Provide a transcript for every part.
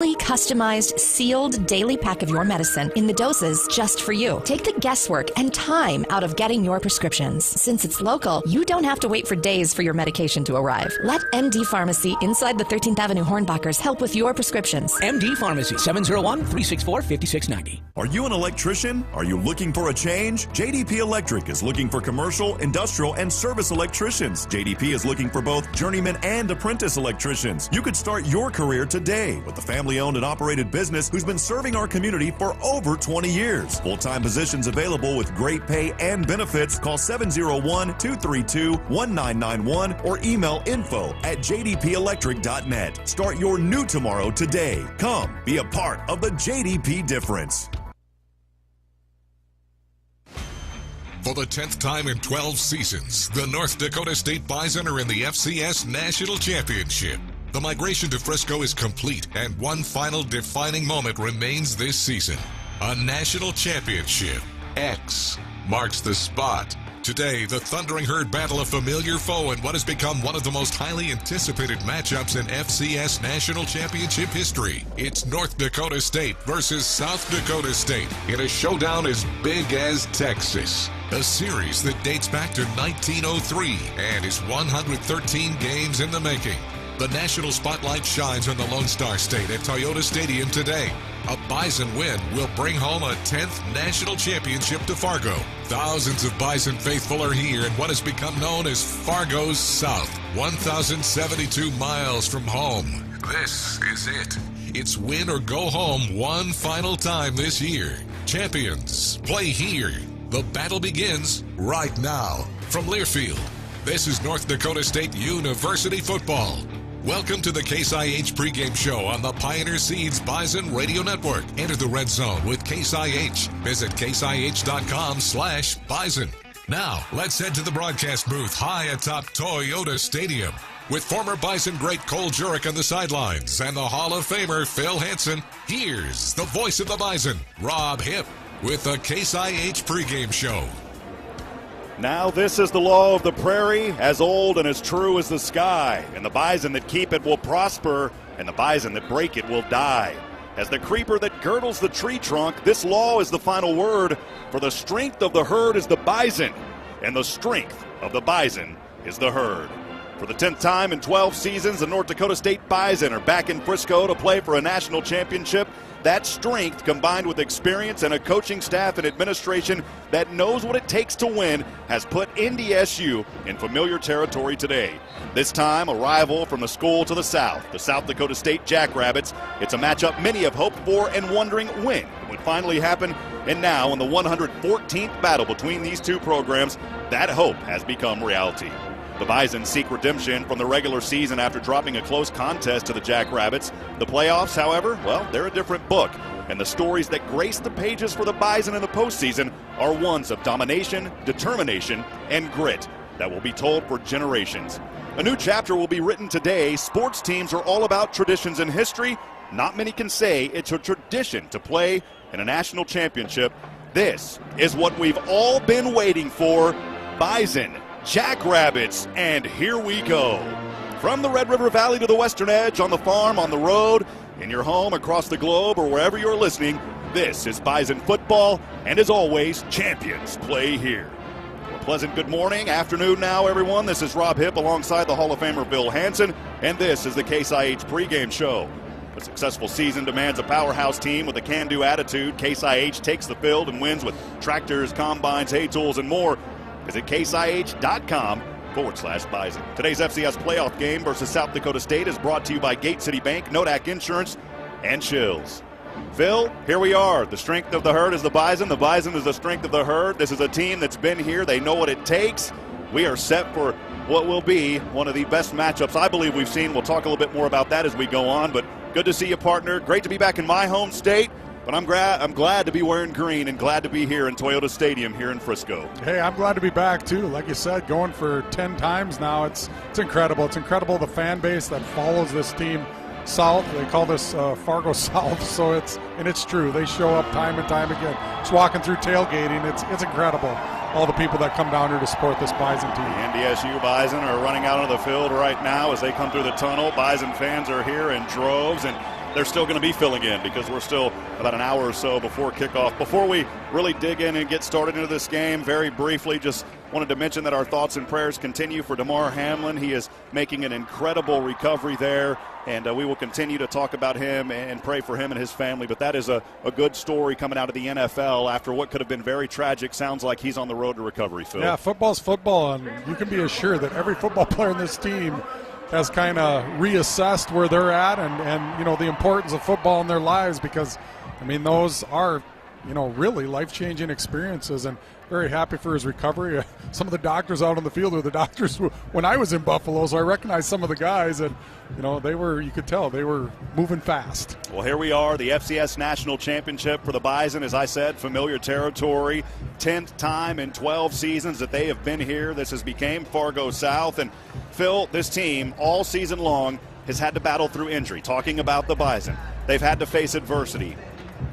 Customized, sealed daily pack of your medicine in the doses just for you. Take the guesswork and time out of getting your prescriptions. Since it's local, you don't have to wait for days for your medication to arrive. Let MD Pharmacy inside the 13th Avenue Hornbachers help with your prescriptions. MD Pharmacy, 701-364-5690. Are you an electrician? Are you looking for a change? JDP Electric is looking for commercial, industrial, and service electricians. JDP is looking for both journeyman and apprentice electricians. You could start your career today with the family-owned and operated business who's been serving our community for over 20 years. Full-time positions available with great pay and benefits. Call 701-232-1991 or email info@jdpelectric.net. Start your new tomorrow today. Come be a part of the JDP difference. For the 10th time in 12 seasons, the North Dakota State Bison are in the FCS National Championship. The migration to Frisco is complete, and one final defining moment remains this season. A national championship. X marks the spot. Today, the Thundering Herd battle a familiar foe in what has become one of the most highly anticipated matchups in FCS National Championship history. It's North Dakota State versus South Dakota State in a showdown as big as Texas. A series that dates back to 1903 and is 113 games in the making. The national spotlight shines on the Lone Star State at Toyota Stadium today. A Bison win will bring home a 10th national championship to Fargo. Thousands of Bison faithful are here in what has become known as Fargo's South, 1,072 miles from home. This is it. It's win or go home one final time this year. Champions, play here. The battle begins right now. From Learfield, this is North Dakota State University football. Welcome to the Case IH pregame show on the Pioneer Seeds Bison Radio Network. Enter the red zone with Case IH. Visit caseih.com/bison. Now, let's head to the broadcast booth high atop Toyota Stadium. With former Bison great Cole Jurek on the sidelines and the Hall of Famer Phil Hansen, here's the voice of the Bison, Rob Hipp, with the Case IH pregame show. Now this is the law of the prairie, as old and as true as the sky. And the bison that keep it will prosper, and the bison that break it will die. As the creeper that girdles the tree trunk, this law is the final word. For the strength of the herd is the bison, and the strength of the bison is the herd. For the 10th time in 12 seasons, the North Dakota State Bison are back in Frisco to play for a national championship. That strength, combined with experience and a coaching staff and administration that knows what it takes to win, has put NDSU in familiar territory today. This time, a rival from the school to the south, the South Dakota State Jackrabbits. It's a matchup many have hoped for and wondering when it would finally happen. And now, in the 114th battle between these two programs, that hope has become reality. The Bison seek redemption from the regular season after dropping a close contest to the Jackrabbits. The playoffs, however, well, they're a different book. And the stories that grace the pages for the Bison in the postseason are ones of domination, determination, and grit that will be told for generations. A new chapter will be written today. Sports teams are all about traditions and history. Not many can say it's a tradition to play in a national championship. This is what we've all been waiting for. Bison, Jackrabbits, and here we go. From the Red River Valley to the western edge, on the farm, on the road, in your home, across the globe, or wherever you're listening, this is Bison football, and as always, champions play here. A pleasant good morning, afternoon now, everyone. This is Rob Hipp alongside the Hall of Famer Bill Hansen, and this is the Case IH pregame show. A successful season demands a powerhouse team with a can-do attitude. Case IH takes the field and wins with tractors, combines, hay tools, and more. Visit caseih.com/Bison. Today's FCS playoff game versus South Dakota State is brought to you by Gate City Bank, Nodak Insurance, and Shills. Phil, here we are. The strength of the herd is the Bison. The Bison is the strength of the herd. This is a team that's been here. They know what it takes. We are set for what will be one of the best matchups I believe we've seen. We'll talk a little bit more about that as we go on, but good to see you, partner. Great to be back in my home state. But I'm glad to be wearing green and glad to be here in Toyota Stadium here in Frisco. Hey, I'm glad to be back, too. Like you said, going for 10 times now. It's incredible. It's incredible, the fan base that follows this team south. They call this Fargo South, so it's true. They show up time and time again. Just walking through tailgating, it's incredible. All the people that come down here to support this Bison team. The NDSU Bison are running out onto the field right now as they come through the tunnel. Bison fans are here in droves, and they're still going to be filling in because we're still about an hour or so before kickoff. Before we really dig in and get started into this game, very briefly, just wanted to mention that our thoughts and prayers continue for Damar Hamlin. He is making an incredible recovery there, and we will continue to talk about him and pray for him and his family. But that is a good story coming out of the NFL after what could have been very tragic. Sounds like he's on the road to recovery, Phil. Yeah, football's football, and you can be assured that every football player in this team has kind of reassessed where they're at and the importance of football in their lives, because, I mean, those are, really life-changing experiences, and very happy for his recovery. Some of the doctors out on the field were the doctors when I was in Buffalo, so I recognized some of the guys, and, you could tell they were moving fast. Well, here we are, the FCS National Championship for the Bison. As I said, familiar territory, 10th time in 12 seasons that they have been here. This has become Fargo South, and Phil, this team all season long has had to battle through injury. Talking about the Bison, they've had to face adversity.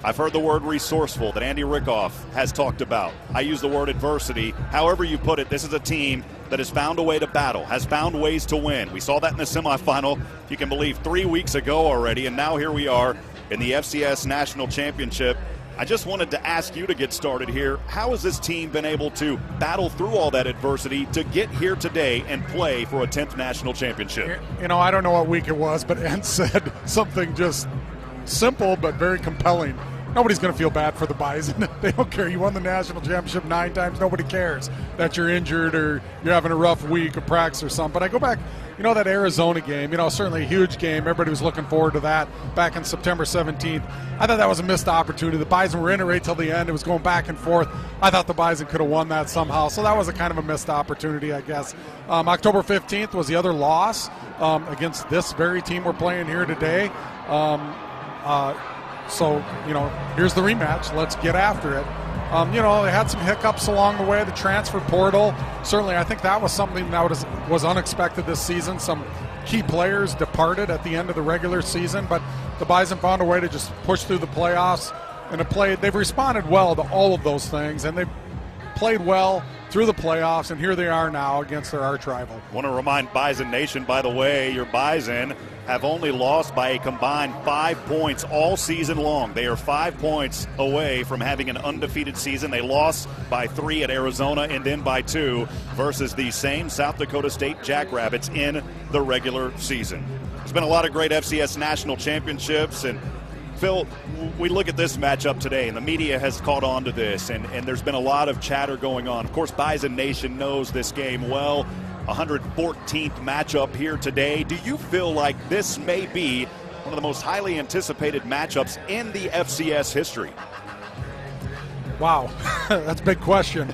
I've heard the word resourceful that Andy Rickoff has talked about. I use the word adversity. However you put it, this is a team that has found a way to battle, has found ways to win. We saw that in the semifinal, if you can believe, 3 weeks ago already, and now here we are in the FCS National Championship. I just wanted to ask you to get started here. How has this team been able to battle through all that adversity to get here today and play for a 10th national championship? I don't know what week it was, but Entz said something just simple but very compelling. Nobody's going to feel bad for the Bison. They don't care. You won the national championship 9 times. Nobody cares that you're injured or you're having a rough week of practice or something. But I go back, that Arizona game, certainly a huge game. Everybody was looking forward to that back on September 17th. I thought that was a missed opportunity. The Bison were in it right till the end. It was going back and forth. I thought the Bison could have won that somehow. So that was a kind of a missed opportunity, I guess. October 15th was the other loss against this very team we're playing here today. So, here's the rematch. Let's get after it. They had some hiccups along the way. The transfer portal, certainly I think that was something that was unexpected this season. Some key players departed at the end of the regular season, but the Bison found a way to just push through the playoffs and they've responded well to all of those things, and they've played well through the playoffs, and here they are now against their arch rival. I want to remind Bison Nation, by the way, your Bison have only lost by a combined 5 points all season long. They are 5 points away from having an undefeated season. They lost by 3 at Arizona and then by 2 versus the same South Dakota State Jackrabbits in the regular season. There's been a lot of great FCS national championships, and Phil, we look at this matchup today, and the media has caught on to this, and there's been a lot of chatter going on. Of course, Bison Nation knows this game well. 114th matchup here today. Do you feel like this may be one of the most highly anticipated matchups in the FCS history? Wow, that's a big question.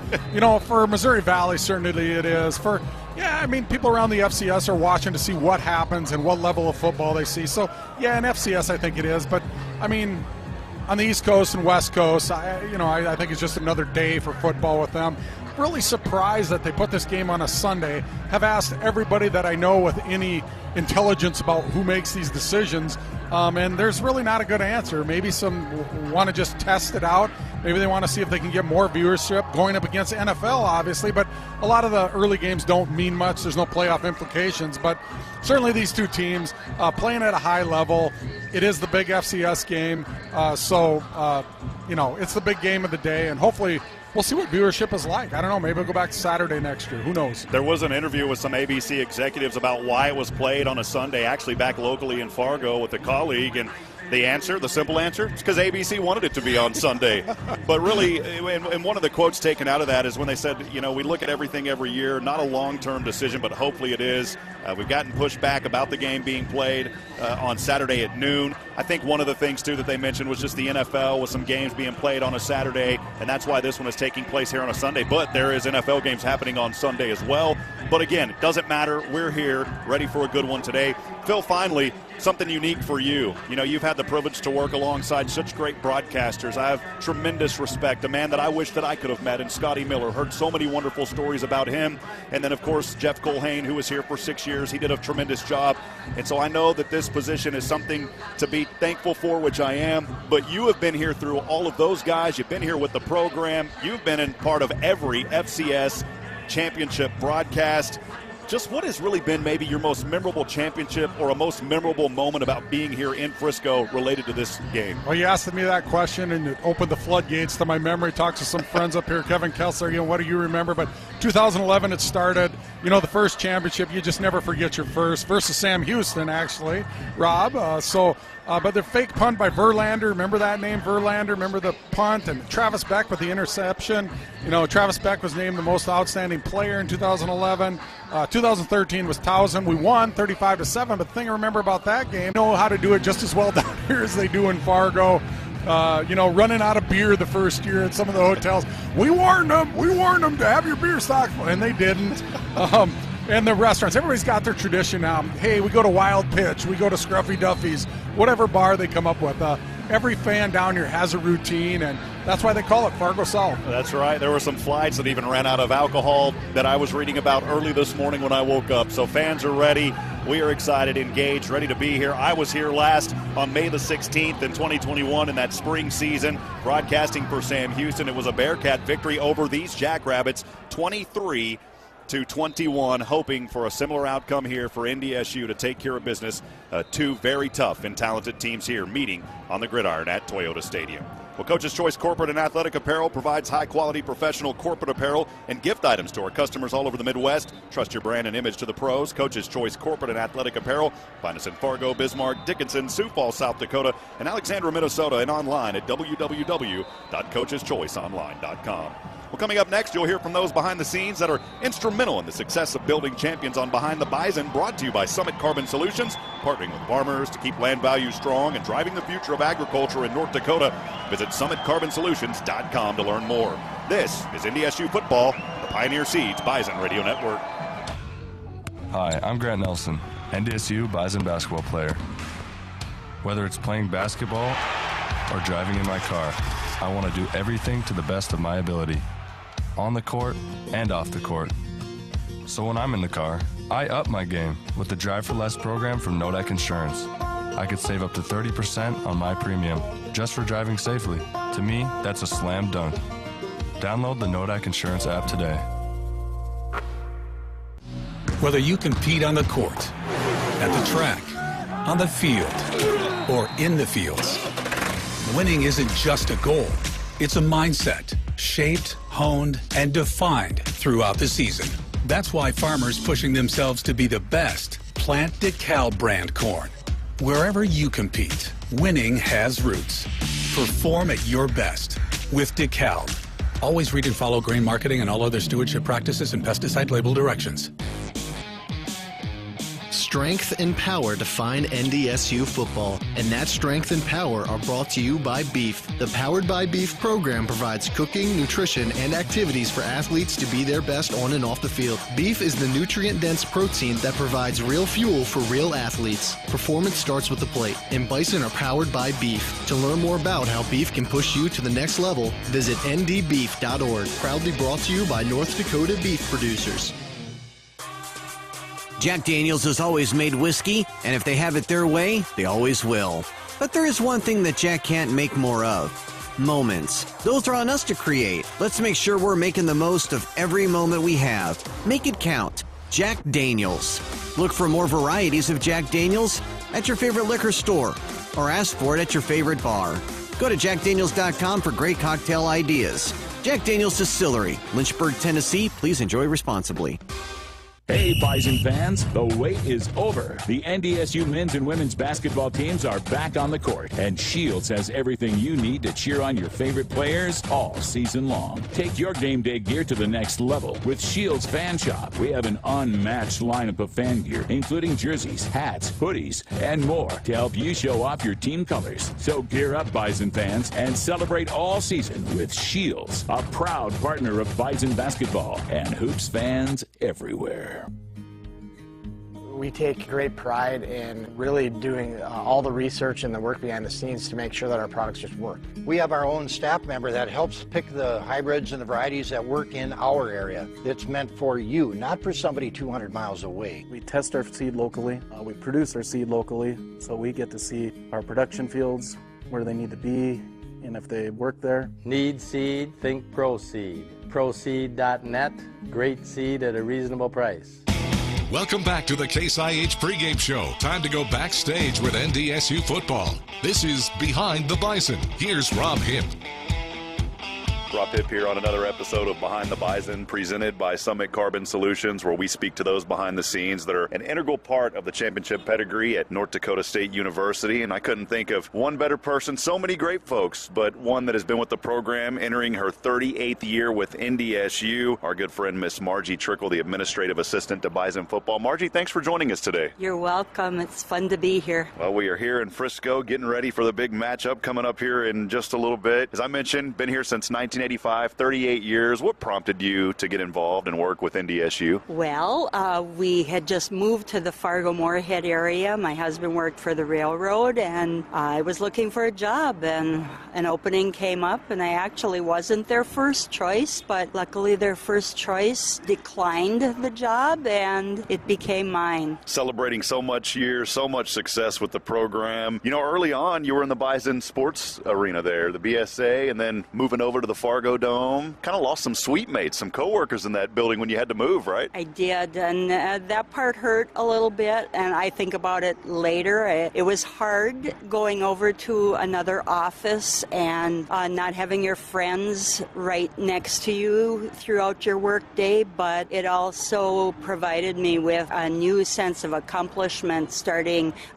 For Missouri Valley, certainly it is. People around the FCS are watching to see what happens and what level of football they see. So, yeah, in FCS I think it is. But, on the East Coast and West Coast, I think it's just another day for football with them. Really surprised that they put this game on a Sunday. Have asked everybody that I know with any intelligence about who makes these decisions, and there's really not a good answer. Maybe some want to just test it out. Maybe they want to see if they can get more viewership going up against NFL, obviously, but a lot of the early games don't mean much. There's no playoff implications, but certainly these two teams playing at a high level. It is the big FCS game, so it's the big game of the day, and hopefully we'll see what viewership is like. I don't know. Maybe we'll go back to Saturday next year. Who knows? There was an interview with some ABC executives about why it was played on a Sunday, actually back locally in Fargo with a colleague, and the simple answer, is because ABC wanted it to be on Sunday. But really, and one of the quotes taken out of that is when they said, we look at everything every year, not a long-term decision, but hopefully it is. We've gotten pushback about the game being played on Saturday at noon. I think one of the things, too, that they mentioned was just the NFL with some games being played on a Saturday, and that's why this one is taking place here on a Sunday. But there is NFL games happening on Sunday as well. But again, it doesn't matter. We're here, ready for a good one today. Phil, finally, something unique for you. You've had the privilege to work alongside such great broadcasters. I have tremendous respect. A man that I wish that I could have met, and Scotty Miller. Heard so many wonderful stories about him. And then, of course, Jeff Colhane, who was here for 6 years. He did a tremendous job. And so I know that this position is something to be thankful for, which I am. But you have been here through all of those guys. You've been here with the program. You've been in part of every FCS championship broadcast. just what has really been maybe your most memorable championship or a most memorable moment about being here in Frisco related to this game? Well, you asked me that question, and it opened the floodgates to my memory. Talked to some friends up here, Kevin Kessler, what do you remember? But 2011 it started, the first championship, you just never forget your first, versus Sam Houston, actually, Rob. But the fake punt by Verlander, remember that name, Verlander? Remember the punt? And Travis Beck with the interception. Travis Beck was named the most outstanding player in 2011. 2013 was Towson. We won 35-7, but the thing I remember about that game, know how to do it just as well down here as they do in Fargo. Running out of beer the first year at some of the hotels. We warned them to have your beer stock, and they didn't. And the restaurants, everybody's got their tradition now. Hey, we go to Wild Pitch, we go to Scruffy Duffy's, whatever bar they come up with. Every fan down here has a routine, and that's why they call it Fargo South. That's right. There were some flights that even ran out of alcohol that I was reading about early this morning when I woke up. So fans are ready. We are excited, engaged, ready to be here. I was here last on May the 16th in 2021 in that spring season, broadcasting for Sam Houston. It was a Bearcat victory over these Jackrabbits, 23-21, hoping for a similar outcome here for NDSU to take care of business. Two very tough and talented teams here meeting on the gridiron at Toyota Stadium. Well, Coach's Choice Corporate and Athletic Apparel provides high-quality professional corporate apparel and gift items to our customers all over the Midwest. Trust your brand and image to the pros. Coach's Choice Corporate and Athletic Apparel. Find us in Fargo, Bismarck, Dickinson, Sioux Falls, South Dakota, and Alexandra, Minnesota, and online at www.coacheschoiceonline.com. Well, coming up next, you'll hear from those behind the scenes that are instrumental in the success of building champions on Behind the Bison, brought to you by Summit Carbon Solutions, partnering with farmers to keep land values strong and driving the future of agriculture in North Dakota. Visit SummitCarbonSolutions.com to learn more. This is NDSU Football, the Pioneer Seeds Bison Radio Network. Hi, I'm Grant Nelson, NDSU Bison basketball player. Whether it's playing basketball or driving in my car, I want to do everything to the best of my ability, on the court and off the court. So when I'm in the car, I up my game with the Drive for Less program from Nodak Insurance. I could save up to 30% on my premium just for driving safely. To me, that's a slam dunk. Download the Nodak Insurance app today. Whether you compete on the court, at the track, on the field, or in the fields, winning isn't just a goal. It's a mindset, shaped, honed, and defined throughout the season. That's why farmers pushing themselves to be the best plant DeKalb brand corn. Wherever you compete, winning has roots. Perform at your best with DeKalb. Always read and follow grain marketing and all other stewardship practices and pesticide label directions. Strength and power define NDSU football, and that strength and power are brought to you by Beef. The Powered by Beef program provides cooking, nutrition, and activities for athletes to be their best on and off the field. Beef is the nutrient-dense protein that provides real fuel for real athletes. Performance starts with the plate, and Bison are powered by Beef. To learn more about how beef can push you to the next level, visit ndbeef.org. Proudly brought to you by North Dakota beef producers. Jack Daniel's has always made whiskey, and if they have it their way, they always will. But there is one thing that Jack can't make more of. Moments. Those are on us to create. Let's make sure we're making the most of every moment we have. Make it count. Jack Daniel's. Look for more varieties of Jack Daniel's at your favorite liquor store, or ask for it at your favorite bar. Go to jackdaniels.com for great cocktail ideas. Jack Daniel's Distillery, Lynchburg, Tennessee. Please enjoy responsibly. Hey, Bison fans, the wait is over. The NDSU men's and women's basketball teams are back on the court, and Shields has everything you need to cheer on your favorite players all season long. Take your game day gear to the next level with Shields Fan Shop. We have an unmatched lineup of fan gear, including jerseys, hats, hoodies, and more to help you show off your team colors. So gear up, Bison fans, and celebrate all season with Shields, a proud partner of Bison basketball and hoops fans everywhere. We take great pride in really doing all the research and the work behind the scenes to make sure that our products just work. We have our own staff member that helps pick the hybrids and the varieties that work in our area. It's meant for you, not for somebody 200 miles away. We test our seed locally. We produce our seed locally, so we get to see our production fields, where they need to be, and if they work there. Need seed? Think ProSeed. ProSeed.net. Great seed at a reasonable price. Welcome back to the Case IH pregame show. Time to go backstage with NDSU football. This is Behind the Bison. Here's Rob Hipp. Rob Hipp here on another episode of Behind the Bison, presented by Summit Carbon Solutions, where we speak to those behind the scenes that are an integral part of the championship pedigree at North Dakota State University. And I couldn't think of one better person, so many great folks, but one that has been with the program, entering her 38th year with NDSU, our good friend, Miss Margie Trickle, the administrative assistant to Bison football. Margie, thanks for joining us today. You're welcome. It's fun to be here. Well, we are here in Frisco, getting ready for the big matchup coming up here in just a little bit. As I mentioned, been here since 1985, 38 years. What prompted you to get involved and work with NDSU? Well, we had just moved to the Fargo-Moorhead area. My husband worked for the railroad, and I was looking for a job, and an opening came up, and I actually wasn't their first choice, but luckily their first choice declined the job, and it became mine. Celebrating so much years, so much success with the program. You know, early on, you were in the Bison sports arena there, the BSA, and then moving over to the Fargo Dome. Kind of lost some suite mates, some coworkers in that building when you had to move, right? I did, and that part hurt a little bit, and I think about it later. It was hard going over to another office and not having your friends right next to you throughout your work day, but it also provided me with a new sense of accomplishment,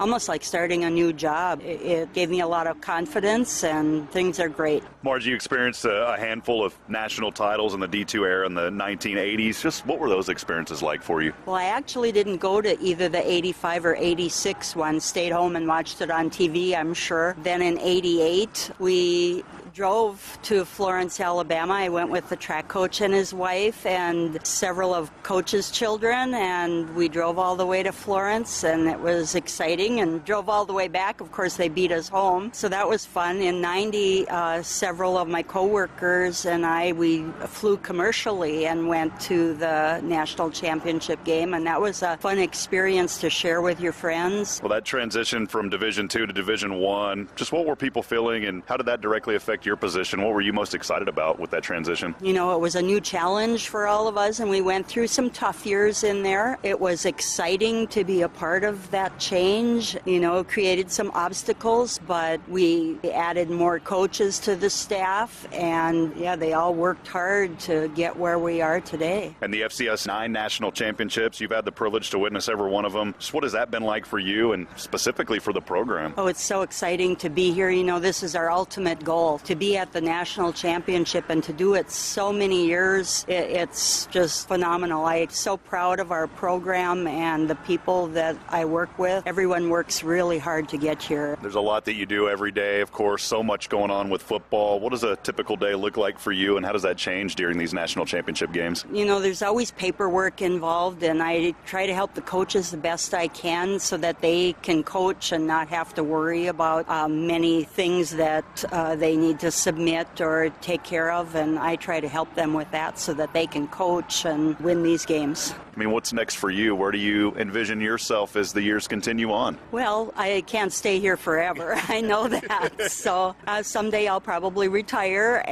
almost like starting a new job. It gave me a lot of confidence, and things are great. Margie, you experienced a handful of national titles in the D2 era in the 1980s. Just what were those experiences like for you? Well, I actually didn't go to either the 85 or 86 one. Stayed home and watched it on TV, I'm sure. Then in 88, we drove to Florence, Alabama. I went with the track coach and his wife and several of coach's children, and we drove all the way to Florence, and it was exciting, and drove all the way back. Of course, they beat us home, so that was fun. In 90, several of my coworkers and we flew commercially and went to the national championship game, and that was a fun experience to share with your friends. Well, that transition from Division II to Division I, just what were people feeling, and how did that directly affect your position? What were you most excited about with that transition? You know, it was a new challenge for all of us, and we went through some tough years in there. It was exciting to be a part of that change. You know, created some obstacles, but we added more coaches to the staff, and yeah, they all worked hard to get where we are today. And the FCS 9 national championships, you've had the privilege to witness every one of them. Just what has that been like for you, and specifically for the program? Oh, it's so exciting to be here. You know, this is our ultimate goal, to be at the national championship, and to do it so many years. It's just phenomenal. I'm so proud of our program and the people that I work with. Everyone works really hard to get here. There's a lot that you do every day, of course, so much going on with football. What does a typical day look like for you, and how does that change during these national championship games? You know, there's always paperwork involved, and I try to help the coaches the best I can so that they can coach and not have to worry about many things that they need to submit or take care of, and I try to help them with that so that they can coach and win these games. I mean, what's next for you? Where do you envision yourself as the years continue on? Well, I can't stay here forever. I know that. So someday I'll probably retire,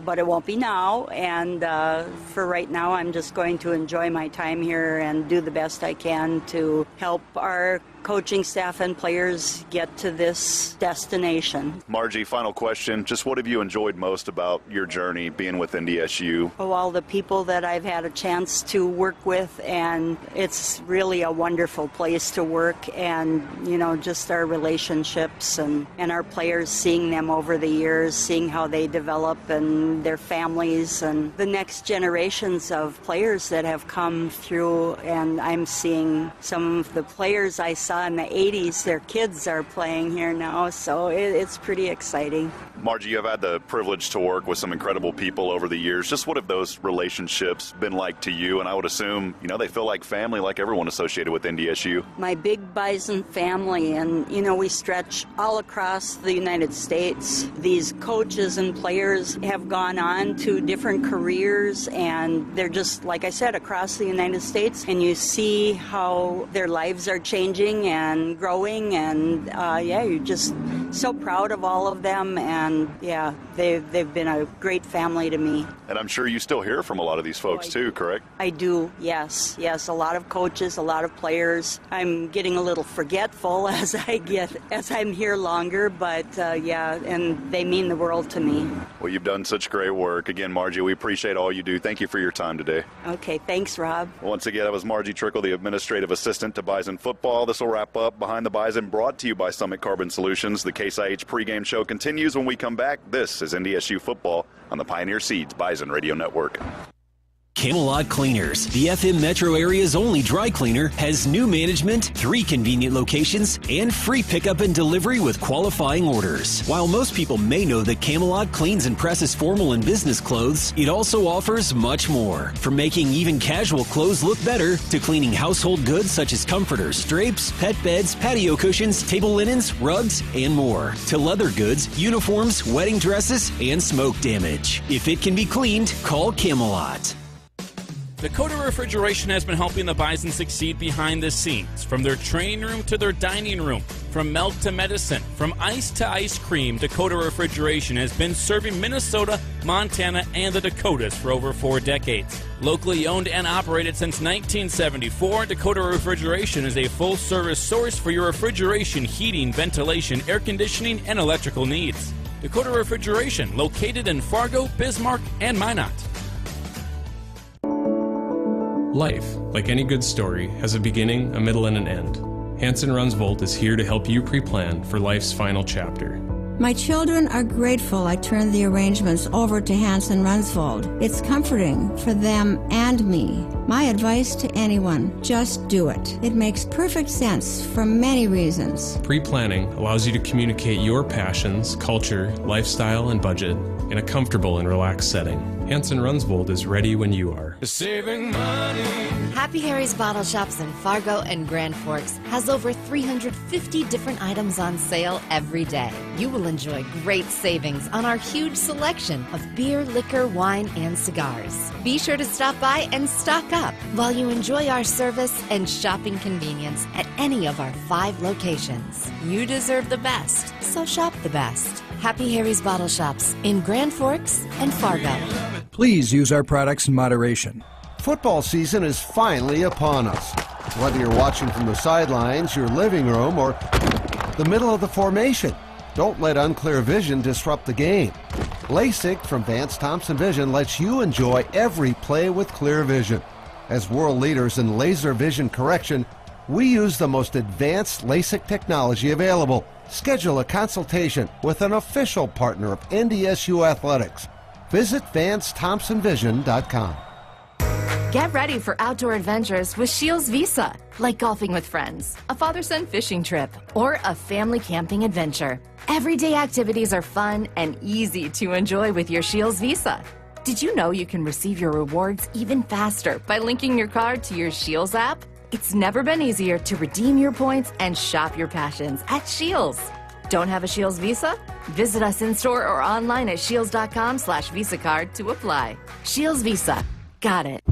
but it won't be now. And for right now, I'm just going to enjoy my time here and do the best I can to help our coaching staff and players get to this destination. Margie, final question. Just what have you enjoyed most about your journey being with NDSU? Oh, all the people that I've had a chance to work with, and it's really a wonderful place to work, and, you know, just our relationships and our players, seeing them over the years, seeing how they develop and their families and the next generations of players that have come through. And I'm seeing some of the players I saw in the 80s, their kids are playing here now, so it's pretty exciting. Margie, you have had the privilege to work with some incredible people over the years. Just what have those relationships been like to you? And I would assume, you know, they feel like family, like everyone associated with NDSU. My big Bison family, and, you know, we stretch all across the United States. These coaches and players have gone on to different careers, and they're just, like I said, across the United States, and you see how their lives are changing and growing, and you just so proud of all of them, and yeah, they've been a great family to me. And I'm sure you still hear from a lot of these folks too, correct? I do, yes, a lot of coaches, a lot of players. I'm getting a little forgetful as I'm here longer, but yeah, and they mean the world to me. Well, you've done such great work. Again, Margie, we appreciate all you do. Thank you for your time today. Okay, thanks, Rob. Once again, that was Margie Trickle, the administrative assistant to Bison football. This will wrap up Behind the Bison, brought to you by Summit Carbon Solutions. The Case IH pregame show continues when we come back. This is NDSU football on the Pioneer Seeds Bison Radio Network. Camelot Cleaners, the FM metro area's only dry cleaner, has new management, 3 convenient locations, and free pickup and delivery with qualifying orders. While most people may know that Camelot cleans and presses formal and business clothes, it also offers much more. From making even casual clothes look better, to cleaning household goods such as comforters, drapes, pet beds, patio cushions, table linens, rugs, and more. To leather goods, uniforms, wedding dresses, and smoke damage. If it can be cleaned, call Camelot. Dakota Refrigeration has been helping the Bison succeed behind the scenes. From their training room to their dining room, from milk to medicine, from ice to ice cream, Dakota Refrigeration has been serving Minnesota, Montana, and the Dakotas for over 4 decades. Locally owned and operated since 1974, Dakota Refrigeration is a full-service source for your refrigeration, heating, ventilation, air conditioning, and electrical needs. Dakota Refrigeration, located in Fargo, Bismarck, and Minot. Life, like any good story, has a beginning, a middle, and an end. Hanson Runsvold is here to help you pre-plan for life's final chapter. My children are grateful I turned the arrangements over to Hanson Runsvold. It's comforting for them and me. My advice to anyone, just do it. It makes perfect sense for many reasons. Pre-planning allows you to communicate your passions, culture, lifestyle, and budget in a comfortable and relaxed setting. Hanson Runsvold is ready when you are. Saving money. Happy Harry's Bottle Shops in Fargo and Grand Forks has over 350 different items on sale every day. You will enjoy great savings on our huge selection of beer, liquor, wine, and cigars. Be sure to stop by and stock up while you enjoy our service and shopping convenience at any of our 5 locations. You deserve the best, so shop the best. Happy Harry's Bottle Shops in Grand Forks and Fargo. Please use our products in moderation. Football season is finally upon us. Whether you're watching from the sidelines, your living room, or the middle of the formation, don't let unclear vision disrupt the game. LASIK from Vance Thompson Vision lets you enjoy every play with clear vision. As world leaders in laser vision correction, we use the most advanced LASIK technology available. Schedule a consultation with an official partner of NDSU Athletics. Visit VanceThompsonVision.com. Get ready for outdoor adventures with Shields Visa, like golfing with friends, a father-son fishing trip, or a family camping adventure. Everyday activities are fun and easy to enjoy with your Shields Visa. Did you know you can receive your rewards even faster by linking your card to your Shields app? It's never been easier to redeem your points and shop your passions at Shields. Don't have a Shields Visa? Visit us in-store or online at shields.com/Visa card to apply. Shields Visa. Got it.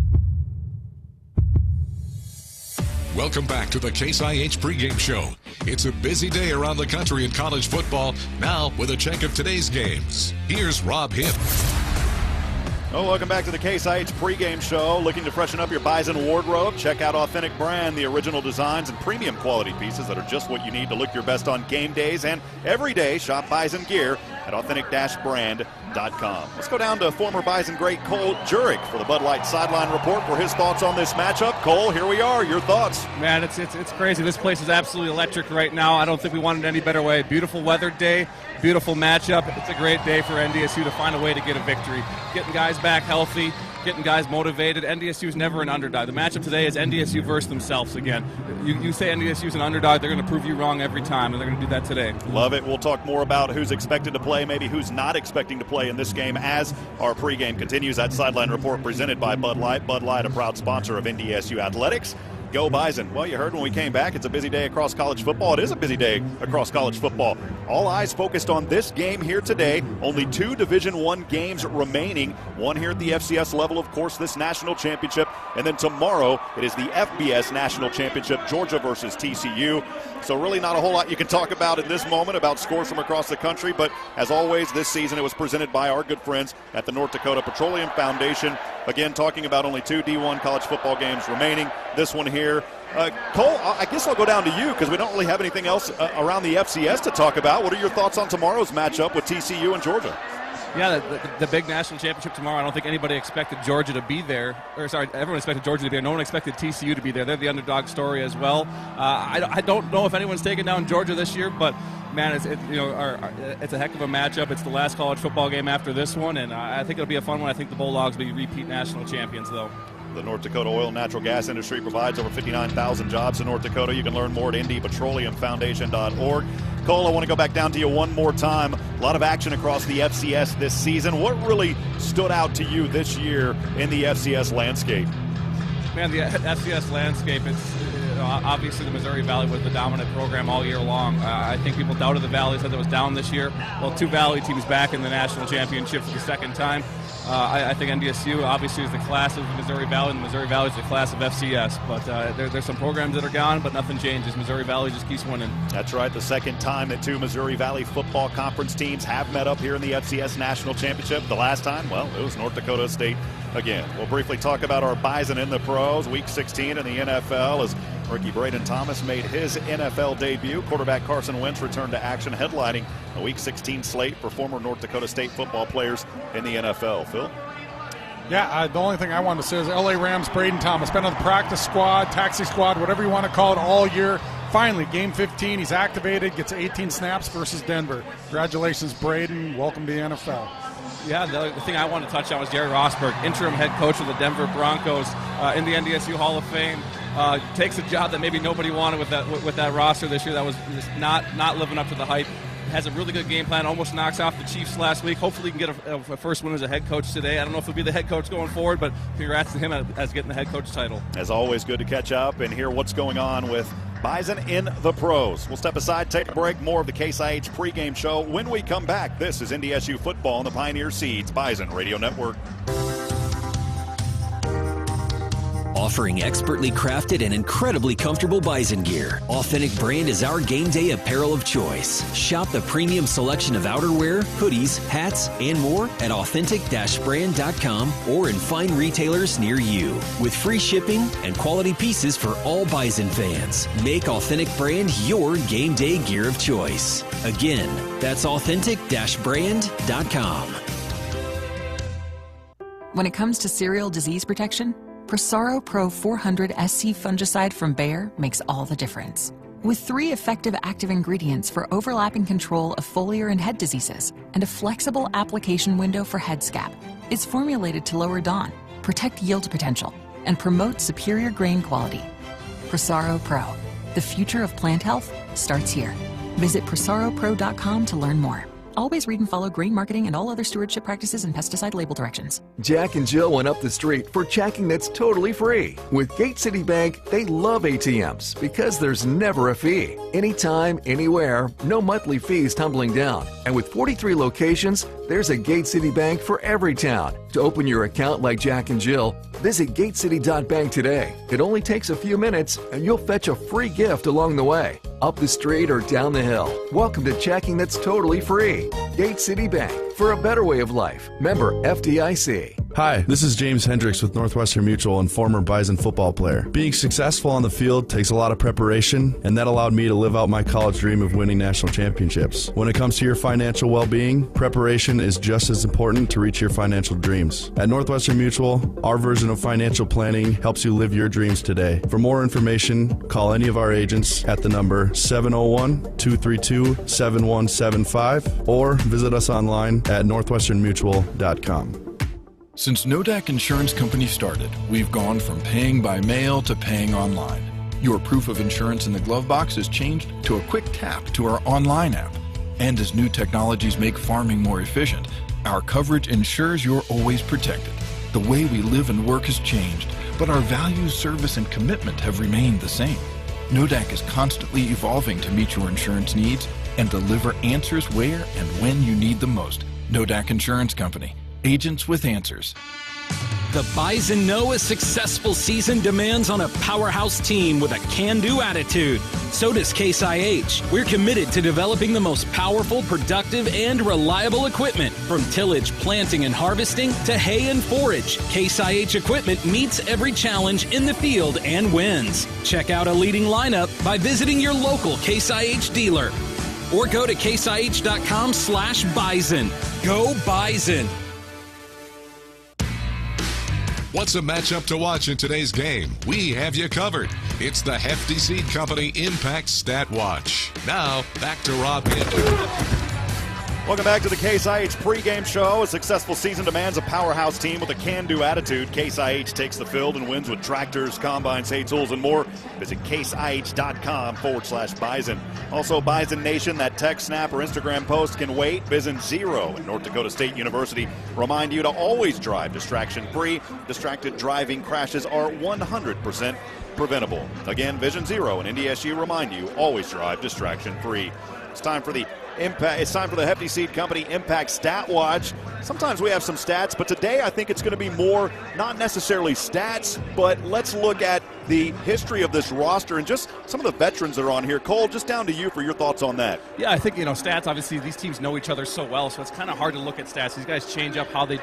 Welcome back to the Case IH pregame show. It's a busy day around the country in college football. Now, with a check of today's games, here's Rob Hibb. Oh, welcome back to the Case IH pregame show. Looking to freshen up your Bison wardrobe? Check out Authentic Brand, the original designs and premium quality pieces that are just what you need to look your best on game days and every day. Shop Bison gear at authentic-brand.com. Let's go down to former Bison great Cole Jurek for the Bud Light Sideline Report for his thoughts on this matchup. Cole, here we are. Your thoughts? Man, it's crazy. This place is absolutely electric right now. I don't think we wanted any better way. Beautiful weather day, beautiful matchup. It's a great day for NDSU to find a way to get a victory. Getting guys back healthy, getting guys motivated. NDSU is never an underdog. The matchup today is NDSU versus themselves again. You say NDSU is an underdog, they're going to prove you wrong every time, and they're going to do that today. Love it. We'll talk more about who's expected to play, maybe who's not expecting to play in this game as our pregame continues. That Sideline Report presented by Bud Light. Bud Light, a proud sponsor of NDSU Athletics. Go Bison. Well, you heard when we came back, it's a busy day across college football. It is a busy day across college football. All eyes focused on this game here today. Only 2 Division I games remaining. One here at the FCS level, of course, this national championship. And then tomorrow, it is the FBS National Championship, Georgia versus TCU. So really not a whole lot you can talk about in this moment about scores from across the country. But as always, this season it was presented by our good friends at the North Dakota Petroleum Foundation. Again, talking about only 2 D1 college football games remaining. This one here. Cole, I guess I'll go down to you because we don't really have anything else around the FCS to talk about. What are your thoughts on tomorrow's matchup with TCU and Georgia? Yeah, the big national championship tomorrow. I don't think anybody expected Georgia to be there. Everyone expected Georgia to be there. No one expected TCU to be there. They're the underdog story as well. I don't know if anyone's taken down Georgia this year, but man, it's a heck of a matchup. It's the last college football game after this one, and I think it'll be a fun one. I think the Bulldogs will be repeat national champions, though. The North Dakota oil and natural gas industry provides over 59,000 jobs in North Dakota. You can learn more at ndpetroleumfoundation.org. Cole, I want to go back down to you one more time. A lot of action across the FCS this season. What really stood out to you this year in the FCS landscape? Man, the FCS landscape, it's obviously the Missouri Valley was the dominant program all year long. I think people doubted the Valley, said it was down this year. Well, 2 Valley teams back in the national championship for the second time. I think NDSU obviously is the class of the Missouri Valley, and the Missouri Valley is the class of FCS. But there's some programs that are gone, but nothing changes. Missouri Valley just keeps winning. That's right. The second time that 2 Missouri Valley Football Conference teams have met up here in the FCS National Championship. The last time, well, it was North Dakota State again. We'll briefly talk about our Bison in the pros. Week 16 in the NFL as rookie Braden Thomas made his NFL debut. Quarterback Carson Wentz returned to action, headlining a Week 16 slate for former North Dakota State football players in the NFL. Phil? Yeah, the only thing I wanted to say is LA Rams, Braden Thomas, been on the practice squad, taxi squad, whatever you want to call it, all year. Finally, game 15, he's activated, gets 18 snaps versus Denver. Congratulations, Braden. Welcome to the NFL. Yeah, the thing I wanted to touch on was Jerry Rosberg, interim head coach of the Denver Broncos in the NDSU Hall of Fame. Takes a job that maybe nobody wanted with that roster this year that was just not living up to the hype. Has a really good game plan, almost knocks off the Chiefs last week. Hopefully he can get a first win as a head coach today. I don't know if he'll be the head coach going forward, but congrats to him as getting the head coach title. As always, good to catch up and hear what's going on with Bison in the pros. We'll step aside, take a break. More of the Case IH pregame show when we come back. This is NDSU football on the Pioneer Seeds Bison Radio Network. Offering expertly crafted and incredibly comfortable Bison gear, Authentic Brand is our game day apparel of choice. Shop the premium selection of outerwear, hoodies, hats, and more at authentic-brand.com or in fine retailers near you. With free shipping and quality pieces for all Bison fans, make Authentic Brand your game day gear of choice. Again, that's authentic-brand.com. When it comes to cereal disease protection, Prosaro Pro 400 SC fungicide from Bayer makes all the difference. With 3 effective active ingredients for overlapping control of foliar and head diseases and a flexible application window for head scab, it's formulated to lower DON, protect yield potential, and promote superior grain quality. Prosaro Pro. The future of plant health starts here. Visit prosaropro.com to learn more. Always read and follow grain marketing and all other stewardship practices and pesticide label directions. Jack and Jill went up the street for checking that's totally free. With Gate City Bank, they love ATMs because there's never a fee. Anytime, anywhere, no monthly fees tumbling down. And with 43 locations, there's a Gate City Bank for every town. To open your account like Jack and Jill, visit gatecity.bank today. It only takes a few minutes and you'll fetch a free gift along the way. Up the street or down the hill. Welcome to checking that's totally free. Gate City Bank, for a better way of life. Member FDIC. Hi, this is James Hendricks with Northwestern Mutual and former Bison football player. Being successful on the field takes a lot of preparation, and that allowed me to live out my college dream of winning national championships. When it comes to your financial well-being, preparation is just as important to reach your financial dreams. At Northwestern Mutual, our version of financial planning helps you live your dreams today. For more information, call any of our agents at the number 701-232-7175 or visit us online at northwesternmutual.com. Since Nodak Insurance Company started, we've gone from paying by mail to paying online. Your proof of insurance in the glove box has changed to a quick tap to our online app. And as new technologies make farming more efficient, our coverage ensures you're always protected. The way we live and work has changed, but our values, service, and commitment have remained the same. NODAC is constantly evolving to meet your insurance needs and deliver answers where and when you need them most. NODAC Insurance Company. Agents with answers. The Bison know a successful season demands on a powerhouse team with a can-do attitude. So does Case IH. We're committed to developing the most powerful, productive, and reliable equipment. From tillage, planting, and harvesting to hay and forage, Case IH equipment meets every challenge in the field and wins. Check out a leading lineup by visiting your local Case IH dealer. Or go to caseih.com/bison. Go Bison! What's a matchup to watch in today's game? We have you covered. It's the Hefty Seed Company Impact Stat Watch. Now, back to Rob Hitt. Welcome back to the Case IH pregame show. A successful season demands a powerhouse team with a can-do attitude. Case IH takes the field and wins with tractors, combines, hay tools, and more. Visit caseih.com/bison. Also, Bison Nation, that text, snap, or Instagram post can wait. Vision Zero at North Dakota State University remind you to always drive distraction-free. Distracted driving crashes are 100% preventable. Again, Vision Zero and NDSU remind you always drive distraction-free. It's time for the Hefty Seed Company Impact Stat Watch. Sometimes we have some stats, but today I think it's going to be more, not necessarily stats, but let's look at the history of this roster and just some of the veterans that are on here. Cole, just down to you for your thoughts on that. Yeah, I think, stats, obviously these teams know each other so well, so it's kind of hard to look at stats. These guys change up how they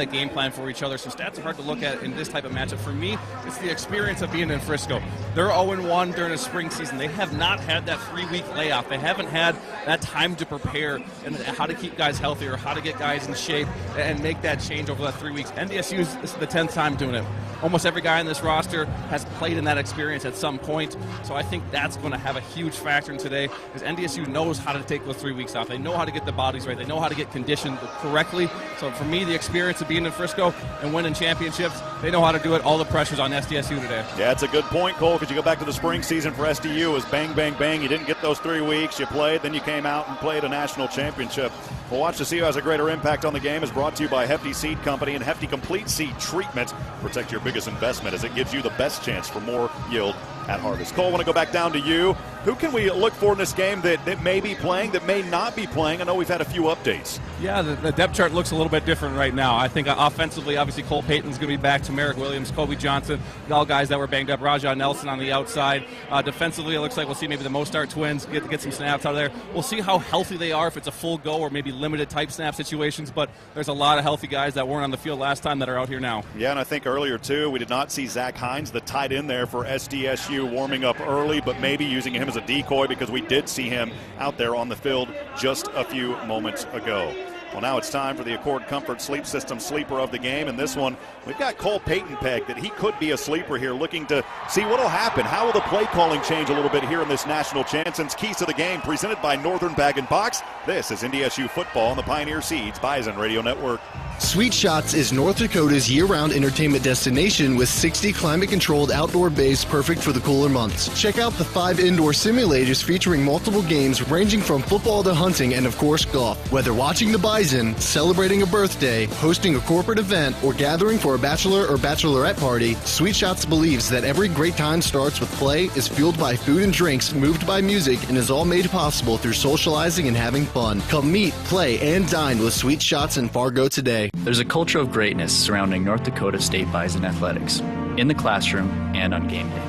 game plan for each other, so stats are hard to look at in this type of matchup. For me, it's the experience of being in Frisco. They're 0-1 during a spring season. They have not had that 3-week layoff. They haven't had that time to prepare and how to keep guys healthy or how to get guys in shape and make that change over that 3 weeks. NDSU is the 10th time doing it. Almost every guy in this roster has played in that experience at some point, so I think that's going to have a huge factor in today because NDSU knows how to take those 3 weeks off. They know how to get the bodies right. They know how to get conditioned correctly. So for me, the experience of being in Frisco and winning championships, they know how to do it. All the pressure's on SDSU today. Yeah, it's a good point, Cole, because you go back to the spring season for SDU, it was bang, bang, bang. You didn't get those 3 weeks. You played, then you came out and played a national championship. We'll watch to see who has a greater impact on the game is brought to you by Hefty Seed Company and Hefty Complete Seed Treatment. Protect your biggest investment as it gives you the best chance for more yield at harvest. Cole, I want to go back down to you. Who can we look for in this game that may be playing, that may not be playing? I know we've had a few updates. Yeah, the depth chart looks a little bit different right now. I think offensively, obviously, Cole Payton's going to be back. Tamarick Williams, Kobe Johnson, all guys that were banged up. Rajah Nelson on the outside. Defensively, it looks like we'll see maybe the Mostart twins get some snaps out of there. We'll see how healthy they are, if it's a full go or maybe limited type snap situations, but there's a lot of healthy guys that weren't on the field last time that are out here now. Yeah, and I think earlier, too, we did not see Zach Hines, the tight end there for SDSU, warming up early, but maybe using him as a decoy because we did see him out there on the field just a few moments ago. Well, now it's time for the Accord Comfort Sleep System sleeper of the game. And this one, we've got Cole Payton pegged that he could be a sleeper here, looking to see what will happen. How will the play calling change a little bit here in this national championship? Keys to the game presented by Northern Bag and Box. This is NDSU football on the Pioneer Seeds Bison Radio Network. Sweet Shots is North Dakota's year-round entertainment destination with 60 climate-controlled outdoor bays perfect for the cooler months. Check out the 5 indoor simulators featuring multiple games ranging from football to hunting and, of course, golf. Whether watching the Bison, celebrating a birthday, hosting a corporate event, or gathering for a bachelor or bachelorette party, Sweet Shots believes that every great time starts with play, is fueled by food and drinks, moved by music, and is all made possible through socializing and having fun. Come meet, play, and dine with Sweet Shots in Fargo today. There's a culture of greatness surrounding North Dakota State Bison athletics, in the classroom and on game day.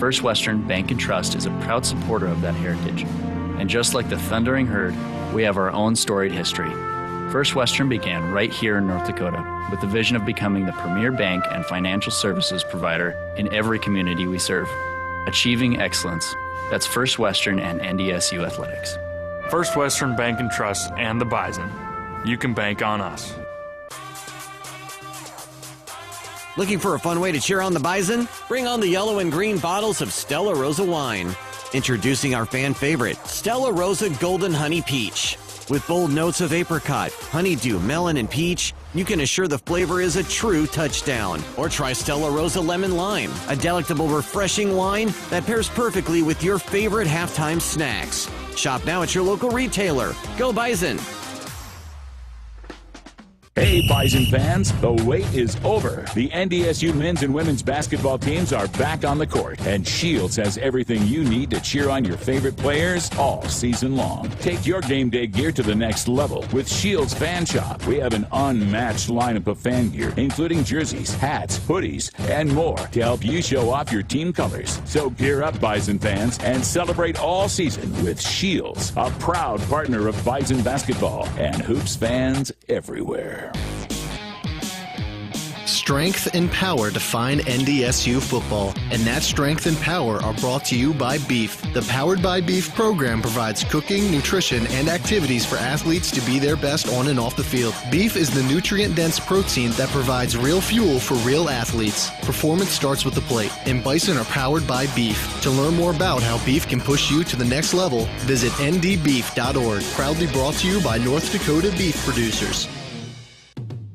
First Western Bank and Trust is a proud supporter of that heritage. And just like the Thundering Herd, we have our own storied history. First Western began right here in North Dakota with the vision of becoming the premier bank and financial services provider in every community we serve. Achieving excellence. That's First Western and NDSU athletics. First Western Bank and Trust and the Bison. You can bank on us. Looking for a fun way to cheer on the Bison? Bring on the yellow and green bottles of Stella Rosa wine. Introducing our fan favorite, Stella Rosa Golden Honey Peach. With bold notes of apricot, honeydew, melon, and peach, you can assure the flavor is a true touchdown. Or try Stella Rosa Lemon Lime, a delectable, refreshing wine that pairs perfectly with your favorite halftime snacks. Shop now at your local retailer. Go Bison! Hey, Bison fans, the wait is over. The NDSU men's and women's basketball teams are back on the court, and Shields has everything you need to cheer on your favorite players all season long. Take your game day gear to the next level with Shields Fan Shop. We have an unmatched lineup of fan gear, including jerseys, hats, hoodies, and more to help you show off your team colors. So gear up, Bison fans, and celebrate all season with Shields, a proud partner of Bison basketball and hoops fans everywhere. Strength and power define NDSU football, and that strength and power are brought to you by Beef. The Powered by Beef program provides cooking, nutrition, and activities for athletes to be their best on and off the field. Beef is the nutrient-dense protein that provides real fuel for real athletes. Performance starts with the plate, and Bison are powered by Beef. To learn more about how beef can push you to the next level, visit ndbeef.org. Proudly brought to you by North Dakota beef producers.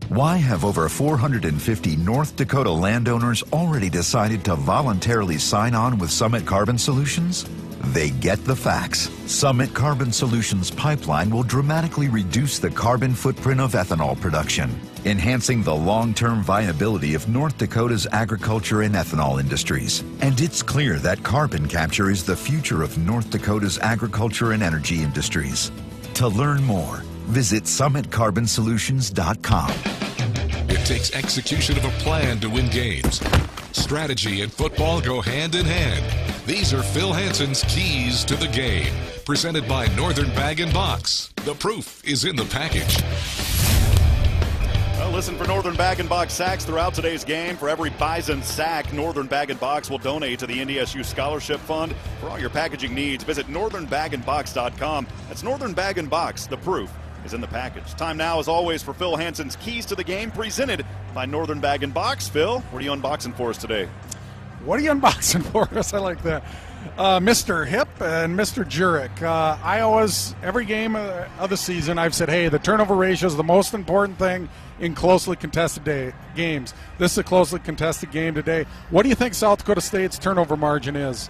Why have over 450 North Dakota landowners already decided to voluntarily sign on with Summit Carbon Solutions? They get the facts. Summit Carbon Solutions pipeline will dramatically reduce the carbon footprint of ethanol production, enhancing the long-term viability of North Dakota's agriculture and ethanol industries. And it's clear that carbon capture is the future of North Dakota's agriculture and energy industries. To learn more, visit SummitCarbonSolutions.com. It takes execution of a plan to win games. Strategy and football go hand in hand. These are Phil Hansen's keys to the game. Presented by Northern Bag & Box. The proof is in the package. Well, listen for Northern Bag & Box sacks throughout today's game. For every Bison sack, Northern Bag & Box will donate to the NDSU Scholarship Fund. For all your packaging needs, visit northernbagandbox.com. That's Northern Bag & Box. The proof is in the package. Time now, as always, for Phil Hansen's keys to the game, presented by Northern Bag & Box. Phil, what are you unboxing for us today? What are you unboxing for us? I like that. Mr. Hip and Mr. Jurek. I always, every game of the season, I've said, hey, the turnover ratio is the most important thing in closely contested games. This is a closely contested game today. What do you think South Dakota State's turnover margin is?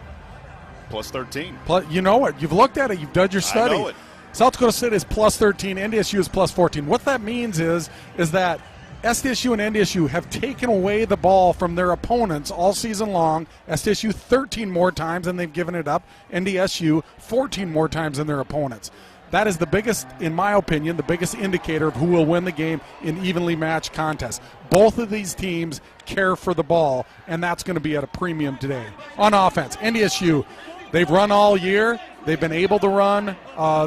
Plus 13. You know it. You've looked at it. You've done your study. I know it. South Dakota State is plus 13. NDSU is plus 14. What that means is that SDSU and NDSU have taken away the ball from their opponents all season long. SDSU 13 more times than they've given it up. NDSU 14 more times than their opponents. That is the biggest, in my opinion, the biggest indicator of who will win the game in evenly matched contests. Both of these teams care for the ball, and that's going to be at a premium today. On offense, NDSU, they've run all year. They've been able to run.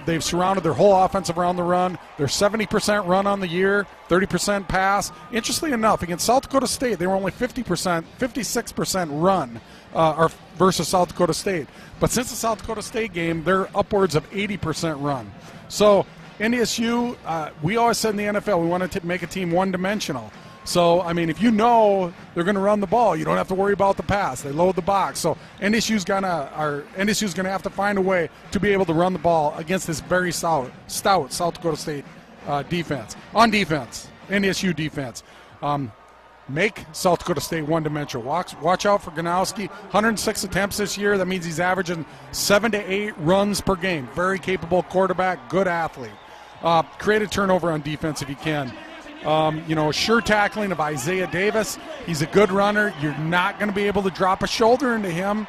They've surrounded their whole offensive around the run. They're 70% run on the year, 30% pass. Interestingly enough, against South Dakota State, they were only 56% run versus South Dakota State. But since the South Dakota State game, they're upwards of 80% run. So NDSU, we always said in the NFL, we want to make a team one-dimensional. So, I mean, if you know they're going to run the ball, you don't have to worry about the pass. They load the box. So NDSU's going to have to find a way to be able to run the ball against this very stout South Dakota State defense. On defense, NDSU defense, make South Dakota State one-dimensional. Watch out for Ganowski. 106 attempts this year. That means he's averaging 7 to 8 runs per game. Very capable quarterback, good athlete. Create a turnover on defense if you can. Sure tackling of Isaiah Davis. He's a good runner. You're not going to be able to drop a shoulder into him.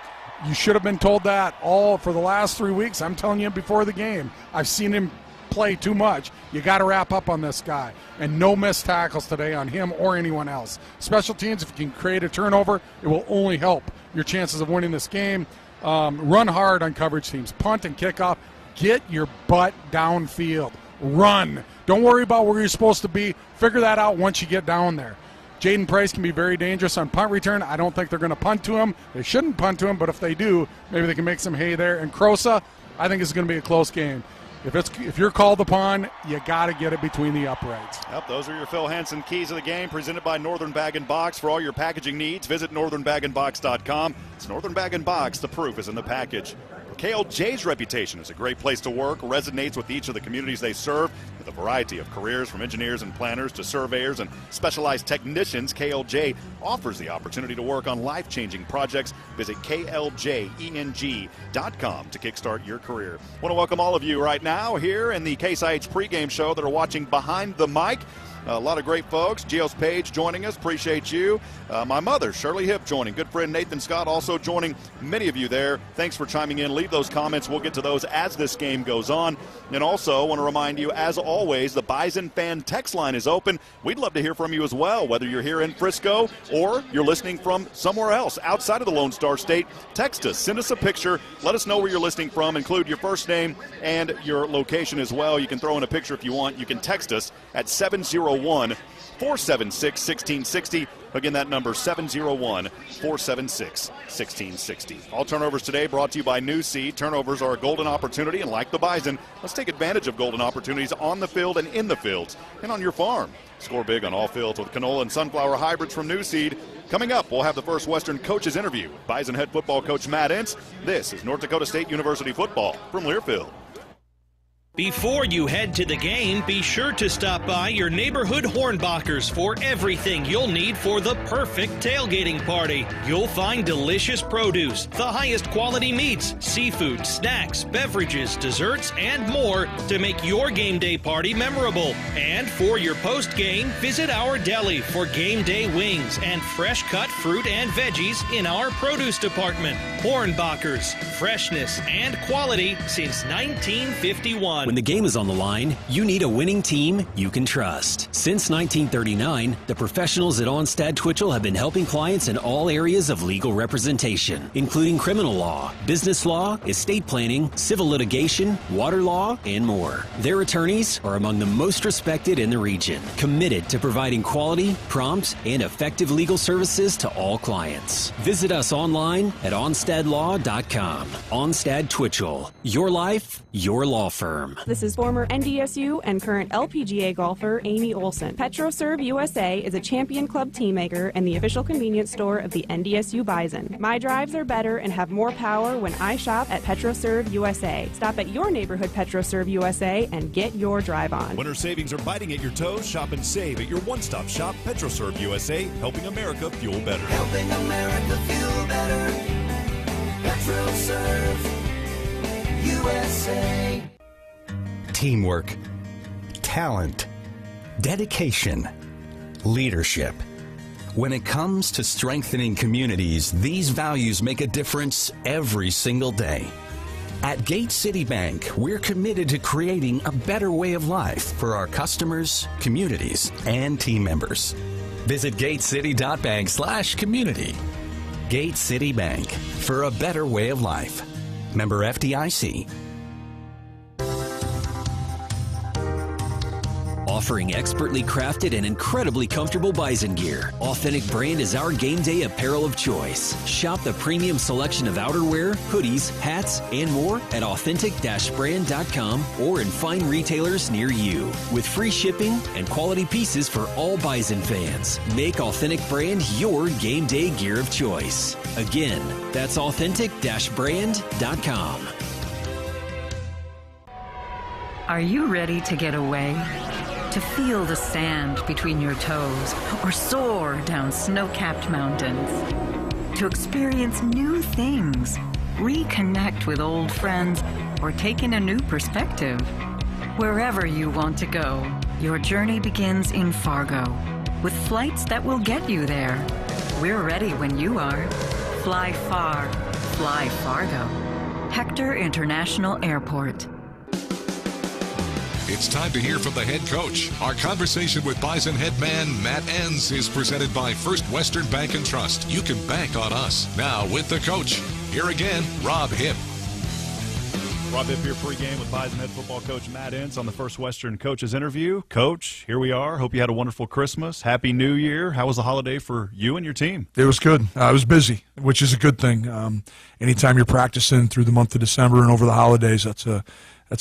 You should have been told that all for the last 3 weeks. I'm telling you before the game. I've seen him play too much. You got to wrap up on this guy. And no missed tackles today on him or anyone else. Special teams, if you can create a turnover, it will only help your chances of winning this game. Run hard on coverage teams. Punt and kickoff. Get your butt downfield. Run. Don't worry about where you're supposed to be. Figure that out once you get down there. Jaden Price can be very dangerous on punt return. I don't think they're going to punt to him. They shouldn't punt to him, but if they do, maybe they can make some hay there. And Crosa, I think it's going to be a close game. If you're called upon, you got to get it between the uprights. Yep, those are your Phil Hansen keys of the game, presented by Northern Bag & Box. For all your packaging needs, visit northernbagandbox.com. It's Northern Bag & Box. The proof is in the package. KLJ's reputation as a great place to work resonates with each of the communities they serve. With a variety of careers from engineers and planners to surveyors and specialized technicians, KLJ offers the opportunity to work on life-changing projects. Visit KLJENG.com to kickstart your career. I want to welcome all of you right now here in the Case IH pregame show that are watching Behind the Mic. A lot of great folks. Geos Page joining us. Appreciate you. My mother, Shirley Hip, joining. Good friend Nathan Scott also joining. Many of you there. Thanks for chiming in. Leave those comments. We'll get to those as this game goes on. And also, I want to remind you, as always, the Bison fan text line is open. We'd love to hear from you as well, whether you're here in Frisco or you're listening from somewhere else outside of the Lone Star State. Text us. Send us a picture. Let us know where you're listening from. Include your first name and your location as well. You can throw in a picture if you want. You can text us at 701-476-1660. Again, that number, 701-476-1660. All turnovers today brought to you by New Seed. Turnovers are a golden opportunity, and like the Bison, let's take advantage of golden opportunities on the field and in the fields and on your farm. Score big on all fields with canola and sunflower hybrids from New Seed. Coming up, we'll have the First Western Coaches Interview with Bison head football coach Matt Entz. This is North Dakota State University football from Learfield. Before you head to the game, be sure to stop by your neighborhood Hornbachers for everything you'll need for the perfect tailgating party. You'll find delicious produce, the highest quality meats, seafood, snacks, beverages, desserts, and more to make your game day party memorable. And for your post-game, visit our deli for game day wings and fresh cut fruit and veggies in our produce department. Hornbachers, freshness and quality since 1951. When the game is on the line, you need a winning team you can trust. Since 1939, the professionals at Onstad Twitchell have been helping clients in all areas of legal representation, including criminal law, business law, estate planning, civil litigation, water law, and more. Their attorneys are among the most respected in the region, committed to providing quality, prompt, and effective legal services to all clients. Visit us online at onstadlaw.com. Onstad Twitchell, your life, your law firm. This is former NDSU and current LPGA golfer Amy Olson. PetroServe USA is a champion club teammaker and the official convenience store of the NDSU Bison. My drives are better and have more power when I shop at PetroServe USA. Stop at your neighborhood PetroServe USA and get your drive on. Winter savings are biting at your toes. Shop and save at your one-stop shop, PetroServe USA, helping America fuel better. Helping America fuel better. PetroServe USA. Teamwork, talent, dedication, leadership. When it comes to strengthening communities, these values make a difference every single day. At Gate City Bank, we're committed to creating a better way of life for our customers, communities, and team members. Visit gatecity.bank/community. Gate City Bank, for a better way of life. Member FDIC. Offering expertly crafted and incredibly comfortable Bison gear, Authentic Brand is our game day apparel of choice. Shop the premium selection of outerwear, hoodies, hats, and more at authentic-brand.com or in fine retailers near you. With free shipping and quality pieces for all Bison fans, make Authentic Brand your game day gear of choice. Again, that's authentic-brand.com. Are you ready to get away? To feel the sand between your toes or soar down snow-capped mountains? To experience new things, reconnect with old friends, or take in a new perspective? Wherever you want to go, your journey begins in Fargo with flights that will get you there. We're ready when you are. Fly far, fly Fargo. Hector International Airport. It's time to hear from the head coach. Our conversation with Bison head man Matt Entz is presented by First Western Bank and Trust. You can bank on us. Now with the coach. Here again, Rob Hipp. Rob Hipp here, pregame with Bison head football coach Matt Entz on the First Western Coaches Interview. Coach, here we are. Hope you had a wonderful Christmas. Happy New Year. How was the holiday for you and your team? It was good. I was busy, which is a good thing. Anytime you're practicing through the month of December and over the holidays, that's a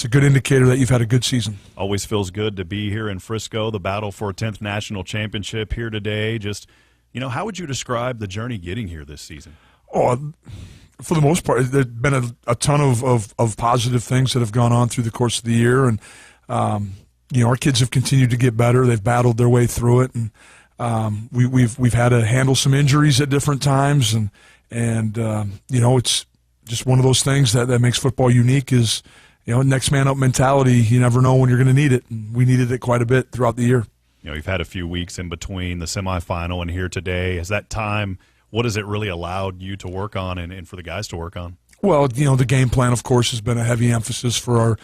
good indicator that you've had a good season. Always feels good to be here in Frisco, the battle for a 10th national championship here today. Just, how would you describe the journey getting here this season? Oh, for the most part, there's been a ton of positive things that have gone on through the course of the year. And, our kids have continued to get better. They've battled their way through it. And we've had to handle some injuries at different times. And it's just one of those things that makes football unique is – next man up mentality, you never know when you're going to need it. And we needed it quite a bit throughout the year. You've had a few weeks in between the semifinal and here today. Has that time, what has it really allowed you to work on and for the guys to work on? Well, the game plan, of course, has been a heavy emphasis for our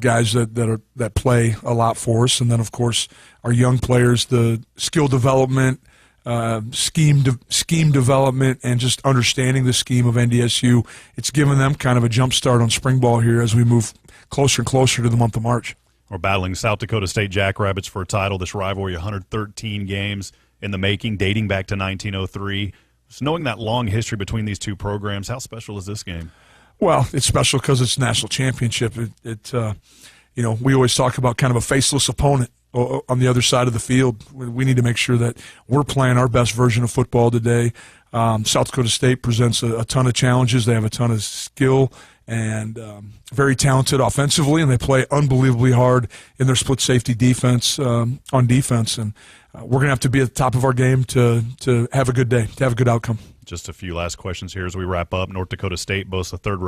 guys that play a lot for us, and then of course our young players, the skill development, scheme development, and just understanding the scheme of NDSU. It's given them kind of a jump start on spring ball here as we move closer and closer to the month of March. We're battling South Dakota State Jackrabbits for a title. This rivalry, 113 games in the making, dating back to 1903. So knowing that long history between these two programs, how special is this game? Well, it's special because it's a national championship. We always talk about kind of a faceless opponent on the other side of the field. We need to make sure that we're playing our best version of football today. South Dakota State presents a ton of challenges. They have a ton of skill and very talented offensively, and they play unbelievably hard in their split safety defense on defense. And we're going to have to be at the top of our game to have a good day, to have a good outcome. Just a few last questions here as we wrap up. North Dakota State boasts the third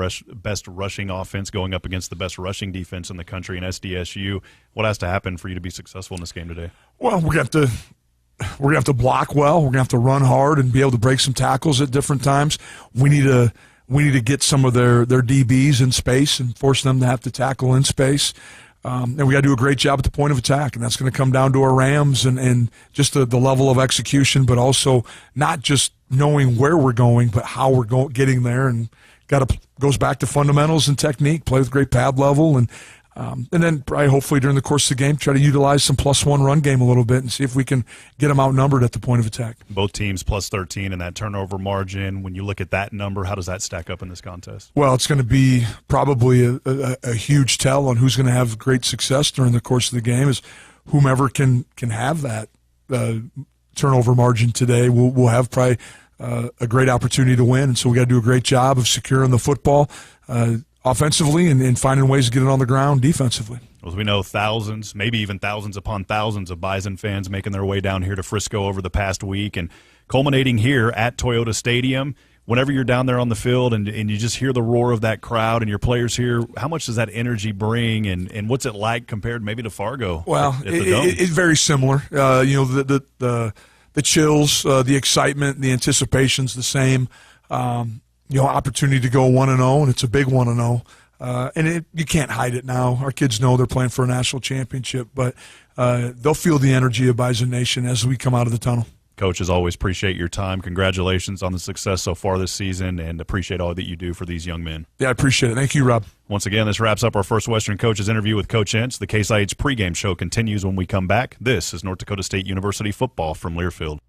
best rushing offense going up against the best rushing defense in the country in SDSU. What has to happen for you to be successful in this game today? Well, we're going to have to block well. We're going to have to run hard and be able to break some tackles at different times. We need to get some of their DBs in space and force them to have to tackle in space. And we got to do a great job at the point of attack, and that's going to come down to our Rams and just the level of execution, but also not just knowing where we're going, but how we're getting there. And goes back to fundamentals and technique. Play with great pad level, and then probably hopefully during the course of the game try to utilize some +1 run game a little bit and see if we can get them outnumbered at the point of attack. Both teams +13 in that turnover margin. When you look at that number, how does that stack up in this contest? Well, it's going to be probably a huge tell on who's going to have great success during the course of the game. Is whomever can have that turnover margin today will have probably a great opportunity to win. And so we got to do a great job of securing the football offensively and finding ways to get it on the ground defensively. As we know, thousands, maybe even thousands upon thousands of Bison fans making their way down here to Frisco over the past week and culminating here at Toyota Stadium. Whenever you're down there on the field and you just hear the roar of that crowd and your players here, how much does that energy bring and what's it like compared maybe to Fargo? Well, it's very similar. The chills, the excitement, the anticipation's the same. Opportunity to go 1-0, and it's a big 1-0. And you can't hide it now. Our kids know they're playing for a national championship, but they'll feel the energy of Bison Nation as we come out of the tunnel. Coach, as always, appreciate your time. Congratulations on the success so far this season, and appreciate all that you do for these young men. Yeah, I appreciate it. Thank you, Rob. Once again, this wraps up our First Western Coaches interview with Coach Entz. The Case IH pregame show continues when we come back. This is North Dakota State University football from Learfield.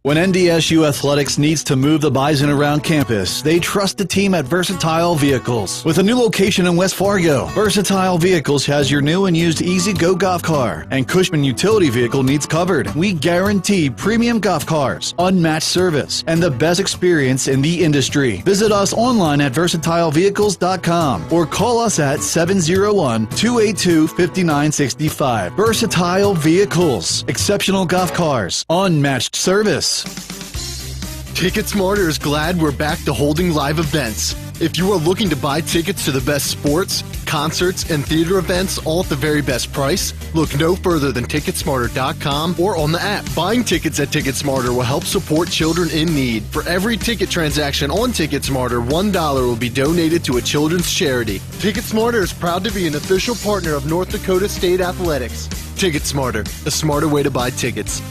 When NDSU Athletics needs to move the Bison around campus, they trust the team at Versatile Vehicles. With a new location in West Fargo, Versatile Vehicles has your new and used Easy Go golf car and Cushman utility vehicle needs covered. We guarantee premium golf cars, unmatched service, and the best experience in the industry. Visit us online at VersatileVehicles.com or call us at 701-282-5965. Versatile Vehicles, exceptional golf cars, unmatched service. Ticket Smarter is glad we're back to holding live events. If you are looking to buy tickets to the best sports, concerts, and theater events all at the very best price, look no further than Ticketsmarter.com or on the app. Buying tickets at TicketSmarter will help support children in need. For every ticket transaction on TicketSmarter, $1 will be donated to a children's charity. TicketSmarter is proud to be an official partner of North Dakota State Athletics. TicketSmarter, a smarter way to buy tickets.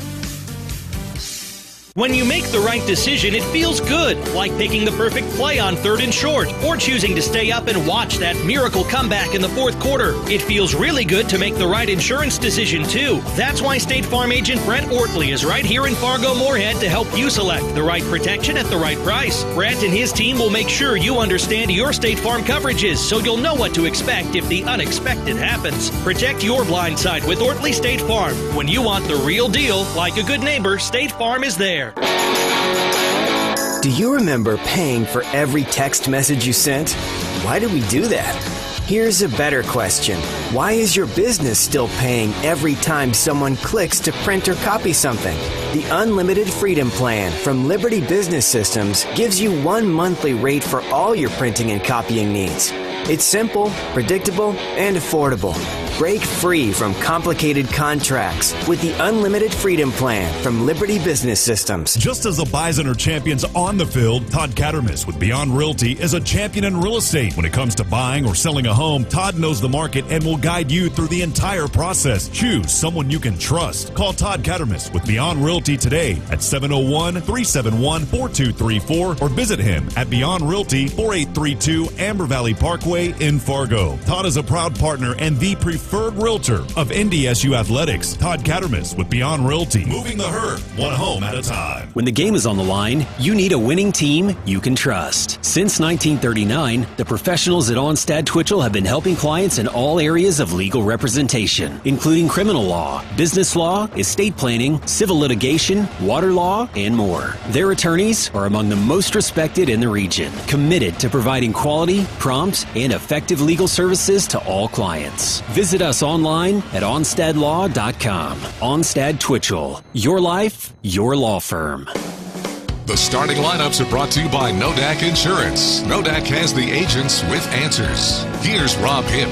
When you make the right decision, it feels good, like picking the perfect play on 3rd and short, or choosing to stay up and watch that miracle comeback in the 4th quarter. It feels really good to make the right insurance decision, too. That's why State Farm agent Brent Ortley is right here in Fargo-Moorhead to help you select the right protection at the right price. Brent and his team will make sure you understand your State Farm coverages, so you'll know what to expect if the unexpected happens. Protect your blind side with Ortley State Farm. When you want the real deal, like a good neighbor, State Farm is there. Do you remember paying for every text message you sent? Why do we do that? Here's a better question. Why is your business still paying every time someone clicks to print or copy something? The Unlimited Freedom Plan from Liberty Business Systems gives you one monthly rate for all your printing and copying needs. It's simple, predictable, and affordable. Break free from complicated contracts with the Unlimited Freedom Plan from Liberty Business Systems. Just as the Bison are champions on the field, Todd Cattermas with Beyond Realty is a champion in real estate. When it comes to buying or selling a home, Todd knows the market and will guide you through the entire process. Choose someone you can trust. Call Todd Cattermas with Beyond Realty today at 701-371-4234 or visit him at Beyond Realty, 4832 Amber Valley Parkway in Fargo. Todd is a proud partner and the preferred realtor of NDSU Athletics. Todd Cattermas with Beyond Realty. Moving the herd, one home at a time. When the game is on the line, you need a winning team you can trust. Since 1939, the professionals at Onstad Twitchell have been helping clients in all areas of legal representation, including criminal law, business law, estate planning, civil litigation, water law, and more. Their attorneys are among the most respected in the region, committed to providing quality, prompt, and effective legal services to all clients. Visit us online at onstadlaw.com. Onstad Twitchell. Your life, your law firm. The starting lineups are brought to you by Nodak Insurance. Nodak has the agents with answers. Here's Rob Hibb.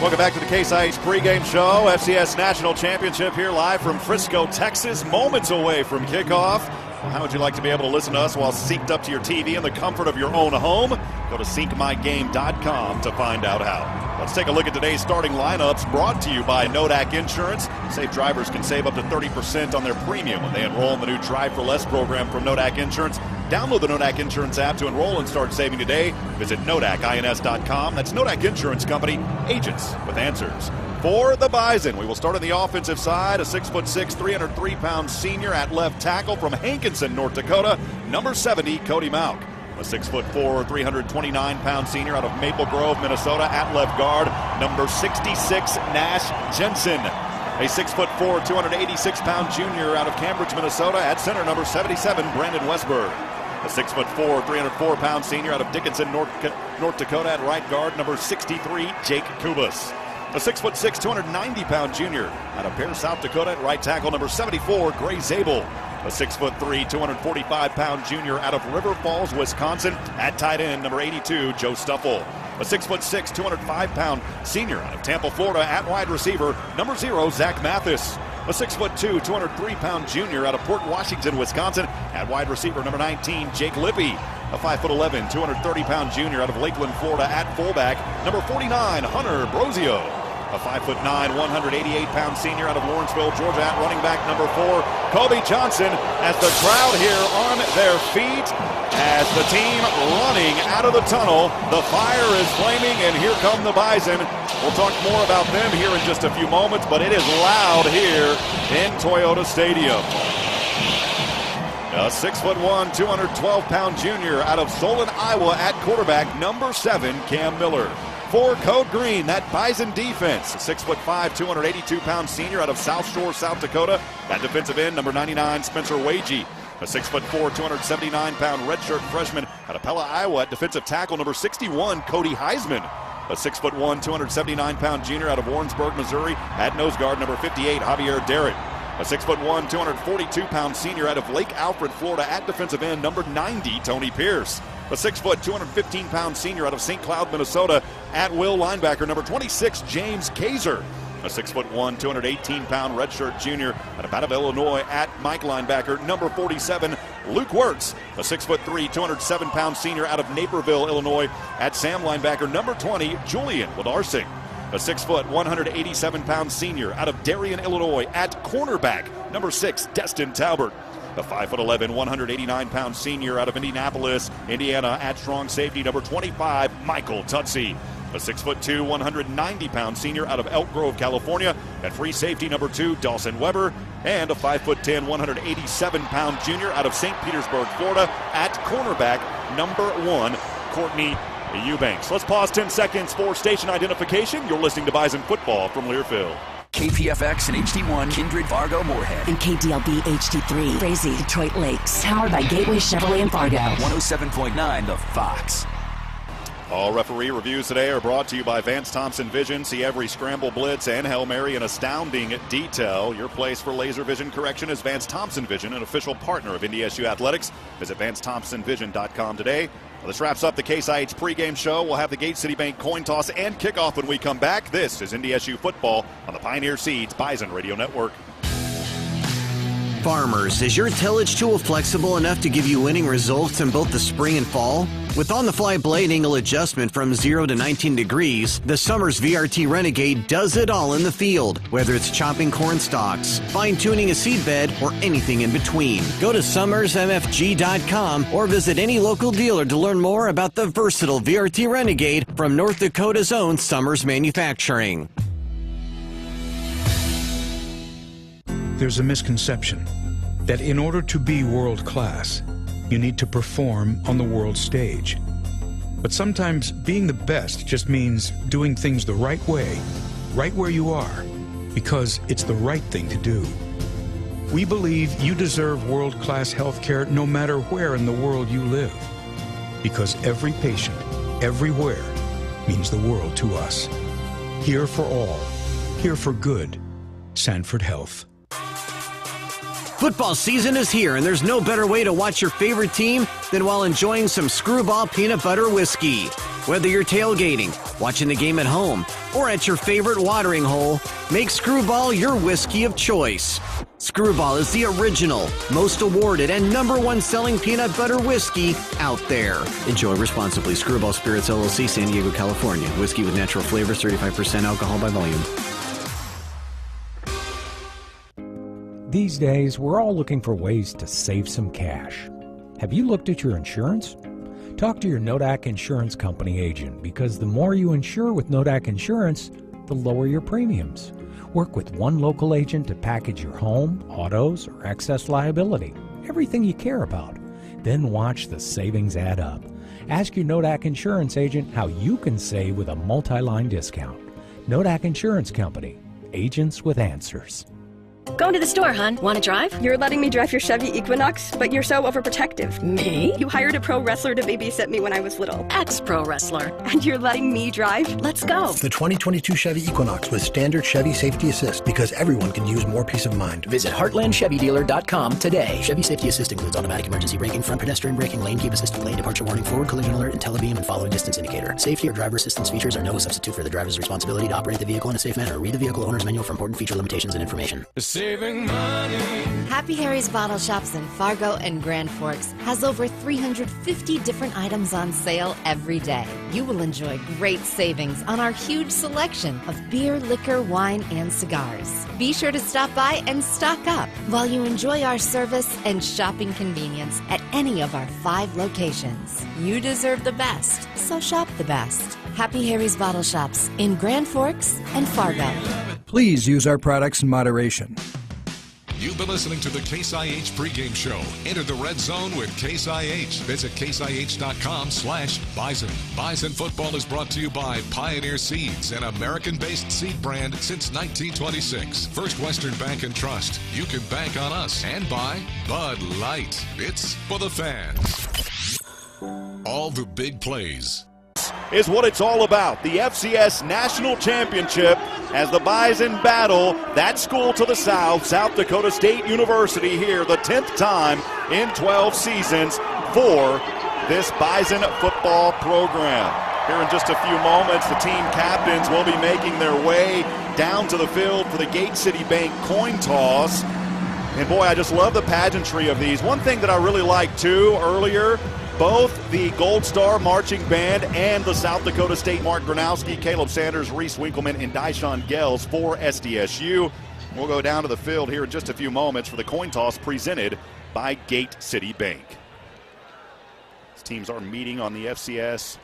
Welcome back to the Case IH pregame show. FCS National Championship here live from Frisco, Texas, moments away from kickoff. Well, how would you like to be able to listen to us while synced up to your TV in the comfort of your own home? Go to syncmygame.com to find out how. Let's take a look at today's starting lineups brought to you by Nodak Insurance. Safe drivers can save up to 30% on their premium when they enroll in the new Drive for Less program from Nodak Insurance. Download the Nodak Insurance app to enroll and start saving today. Visit NodakINS.com. That's Nodak Insurance Company, agents with answers. For the Bison, we will start on the offensive side. A 6'6", 303-pound senior at left tackle from Hankinson, North Dakota, number 70, Cody Mauk. A 6'4", 329-pound senior out of Maple Grove, Minnesota, at left guard, number 66, Nash Jensen. A 6'4", 286-pound junior out of Cambridge, Minnesota, at center, number 77, Brandon Westberg. A 6'4", 304-pound senior out of Dickinson, North Dakota, at right guard, number 63, Jake Kubas. A 6'6", 290-pound junior out of Pear, South Dakota, at right tackle, number 74, Gray Zabel. A 6'3", 245-pound junior out of River Falls, Wisconsin, at tight end, number 82, Joe Stuffle. A 6'6", 205-pound senior out of Tampa, Florida, at wide receiver, number 0, Zach Mathis. A 6'2", 203-pound junior out of Port Washington, Wisconsin, at wide receiver, number 19, Jake Lippy. A 5'11", 230-pound junior out of Lakeland, Florida, at fullback, number 49, Hunter Brozio. A 5'9", 188-pound senior out of Lawrenceville, Georgia, at running back, number 4, Kobe Johnson. As the crowd here on their feet, as the team running out of the tunnel, the fire is flaming, and here come the Bison. We'll talk more about them here in just a few moments, but it is loud here in Toyota Stadium. A 6'1", 212-pound junior out of Solon, Iowa, at quarterback, number 7, Cam Miller. For Code Green, that Bison defense, 6'5", 282-pound senior out of South Shore, South Dakota, at defensive end, number 99, Spencer Wagee. A 6'4", 279-pound redshirt freshman out of Pella, Iowa, at defensive tackle, number 61, Cody Heisman. A 6'1", 279-pound junior out of Warrensburg, Missouri, at nose guard, number 58, Javier Derrick. A 6'1", 242-pound senior out of Lake Alfred, Florida, at defensive end, number 90, Tony Pierce. A 6', 215-pound senior out of St. Cloud, Minnesota, at will linebacker, number 26, James Kaiser. A 6'1", 218-pound redshirt junior out of Batavia, Illinois, at Mike linebacker, number 47, Luke Wirtz. A 6'3", 207-pound senior out of Naperville, Illinois, at Sam linebacker, number 20, Julian Wadarsing. A 6', 187-pound senior out of Darien, Illinois, at cornerback, number 6, Destin Talbert. A 5'11", 189-pound senior out of Indianapolis, Indiana, at strong safety, number 25, Michael Tutsi. A 6'2", 190-pound senior out of Elk Grove, California, at free safety, number 2, Dawson Weber. And a 5'10", 187-pound junior out of St. Petersburg, Florida, at cornerback, number 1, Courtney Eubanks. Let's pause 10 seconds for station identification. You're listening to Bison Football from Learfield. KPFX and HD1, Kindred, Fargo, Moorhead. And KDLB HD3, Frazee, Detroit Lakes. Powered by Gateway Chevrolet in Fargo. 107.9 The Fox. All referee reviews today are brought to you by Vance Thompson Vision. See every scramble, blitz, and Hail Mary in astounding detail. Your place for laser vision correction is Vance Thompson Vision, an official partner of NDSU Athletics. Visit VanceThompsonVision.com today. Well, this wraps up the Case IH pregame show. We'll have the Gate City Bank coin toss and kickoff when we come back. This is NDSU football on the Pioneer Seeds Bison Radio Network. Farmers, is your tillage tool flexible enough to give you winning results in both the spring and fall? With on-the-fly blade angle adjustment from 0 to 19 degrees, the Summers VRT Renegade does it all in the field. Whether it's chopping corn stalks, fine-tuning a seed bed, or anything in between. Go to summersmfg.com or visit any local dealer to learn more about the versatile VRT Renegade from North Dakota's own Summers Manufacturing. There's a misconception that in order to be world class, you need to perform on the world stage. But sometimes being the best just means doing things the right way, right where you are, because it's the right thing to do. We believe you deserve world-class health care no matter where in the world you live, because every patient, everywhere, means the world to us. Here for all, here for good. Sanford Health. Football season is here, and there's no better way to watch your favorite team than while enjoying some Screwball peanut butter whiskey. Whether you're tailgating, watching the game at home, or at your favorite watering hole, make Screwball your whiskey of choice. Screwball is the original, most awarded, and #1 selling peanut butter whiskey out there. Enjoy responsibly. Screwball Spirits LLC, San Diego, California. Whiskey with natural flavors, 35% alcohol by volume. These days, we're all looking for ways to save some cash. Have you looked at your insurance? Talk to your Nodak Insurance Company agent, because the more you insure with Nodak Insurance, the lower your premiums. Work with one local agent to package your home, autos, or excess liability, everything you care about. Then watch the savings add up. Ask your Nodak Insurance agent how you can save with a multi-line discount. Nodak Insurance Company, agents with answers. Going to the store, hon. Want to drive? You're letting me drive your Chevy Equinox, but you're so overprotective. Me? You hired a pro wrestler to babysit me when I was little. Ex-pro wrestler. And you're letting me drive? Let's go. The 2022 Chevy Equinox with standard Chevy Safety Assist, because everyone can use more peace of mind. Visit HeartlandChevyDealer.com today. Chevy Safety Assist includes automatic emergency braking, front pedestrian braking, lane keep assistant, lane departure warning, forward collision alert, and telebeam and following distance indicator. Safety or driver assistance features are no substitute for the driver's responsibility to operate the vehicle in a safe manner. Read the vehicle owner's manual for important feature limitations and information. Saving money. Happy Harry's Bottle Shops in Fargo and Grand Forks has over 350 different items on sale every day. You will enjoy great savings on our huge selection of beer, liquor, wine, and cigars. Be sure to stop by and stock up while you enjoy our service and shopping convenience at any of our 5 locations. You deserve the best, so shop the best. Happy Harry's Bottle Shops in Grand Forks and Fargo. Please use our products in moderation. You've been listening to the Case IH pregame show. Enter the red zone with Case IH. Visit caseih.com/Bison. Bison football is brought to you by Pioneer Seeds, an American-based seed brand since 1926. First Western Bank and Trust. You can bank on us. And by Bud Light. It's for the fans. All the big plays is what it's all about. The FCS National Championship as the Bison battle that school to the south, South Dakota State University, here the 10th time in 12 seasons for this Bison football program. Here in just a few moments, the team captains will be making their way down to the field for the Gate City Bank coin toss. And boy, I just love the pageantry of these. One thing that I really liked too earlier, both the Gold Star Marching Band and the South Dakota State Mark Gronowski, Caleb Sanders, Reese Winkleman, and Dyshawn Gels for SDSU. We'll go down to the field here in just a few moments for the coin toss presented by Gate City Bank. These teams are meeting on the FCS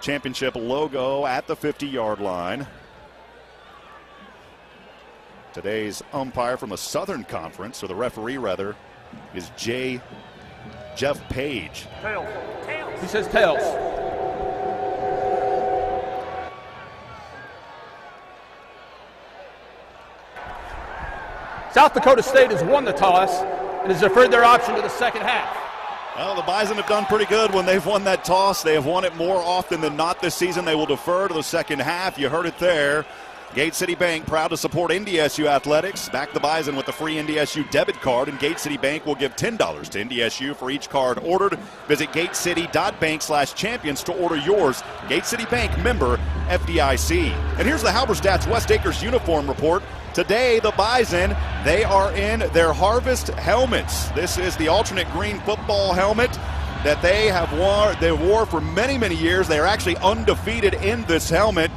Championship logo at the 50-yard line. Today's umpire from the Southern Conference, or the referee rather, is Jeff Page. Tails. He says tails. South Dakota State has won the toss and has deferred their option to the second half. Well, the Bison have done pretty good when they've won that toss. They have won it more often than not this season. They will defer to the second half. You heard it there. Gate City Bank, proud to support NDSU athletics. Back the Bison with a free NDSU debit card, and Gate City Bank will give $10 to NDSU for each card ordered. Visit gatecity.bank/champions to order yours. Gate City Bank, member FDIC. And here's the Halberstadt's West Acres uniform report. Today, the Bison, they are in their Harvest helmets. This is the alternate green football helmet that they wore for many, many years. They are actually undefeated in this helmet.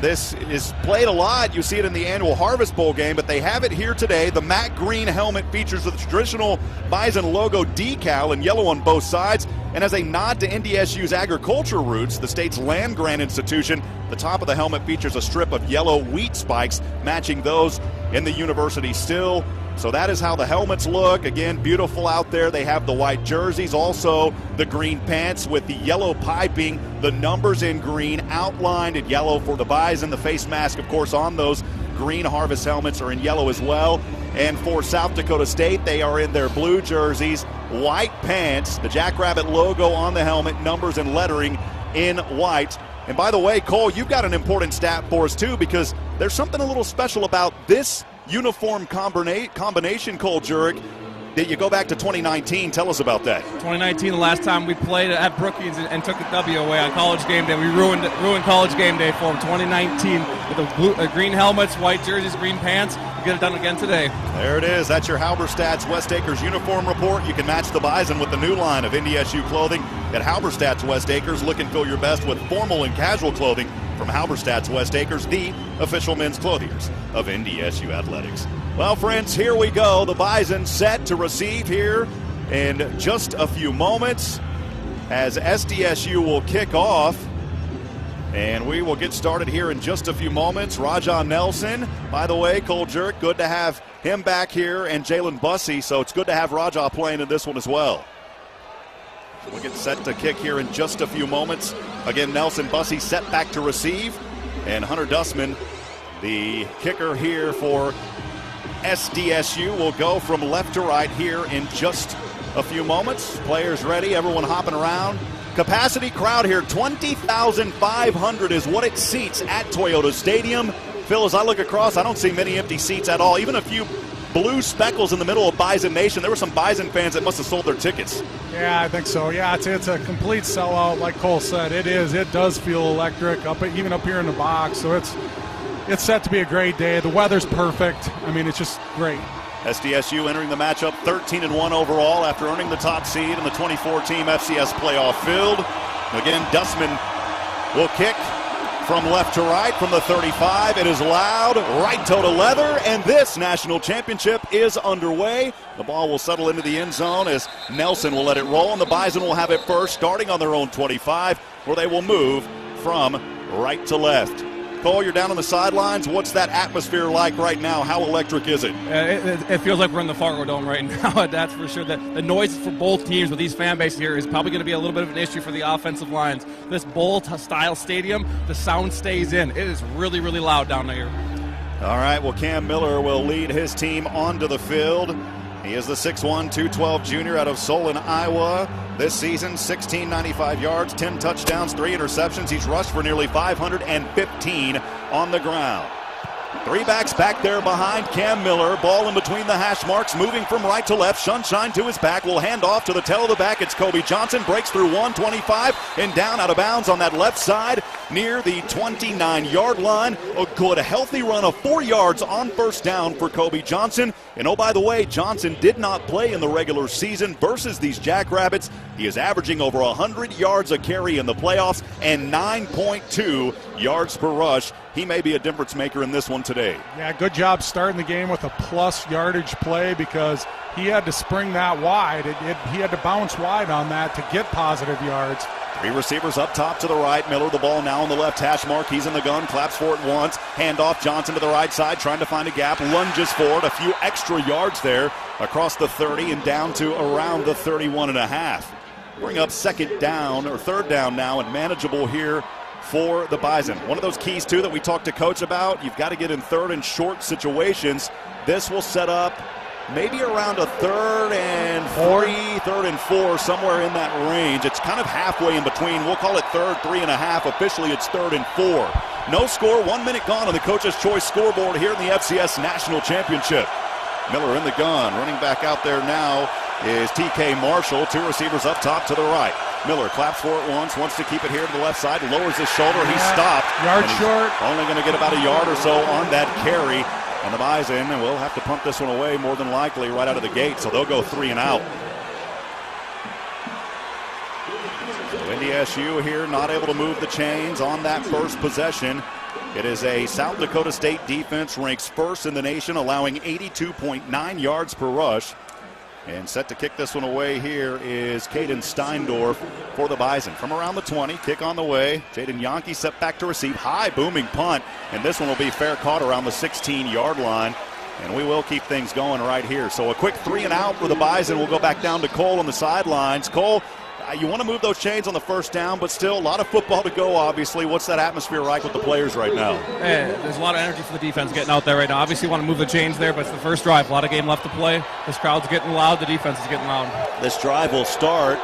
This is played a lot. You see it in the annual Harvest Bowl game, but they have it here today. The matte green helmet features the traditional Bison logo decal in yellow on both sides. And as a nod to NDSU's agriculture roots, the state's land-grant institution, the top of the helmet features a strip of yellow wheat spikes matching those in the university still. So that is how the helmets look. Again, beautiful out there. They have the white jerseys, also the green pants with the yellow piping, the numbers in green, outlined in yellow for the Bison. The face mask, of course, on those green Harvest helmets are in yellow as well. And for South Dakota State, they are in their blue jerseys, white pants, the Jackrabbit logo on the helmet, numbers and lettering in white. And by the way, Cole, you've got an important stat for us too, because there's something a little special about this uniform combination, Cole Jurek. Did you go back to 2019? Tell us about that. 2019, the last time we played at Brookings and took the W away on College Game Day. We ruined College Game Day for them. 2019 with the green helmets, white jerseys, green pants. We get it done again today. There it is. That's your Halberstadt's West Acres uniform report. You can match the Bison with the new line of NDSU clothing at Halberstadt's West Acres. Look and feel your best with formal and casual clothing from Halberstadt's West Acres, the official men's clothiers of NDSU athletics. Well, friends, here we go. The Bison set to receive here in just a few moments as SDSU will kick off. And we will get started here in just a few moments. Rajah Nelson, by the way, Cole Jurek, good to have him back here, and Jalen Bussey, so it's good to have Rajah playing in this one as well. We'll get set to kick here in just a few moments. Again, Nelson, Bussey set back to receive, and Hunter Dussman, the kicker here for SDSU, will go from left to right here in just a few moments. Players ready, everyone hopping around. Capacity crowd here, 20,500 is what it seats at Toyota Stadium. Phil, as I look across, I don't see many empty seats at all. Even a few blue speckles in the middle of Bison Nation. There were some Bison fans that must have sold their tickets. Yeah, I think so. Yeah, it's a complete sellout, like Cole said. It is. It does feel electric, even up here in the box. So it's set to be a great day. The weather's perfect. I mean, it's just great. SDSU entering the matchup 13-1 overall after earning the top seed in the 24-team FCS playoff field. Again, Dussman will kick from left to right from the 35. It is loud, right toe to leather, and this national championship is underway. The ball will settle into the end zone as Nelson will let it roll, and the Bison will have it first, starting on their own 25, where they will move from right to left. Cole, you're down on the sidelines. What's that atmosphere like right now? How electric is it? It feels like we're in the Fargo Dome right now, that's for sure. The noise for both teams with these fan bases here is probably going to be a little bit of an issue for the offensive lines. This bowl-style stadium, the sound stays in. It is really, really loud down there. All right, well, Cam Miller will lead his team onto the field. He is the 6'1", 212 junior out of Solon, Iowa. This season, 1,695 yards, 10 touchdowns, 3 interceptions. He's rushed for nearly 515 on the ground. Three backs back there behind Cam Miller. Ball in between the hash marks, moving from right to left. Sunshine to his back. Will hand off to the tail of the back. It's Kobe Johnson. Breaks through 125 and down out of bounds on that left side near the 29-yard line. A good, healthy run of 4 yards on first down for Kobe Johnson. And oh, by the way, Johnson did not play in the regular season versus these Jackrabbits. He is averaging over 100 yards a carry in the playoffs and 9.2 yards per rush. He may be a difference maker in this one today. Yeah, good job starting the game with a plus yardage play because he had to spring that wide. He had to bounce wide on that to get positive yards. Three receivers up top to the right. Miller the ball now on the left hash mark. He's in the gun, claps for it once. Handoff, Johnson to the right side, trying to find a gap. Lunges forward, a few extra yards there across the 30 and down to around the 31.5. Bring up third down now and manageable here for the Bison. One of those keys, too, that we talked to Coach about, you've got to get in third and short situations. This will set up maybe around a 3rd and 3, 3rd and 4, somewhere in that range. It's kind of halfway in between. We'll call it 3rd, 3.5. Officially, it's 3rd and 4. No score, 1 minute gone on the Coach's Choice scoreboard here in the FCS National Championship. Miller in the gun. Running back out there now is TK Marshall. 2 receivers up top to the right. Miller claps for it once, wants to keep it here to the left side, lowers his shoulder. He's stopped. Yard short. Only going to get about a yard or so on that carry. And the Bison will have to punt this one away more than likely right out of the gate, so they'll go 3 and out. So NDSU here not able to move the chains on that first possession. It is a South Dakota State defense ranks 1st in the nation, allowing 82.9 yards per rush. And set to kick this one away here is Caden Steindorf for the Bison. From around the 20, kick on the way. Jaden Yonke set back to receive. High booming punt. And this one will be fair caught around the 16-yard line. And we will keep things going right here. So a quick 3 and out for the Bison. We'll go back down to Cole on the sidelines. Cole, you want to move those chains on the first down, but still a lot of football to go, obviously. What's that atmosphere like with the players right now? Hey, there's a lot of energy for the defense getting out there right now. Obviously, you want to move the chains there, but it's the first drive. A lot of game left to play. This crowd's getting loud. The defense is getting loud. This drive will start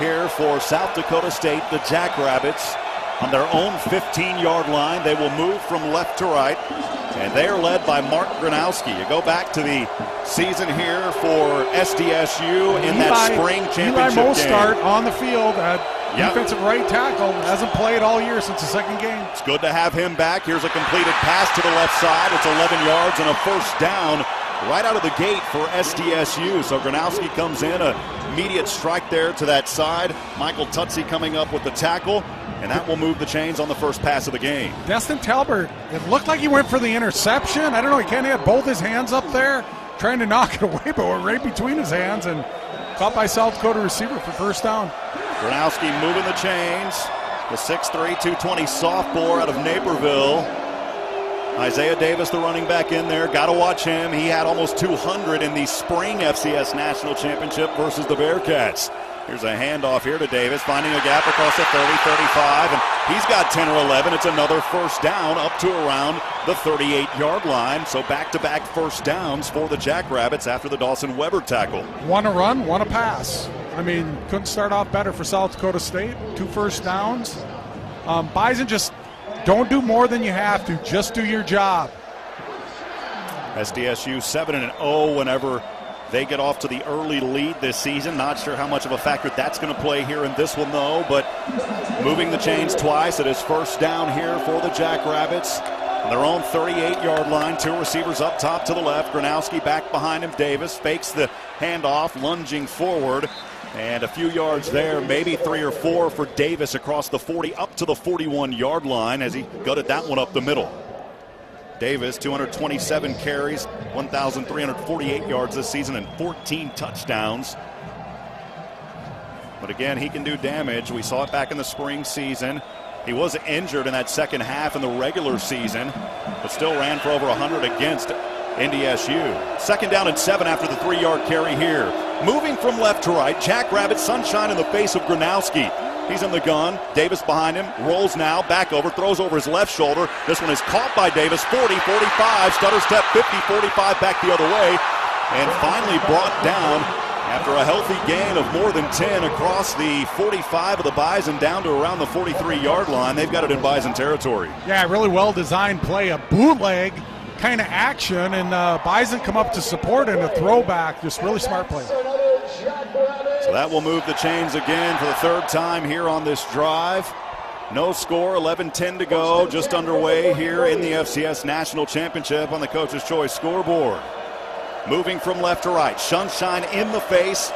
here for South Dakota State, the Jackrabbits. On their own 15-yard line, they will move from left to right, and they are led by Mark Gronowski. You go back to the season here for SDSU in that spring championship Eli game. Mostart on the field at defensive right tackle. Hasn't played all year since the second game. It's good to have him back. Here's a completed pass to the left side. It's 11 yards and a first down right out of the gate for SDSU. So Gronowski comes in, an immediate strike there to that side. Michael Tutsi coming up with the tackle. And that will move the chains on the first pass of the game. Destin Talbert, it looked like he went for the interception. I don't know, he kind of had both his hands up there trying to knock it away, but went right between his hands and caught by South Dakota receiver for first down. Gronowski moving the chains. The 6'3", 220 sophomore out of Naperville. Isaiah Davis, the running back in there. Got to watch him. He had almost 200 in the spring FCS National Championship versus the Bearcats. Here's a handoff here to Davis, finding a gap across the 30, 35, and he's got 10 or 11. It's another first down up to around the 38-yard line. So back-to-back first downs for the Jackrabbits after the Dawson Weber tackle. One a run, one a pass. I mean, couldn't start off better for South Dakota State. 2 first downs. Bison, just don't do more than you have to. Just do your job. SDSU 7-0 whenever they get off to the early lead this season. Not sure how much of a factor that's going to play here in this one, though. But moving the chains twice. It is first down here for the Jackrabbits. On their own 38-yard line. 2 receivers up top to the left. Gronowski back behind him. Davis fakes the handoff, lunging forward. And a few yards there, maybe 3 or 4 for Davis across the 40 up to the 41-yard line as he gutted that one up the middle. Davis, 227 carries, 1,348 yards this season, and 14 touchdowns. But again, he can do damage. We saw it back in the spring season. He was injured in that second half in the regular season, but still ran for over 100 against NDSU. Second down and 7 after the 3-yard carry here. Moving from left to right, Jackrabbit, sunshine in the face of Gronowski. He's in the gun. Davis behind him. Rolls now. Back over. Throws over his left shoulder. This one is caught by Davis. 40, 45. Stutter step 50, 45 back the other way. And finally brought down after a healthy gain of more than 10 across the 45 of the Bison down to around the 43-yard line. They've got it in Bison territory. Yeah, really well-designed play. A bootleg kind of action. And Bison come up to support and a throwback. Just really smart play. So that will move the chains again for the 3rd time here on this drive. No score, 11-10 to go, just underway here in the FCS National Championship on the Coach's Choice scoreboard. Moving from left to right, sunshine in the face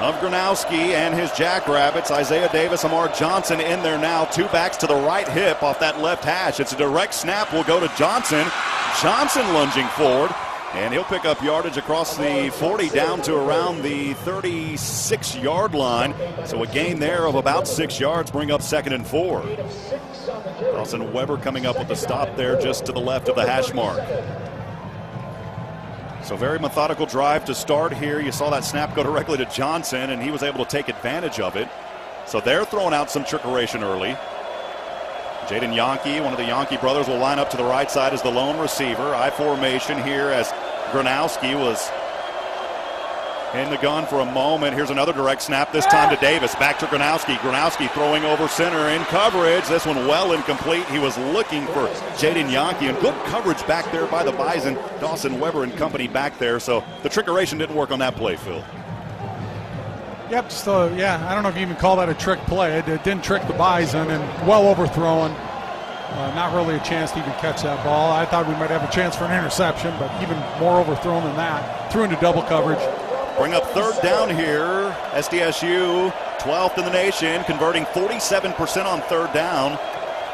of Gronowski and his Jackrabbits. Isaiah Davis, Amar Johnson in there now. 2 backs to the right hip off that left hash. It's a direct snap, will go to Johnson. Johnson lunging forward. And he'll pick up yardage across the 40 down to around the 36-yard line. So a gain there of about 6 yards, bring up 2nd and 4. Dawson Weber coming up with the stop there just to the left of the hash mark. So very methodical drive to start here. You saw that snap go directly to Johnson, and he was able to take advantage of it. So they're throwing out some trickeration early. Jaden Yonke, one of the Yonke brothers, will line up to the right side as the lone receiver. I formation here as Gronowski was in the gun for a moment. Here's another direct snap, this time to Davis. Back to Gronowski. Gronowski throwing over center in coverage. This one well incomplete. He was looking for Jaden Yonke, and good coverage back there by the Bison. Dawson Weber and company back there. So the trickeration didn't work on that play, Phil. Yep, I don't know if you even call that a trick play. It didn't trick the Bison, and well overthrown. Not really a chance to even catch that ball. I thought we might have a chance for an interception, but even more overthrown than that. Threw into double coverage. Bring up third down here. SDSU 12th in the nation, converting 47% on third down.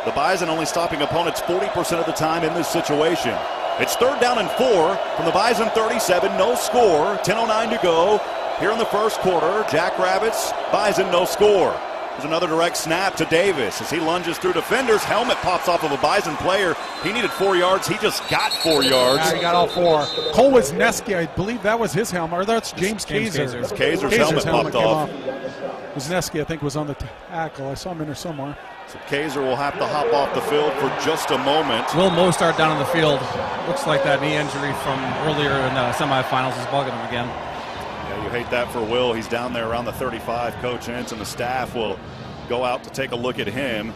The Bison only stopping opponents 40% of the time in this situation. It's third down and 4 from the Bison 37, no score, 10:09 to go here in the first quarter. Jackrabbits, Bison, no score. There's another direct snap to Davis as he lunges through defenders. Helmet pops off of a Bison player. He needed 4 yards. He just got 4 yards. Yeah, he got all 4. Cole Wisniewski, I believe that was his helmet. Or that's James Kaiser. Kaiser's helmet popped off. Wisniewski, I think, was on the tackle. I saw him in there somewhere. So Kaiser will have to hop off the field for just a moment. Will Mostart down on the field. Looks like that knee injury from earlier in the semifinals is bugging him again. Yeah, you hate that for Will. He's down there around the 35. Coach Entz and the staff will go out to take a look at him.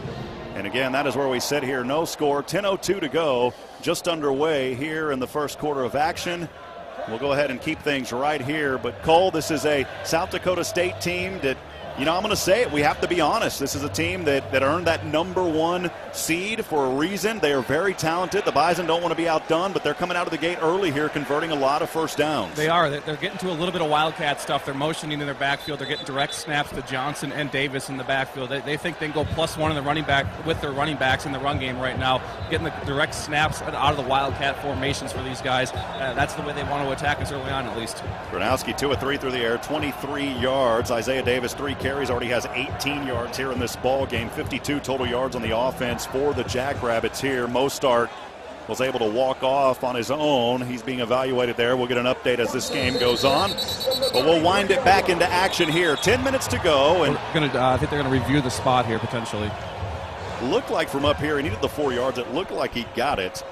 And again, that is where we sit here. No score, 10:02 to go. Just underway here in the first quarter of action. We'll go ahead and keep things right here. But Cole, this is a South Dakota State team that, you know, I'm going to say it, we have to be honest. This is a team that earned that #1 seed for a reason. They are very talented. The Bison don't want to be outdone, but they're coming out of the gate early here, converting a lot of first downs. They are. They're getting to a little bit of Wildcat stuff. They're motioning in their backfield. They're getting direct snaps to Johnson and Davis in the backfield. They think they can go +1 in the running back with their running backs in the run game right now, getting the direct snaps out of the Wildcat formations for these guys. That's the way they want to attack us early on, at least. Gronowski 2 of 3 through the air, 23 yards. Isaiah Davis 3 carries, already has 18 yards here in this ball game. 52 total yards on the offense for the Jackrabbits here. Mostart was able to walk off on his own. He's being evaluated there. We'll get an update as this game goes on. But we'll wind it back into action here. 10 minutes to go. And I think they're going to review the spot here potentially. Looked like from up here, he needed the 4 yards. It looked like he got it.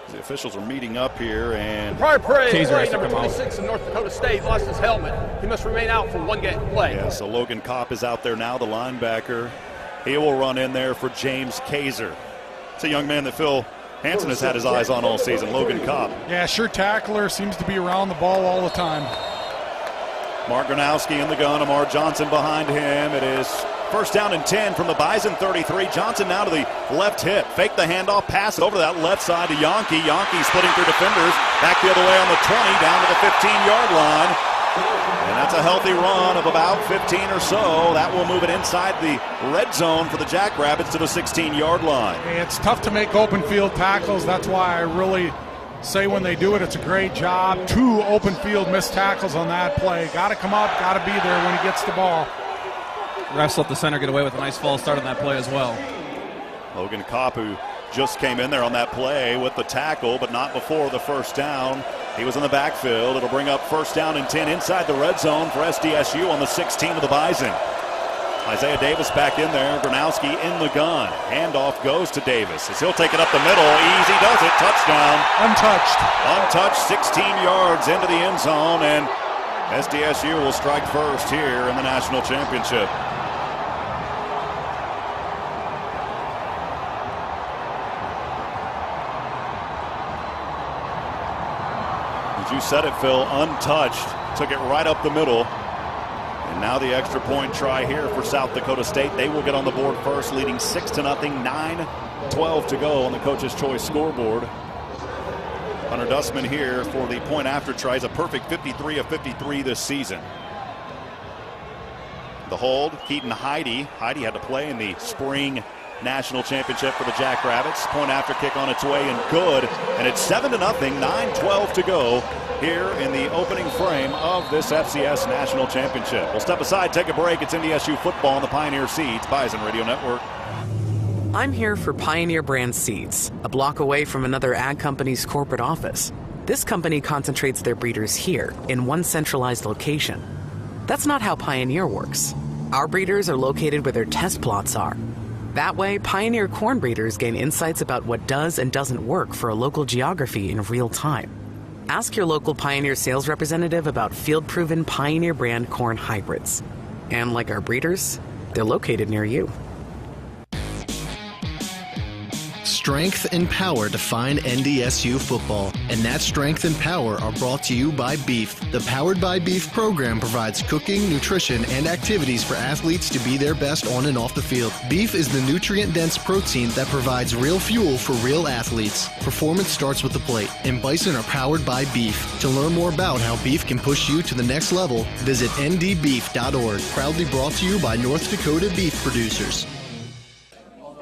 The officials are meeting up here, and prior play number 26 in North Dakota State lost his helmet. He must remain out for 1 game play. Yeah, so Logan Kopp is out there now, the linebacker. He will run in there for James Kaiser. It's a young man that Phil Hansen has had his eyes on all season, Logan Kopp. Yeah, sure tackler, seems to be around the ball all the time. Mark Gronowski in the gun, Amar Johnson behind him. It is first down and 10 from the Bison 33. Johnson now to the left hip. Fake the handoff, pass over that left side to Yonke. Yonke splitting through defenders. Back the other way on the 20, down to the 15-yard line. And that's a healthy run of about 15 or so. That will move it inside the red zone for the Jackrabbits to the 16-yard line. It's tough to make open field tackles. That's why I really say when they do it, it's a great job. 2 open field missed tackles on that play. Got to come up, got to be there when he gets the ball. Refs let the center get away with a nice false start on that play as well. Logan Kopp, who just came in there on that play with the tackle, but not before the first down. He was in the backfield. It'll bring up first down and 10 inside the red zone for SDSU on the 16 of the Bison. Isaiah Davis back in there. Gronowski in the gun. Handoff goes to Davis as he'll take it up the middle. Easy does it. Touchdown. Untouched 16 yards into the end zone, and SDSU will strike first here in the national championship. As you said it, Phil, untouched. Took it right up the middle. And now the extra point try here for South Dakota State. They will get on the board first, leading 6-0, 9:12 to go on the Coach's Choice scoreboard. Hunter Dustman here for the point after try. He's a perfect 53 of 53 this season. The hold, Keaton Heidi. Heidi had to play in the spring national championship for the Jackrabbits. Point after kick on its way and good. And it's 7-0, 9:12 to go here in the opening frame of this FCS national championship. We'll step aside, take a break. It's NDSU football on the Pioneer Seeds Bison Radio Network. I'm here for Pioneer Brand Seeds, a block away from another ag company's corporate office. This company concentrates their breeders here in one centralized location. That's not how Pioneer works. Our breeders are located where their test plots are. That way, Pioneer corn breeders gain insights about what does and doesn't work for a local geography in real time. Ask your local Pioneer sales representative about field-proven Pioneer brand corn hybrids. And like our breeders, they're located near you. Strength and power define NDSU football, and that strength and power are brought to you by Beef. The Powered by Beef program provides cooking, nutrition, and activities for athletes to be their best on and off the field. Beef is the nutrient-dense protein that provides real fuel for real athletes. Performance starts with the plate, and Bison are powered by Beef. To learn more about how beef can push you to the next level, visit ndbeef.org. Proudly brought to you by North Dakota beef producers.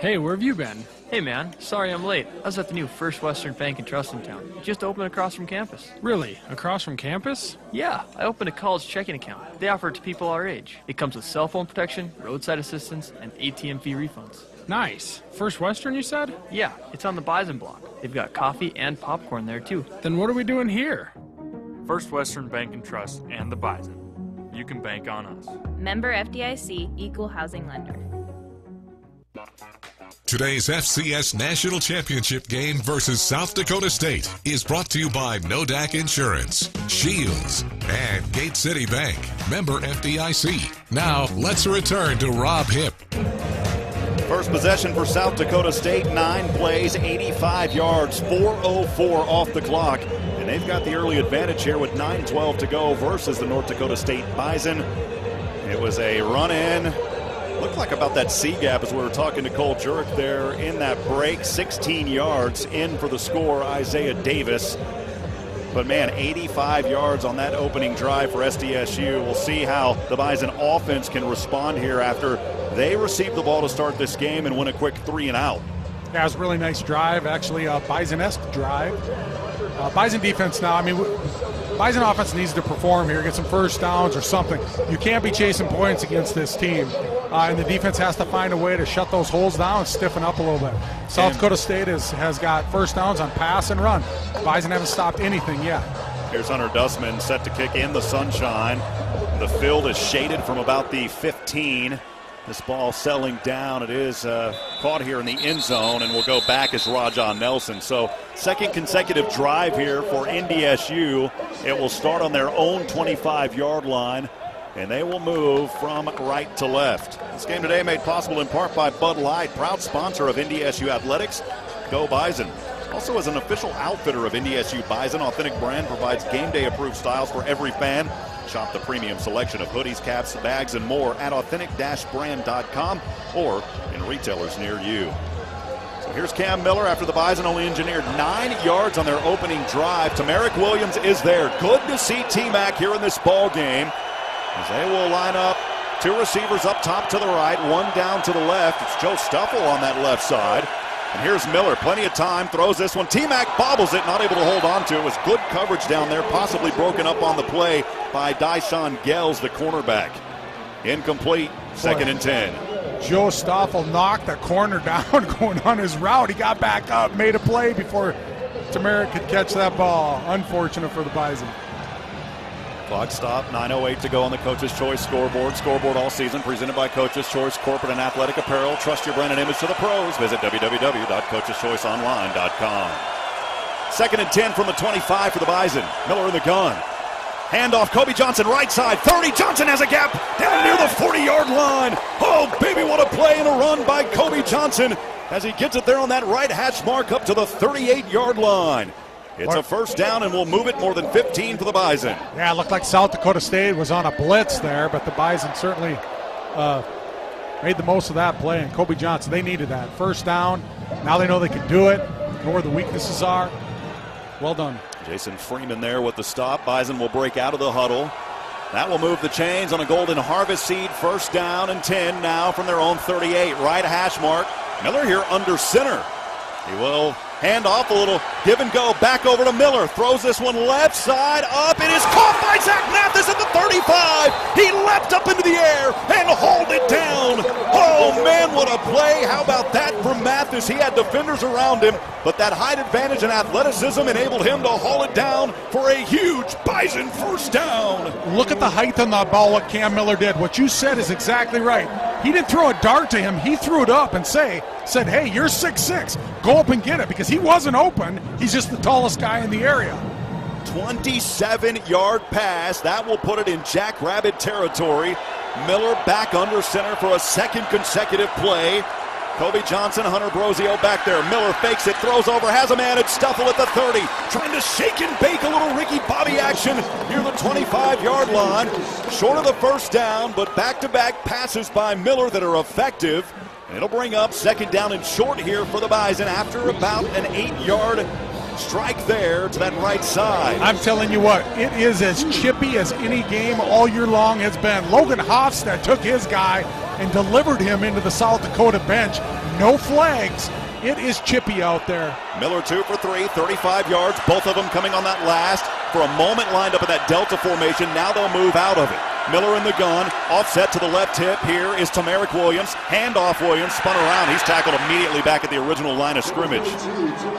Hey, where have you been? Hey man, sorry I'm late. I was at the new First Western Bank and Trust in town. It just opened across from campus. Really? Across from campus? Yeah, I opened a college checking account. They offer it to people our age. It comes with cell phone protection, roadside assistance, and ATM fee refunds. Nice. First Western, you said? Yeah, it's on the Bison block. They've got coffee and popcorn there too. Then what are we doing here? First Western Bank and Trust and the Bison. You can bank on us. Member FDIC, Equal Housing Lender. Today's FCS National Championship game versus South Dakota State is brought to you by Nodak Insurance, Shields, and Gate City Bank. Member FDIC. Now, let's return to Rob Hipp. First possession for South Dakota State, 9 plays, 85 yards, 4:04 off the clock. And they've got the early advantage here with 9:12 to go versus the North Dakota State Bison. It was a run-in. Looked like about that C gap as we were talking to Cole Jurek there in that break. 16 yards in for the score, Isaiah Davis. But man, 85 yards on that opening drive for SDSU. We'll see how the Bison offense can respond here after they received the ball to start this game and win a quick 3 and out. Yeah, it was a really nice drive, actually a Bison-esque drive. Bison defense now, Bison offense needs to perform here, get some first downs or something. You can't be chasing points against this team. And the defense has to find a way to shut those holes down and stiffen up a little bit. South Dakota State has got first downs on pass and run. Bison haven't stopped anything yet. Here's Hunter Dustman set to kick in the sunshine. The field is shaded from about the 15. This ball settling down. It is caught here in the end zone and will go back as Rajon Nelson. So second consecutive drive here for NDSU. It will start on their own 25-yard line, and they will move from right to left. This game today made possible in part by Bud Light, proud sponsor of NDSU Athletics. Go Bison. Also as an official outfitter of NDSU Bison, Authentic Brand provides game day approved styles for every fan. Shop the premium selection of hoodies, caps, bags, and more at authentic-brand.com or in retailers near you. So here's Cam Miller after the Bison only engineered 9 yards on their opening drive. Tamarick Williams is there. Good to see T-Mac here in this ball game as they will line up 2 receivers up top to the right, 1 down to the left. It's Joe Stuffle on that left side. And here's Miller, plenty of time, throws this one. T-Mac bobbles it, not able to hold on to it. It was good coverage down there, possibly broken up on the play by Dyson Gels, the cornerback. Incomplete, 2nd and 10. Joe Stoffel knocked the corner down going on his route. He got back up, made a play before Tamarick could catch that ball. Unfortunate for the Bison. Clock stop, 9:08 to go on the Coach's Choice scoreboard. Scoreboard all season presented by Coach's Choice Corporate and Athletic Apparel. Trust your brand and image to the pros. Visit www.coacheschoiceonline.com. 2nd and 10 from the 25 for the Bison. Miller in the gun. Handoff, Kobe Johnson, right side, 30. Johnson has a gap down near the 40-yard line. Oh, baby, what a play and a run by Kobe Johnson as he gets it there on that right hash mark up to the 38-yard line. It's a first down, and we'll move it more than 15 for the Bison. Yeah, it looked like South Dakota State was on a blitz there, but the Bison certainly made the most of that play. And Kobe Johnson, they needed that. First down. Now they know they can do it, know where the weaknesses are. Well done. Jason Freeman there with the stop. Bison will break out of the huddle. That will move the chains on a golden harvest seed. First down and 10 now from their own 38. Right hash mark. Miller here under center. He will hand off a little give and go back over to Miller. Throws this one left side up. It is caught by Zach Mathis at the 35. He leapt up into the air and hauled it down. Oh man, what a play. How about that from Mathis? He had defenders around him, but that height advantage and athleticism enabled him to haul it down for a huge Bison first down. Look at the height on that ball, what Cam Miller did. What you said is exactly right. He didn't throw a dart to him. He threw it up and said, hey, you're 6'6". Go up and get it, because he wasn't open. He's just the tallest guy in the area. 27-yard pass. That will put it in Jackrabbit territory. Miller back under center for a second consecutive play. Kobe Johnson, Hunter Brosio back there. Miller fakes it, throws over, has a man at Stuffle at the 30. Trying to shake and bake a little Ricky Bobby action near the 25-yard line. Short of the first down, but back-to-back passes by Miller that are effective. And it'll bring up second down and short here for the Bison after about an 8-yard strike there to that right side. I'm telling you what, it is as chippy as any game all year long has been. Logan Hofstad took his guy and delivered him into the South Dakota bench. No flags. It is chippy out there. Miller 2 for 3, 35 yards. Both of them coming on that last. For a moment lined up in that Delta formation. Now they'll move out of it. Miller in the gun. Offset to the left hip. Here is Tamarick Williams. Handoff Williams. Spun around. He's tackled immediately back at the original line of scrimmage.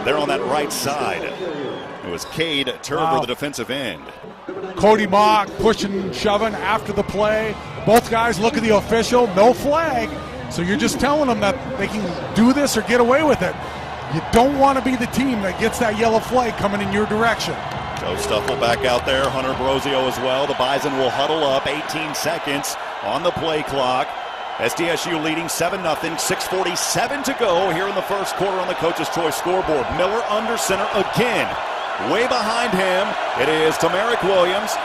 They're on that right side. It was Cade Turber, the defensive end. Cody Mock pushing and shoving after the play. Both guys look at the official. No flag. So you're just telling them that they can do this or get away with it. You don't want to be the team that gets that yellow flag coming in your direction. Joe Stuffle back out there. Hunter Brosio as well. The Bison will huddle up. 18 seconds on the play clock. SDSU leading 7-0. 6:47 to go here in the first quarter on the Coach's Choice scoreboard. Miller under center again. Way behind him, it is Tamarick Williams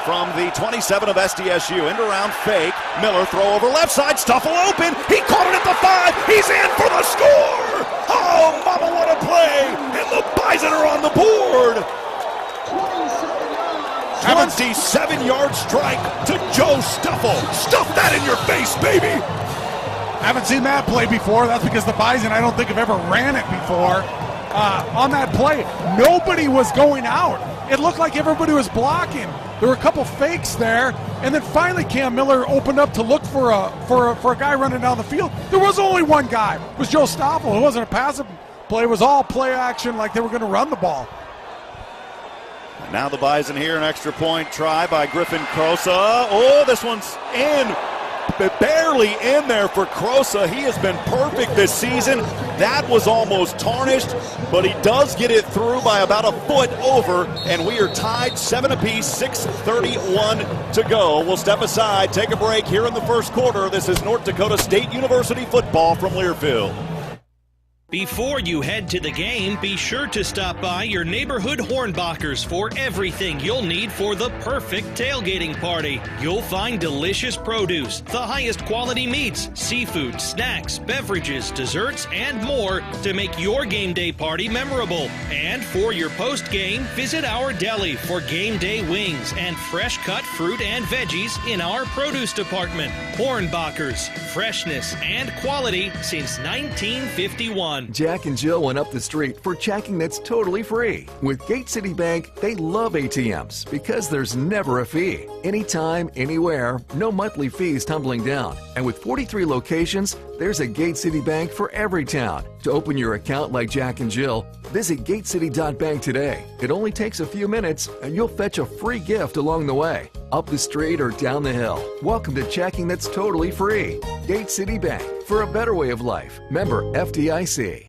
from the 27 of SDSU. End around fake. Miller throw over left side. Stuffle open. He caught it at the 5. He's in for the score. Oh, mama, what a play. And the Bison are on the board. 27-yard strike to Joe Stuffle. Stuff that in your face, baby. Haven't seen that play before. That's because the Bison, I don't think, have ever ran it before. On that play, nobody was going out. It looked like everybody was blocking. There were a couple fakes there, and then finally Cam Miller opened up to look for a guy running down the field. There was only one guy. It was Joe Stoffel. It wasn't a passive play. It was all play action, like they were going to run the ball. And now the Bison here, an extra point try by Griffin Crosa. Oh, this one's in. Barely in there for Crosa. He has been perfect this season. That was almost tarnished, but he does get it through by about a foot over, and we are tied 7 apiece, 6:31 to go. We'll step aside, take a break here in the first quarter. This is North Dakota State University football from Learfield. Before you head to the game, be sure to stop by your neighborhood Hornbachers for everything you'll need for the perfect tailgating party. You'll find delicious produce, the highest quality meats, seafood, snacks, beverages, desserts, and more to make your game day party memorable. And for your post-game, visit our deli for game day wings and fresh cut fruit and veggies in our produce department. Hornbachers, freshness and quality since 1951. Jack and Jill went up the street for checking that's totally free. With Gate City Bank, they love ATMs because there's never a fee. Anytime, anywhere, no monthly fees tumbling down. And with 43 locations, there's a Gate City Bank for every town. To open your account like Jack and Jill, visit gatecity.bank today. It only takes a few minutes and you'll fetch a free gift along the way. Up the street or down the hill. Welcome to checking that's totally free. Gate City Bank, for a better way of life. Member FDIC.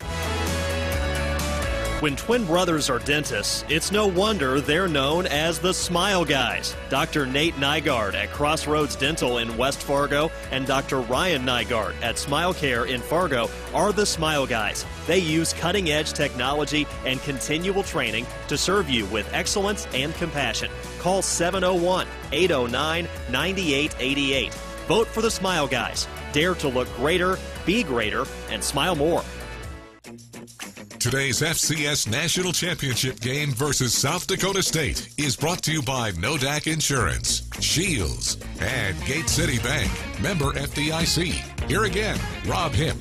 When twin brothers are dentists, it's no wonder they're known as the Smile Guys. Dr. Nate Nygaard at Crossroads Dental in West Fargo and Dr. Ryan Nygaard at Smile Care in Fargo are the Smile Guys. They use cutting-edge technology and continual training to serve you with excellence and compassion. Call 701-809-9888. Vote for the Smile Guys. Dare to look greater, be greater, and smile more. Today's FCS National Championship game versus South Dakota State is brought to you by Nodak Insurance, Shields, and Gate City Bank. Member FDIC. Here again, Rob Hemp.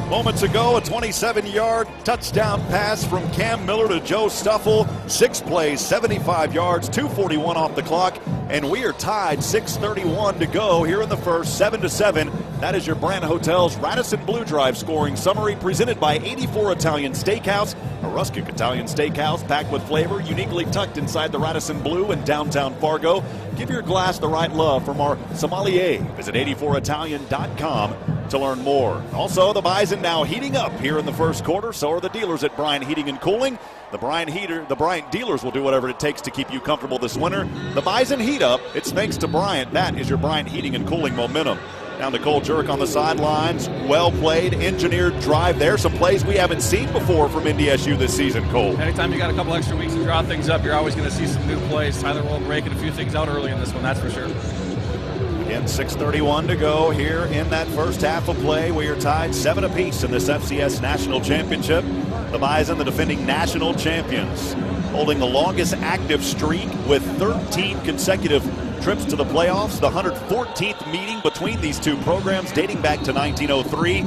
Moments ago, a 27-yard touchdown pass from Cam Miller to Joe Stuffle. 6 plays, 75 yards, 2:41 off the clock, and we are tied 6:31 to go here in the first, 7-7. That is your Brand Hotel's Radisson Blue Drive scoring summary, presented by 84 Italian Steakhouse, a rustic Italian steakhouse packed with flavor, uniquely tucked inside the Radisson Blue in downtown Fargo. Give your glass the right love from our sommelier. Visit 84italian.com to learn more. Also, the Bison now heating up here in the first quarter. So are the dealers at Bryant Heating and Cooling. The Bryant dealers will do whatever it takes to keep you comfortable this winter. The Bison heat up. It's thanks to Bryant. That is your Bryant Heating and Cooling momentum. Now Nicole Jerk on the sidelines. Well played, engineered drive there. Some plays we haven't seen before from NDSU this season, Cole. Anytime you got a couple extra weeks to draw things up, you're always going to see some new plays. Tyler will breaking a few things out early in this one, that's for sure. Again, 6:31 to go here in that first half of play. We are tied 7 apiece in this FCS National Championship. The Bison, the defending national champions, holding the longest active streak with 13 consecutive trips to the playoffs. The 114th meeting between these two programs dating back to 1903.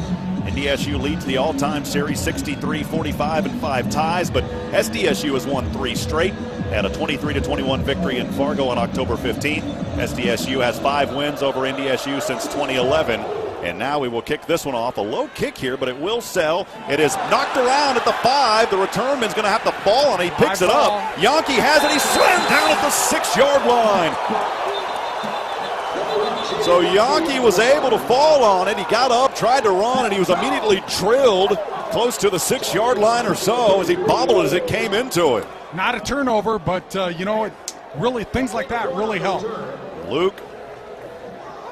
NDSU leads the all-time series 63-45 and 5 ties, but SDSU has won 3 straight. They had a 23-21 victory in Fargo on October 15th. SDSU has 5 wins over NDSU since 2011. And now we will kick this one off. A low kick here, but it will sell. It is knocked around at the 5. The returnman's going to have to fall on it. He picks it up. Yankee has it. He slams down at the 6-yard line. So Yankee was able to fall on it. He got up, tried to run, and he was immediately drilled close to the 6-yard line or so as he bobbled as it came into it. Not a turnover, but really things like that really help. Luke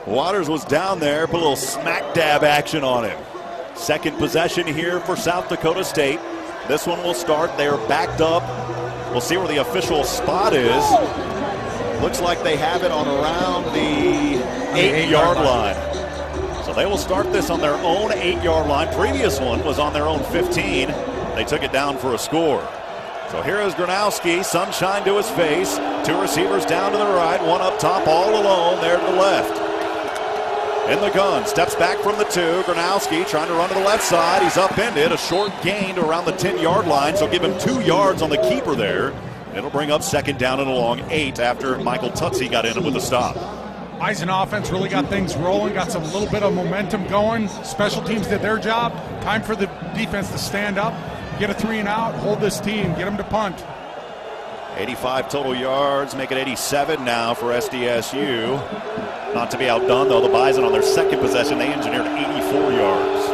Waters was down there, put a little smack dab action on him. Second possession here for South Dakota State. This one will start. They are backed up. We'll see where the official spot is. Looks like they have it on around the 8-yard line. So they will start this on their own 8-yard line. Previous one was on their own 15. They took it down for a score. So here is Gronowski, sunshine to his face. 2 receivers down to the right, 1 up top, all alone there to the left. In the gun, steps back from the 2. Gronowski trying to run to the left side. He's upended, a short gain to around the 10-yard line, so give him 2 yards on the keeper there. It'll bring up second down and a long 8 after Michael Tutsi got in with a stop. Bison offense really got things rolling, got some little bit of momentum going. Special teams did their job. Time for the defense to stand up, get a 3 and out, hold this team, get them to punt. 85 total yards, make it 87 now for SDSU. Not to be outdone, though, the Bison on their second possession, they engineered 84 yards.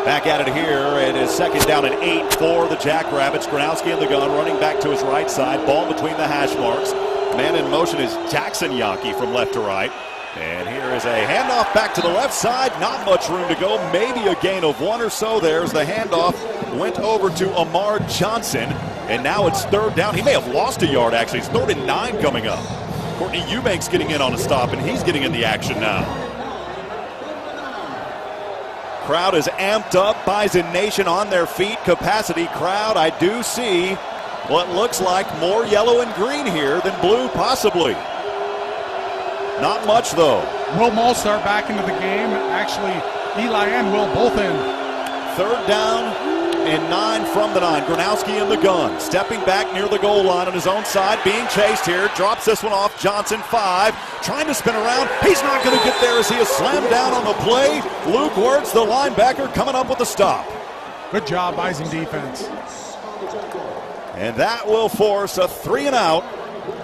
Back at it here, it is second down and 8 for the Jackrabbits. Gronowski in the gun, running back to his right side, ball between the hash marks. Man in motion is Jackson Yankee from left to right. And here is a handoff back to the left side. Not much room to go, maybe a gain of 1 or so. There's the handoff, went over to Amar Johnson. And now it's third down. He may have lost a yard, actually. It's 3rd and 9 coming up. Courtney Eubanks getting in on a stop, and he's getting in the action now. Crowd is amped up. Bison Nation on their feet. Capacity crowd. I do see what looks like more yellow and green here than blue, possibly. Not much, though. Will Molstar back into the game. Actually, Eli and Will both in. 3rd down and 9 from the 9. Gronowski in the gun. Stepping back near the goal line on his own side. Being chased here. Drops this one off. Johnson 5. Trying to spin around. He's not going to get there as he is slammed down on the play. Luke Wirtz, the linebacker, coming up with the stop. Good job, Bison defense. And that will force a 3 and out.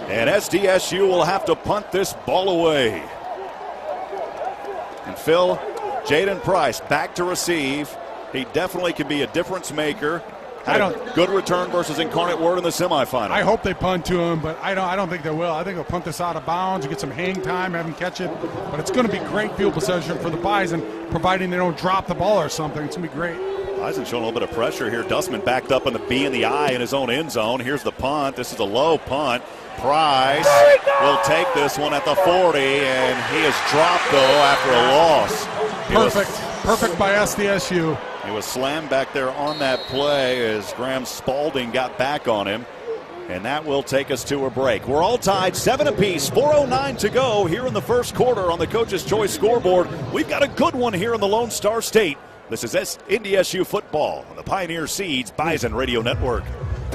And SDSU will have to punt this ball away. And Phil, Jaden Price back to receive. He definitely can be a difference maker. Had a good return versus Incarnate Word in the semifinal. I hope they punt to him, but I don't think they will. I think they'll punt this out of bounds and get some hang time, have him catch it. But it's going to be great field possession for the Bison, providing they don't drop the ball or something. It's going to be great. Bison showing a little bit of pressure here. Dustman backed up on the B and the I in his own end zone. Here's the punt. This is a low punt. Price will take this one at the 40, and he is dropped, though, after a loss. Perfect by SDSU. He was slammed back there on that play as Graham Spalding got back on him. And that will take us to a break. We're all tied 7 apiece, 4:09 to go here in the first quarter on the Coach's Choice scoreboard. We've got a good one here in the Lone Star State. This is NDSU football on the Pioneer Seeds Bison Radio Network.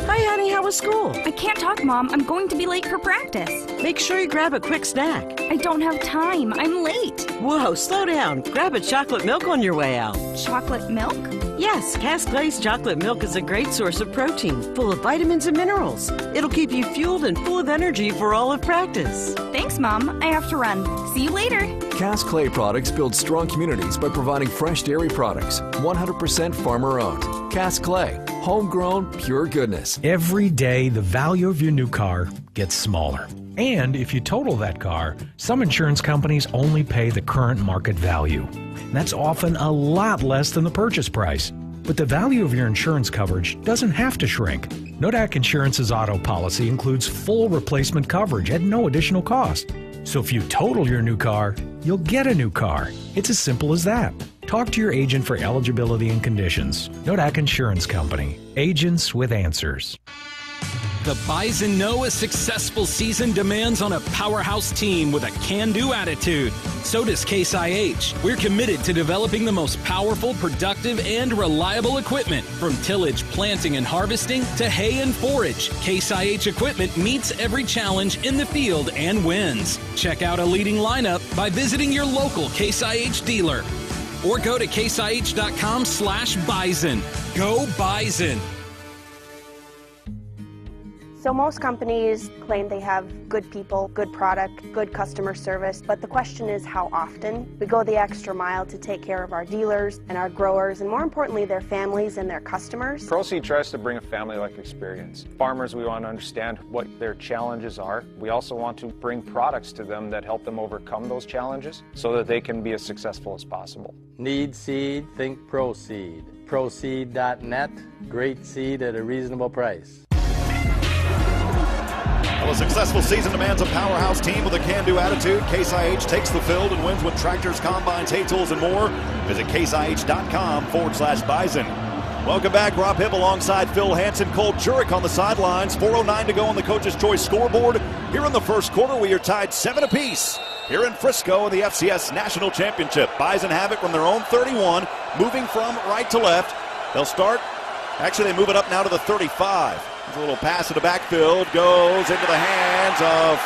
Hi, honey. How was school? I can't talk, Mom. I'm going to be late for practice. Make sure you grab a quick snack. I don't have time. I'm late. Whoa, slow down. Grab a chocolate milk on your way out. Chocolate milk? Yes, Cass Clay's chocolate milk is a great source of protein, full of vitamins and minerals. It'll keep you fueled and full of energy for all of practice. Thanks, Mom. I have to run. See you later. Cass Clay products build strong communities by providing fresh dairy products, 100% farmer-owned. Cass Clay, homegrown, pure goodness. Every day, the value of your new car gets smaller. And if you total that car, some insurance companies only pay the current market value. That's often a lot less than the purchase price. But the value of your insurance coverage doesn't have to shrink. Nodak Insurance's auto policy includes full replacement coverage at no additional cost. So if you total your new car, you'll get a new car. It's as simple as that. Talk to your agent for eligibility and conditions. Nodak Insurance Company. Agents with answers. The Bison know a successful season demands on a powerhouse team with a can-do attitude. So does Case IH. We're committed to developing the most powerful, productive, and reliable equipment. From tillage, planting, and harvesting to hay and forage, Case IH equipment meets every challenge in the field and wins. Check out a leading lineup by visiting your local Case IH dealer. Or go to caseih.com/Bison. Go Bison! So most companies claim they have good people, good product, good customer service, but the question is how often. We go the extra mile to take care of our dealers and our growers, and more importantly, their families and their customers. ProSeed tries to bring a family-like experience. Farmers, we want to understand what their challenges are. We also want to bring products to them that help them overcome those challenges so that they can be as successful as possible. Need seed? Think ProSeed. ProSeed.net. Great seed at a reasonable price. Well, a successful season demands a powerhouse team with a can-do attitude. Case IH takes the field and wins with tractors, combines, hay tools, and more. Visit caseih.com/Bison. Welcome back. Rob Hibb alongside Phil Hansen, Cole Jurek on the sidelines. 4:09 to go on the Coach's Choice scoreboard. Here in the first quarter, we are tied 7 apiece. Here in Frisco in the FCS National Championship. Bison have it from their own 31, moving from right to left. They'll start. Actually, they move it up now to the 35. A little pass to the backfield, goes into the hands of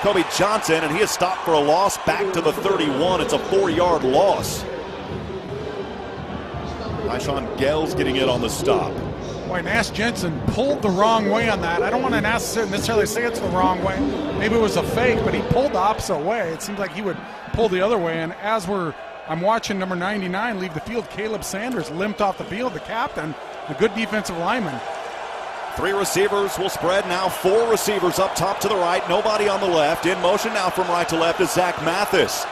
Kobe Johnson, and he is stopped for a loss back to the 31. It's a 4-yard loss. Tyshawn Gell's getting it on the stop. Boy, Nash Jensen pulled the wrong way on that. I don't want to necessarily say it's the wrong way. Maybe it was a fake, but he pulled the opposite way. It seems like he would pull the other way, and as I'm watching number 99 leave the field, Caleb Sanders limped off the field, the captain, the good defensive lineman. 3 receivers will spread now. 4 receivers up top to the right. Nobody on the left. In motion now from right to left is Zach Mathis.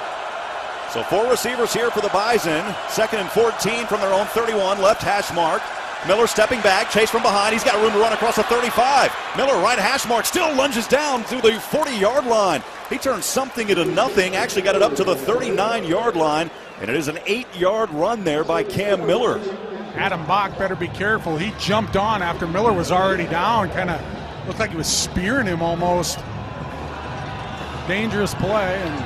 So 4 receivers here for the Bison. 2nd and 14 from their own 31. Left hash mark. Miller stepping back. Chase from behind. He's got room to run across the 35. Miller right hash mark. Still lunges down to the 40-yard line. He turned something into nothing. Actually got it up to the 39-yard line. And it is an 8-yard run there by Cam Miller. Adam Bach better be careful. He jumped on after Miller was already down. Kind of looked like he was spearing him almost. Dangerous play and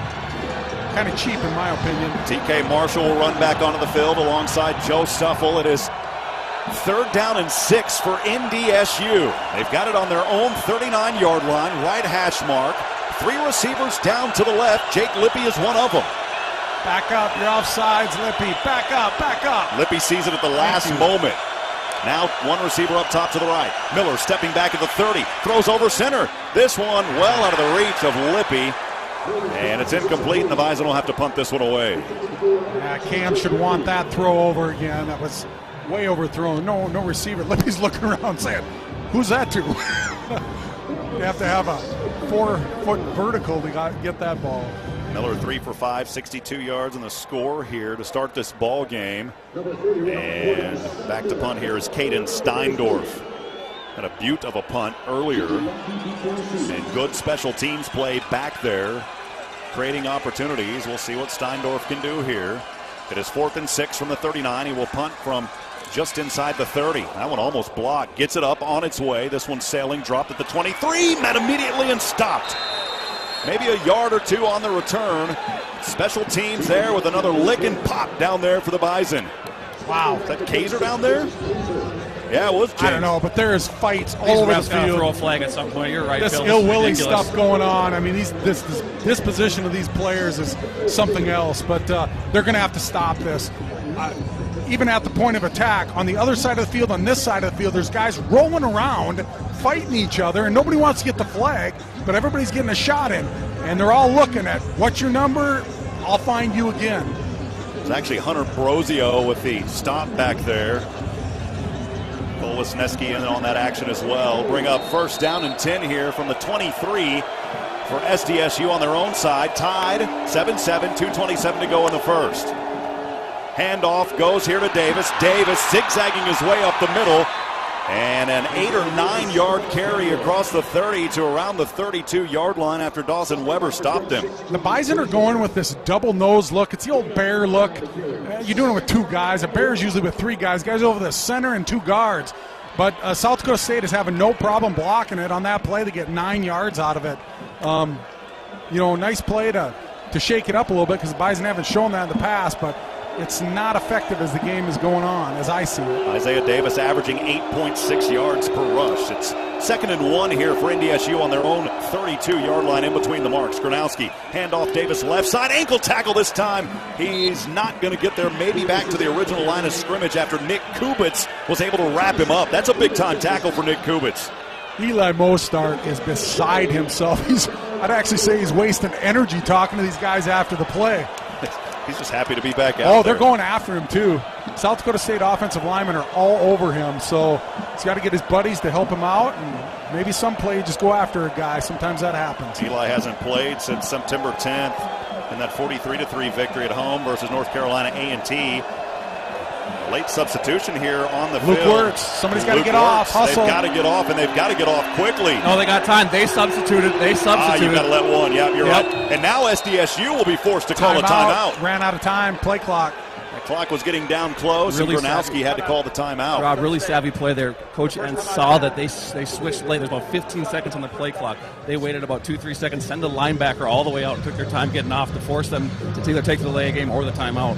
kind of cheap in my opinion. TK Marshall will run back onto the field alongside Joe Stuffle. It is 3rd down and 6 for NDSU. They've got it on their own 39-yard line, right hash mark. 3 receivers down to the left. Jake Lippy is one of them. Back up, you're offsides, Lippy. Back up, back up. Lippy sees it at the last moment. Now 1 receiver up top to the right. Miller stepping back at the 30. Throws over center. This one well out of the reach of Lippy. And it's incomplete, and the Bison will have to punt this one away. Yeah, Cam should want that throw over again. That was way overthrown. No receiver. Lippy's looking around saying, who's that to? You have to have a 4-foot vertical to get that ball. Miller 3 for 5, 62 yards, and the score here to start this ball game. And back to punt here is Caden Steindorf. Had a beaut of a punt earlier, and good special teams play back there, creating opportunities. We'll see what Steindorf can do here. It is 4th and 6 from the 39. He will punt from just inside the 30. That one almost blocked. Gets it up on its way. This one's sailing, dropped at the 23, met immediately and stopped. Maybe a yard or 2 on the return. Special teams there with another lick and pop down there for the Bison. Wow. Is that Kaiser down there? Yeah, it was James. I don't know, but there is fights all over the field. Throw a flag at some point. You're right, This Phil. ill willy stuff going on. I mean, this disposition of these players is something else. But they're going to have to stop this. Even at the point of attack, on the other side of the field, on this side of the field, there's guys rolling around, fighting each other, and nobody wants to get the flag, but everybody's getting a shot in. And they're all looking at, what's your number? I'll find you again. It's actually Hunter Brosio with the stop back there. Cole Wisniewski in on that action as well. Bring up first down and 10 here from the 23 for SDSU on their own side. Tied 7-7, 2:27 to go in the first. Handoff goes here to Davis. Davis zigzagging his way up the middle. And an 8 or 9 yard carry across the 30 to around the 32-yard line after Dawson Weber stopped him. The Bison are going with this double nose look. It's the old Bear look. You're doing it with 2 guys. A Bear is usually with 3 guys. Guys over the center and 2 guards. But South Dakota State is having no problem blocking it on that play. They get 9 yards out of it. Nice play to shake it up a little bit because the Bison haven't shown that in the past, but it's not effective as the game is going on, as I see it. Isaiah Davis averaging 8.6 yards per rush. It's 2nd and 1 here for NDSU on their own 32-yard line in between the marks. Gronowski, handoff Davis left side, ankle tackle this time. He's not going to get there, maybe back to the original line of scrimmage after Nick Kubitz was able to wrap him up. That's a big-time tackle for Nick Kubitz. Eli Mostart is beside himself. I'd actually say he's wasting energy talking to these guys after the play. He's just happy to be back out there. They're going after him, too. South Dakota State offensive linemen are all over him, so he's got to get his buddies to help him out, and maybe some play just go after a guy. Sometimes that happens. Eli hasn't played since September 10th in that 43-3 victory at home versus North Carolina A&T. Late substitution here on the Luke field. Wirtz. Somebody's got to get off. Hustle. They've got to get off, and they've got to get off quickly. No, they got time. They substituted. You've got to let one. Yeah, you're right. And now SDSU will be forced to call a timeout. Ran out of time. Play clock. The clock was getting down close, and Gronowski had to call the timeout. Rob, really savvy play there. Coach Entz saw that they switched late. There's about 15 seconds on the play clock. They waited about 2-3 seconds, send the linebacker all the way out, and took their time getting off to force them to either take the delay game or the timeout.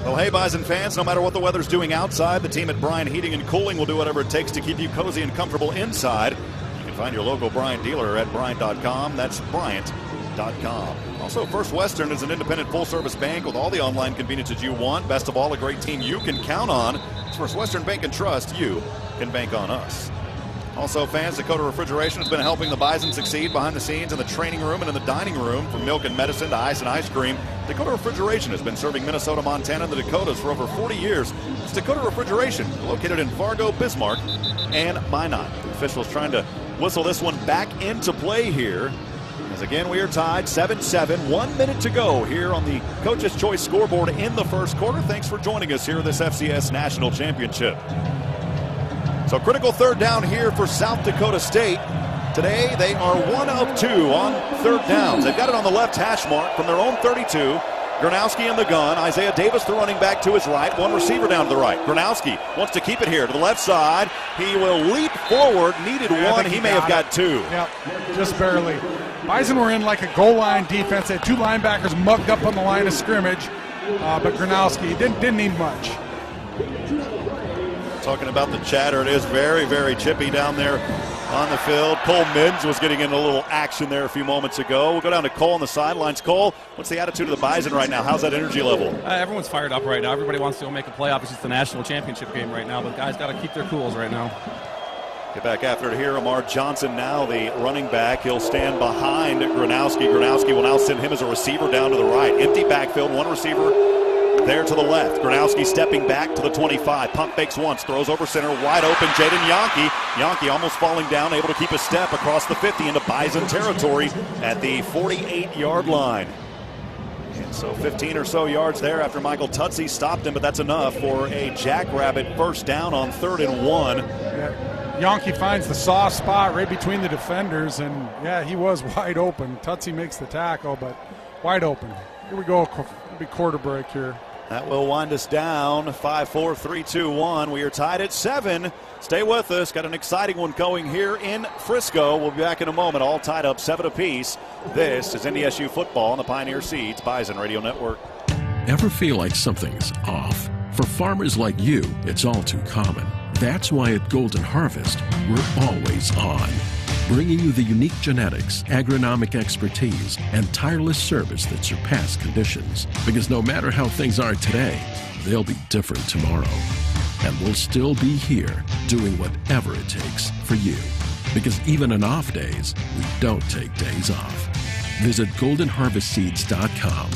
Well, hey, Bison fans, no matter what the weather's doing outside, the team at Bryant Heating and Cooling will do whatever it takes to keep you cozy and comfortable inside. You can find your local Bryant dealer at Bryant.com. That's Bryant.com. Also, First Western is an independent full-service bank with all the online conveniences you want. Best of all, a great team you can count on. It's First Western Bank and Trust. You can bank on us. Also, fans, Dakota Refrigeration has been helping the Bison succeed behind the scenes in the training room and in the dining room. From milk and medicine to ice and ice cream, Dakota Refrigeration has been serving Minnesota, Montana, and the Dakotas for over 40 years. It's Dakota Refrigeration, located in Fargo, Bismarck, and Minot. The officials trying to whistle this one back into play here. As again, we are tied 7-7, 1 minute to go here on the Coach's Choice scoreboard in the first quarter. Thanks for joining us here at this FCS National Championship. So critical third down here for South Dakota State. Today they are 1 of 2 on third downs. They've got it on the left hash mark from their own 32. Gronowski in the gun. Isaiah Davis, the running back, to his right. One receiver down to the right. Gronowski wants to keep it here to the left side. He will leap forward. Needed one. He may have got 2. Yep, just barely. Bison were in like a goal line defense. They had 2 linebackers mugged up on the line of scrimmage, but Gronowski didn't need much. Talking about the chatter, it is very, very chippy down there on the field. Cole Mims was getting in a little action there a few moments ago. We'll go down to Cole on the sidelines. Cole, what's the attitude of the Bison right now? How's that energy level? Everyone's fired up right now. Everybody wants to go make a playoff. It's just the national championship game right now, but guys got to keep their cools right now. Get back after it here. Amar Johnson now the running back. He'll stand behind Gronowski. Gronowski will now send him as a receiver down to the right. Empty backfield, one receiver there to the left. Gronowski stepping back to the 25. Pump fakes once, throws over center, wide open. Jaden Yonke. Yonke almost falling down, able to keep a step across the 50 into Bison territory at the 48-yard line. And so 15 or so yards there after Michael Tutsi stopped him, but that's enough for a Jackrabbit first down on 3rd and 1. Yeah. Yonke finds the soft spot right between the defenders, and yeah, he was wide open. Tutsi makes the tackle, but wide open. Here we go, big quarter break here. That will wind us down. 5-4, 3-2-1. We are tied at 7. Stay with us. Got an exciting one going here in Frisco. We'll be back in a moment. All tied up 7 apiece. This is NDSU football on the Pioneer Seeds Bison Radio Network. Ever feel like something's off? For farmers like you, it's all too common. That's why at Golden Harvest, we're always on, bringing you the unique genetics, agronomic expertise, and tireless service that surpass conditions. Because no matter how things are today, they'll be different tomorrow. And we'll still be here doing whatever it takes for you. Because even on off days, we don't take days off. Visit goldenharvestseeds.com.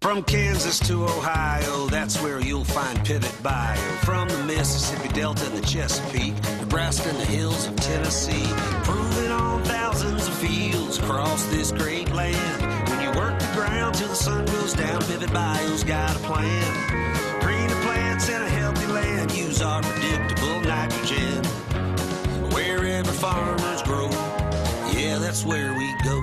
From Kansas to Ohio, that's where you'll find Pivot Bio. From the Mississippi Delta and the Chesapeake, Nebraska and the hills of Tennessee, proving on thousands of fields across this great land. When you work the ground till the sun goes down, Pivot Bio's got a plan. Greener plants and a healthy land, use our predictable nitrogen. Wherever farmers grow, yeah, that's where we go.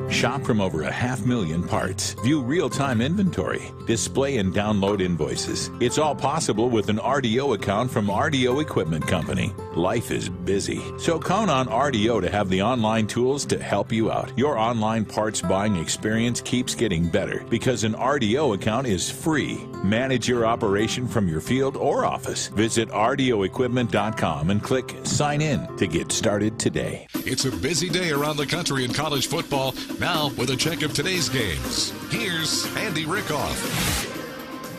Shop from over 500,000 parts. View real-time inventory. Display and download invoices. It's all possible with an RDO account from RDO Equipment Company. Life is busy, so count on RDO to have the online tools to help you out. Your online parts buying experience keeps getting better because an RDO account is free. Manage your operation from your field or office. Visit RDOequipment.com and click Sign In to get started today. It's a busy day around the country in college football. Now, with a check of today's games, here's Andy Rickoff.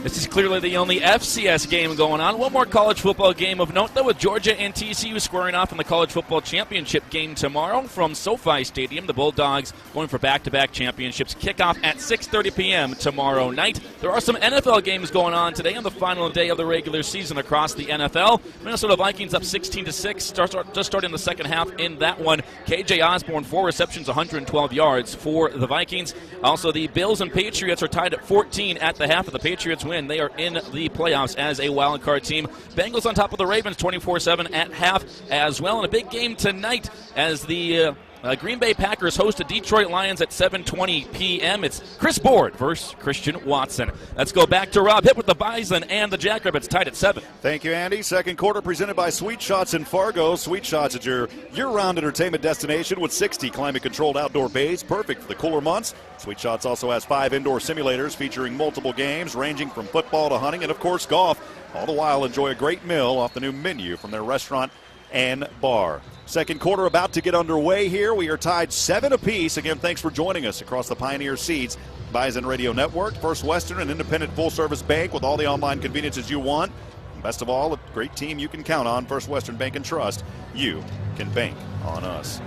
This is clearly the only FCS game going on. One more college football game of note, though, with Georgia and TCU squaring off in the college football championship game tomorrow from SoFi Stadium. The Bulldogs going for back-to-back championships. Kickoff at 6:30 p.m. tomorrow night. There are some NFL games going on today on the final day of the regular season across the NFL. Minnesota Vikings up 16-6, just starting the second half in that one. KJ Osborne, 4 receptions, 112 yards for the Vikings. Also, the Bills and Patriots are tied at 14 at the half of the Patriots win. They are in the playoffs as a wild card team. Bengals on top of the Ravens 24-7 at half as well. And a big game tonight as the Green Bay Packers host the Detroit Lions at 7:20 p.m. It's Chris Board versus Christian Watson. Let's go back to Rob Hitt with the Bison and the Jackrabbits tied at 7. Thank you, Andy. Second quarter presented by Sweet Shots in Fargo. Sweet Shots is your year-round entertainment destination with 60 climate-controlled outdoor bays, perfect for the cooler months. Sweet Shots also has 5 indoor simulators featuring multiple games ranging from football to hunting and, of course, golf. All the while, enjoy a great meal off the new menu from their restaurant and bar. Second quarter about to get underway here. We are tied 7 apiece. Again, thanks for joining us across the Pioneer Seeds Bison Radio Network. First Western, an independent full-service bank with all the online conveniences you want. And best of all, a great team you can count on. First Western Bank and Trust. You can bank on us.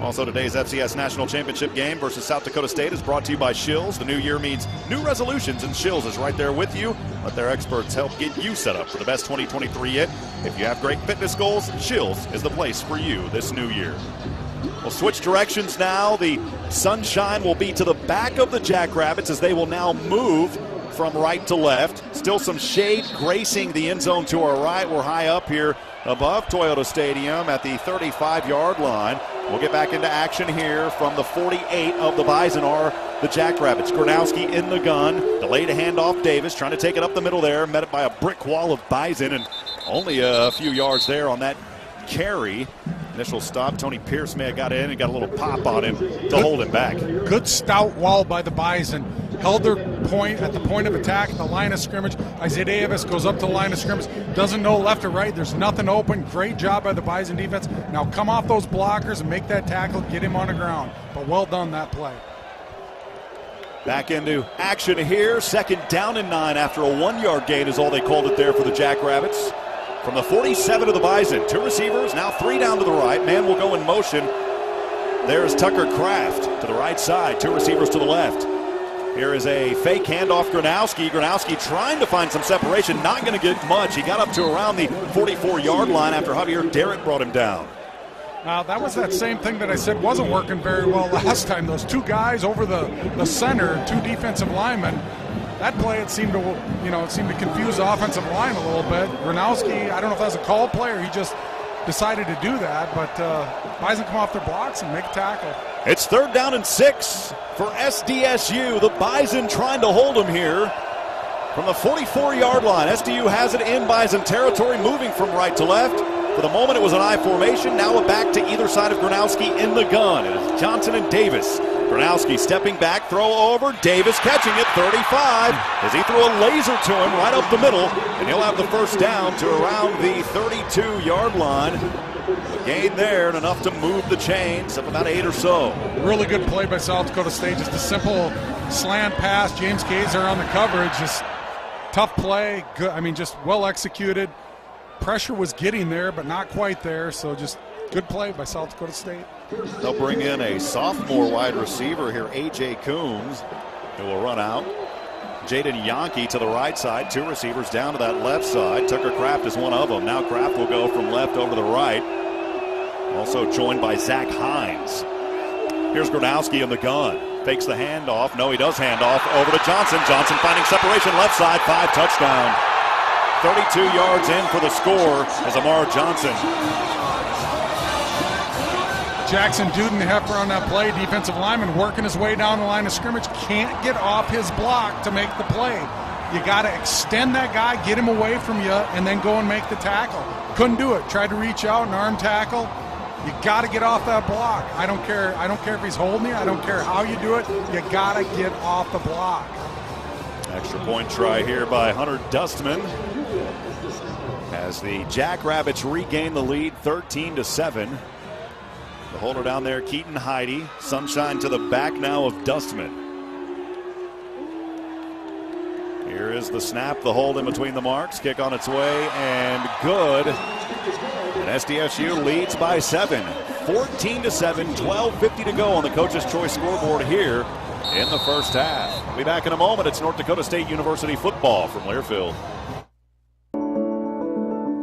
Also, today's FCS National Championship game versus South Dakota State is brought to you by Shills. The new year means new resolutions, and Shills is right there with you. Let their experts help get you set up for the best 2023 yet. If you have great fitness goals, Shills is the place for you this new year. We'll switch directions now. The sunshine will be to the back of the Jackrabbits as they will now move from right to left. Still some shade gracing the end zone to our right. We're high up here above Toyota Stadium at the 35-yard line. We'll get back into action here from the 48 of the Bison are the Jackrabbits. Gronowski in the gun. Delayed a handoff. Davis trying to take it up the middle there. Met it by a brick wall of Bison, and only a few yards there on that carry. Initial stop. Tony Pierce may have got in and got a little pop on him to hold him back. Good stout wall by the Bison. Held their point at the point of attack at the line of scrimmage. Isaiah Davis goes up to the line of scrimmage. Doesn't know left or right. There's nothing open. Great job by the Bison defense. Now come off those blockers and make that tackle. Get him on the ground. But well done that play. Back into action here. Second down and 9 after a 1-yard gain is all they called it there for the Jackrabbits. From the 47 of the Bison, 2 receivers, now 3 down to the right. Man will go in motion. There's Tucker Kraft to the right side, 2 receivers to the left. Here is a fake handoff, Gronowski. Gronowski trying to find some separation, not going to get much. He got up to around the 44-yard line after Javier Derrick brought him down. Now, that was that same thing that I said wasn't working very well last time. Those 2 guys over the center, 2 defensive linemen. That play, it seemed to confuse the offensive line a little bit. Gronowski, I don't know if that's a call play or he just decided to do that, but Bison come off their blocks and make a tackle. It's 3rd down and 6 for SDSU. The Bison trying to hold them here from the 44-yard line. SDU has it in Bison territory, moving from right to left. For the moment, it was an I formation. Now a back to either side of Gronowski in the gun. It is Johnson and Davis. Gronowski stepping back, throw over. Davis catching it, 35, as he threw a laser to him right up the middle, and he'll have the first down to around the 32-yard line. A gain there and enough to move the chains up about 8 or so. Really good play by South Dakota State. Just a simple slant pass. James Kaiser on the coverage. Just tough play. Good. I mean, just well executed. Pressure was getting there, but not quite there. So just good play by South Dakota State. They'll bring in a sophomore wide receiver here, A.J. Coombs, who will run out. Jaden Yankee to the right side. 2 receivers down to that left side. Tucker Kraft is one of them. Now Kraft will go from left over to the right. Also joined by Zach Hines. Here's Gronowski in the gun. Fakes the handoff. No, he does hand off over to Johnson. Johnson finding separation left side. 5 touchdown. 32 yards in for the score as Amar Johnson. Jackson Dudenheffer on that play. Defensive lineman working his way down the line of scrimmage. Can't get off his block to make the play. You got to extend that guy, get him away from you, and then go and make the tackle. Couldn't do it. Tried to reach out and arm tackle. You got to get off that block. I don't care if he's holding you. I don't care how you do it. You got to get off the block. Extra point try here by Hunter Dustman as the Jackrabbits regain the lead 13-7. The holder down there, Keaton Heide. Sunshine to the back now of Dustman. Here is the snap, the hold in between the marks. Kick on its way, and good. And SDSU leads by 7. 14-7, 12:50 to go on the Coach's Choice scoreboard here in the first half. We'll be back in a moment. It's North Dakota State University football from Learfield.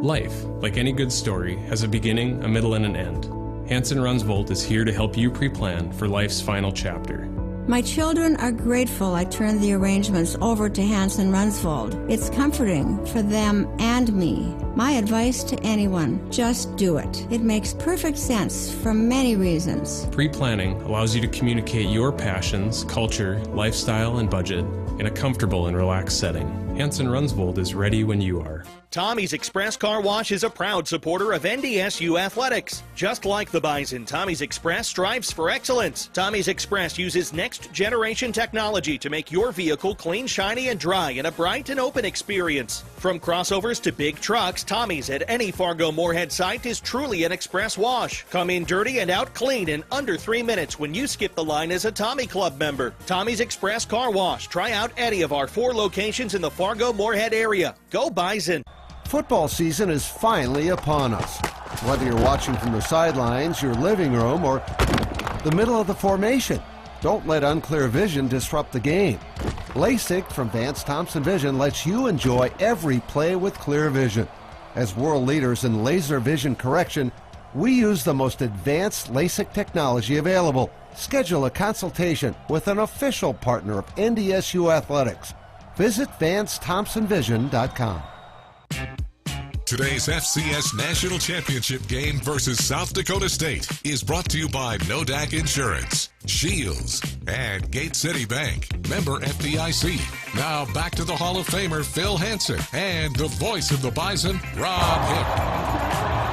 Life, like any good story, has a beginning, a middle, and an end. Hanson Runs Volt is here to help you pre-plan for life's final chapter. My children are grateful I turned the arrangements over to Hanson Runsvold. It's comforting for them and me. My advice to anyone, just do it. It makes perfect sense for many reasons. Pre-planning allows you to communicate your passions, culture, lifestyle, and budget in a comfortable and relaxed setting. Hanson Runsvold is ready when you are. Tommy's Express Car Wash is a proud supporter of NDSU athletics. Just like the Bison, Tommy's Express strives for excellence. Tommy's Express uses next-generation technology to make your vehicle clean, shiny, and dry in a bright and open experience. From crossovers to big trucks, Tommy's at any Fargo-Moorhead site is truly an express wash. Come in dirty and out clean in under 3 minutes when you skip the line as a Tommy Club member. Tommy's Express Car Wash. Try out any of our 4 locations in the Fargo-Moorhead area. Go Bison! Football season is finally upon us. Whether you're watching from the sidelines, your living room, or the middle of the formation, don't let unclear vision disrupt the game. LASIK from Vance Thompson Vision lets you enjoy every play with clear vision. As world leaders in laser vision correction, we use the most advanced LASIK technology available. Schedule a consultation with an official partner of NDSU Athletics. Visit VanceThompsonVision.com. Today's FCS National Championship game versus South Dakota State is brought to you by Nodak Insurance, Shields, and Gate City Bank. Member FDIC. Now back to the Hall of Famer Phil Hansen and the voice of the Bison, Rob Hick.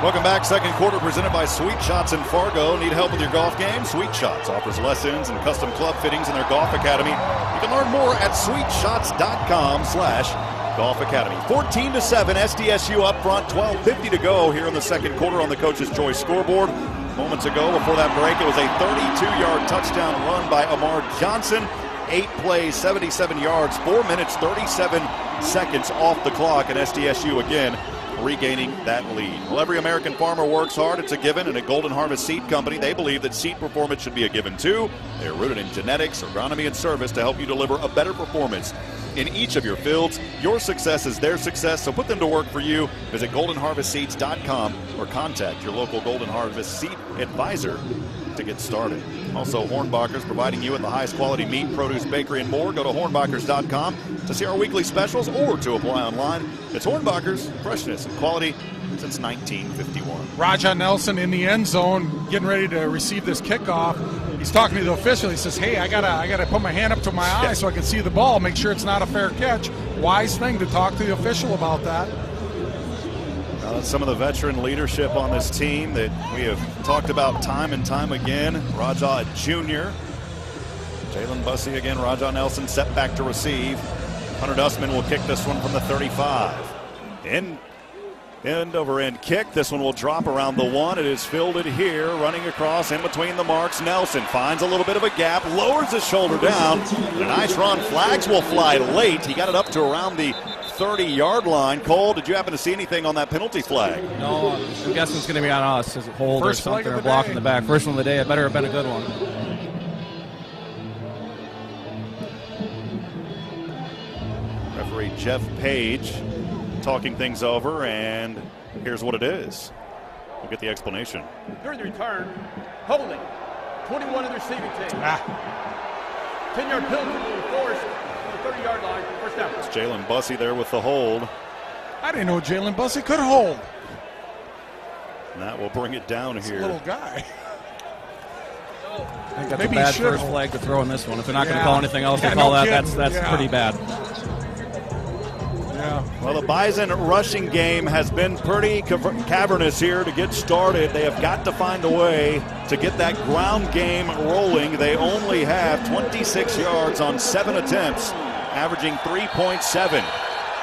Welcome back. Second quarter presented by Sweet Shots in Fargo. Need help with your golf game? Sweet Shots offers lessons and custom club fittings in their golf academy. You can learn more at sweetshots.com/Golf Academy. 14-7, SDSU up front, 12:50 to go here in the second quarter on the Coach's Choice scoreboard. Moments ago, before that break, it was a 32-yard touchdown run by Amar Johnson. 8 plays, 77 yards, 4 minutes, 37 seconds off the clock, and SDSU again regaining that lead. Well, every American farmer works hard. It's a given, and at Golden Harvest Seed Company, they believe that seed performance should be a given too. They're rooted in genetics, agronomy, and service to help you deliver a better performance in each of your fields. Your success is their success, so put them to work for you. Visit goldenharvestseeds.com or contact your local Golden Harvest Seed advisor to get started. Also, Hornbachers providing you with the highest quality meat, produce, bakery, and more. Go to hornbachers.com to see our weekly specials or to apply online. It's Hornbachers, freshness and quality since 1951. Raja Nelson in the end zone, getting ready to receive this kickoff. He's talking to the official. He says, "Hey, I gotta put my hand up to my eye so I can see the ball, make sure it's not a fair catch." Wise thing to talk to the official about that. That's some of the veteran leadership on this team that we have talked about time and time again. Raja Jr., Jalen Bussey again, Raja Nelson set back to receive. Hunter Dustman will kick this one from the 35. End over end kick. This one will drop around the 1. It is fielded here, running across in between the marks. Nelson finds a little bit of a gap, lowers his shoulder down. A nice run. Flags will fly late. He got it up to around the 30-yard line. Cole, did you happen to see anything on that penalty flag? No, I'm guessing it's going to be on us as a hold First or something, flag of or the block day. in the back. First one of the day. It better have been a good one. Referee Jeff Page talking things over, and here's what it is. We'll get the explanation. During the return, holding, 21 in the receiving team. 10-yard penalty will be forced on the 30-yard line, first down. It's Jalen Bussey there with the hold. I didn't know Jalen Bussey could hold. And that will bring it down He's here. a little guy. I think that's Maybe a bad he should first hold. flag to throw in this one. If they're not going to Yeah. call anything else, Yeah, they call no that. kidding. That's Yeah. pretty bad. Yeah. Well, the Bison rushing game has been pretty cavernous here to get started. They have got to find a way to get that ground game rolling. They only have 26 yards on 7 attempts, averaging 3.7.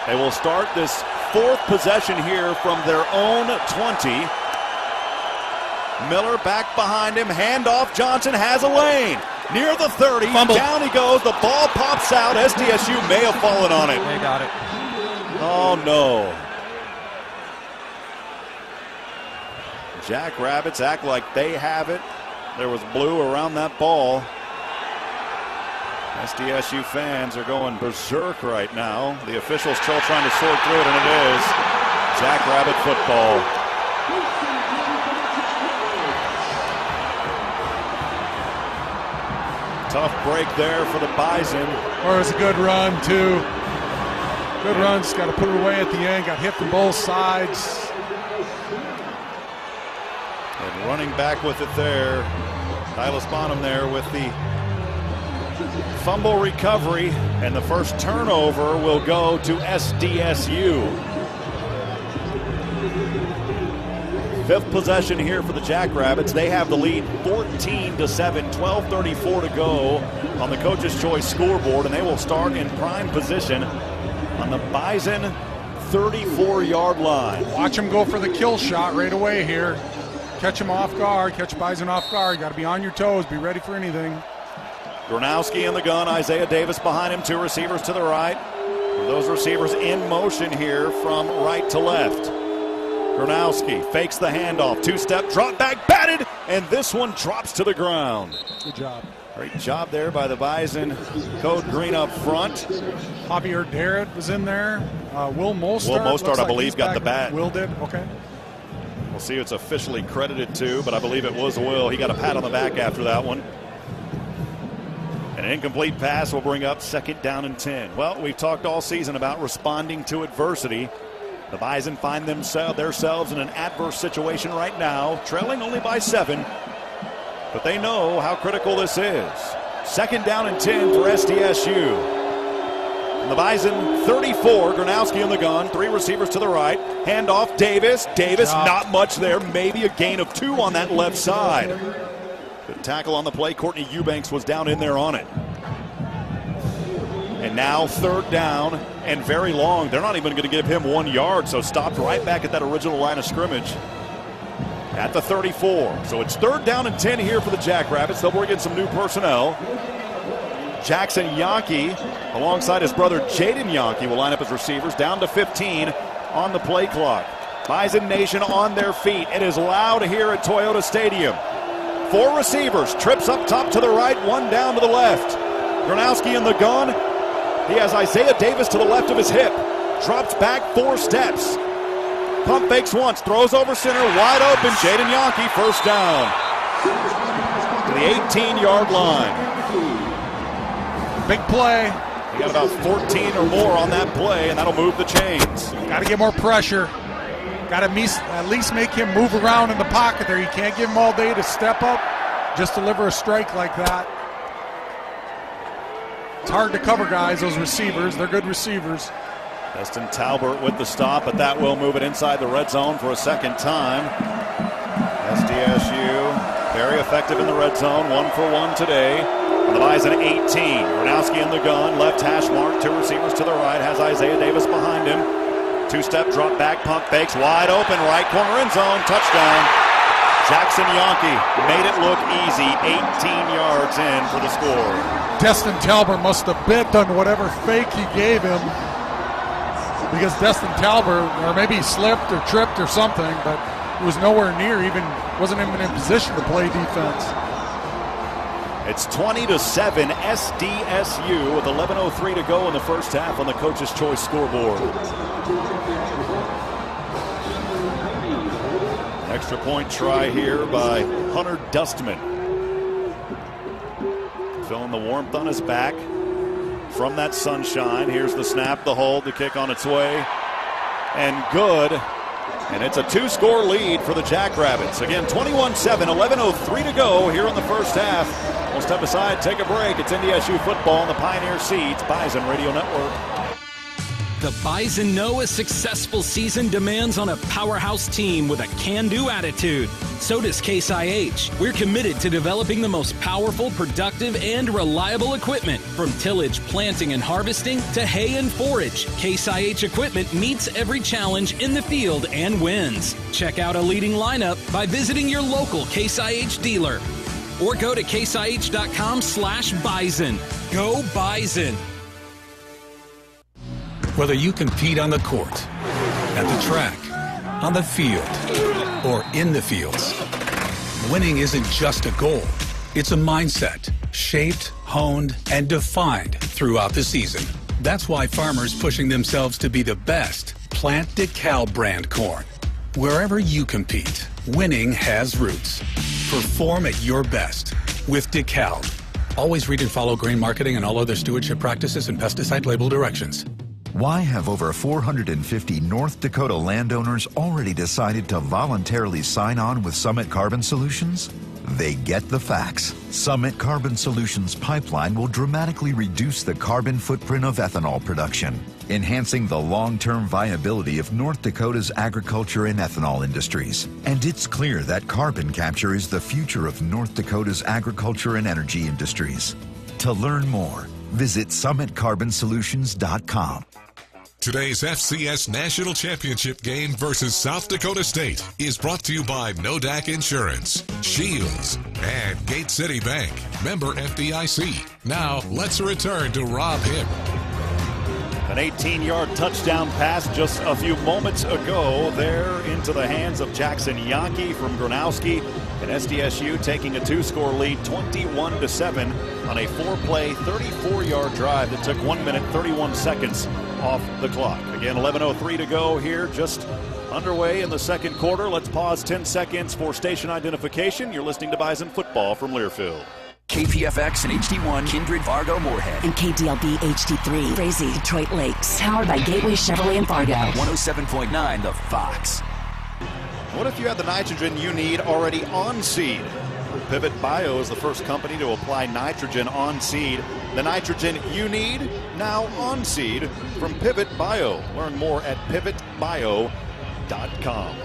They will start this 4th possession here from their own 20. Miller back behind him. Handoff. Johnson has a lane. Near the 30. Fumble. Down he goes. The ball pops out. SDSU may have fallen on it. They got it. Oh, no. Jackrabbits act like they have it. There was blue around that ball. SDSU fans are going berserk right now. The officials still trying to sort through it, and it is Jackrabbit football. Tough break there for the Bison. Or it was a good run, too. Good run. Just got to put it away at the end. Got hit from both sides. And running back with it there. Silas Bonham there with the fumble recovery. And the first turnover will go to SDSU. 5th possession here for the Jackrabbits. They have the lead 14-7, 12:34 to go on the Coach's Choice scoreboard, and they will start in prime position on the Bison 34-yard line. Watch him go for the kill shot right away here. Catch him off guard. Catch Bison off guard. Got to be on your toes. Be ready for anything. Gronowski in the gun. Isaiah Davis behind him. 2 receivers to the right. Those receivers in motion here from right to left. Gronowski fakes the handoff. 2-step drop back, batted, and this one drops to the ground. Good job. Great job there by the Bison. Code green up front. Javier Darrett was in there. Will Mostert. Mostert, I believe, got the bat. Will did? Okay. We'll see who it's officially credited to, but I believe it was Will. He got a pat on the back after that one. An incomplete pass will bring up 2nd down and 10. Well, we've talked all season about responding to adversity. The Bison find themselves in an adverse situation right now, trailing only by 7. But they know how critical this is. 2nd down and 10 for SDSU. And the Bison 34, Gronowski in the gun, 3 receivers to the right. Handoff, Davis. Davis, not much there. Maybe a gain of 2 on that left side. Good tackle on the play. Courtney Eubanks was down in there on it. And now 3rd down and very long. They're not even going to give him 1 yard, so stopped right back at that original line of scrimmage at the 34. So it's 3rd down and 10 here for the Jackrabbits. They'll bring in some new personnel. Jackson Yonke, alongside his brother Jaden Yonke, will line up as receivers. Down to 15 on the play clock. Bison Nation on their feet. It is loud here at Toyota Stadium. 4 receivers. Trips up top to the right, 1 down to the left. Gronowski in the gun. He has Isaiah Davis to the left of his hip. Drops back 4 steps. Pump fakes once. Throws over center. Wide open. Jaden Yonke. First down. To the 18-yard line. Big play. He got about 14 or more on that play, and that'll move the chains. Got to get more pressure. Got to at least make him move around in the pocket there. You can't give him all day to step up. Just deliver a strike like that. It's hard to cover guys, those receivers. They're good receivers. Destin Talbert with the stop, but that will move it inside the red zone for a second time. SDSU very effective in the red zone, 1 for 1 today. The Bison 18. Gronowski in the gun, left hash mark, 2 receivers to the right, has Isaiah Davis behind him. 2-step drop back, pump fakes, wide open, right corner end zone, touchdown. Jackson Yonke made it look easy, 18 yards in for the score. Destin Talbert must have bit on whatever fake he gave him, because Destin Talbert, or maybe he slipped or tripped or something, but he was nowhere near, wasn't even in position to play defense. It's 20-7 SDSU with 11:03 to go in the first half on the Coach's Choice scoreboard. Extra point try here by Hunter Dustman. Feeling the warmth on his back from that sunshine. Here's the snap, the hold, the kick on its way. And good. And it's a 2-score lead for the Jackrabbits. Again, 21-7, 11:03 to go here in the first half. We'll step aside, take a break. It's NDSU football on the Pioneer Seeds Bison Radio Network. The Bison know a successful season demands on a powerhouse team with a can-do attitude. So does Case IH. We're committed to developing the most powerful, productive, and reliable equipment. From tillage, planting, and harvesting to hay and forage, Case IH equipment meets every challenge in the field and wins. Check out a leading lineup by visiting your local Case IH dealer. Or go to caseih.com/bison. Go Bison! Whether you compete on the court, at the track, on the field, or in the fields, winning isn't just a goal. It's a mindset, shaped, honed, and defined throughout the season. That's why farmers pushing themselves to be the best plant DeKalb brand corn. Wherever you compete, winning has roots. Perform at your best with DeKalb. Always read and follow grain marketing and all other stewardship practices and pesticide label directions. Why have over 450 North Dakota landowners already decided to voluntarily sign on with Summit Carbon Solutions? They get the facts. Summit Carbon Solutions pipeline will dramatically reduce the carbon footprint of ethanol production, enhancing the long-term viability of North Dakota's agriculture and ethanol industries. And it's clear that carbon capture is the future of North Dakota's agriculture and energy industries. To learn more, visit summitcarbonsolutions.com. Today's FCS National Championship game versus South Dakota State is brought to you by Nodak Insurance, Shields, and Gate City Bank. Member FDIC. Now, let's return to Rob Hibb. An 18-yard touchdown pass just a few moments ago there into the hands of Jackson Yonke from Gronowski. And SDSU taking a 2-score lead, 21-7 on a 4-play, 34-yard drive that took 1 minute, 31 seconds off the clock. Again, 11:03 to go here, just underway in the second quarter. Let's pause 10 seconds for station identification. You're listening to Bison Football from Learfield. KPFX and HD1, Kindred, Fargo, Moorhead. And KDLB HD3, Frazee, Detroit Lakes. Powered by Gateway Chevrolet and Fargo. 107.9 The Fox. What if you had the nitrogen you need already on seed? Pivot Bio is the first company to apply nitrogen on seed. The nitrogen you need, now on seed from Pivot Bio. Learn more at pivotbio.com.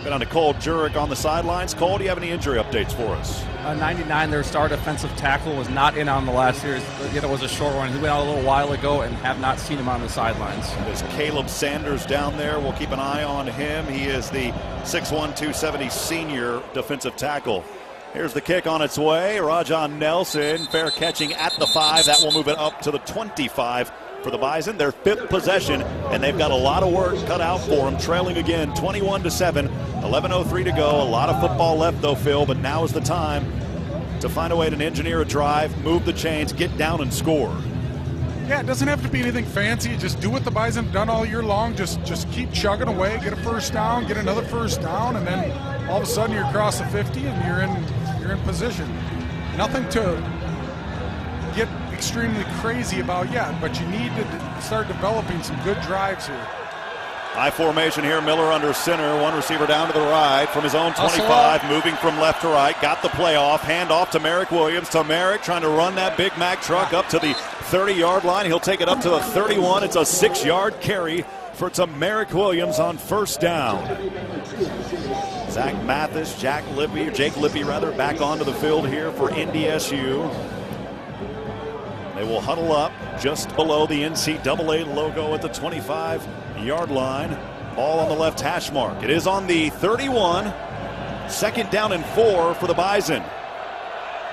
Been on to Cole Jurek on the sidelines. Cole, do you have any injury updates for us? 99, their star defensive tackle, was not in on the last series. The other was a short one. He went out a little while ago and have not seen him on the sidelines. There's Caleb Sanders down there. We'll keep an eye on him. He is the 6'1", 270 senior defensive tackle. Here's the kick on its way. Rajon Nelson, fair catching at the 5. That will move it up to the 25 for the Bison. Their 5th possession, and they've got a lot of work cut out for them. Trailing again, 21-7. 11:03 to go. A lot of football left, though, Phil, but now is the time to find a way to engineer a drive, move the chains, get down and score. Yeah, it doesn't have to be anything fancy. Just do what the Bison have done all year long. Just keep chugging away, get a first down, get another first down, and then all of a sudden you're across the 50 and you're in position. Nothing to get extremely crazy about yet, but you need to start developing some good drives here. High formation here, Miller under center, one receiver down to the right from his own 25, moving from left to right, got the play off, hand off to Merrick Williams, to Merrick trying to run that Big Mac truck up to the 30-yard line. He'll take it up to the 31. It's a 6-yard carry for Merrick Williams on first down. Zach Mathis, Jake Lippy, back onto the field here for NDSU. They will huddle up just below the NCAA logo at the 25-yard line. Ball on the left hash mark. It is on the 31. Second down and 4 for the Bison.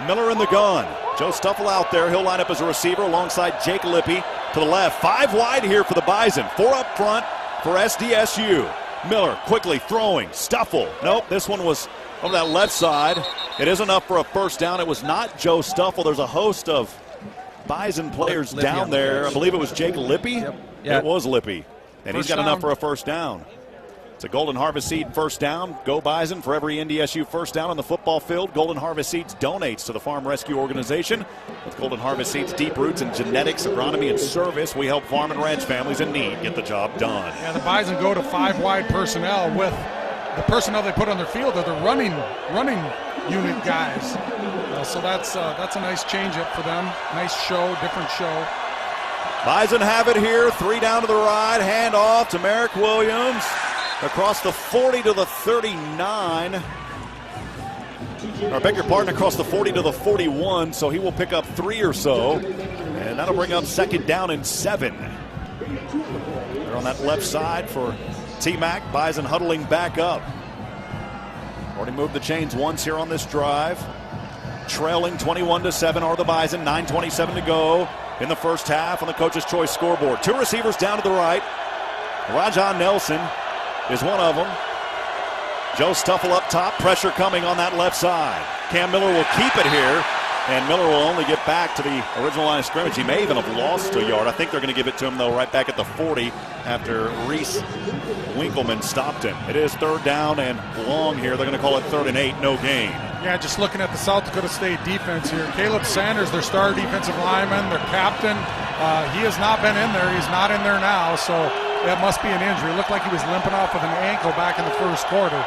Miller in the gun. Joe Stuffle out there. He'll line up as a receiver alongside Jake Lippy to the left. 5 wide here for the Bison. 4 up front for SDSU. Miller quickly throwing. Stuffle. Nope, this one was on that left side. It is enough for a first down. It was not Joe Stuffle. There's a host of Bison players down there. I believe it was Jake Lippy. Yep. Yeah. It was Lippy. And he's got enough for a first down. It's a Golden Harvest Seed first down. Go Bison. For every NDSU first down on the football field, Golden Harvest Seeds donates to the Farm Rescue Organization. With Golden Harvest Seeds' deep roots in genetics, agronomy, and service, we help farm and ranch families in need get the job done. Yeah, the Bison go to 5 wide personnel with the personnel they put on their field are the running unit guys. So that's a nice change-up for them. Nice show, different show. Bison have it here. 3 down to the right. Hand off to Merrick Williams. Across the 40 to the 39. Or beg your pardon, across the 40 to the 41. So he will pick up 3 or so. And that'll bring up second down and 7. They're on that left side for T-Mac. Bison huddling back up. Already moved the chains once here on this drive. Trailing 21-7 are the Bison. 9:27 to go in the first half on the Coach's Choice scoreboard. 2 receivers down to the right. Rajon Nelson is one of them. Joe Stuffle up top. Pressure coming on that left side. Cam Miller will keep it here. And Miller will only get back to the original line of scrimmage. He may even have lost a yard. I think they're going to give it to him, though, right back at the 40 after Reese Winkleman stopped him. It is 3rd down and long here. They're going to call it 3rd and 8, no gain. Yeah, just looking at the South Dakota State defense here. Caleb Sanders, their star defensive lineman, their captain. He has not been in there. He's not in there now, so that must be an injury. It looked like he was limping off with an ankle back in the first quarter.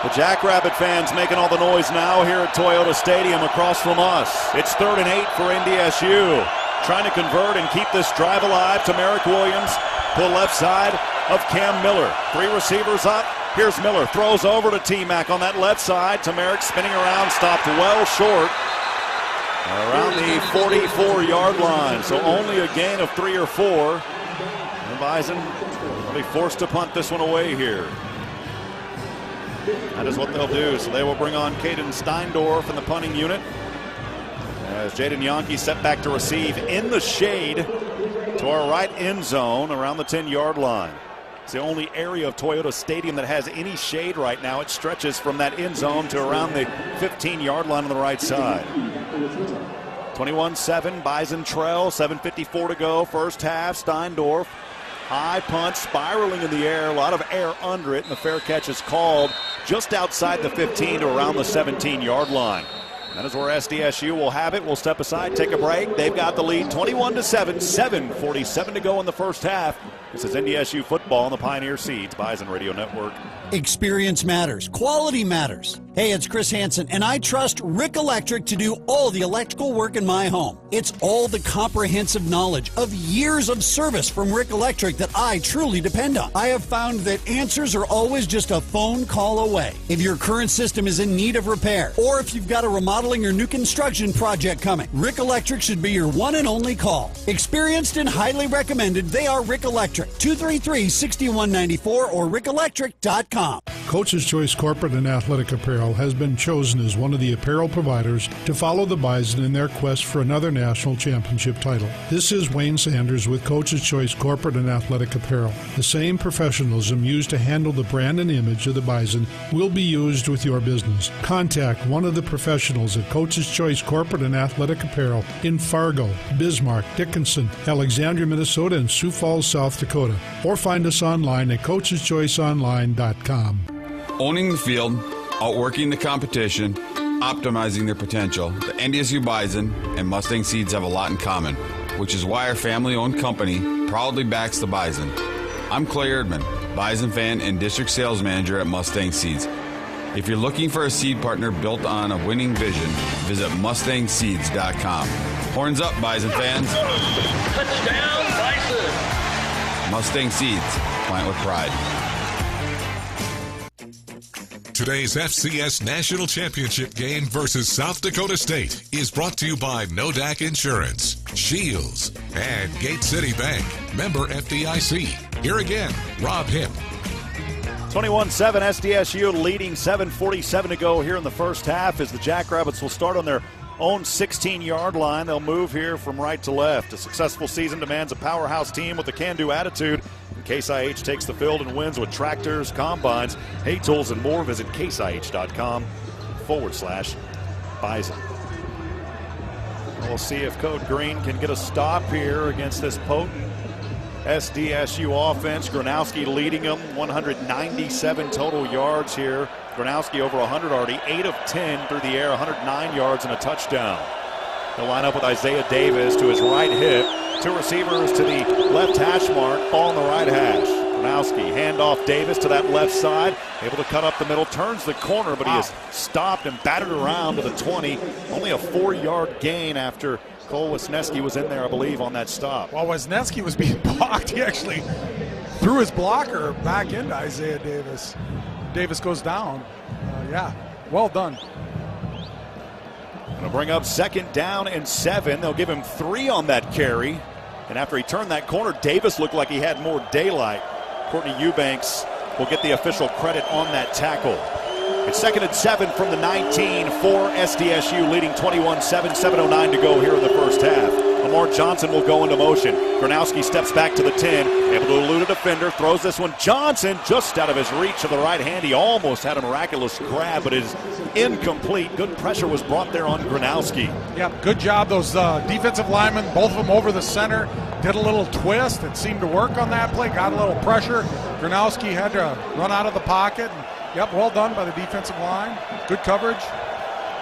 The Jackrabbit fans making all the noise now here at Toyota Stadium across from us. It's 3rd and 8 for NDSU. Trying to convert and keep this drive alive to Merrick Williams to the left side of Cam Miller. 3 receivers up. Here's Miller. Throws over to T-Mac on that left side. To Merrick spinning around. Stopped well short. Around the 44-yard line. So only a gain of 3 or 4. The Bison will be forced to punt this one away here. That is what they'll do. So they will bring on Caden Steindorf in the punting unit. As Jaden Yonke set back to receive in the shade to our right end zone around the 10-yard line. It's the only area of Toyota Stadium that has any shade right now. It stretches from that end zone to around the 15-yard line on the right side. 21-7, Bison trail, 7:54 to go, first half. Steindorf, high punt, spiraling in the air, a lot of air under it, and the fair catch is called just outside the 15 to around the 17-yard line. That is where SDSU will have it. We'll step aside, take a break. They've got the lead 21-7, 7:47 to go in the first half. This is NDSU football on the Pioneer Seeds Bison Radio Network. Experience matters. Quality matters. Hey, it's Chris Hansen, and I trust Rick Electric to do all the electrical work in my home. It's all the comprehensive knowledge of years of service from Rick Electric that I truly depend on. I have found that answers are always just a phone call away. If your current system is in need of repair, or if you've got a remodeling or new construction project coming, Rick Electric should be your one and only call. Experienced and highly recommended, they are Rick Electric. 233-6194 or rickelectric.com. Coach's Choice Corporate and Athletic Apparel has been chosen as one of the apparel providers to follow the Bison in their quest for another national championship title. This is Wayne Sanders with Coach's Choice Corporate and Athletic Apparel. The same professionalism used to handle the brand and image of the Bison will be used with your business. Contact one of the professionals at Coach's Choice Corporate and Athletic Apparel in Fargo, Bismarck, Dickinson, Alexandria, Minnesota, and Sioux Falls, South Dakota. Or find us online at coacheschoiceonline.com. Owning the field, outworking the competition, optimizing their potential, the NDSU Bison and Mustang Seeds have a lot in common, which is why our family-owned company proudly backs the Bison. I'm Clay Erdman, Bison fan and district sales manager at Mustang Seeds. If you're looking for a seed partner built on a winning vision, visit MustangSeeds.com. Horns up, Bison fans. Touchdown, Bison! Mustang Seeds. Plant with pride. Today's FCS National Championship game versus South Dakota State is brought to you by Nodak Insurance, Shields, and Gate City Bank. Member FDIC. Here again, Rob Hip. 21-7 SDSU leading, 7:47 to go here in the first half as the Jackrabbits will start on their own 16-yard line. They'll move here from right to left. A successful season demands a powerhouse team with a can-do attitude. And Case IH takes the field and wins with tractors, combines, hay tools, and more. Visit caseih.com/Bison. We'll see if Code Green can get a stop here against this potent SDSU offense. Gronowski leading them, 197 total yards here. Gronowski over 100 already, 8 of 10 through the air, 109 yards and a touchdown. They'll line up with Isaiah Davis to his right hip. 2 receivers to the left hash mark, all on the right hash. Gronowski, handoff Davis to that left side, able to cut up the middle, turns the corner, but he is stopped and battered around to the 20. Only a 4-yard gain after Cole Wisniewski was in there, I believe, on that stop. While Wisniewski was being blocked, he actually threw his blocker back into Isaiah Davis. Davis goes down. Yeah, well done. Going to bring up 2nd down and 7. They'll give him 3 on that carry. And after he turned that corner, Davis looked like he had more daylight. Courtney Eubanks will get the official credit on that tackle. It's 2nd and 7 from the 19 for SDSU, leading 21-7, 7:09 to go here in the first half. Lamar Johnson will go into motion. Gronowski steps back to the 10, able to elude a defender, throws this one. Johnson just out of his reach to the right hand. He almost had a miraculous grab, but it is incomplete. Good pressure was brought there on Gronowski. Yeah, good job. Those defensive linemen, both of them over the center, did a little twist. It seemed to work on that play, got a little pressure. Gronowski had to run out of the pocket. Yep, well done by the defensive line. Good coverage.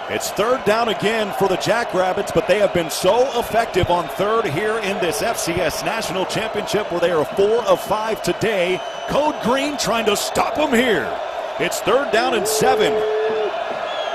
It's 3rd down again for the Jackrabbits, but they have been so effective on 3rd here in this FCS National Championship where they are 4 of 5 today. Code Green trying to stop them here. It's 3rd down and 7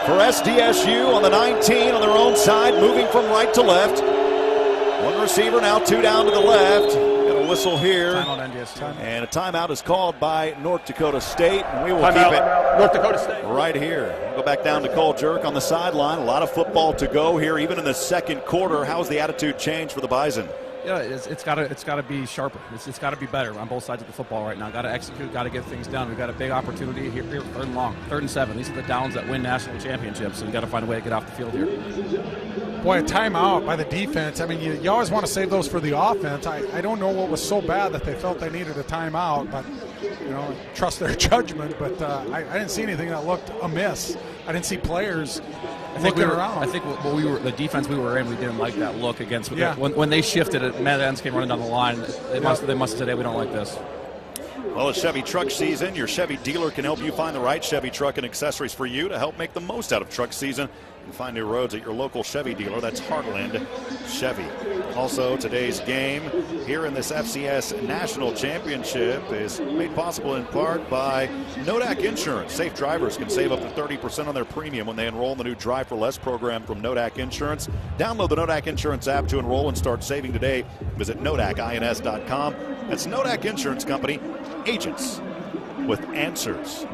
for SDSU on the 19 on their own side, moving from right to left. 1 receiver now, 2 down to the left. Got a whistle here. Timeout, NDSU. And a timeout is called by North Dakota State. And we will Timeout. keep it North Dakota State right here. We'll go back down to Cole Jerk on the sideline. A lot of football to go here, even in the second quarter. How's the attitude change for the Bison? Yeah, it's got to be sharper. It's got to be better on both sides of the football right now. Got to execute. Got to get things done. We've got a big opportunity here. 3rd and long, 3rd and 7. These are the downs that win national championships, and got to find a way to get off the field here. Boy, a timeout by the defense. I mean, you always want to save those for the offense. I don't know what was so bad that they felt they needed a timeout, but trust their judgment. But I didn't see anything that looked amiss. I didn't see players looking around. I think the defense we were in, we didn't like that look against. Yeah. When they shifted it, Matt Entz came running down the line. They must have said, hey, we don't like this. Well, it's Chevy truck season. Your Chevy dealer can help you find the right Chevy truck and accessories for you to help make the most out of truck season. You can find new roads at your local Chevy dealer. That's Heartland Chevy. Also, today's game here in this FCS National Championship is made possible in part by Nodak Insurance. Safe drivers can save up to 30% on their premium when they enroll in the new Drive for Less program from Nodak Insurance. Download the Nodak Insurance app to enroll and start saving today. Visit NodakINS.com. That's Nodak Insurance Company. Agents with answers.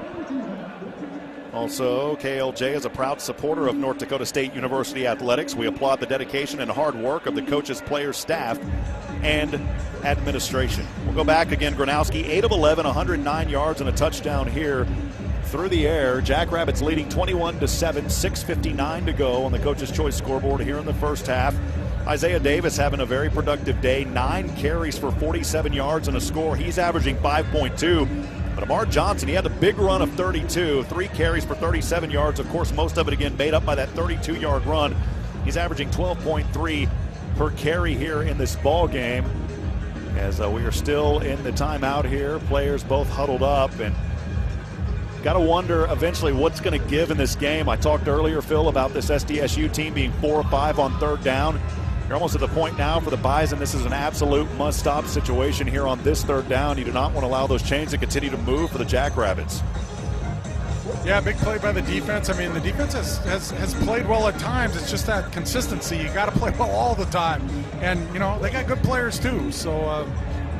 Also, KLJ is a proud supporter of North Dakota State University athletics. We applaud the dedication and hard work of the coaches, players, staff, and administration. We'll go back again. Gronowski, 8 of 11, 109 yards and a touchdown here through the air. Jackrabbits leading 21-7, 6:59 to go on the Coach's Choice scoreboard here in the first half. Isaiah Davis having a very productive day, 9 carries for 47 yards and a score. He's averaging 5.2. But Lamar Johnson, he had a big run of 32, 3 carries for 37 yards. Of course, most of it again made up by that 32-yard run. He's averaging 12.3 per carry here in this ball game. As we are still in the timeout here, players both huddled up, and got to wonder eventually what's going to give in this game. I talked earlier, Phil, about this SDSU team being 4 or 5 on 3rd down. You're almost at the point now for the Bison. This is an absolute must-stop situation here on this 3rd down. You do not want to allow those chains to continue to move for the Jackrabbits. Yeah, big play by the defense. I mean, the defense has played well at times. It's just that consistency. You got to play well all the time. And, they got good players too. So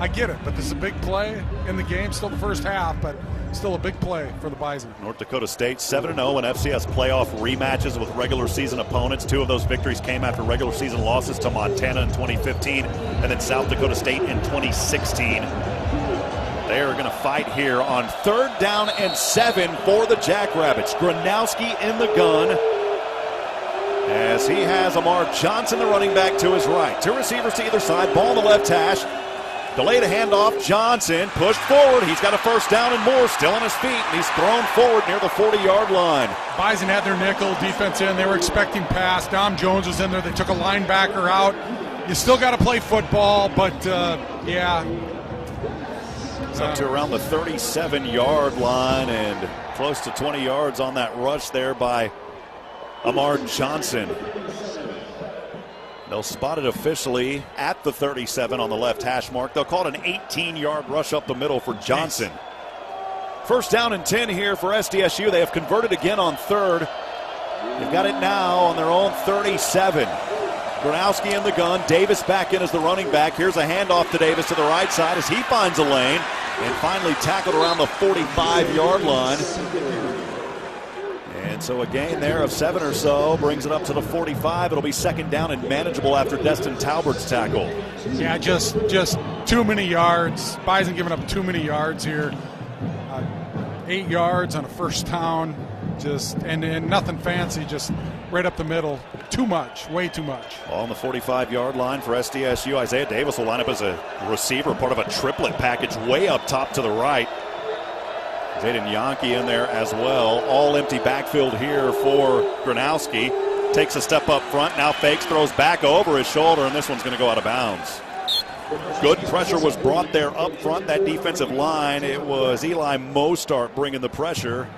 I get it, but this is a big play in the game. Still the first half, but still a big play for the Bison. North Dakota State 7-0 in FCS playoff rematches with regular season opponents. 2 of those victories came after regular season losses to Montana in 2015 and then South Dakota State in 2016. They are going to fight here on 3rd down and 7 for the Jackrabbits. Gronowski in the gun as he has Amar Johnson, the running back, to his right. 2 receivers to either side, ball on the left hash. Delayed a handoff, Johnson pushed forward. He's got a first down and more, still on his feet, and he's thrown forward near the 40-yard line. Bison had their nickel defense in. They were expecting pass. Dom Jones was in there. They took a linebacker out. You still got to play football, but yeah. It's up to around the 37-yard line and close to 20 yards on that rush there by Amar Johnson. They'll spot it officially at the 37 on the left hash mark. They'll call it an 18-yard rush up the middle for Johnson. First down and 10 here for SDSU. They have converted again on 3rd. They've got it now on their own 37. Gronowski in the gun. Davis back in as the running back. Here's a handoff to Davis to the right side as he finds a lane and finally tackled around the 45-yard line. And so a gain there of 7 or so brings it up to the 45. It'll be 2nd down and manageable after Destin Talbert's tackle. Yeah, just too many yards. Bison giving up too many yards here. 8 yards on a first down. And nothing fancy, just right up the middle. Too much, way too much. On the 45-yard line for SDSU, Isaiah Davis will line up as a receiver, part of a triplet package way up top to the right. Zayden Yonke in there as well. All empty backfield here for Gronowski. Takes a step up front, now fakes, throws back over his shoulder, and this one's going to go out of bounds. Good pressure was brought there up front, that defensive line. It was Eli Mostart bringing the pressure.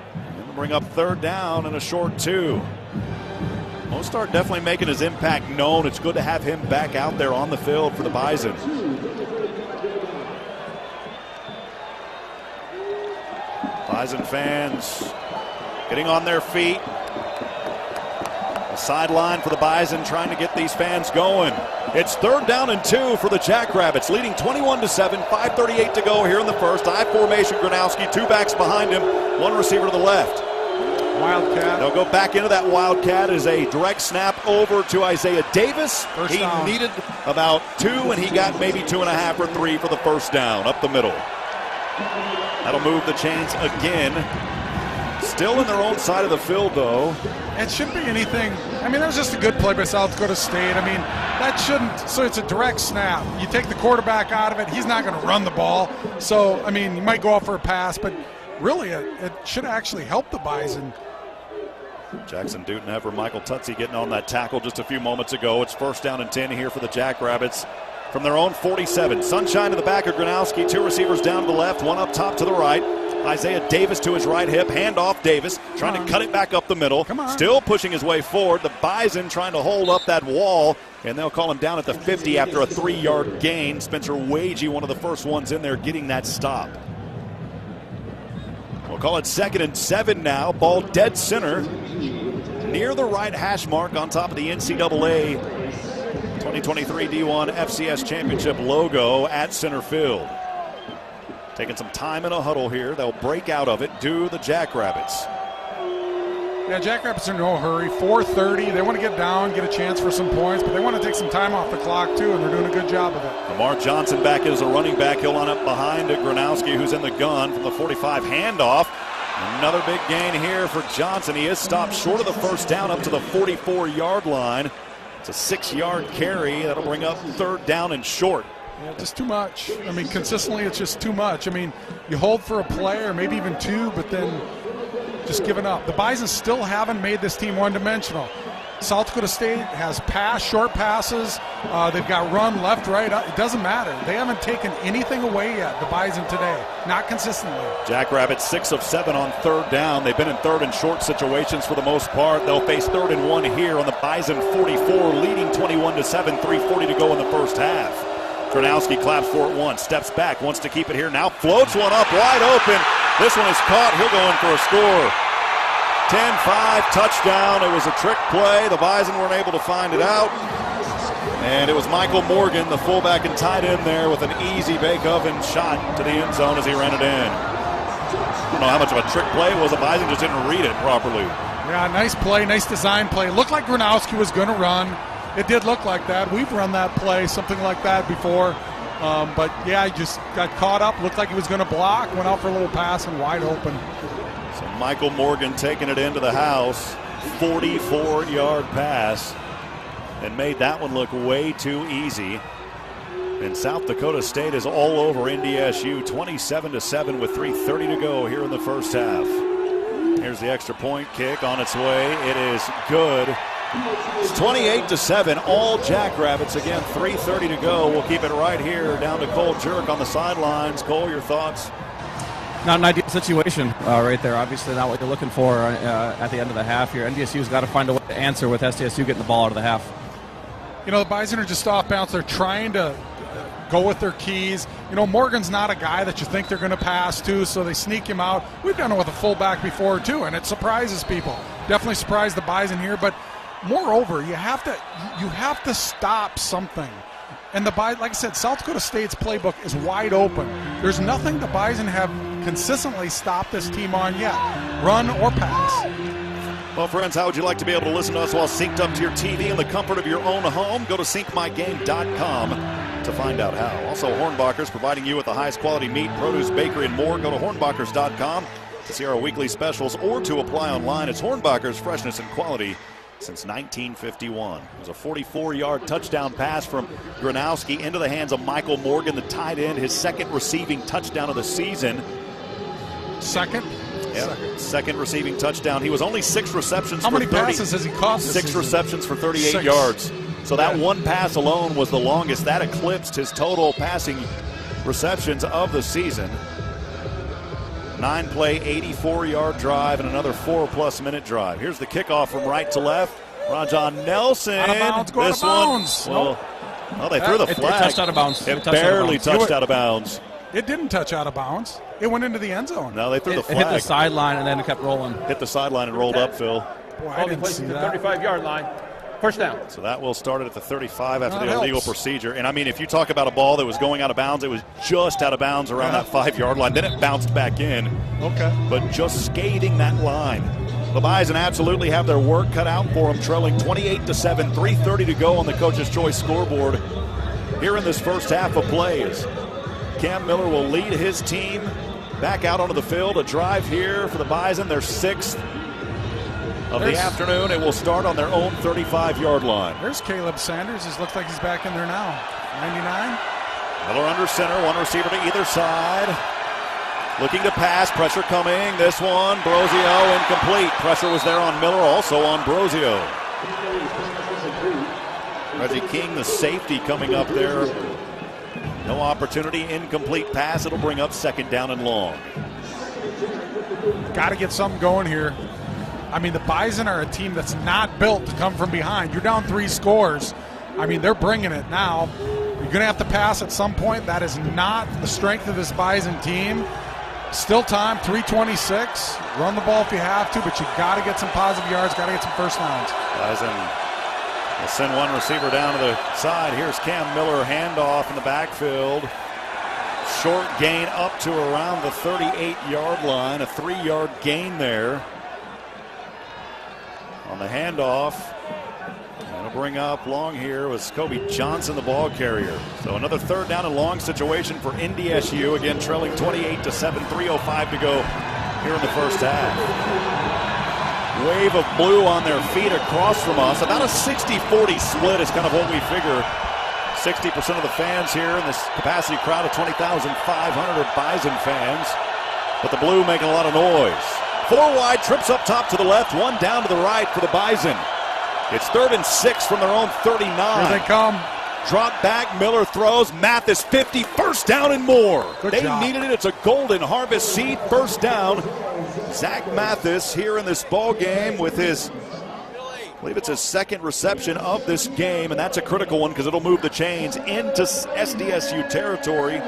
And bring up 3rd down and a short 2. Mostart definitely making his impact known. It's good to have him back out there on the field for the Bison. Bison fans getting on their feet. The sideline for the Bison trying to get these fans going. It's 3rd down and 2 for the Jackrabbits, leading 21-7, 5:38 to go here in the first. I formation, Gronowski, 2 backs behind him, 1 receiver to the left. Wildcat. They'll go back into that Wildcat as a direct snap over to Isaiah Davis. First he down. needed about 2, and he got maybe 2.5 or 3 for the first down up the middle. That'll move the chains again. Still in their own side of the field, though. It shouldn't be anything. I mean, that was just a good play by South Dakota State. I mean, that shouldn't. So it's a direct snap. You take the quarterback out of it. He's not going to run the ball. So, I mean, you might go out for a pass, but really it should actually help the Bison. Jackson Dutenhever, Michael Tutsi getting on that tackle just a few moments ago. It's 1st down and 10 here for the Jackrabbits from their own 47. Sunshine to the back of Gronowski. 2 receivers down to the left, 1 up top to the right. Isaiah Davis to his right hip. Handoff Davis trying to cut it back up the middle. Still pushing his way forward. The Bison trying to hold up that wall. And they'll call him down at the 50 after a 3-yard gain. Spencer Wagee, one of the first ones in there, getting that stop. We'll call it 2nd and 7 now. Ball dead center near the right hash mark on top of the NCAA 2023 D1 FCS Championship logo at center field. Taking some time in a huddle here. They'll break out of it. Do the Jackrabbits. Yeah, Jackrabbits are in no hurry. 4:30. They want to get down, get a chance for some points, but they want to take some time off the clock too, and they're doing a good job of it. Amar Johnson back as a running back. He'll line up behind Gronowski, who's in the gun from the 45 handoff. Another big gain here for Johnson. He is stopped short of the first down up to the 44-yard line. It's a 6-yard carry. That'll bring up 3rd down and short. Yeah, just too much. I mean, consistently, it's just too much. I mean, you hold for a play or maybe even 2, but then just giving up. The Bison still haven't made this team one-dimensional. South Dakota State has short passes. They've got run left, right. It doesn't matter. They haven't taken anything away yet, the Bison today. Not consistently. Jackrabbits 6 of 7 on 3rd down. They've been in 3rd and short situations for the most part. They'll face 3rd and 1 here on the Bison 44, leading 21-7, 3:40 to go in the first half. Gronowski claps for it once, steps back, wants to keep it here. Now floats one up wide open. This one is caught. He'll go in for a score. 10-5 touchdown. It was a trick play. The Bison weren't able to find it out. And it was Michael Morgan, the fullback and tight end there, with an easy bake oven shot to the end zone as he ran it in. I don't know how much of a trick play it was. The Bison just didn't read it properly. Yeah, nice play, nice design play. Looked like Gronowski was going to run. It did look like that. We've run that play, something like that before. But, yeah, he just got caught up. Looked like he was going to block. Went out for a little pass and wide open. So Michael Morgan taking it into the house. 44-yard pass. And made that one look way too easy. And South Dakota State is all over NDSU. 27-7 with 3:30 to go here in the first half. Here's the extra point kick on its way. It is good. It's 28-7, all Jackrabbits. Again, 3:30 to go. We'll keep it right here down to Cole Jerk on the sidelines. Cole, your thoughts? Not an ideal situation right there. Obviously not what you're looking for at the end of the half here. NDSU's got to find a way to answer with SDSU getting the ball out of the half. You know, the Bison are just off bounce. They're trying to go with their keys. You know, Morgan's not a guy that you think they're going to pass to, so they sneak him out. We've done it with a fullback before, too, and it surprises people. Definitely surprised the Bison here, but moreover, you have to stop something. And like I said, South Dakota State's playbook is wide open. There's nothing the Bison have consistently stopped this team on yet, run or pass. Well, friends, how would you like to be able to listen to us while synced up to your TV in the comfort of your own home? Go to syncmygame.com to find out how. Also, Hornbachers providing you with the highest quality meat, produce, bakery, and more. Go to hornbachers.com to see our weekly specials or to apply online. It's Hornbachers, freshness and quality since 1951. It was a 44-yard touchdown pass from Gronowski into the hands of Michael Morgan, the tight end, his second receiving touchdown of the season. Second? Yeah, second receiving touchdown. He was only 6 receptions. How many passes has he caught this 6 season? Receptions for 38 yards. So that one pass alone was the longest. That eclipsed his total passing receptions of the season. 9-play, 84-yard drive, and another 4+ minute drive. Here's the kickoff from right to left. Rajon Nelson. Out of bounds, go out of bounds. Well, they threw the flag. It touched out of bounds. It barely touched out of bounds. It didn't touch out of bounds. It went into the end zone. No, they threw the flag. It hit the sideline and then it kept rolling. Hit the sideline and rolled up, Phil. Boy, I didn't see the that. 35-yard line. First down. So that will start it at the 35 after the illegal procedure. And, I mean, if you talk about a ball that was going out of bounds, it was just out of bounds around that 5-yard line. Then it bounced back in. Okay. But just skating that line. The Bison absolutely have their work cut out for them, trailing 28-7, 3:30 to go on the Coach's Choice scoreboard. Here in this first half of play is Cam Miller will lead his team back out onto the field. A drive here for the Bison, their 6th of the afternoon. It will start on their own 35-yard line. There's Caleb Sanders. It looks like he's back in there now. 99. Miller under center, one receiver to either side. Looking to pass, pressure coming. This one, Brosio, incomplete. Pressure was there on Miller, also on Brosio. Reggie King, the safety, coming up there. No opportunity, incomplete pass. It'll bring up 2nd down and long. Got to get something going here. I mean, the Bison are a team that's not built to come from behind. You're down 3 scores. I mean, they're bringing it now. You're going to have to pass at some point. That is not the strength of this Bison team. Still time, 3:26. Run the ball if you have to, but you got to get some positive yards, got to get some first downs. Bison will send one receiver down to the side. Here's Cam Miller, handoff in the backfield. Short gain up to around the 38-yard line, a 3-yard gain there. On the handoff, and to bring up long here was Kobe Johnson, the ball carrier. So another 3rd down and long situation for NDSU. Again, trailing 28-7, 3:05 to go here in the first half. Wave of blue on their feet across from us. About a 60-40 split is kind of what we figure. 60% of the fans here in this capacity crowd of 20,500 are Bison fans. But the blue making a lot of noise. 4 wide, trips up top to the left, 1 down to the right for the Bison. It's 3rd and 6 from their own 39. Here they come. Drop back, Miller throws, Mathis 50, first down and more. Good they job. needed it. It's a golden harvest seed, first down. Zach Mathis here in this ball game with his, I believe it's his 2nd reception of this game, and that's a critical one because it'll move the chains into SDSU territory.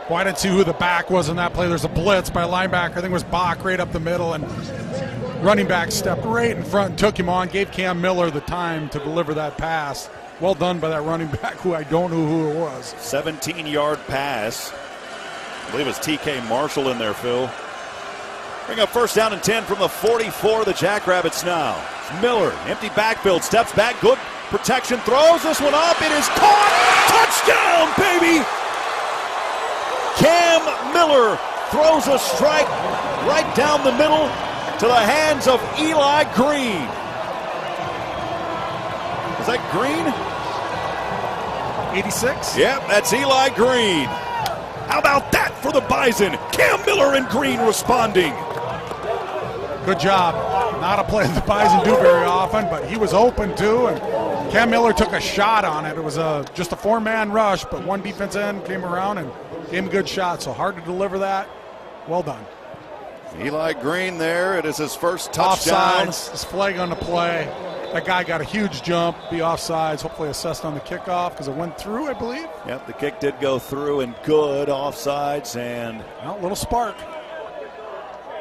Well, I didn't see who the back was in that play. There's a blitz by a linebacker. I think it was Bach right up the middle, and running back stepped right in front and took him on, gave Cam Miller the time to deliver that pass. Well done by that running back, who I don't know who it was. 17-yard pass. I believe it's TK Marshall in there, Phil. Bring up first down and 10 from the 44 of the Jackrabbits now. It's Miller, empty backfield, steps back, good protection, throws this one up. It is caught. Touchdown, baby! Cam Miller throws a strike right down the middle to the hands of Eli Green. Is that Green? 86? Yep, that's Eli Green. How about that for the Bison? Cam Miller and Green responding. Good job. Not a play the Bison do very often, but he was open too, and Cam Miller took a shot on it. It was just a four-man rush, but one defense end came around and gave him a good shot, so hard to deliver that. Well done. Eli Green there. It is his first touchdown. Offsides. His flag on the play. That guy got a huge jump, be offsides, hopefully assessed on the kickoff because it went through, I believe. Yep, the kick did go through and good. Offsides and a little spark.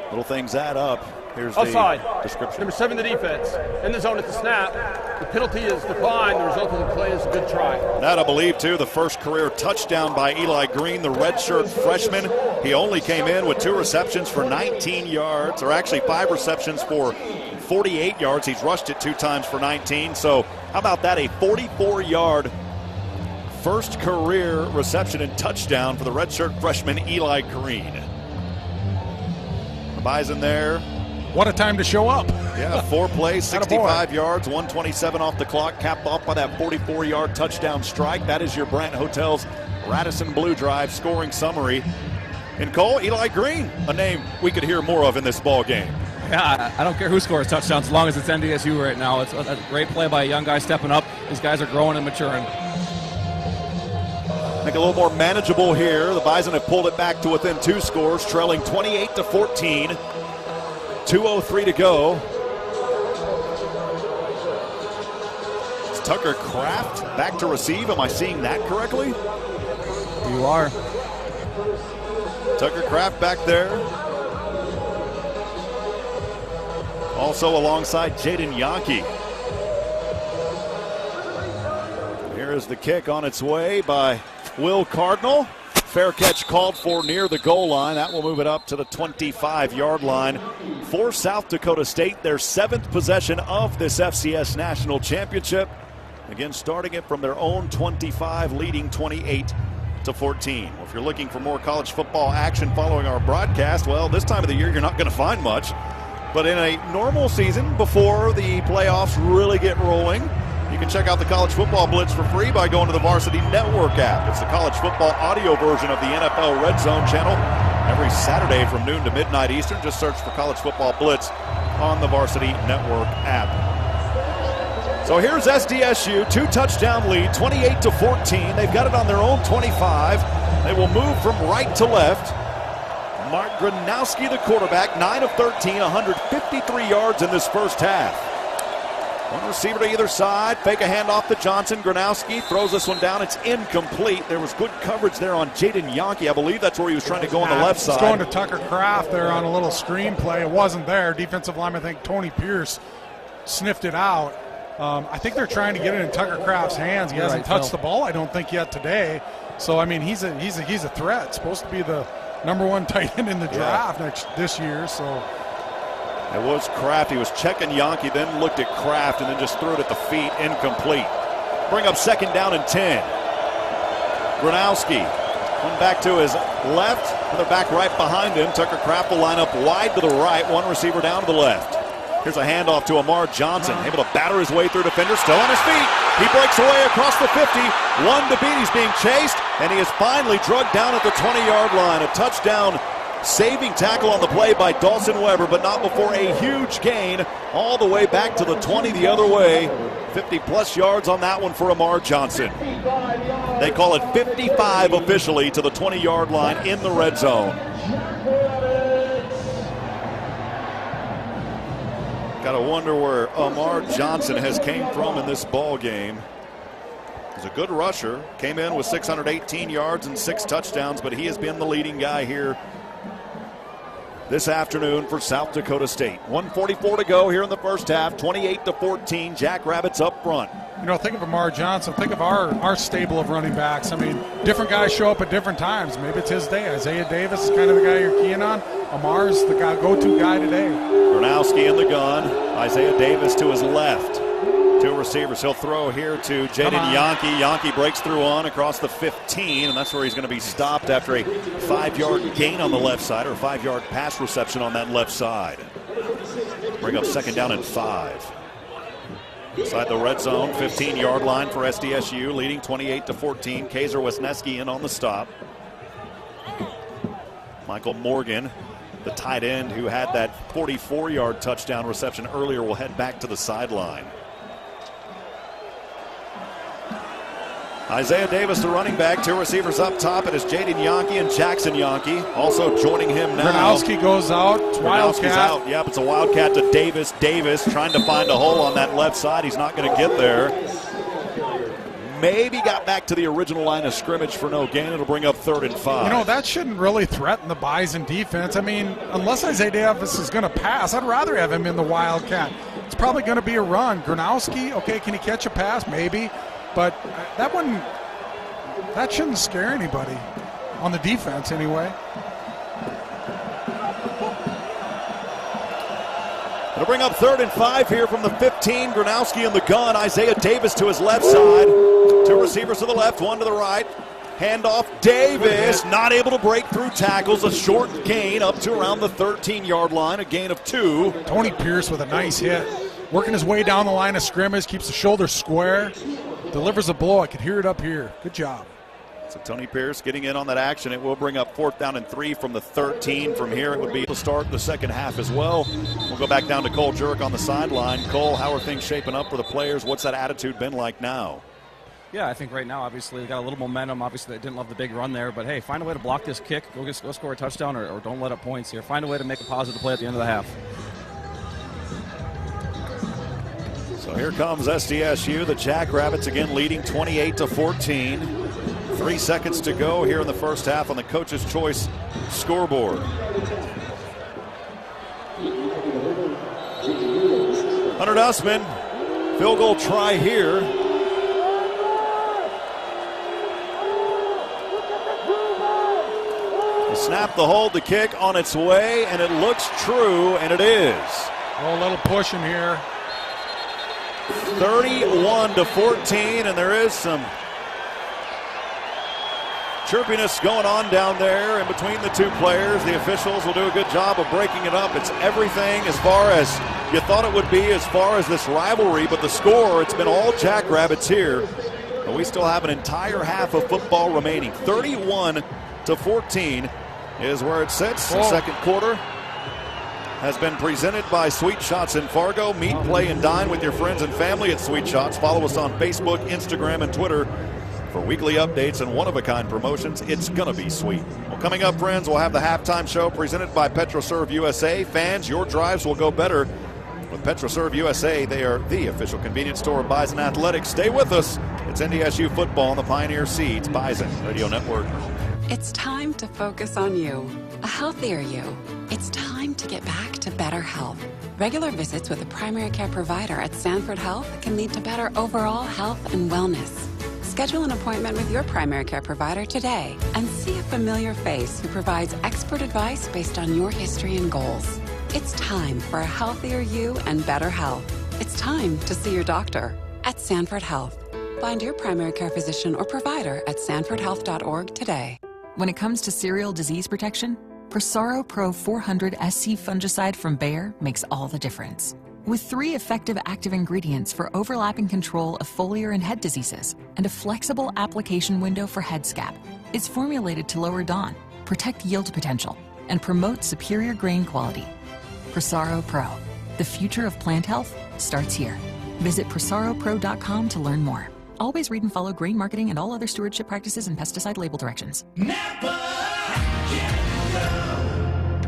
Little things add up. Here's outside. The description. Number 7, the defense. In the zone at the snap. The penalty is declined. The result of the play is a good try. That, I believe, too, the first career touchdown by Eli Green, the redshirt freshman. He only came in with 2 receptions for 19 yards, or actually 5 receptions for 48 yards. He's rushed it 2 times for 19. So how about that? A 44-yard first career reception and touchdown for the redshirt freshman Eli Green. The Bison there. What a time to show up. Yeah, 4 plays, 65 yards, 127 off the clock, capped off by that 44-yard touchdown strike. That is your Brant Hotel's Radisson Blue Drive scoring summary. And Cole, Eli Green, a name we could hear more of in this ball game. Yeah, I don't care who scores touchdowns as long as it's NDSU right now. It's a great play by a young guy stepping up. These guys are growing and maturing. Make it a little more manageable here. The Bison have pulled it back to within 2 scores, trailing 28-14. 2:03 to go. It's Tucker Kraft back to receive. Am I seeing that correctly? You are. Tucker Kraft back there. Also alongside Jaden Yonke. Here is the kick on its way by Will Cardinal. Fair catch called for near the goal line. That will move it up to the 25-yard line for South Dakota State, their 7th possession of this FCS National Championship. Again, starting it from their own 25, leading 28-14. Well, if you're looking for more college football action following our broadcast, well, this time of the year you're not going to find much. But in a normal season, before the playoffs really get rolling, you can check out the College Football Blitz for free by going to the Varsity Network app. It's the college football audio version of the NFL Red Zone channel. Every Saturday from noon to midnight Eastern, just search for College Football Blitz on the Varsity Network app. So here's SDSU, 2-touchdown lead, 28-14. They've got it on their own 25. They will move from right to left. Mark Gronowski, the quarterback, 9 of 13, 153 yards in this first half. One receiver to either side. Fake a handoff to Johnson. Gronowski throws this one down. It's incomplete. There was good coverage there on Jaden Yonke. I believe that's where he was trying to go on the left side. He's going to Tucker Kraft there on a little screen play. It wasn't there. Defensive lineman, I think Tony Pierce sniffed it out. I think they're trying to get it in Tucker Kraft's hands. He hasn't touched the ball, I don't think, yet today. So, I mean, he's a threat. Supposed to be the #1 tight end in the draft this year. So. It was Kraft. He was checking Yonke, then looked at Kraft, and then just threw it at the feet. Incomplete. Bring up 2nd down and 10. Gronowski. One back to his left. Another back right behind him. Tucker Kraft will line up wide to the right. One receiver down to the left. Here's a handoff to Amar Johnson. Able to batter his way through defenders. Still on his feet. He breaks away across the 50. 1 to beat. He's being chased, and he is finally drugged down at the 20-yard line. A touchdown. Saving tackle on the play by Dawson Weber, but not before a huge gain all the way back to the 20 the other way. 50-plus yards on that one for Amar Johnson. They call it 55 officially to the 20-yard line in the red zone. Got to wonder where Amar Johnson has came from in this ball game. He's a good rusher. Came in with 618 yards and 6 touchdowns, but he has been the leading guy here this afternoon for South Dakota State. 1:44 to go here in the first half. 28-14. Jackrabbits up front. You know, think of Amar Johnson. Think of our stable of running backs. I mean, different guys show up at different times. Maybe it's his day. Isaiah Davis is kind of the guy you're keying on. Amar's the go-to guy today. Gronowski in the gun. Isaiah Davis to his left. Two receivers. He'll throw here to Jaden Yonke. Yonke breaks through on across the 15, and that's where he's going to be stopped after a 5-yard gain on the left side, or a 5-yard pass reception on that left side. Bring up 2nd down and 5. Inside the red zone, 15-yard line for SDSU, leading 28-14. Kaiser Wisniewski in on the stop. Michael Morgan, the tight end who had that 44-yard touchdown reception earlier, will head back to the sideline. Isaiah Davis, the running back. Two receivers up top. It is Jaden Yonke and Jackson Yonke. Also joining him now. Gronowski goes out. It's Wildcat. Out. Yep, it's a Wildcat to Davis. Davis trying to find a hole on that left side. He's not going to get there. Maybe got back to the original line of scrimmage for no gain. It'll bring up 3rd and 5. You know, that shouldn't really threaten the Bison defense. I mean, unless Isaiah Davis is going to pass, I'd rather have him in the Wildcat. It's probably going to be a run. Gronowski, okay, can he catch a pass? Maybe. But that shouldn't scare anybody on the defense anyway. It'll bring up 3rd and 5 here from the 15. Gronowski in the gun. Isaiah Davis to his left side. Two receivers to the left, one to the right. Handoff, Davis not able to break through tackles. A short gain up to around the 13-yard line, a gain of 2. Tony Pierce with a nice hit. Working his way down the line of scrimmage, keeps the shoulder square. Delivers a blow. I could hear it up here. Good job. So Tony Pierce getting in on that action. It will bring up 4th down and 3 from the 13. From here, it would be to start the second half as well. We'll go back down to Cole Jurek on the sideline. Cole, how are things shaping up for the players? What's that attitude been like now? Yeah, I think right now, obviously, they've got a little momentum. Obviously, they didn't love the big run there. But, hey, find a way to block this kick. Go score a touchdown or don't let up points here. Find a way to make a positive play at the end of the half. So here comes SDSU. The Jackrabbits again leading 28-14. 3 seconds to go here in the first half on the Coach's Choice scoreboard. Hunter Nussman, field goal try here. The snap, the hold, the kick on its way, and it looks true, and it is. Oh, a little push in here. 31-14, and there is some chirpiness going on down there in between the two players. The officials will do a good job of breaking it up. It's everything as far as you thought it would be as far as this rivalry, but the score, it's been all Jackrabbits here. But we still have an entire half of football remaining. 31-14 is where it sits. The second quarter has been presented by Sweet Shots in Fargo. Meet, play, and dine with your friends and family at Sweet Shots. Follow us on Facebook, Instagram, and Twitter for weekly updates and one-of-a-kind promotions. It's gonna be sweet. Well, coming up, friends, we'll have the halftime show presented by PetroServe USA. Fans, your drives will go better with PetroServe USA. They are the official convenience store of Bison Athletics. Stay with us. It's NDSU football on the Pioneer Seeds Bison Radio Network. It's time to focus on you, a healthier you. It's time to get back to better health. Regular visits with a primary care provider at Sanford Health can lead to better overall health and wellness. Schedule an appointment with your primary care provider today and see a familiar face who provides expert advice based on your history and goals. It's time for a healthier you and better health. It's time to see your doctor at Sanford Health. Find your primary care physician or provider at sanfordhealth.org today. When it comes to cereal disease protection, Prosaro Pro 400 SC fungicide from Bayer makes all the difference. With 3 effective active ingredients for overlapping control of foliar and head diseases and a flexible application window for head scab, it's formulated to lower DON, protect yield potential, and promote superior grain quality. Prosaro Pro. The future of plant health starts here. Visit prosaropro.com to learn more. Always read and follow grain marketing and all other stewardship practices and pesticide label directions.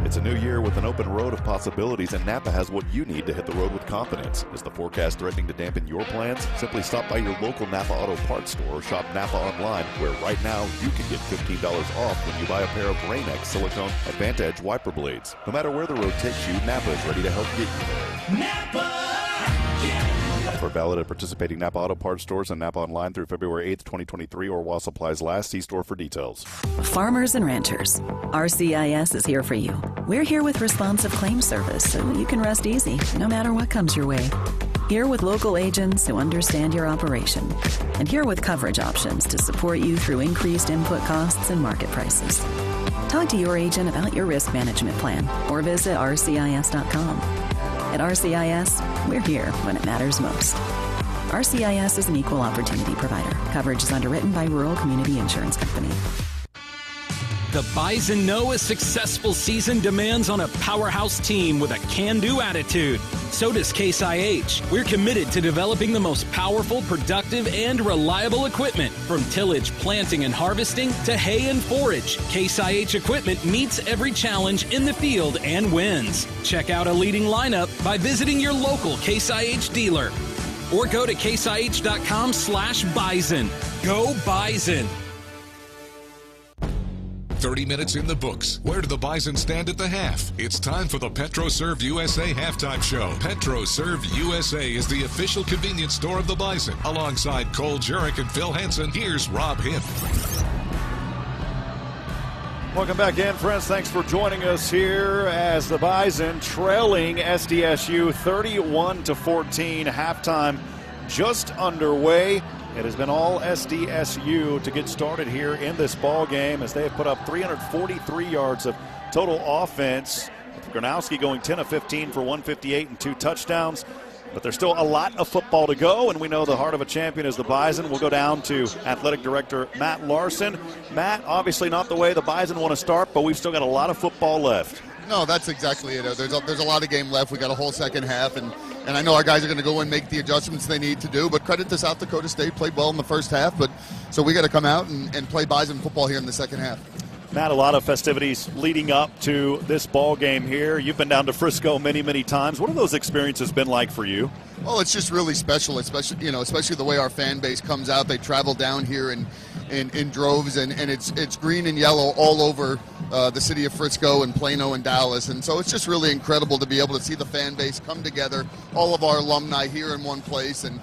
It's an new year with an open road of possibilities, and Napa has what you need to hit the road with confidence. Is the forecast threatening to dampen your plans? Simply stop by your local Napa Auto Parts store or shop Napa online, where right now you can get $15 off when you buy a pair of Rain-X Silicone Advantage wiper blades. No matter where the road takes you, Napa is ready to help get you there. Offer valid at participating Napa Auto Parts stores and Napa online through February 8th, 2023, or while supplies last. See store for details. Farmers and ranchers, RCIS is here for you. We're here with responsive claim service, so you can rest easy no matter what comes your way. Here with local agents who understand your operation, and here with coverage options to support you through increased input costs and market prices. Talk to your agent about your risk management plan or visit rcis.com. At RCIS, we're here when it matters most. RCIS is an equal opportunity provider. Coverage is underwritten by Rural Community Insurance Company. The Bison know a successful season demands on a powerhouse team with a can-do attitude. So does Case IH. We're committed to developing the most powerful, productive, and reliable equipment. From tillage, planting, and harvesting to hay and forage, Case IH equipment meets every challenge in the field and wins. Check out a leading lineup by visiting your local Case IH dealer. Or go to caseih.com/bison. Go Bison! 30 minutes in the books. Where do the Bison stand at the half? It's time for the PetroServe USA halftime show. PetroServe USA is the official convenience store of the Bison. Alongside Cole Jurek and Phil Hansen, here's Rob Him. Welcome back in, friends. Thanks for joining us here as the Bison trailing SDSU 31-14. Halftime just underway. It has been all SDSU to get started here in this ball game as they have put up 343 yards of total offense. Gronowski going 10 of 15 for 158 and 2 touchdowns. But there's still a lot of football to go, and we know the heart of a champion is the Bison. We'll go down to Athletic Director Matt Larson. Matt, obviously not the way the Bison want to start, but we've still got a lot of football left. No, that's exactly it. There's a lot of game left. We got a whole second half, and I know our guys are going to go and make the adjustments they need to do. But credit to South Dakota State, played well in the first half. But so we got to come out and play Bison football here in the second half. Matt, a lot of festivities leading up to this ball game here. You've been down to Frisco many, many times. What have those experiences been like for you? Well, it's just really special, especially the way our fan base comes out. They travel down here in droves, and it's green and yellow all over the city of Frisco and Plano and Dallas. And so it's just really incredible to be able to see the fan base come together, all of our alumni here in one place, and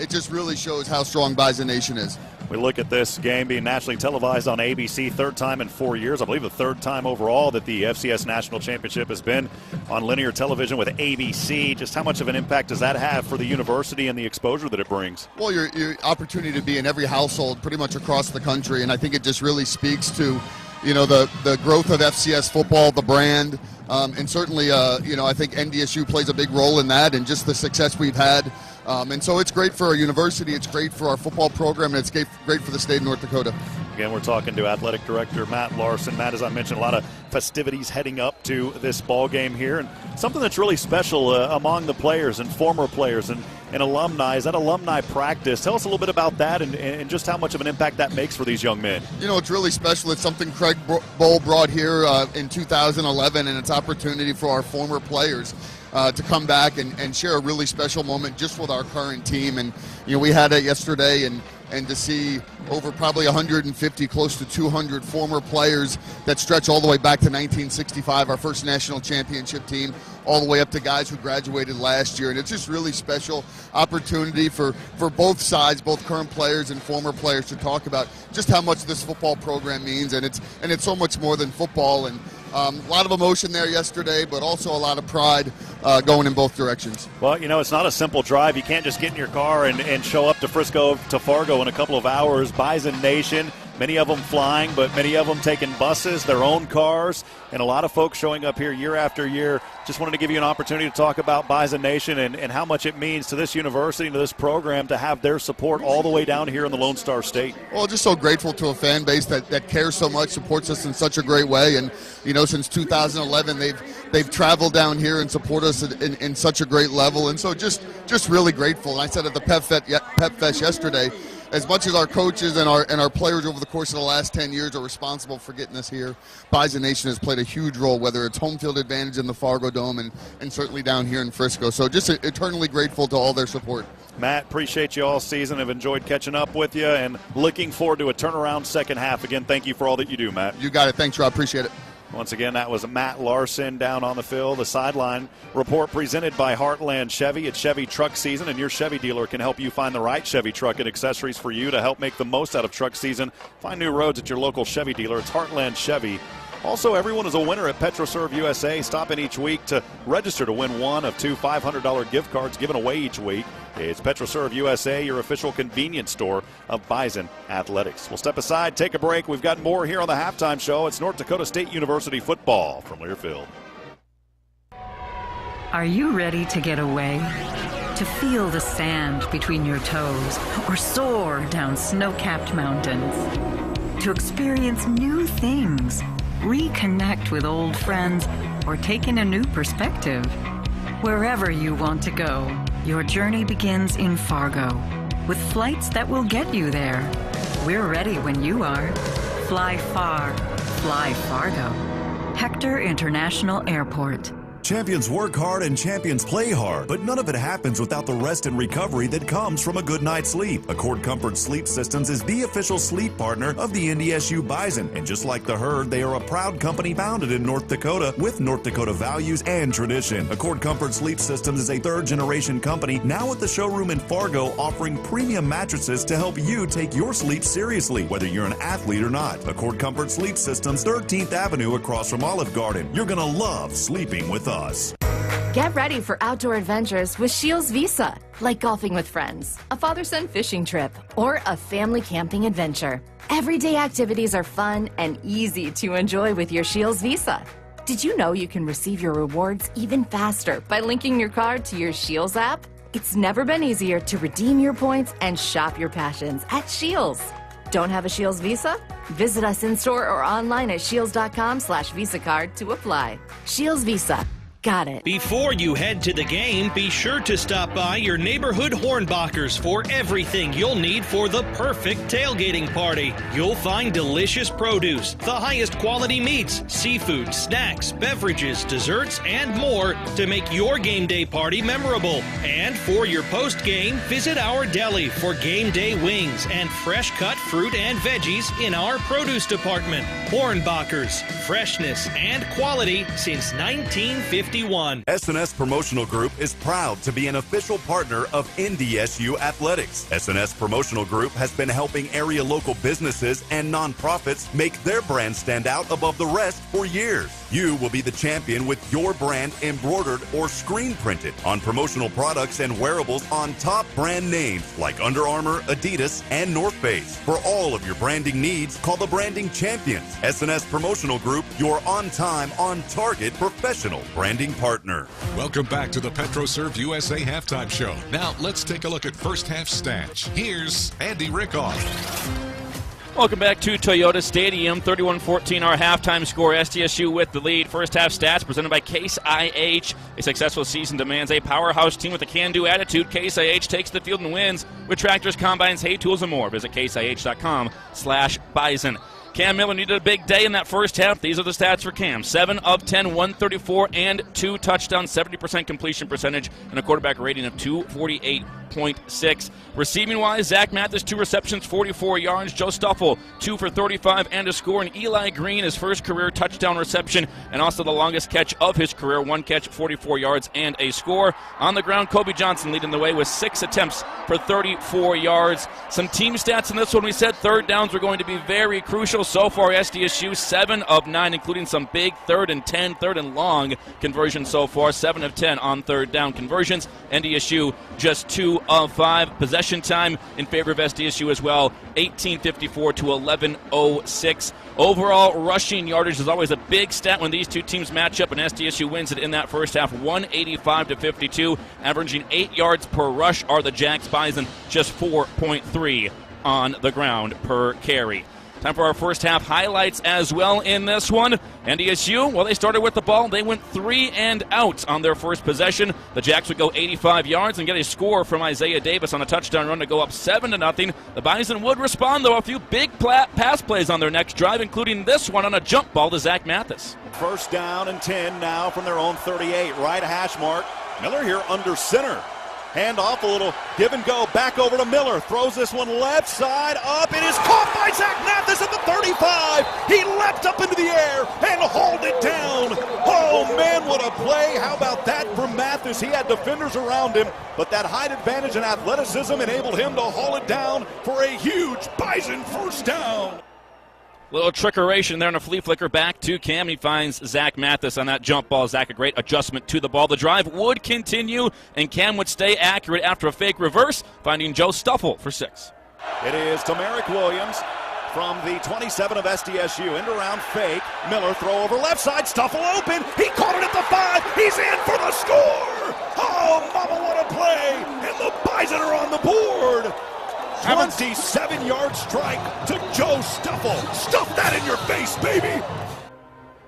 it just really shows how strong Bison Nation is. We look at this game being nationally televised on ABC, third time in 4 years. I believe the third time overall that the FCS National Championship has been on linear television with ABC. Just how much of an impact does that have for the university and the exposure that it brings? Well, your opportunity to be in every household pretty much across the country, and I think it just really speaks to the growth of FCS football, the brand, and certainly I think NDSU plays a big role in that, and just the success we've had. And so it's great for our university, it's great for our football program, and it's great for the state of North Dakota. Again, we're talking to Athletic Director Matt Larson. Matt, as I mentioned, a lot of festivities heading up to this ball game here, and something that's really special among the players and former players and alumni is that alumni practice. Tell us a little bit about that and just how much of an impact that makes for these young men. It's really special. It's something Craig Bowl brought here in 2011, and it's opportunity for our former players to come back and share a really special moment just with our current team. And we had it yesterday, and to see over probably 150, close to 200 former players that stretch all the way back to 1965, our first national championship team, all the way up to guys who graduated last year. And it's just really special opportunity for both sides, both current players and former players, to talk about just how much this football program means. And it's so much more than football. And a lot of emotion there yesterday, but also a lot of pride going in both directions. Well, it's not a simple drive. You can't just get in your car and show up to Frisco to Fargo in a couple of hours. Bison Nation, many of them flying, but many of them taking buses, their own cars, and a lot of folks showing up here year after year. Just wanted to give you an opportunity to talk about Bison Nation and how much it means to this university and to this program to have their support all the way down here in the Lone Star State. Well, just so grateful to a fan base that cares so much, supports us in such a great way. And, since 2011, they've traveled down here and support us in such a great level. And so just really grateful. And I said at the Pep Fest yesterday, as much as our coaches and our players over the course of the last 10 years are responsible for getting us here, Bison Nation has played a huge role, whether it's home field advantage in the Fargo Dome and certainly down here in Frisco. So just eternally grateful to all their support. Matt, appreciate you all season. Have enjoyed catching up with you and looking forward to a turnaround second half. Again, thank you for all that you do, Matt. You got it. Thanks, Rob. Appreciate it. Once again, that was Matt Larson down on the field. The sideline report presented by Heartland Chevy. It's Chevy truck season, and your Chevy dealer can help you find the right Chevy truck and accessories for you to help make the most out of truck season. Find new roads at your local Chevy dealer. It's Heartland Chevy. Also, everyone is a winner at PetroServe USA. Stop in each week to register to win one of 2 $500 gift cards given away each week. It's PetroServe USA, your official convenience store of Bison Athletics. We'll step aside, take a break. We've got more here on the halftime show. It's North Dakota State University football from Learfield. Are you ready to get away? To feel the sand between your toes or soar down snow-capped mountains? To experience new things? Reconnect with old friends, or take in a new perspective. Wherever you want to go, your journey begins in Fargo, with flights that will get you there. We're ready when you are. Fly far, fly Fargo. Hector International Airport. Champions work hard and champions play hard, but none of it happens without the rest and recovery that comes from a good night's sleep. Accord Comfort Sleep Systems is the official sleep partner of the NDSU Bison, and just like the Herd, they are a proud company founded in North Dakota with North Dakota values and tradition. Accord Comfort Sleep Systems is a third-generation company now at the showroom in Fargo, offering premium mattresses to help you take your sleep seriously, whether you're an athlete or not. Accord Comfort Sleep Systems, 13th Avenue across from Olive Garden. You're gonna love sleeping with us. Get ready for outdoor adventures with Shields Visa, like golfing with friends, a father-son fishing trip, or a family camping adventure. Everyday activities are fun and easy to enjoy with your Shields Visa. Did you know you can receive your rewards even faster by linking your card to your Shields app? It's never been easier to redeem your points and shop your passions at Shields. Don't have a Shields Visa? Visit us in-store or online at shields.com/Visa card to apply. Shields Visa. Got it. Before you head to the game, be sure to stop by your neighborhood Hornbachers for everything you'll need for the perfect tailgating party. You'll find delicious produce, the highest quality meats, seafood, snacks, beverages, desserts, and more to make your game day party memorable. And for your post-game, visit our deli for game day wings and fresh-cut fruit and veggies in our produce department. Hornbachers, freshness and quality since 1950. S&S Promotional Group is proud to be an official partner of NDSU Athletics. S&S Promotional Group has been helping area local businesses and nonprofits make their brand stand out above the rest for years. You will be the champion with your brand embroidered or screen printed on promotional products and wearables on top brand names like Under Armour, Adidas, and North Face. For all of your branding needs, call the Branding Champions. S&S Promotional Group, your on-time, on-target professional branding partner. Welcome back to the PetroServe USA halftime show. Now let's take a look at first half stats. Here's Andy Rickoff. Welcome back to Toyota Stadium. 31-14 our halftime score. SDSU with the lead. First half stats presented by Case IH. A successful season demands a powerhouse team with a can-do attitude. Case IH takes the field and wins with tractors, combines, hay tools, and more. Visit caseih.com/Bison. Cam Miller needed a big day in that first half. These are the stats for Cam. 7 of 10, 134, and 2 touchdowns, 70% completion percentage, and a quarterback rating of 248.6. Receiving-wise, Zach Mathis, 2 receptions, 44 yards. Joe Stuffle, 2 for 35 and a score. And Eli Green, his first career touchdown reception, and also the longest catch of his career. 1 catch, 44 yards, and a score. On the ground, Kobe Johnson leading the way with 6 attempts for 34 yards. Some team stats in this one. We said third downs were going to be very crucial. So far, SDSU 7 of 9, including some big 3rd and 10, 3rd and long conversions so far. 7 of 10 on third down conversions. NDSU just 2 of 5. Possession time in favor of SDSU as well. 18:54 to 11:06. Overall rushing yardage is always a big stat when these two teams match up, and SDSU wins it in that first half, 185-52. Averaging 8 yards per rush are the Jacks. Bison just 4.3 on the ground per carry. Time for our first half highlights as well in this one. NDSU, well, they started with the ball. They went 3 and out on their first possession. The Jacks would go 85 yards and get a score from Isaiah Davis on a touchdown run to go up 7-0. The Bison would respond, though, a few big pass plays on their next drive, including this one on a jump ball to Zach Mathis. First down and 10 now from their own 38. Right hash mark. Miller here under center. Hand off, a little give and go. Back over to Miller. Throws this one left side up. It is caught by Zach Mathis at the 35. He leapt up into the air and hauled it down. Oh, man, what a play. How about that from Mathis? He had defenders around him, but that height advantage and athleticism enabled him to haul it down for a huge Bison first down. Little trickeration there on a flea flicker back to Cam. He finds Zach Mathis on that jump ball. Zach, a great adjustment to the ball. The drive would continue, and Cam would stay accurate after a fake reverse, finding Joe Stuffle for 6. It is Tamarick Williams from the 27 of SDSU. End around fake. Miller throw over left side. Stuffle open. He caught it at the 5. He's in for the score. Oh, mama, what a play. And the Bison are on the board. 27-yard strike to Joe Stuffle. Stuff that in your face, baby.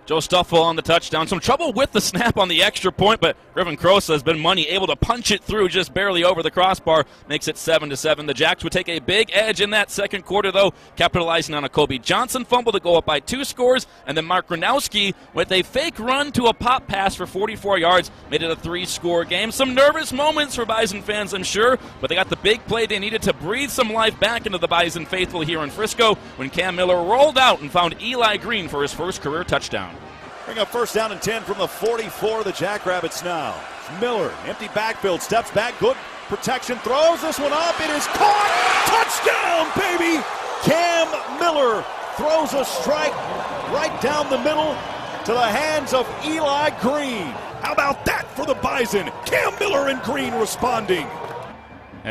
Joe Stuffle on the touchdown. Some trouble with the snap on the extra point, but Griffin Crosa has been money, able to punch it through just barely over the crossbar. Makes it 7-7. The Jacks would take a big edge in that second quarter, though, capitalizing on a Kobe Johnson fumble to go up by 2 scores, and then Mark Gronowski with a fake run to a pop pass for 44 yards made it a 3-score game. Some nervous moments for Bison fans, I'm sure, but they got the big play they needed to breathe some life back into the Bison faithful here in Frisco when Cam Miller rolled out and found Eli Green for his first career touchdown. Bring up first down and 10 from the 44 of the Jackrabbits now. Miller, empty backfield, steps back, good protection, throws this one up. It is caught. Touchdown, baby. Cam Miller throws a strike right down the middle to the hands of Eli Green. How about that for the Bison? Cam Miller and Green responding.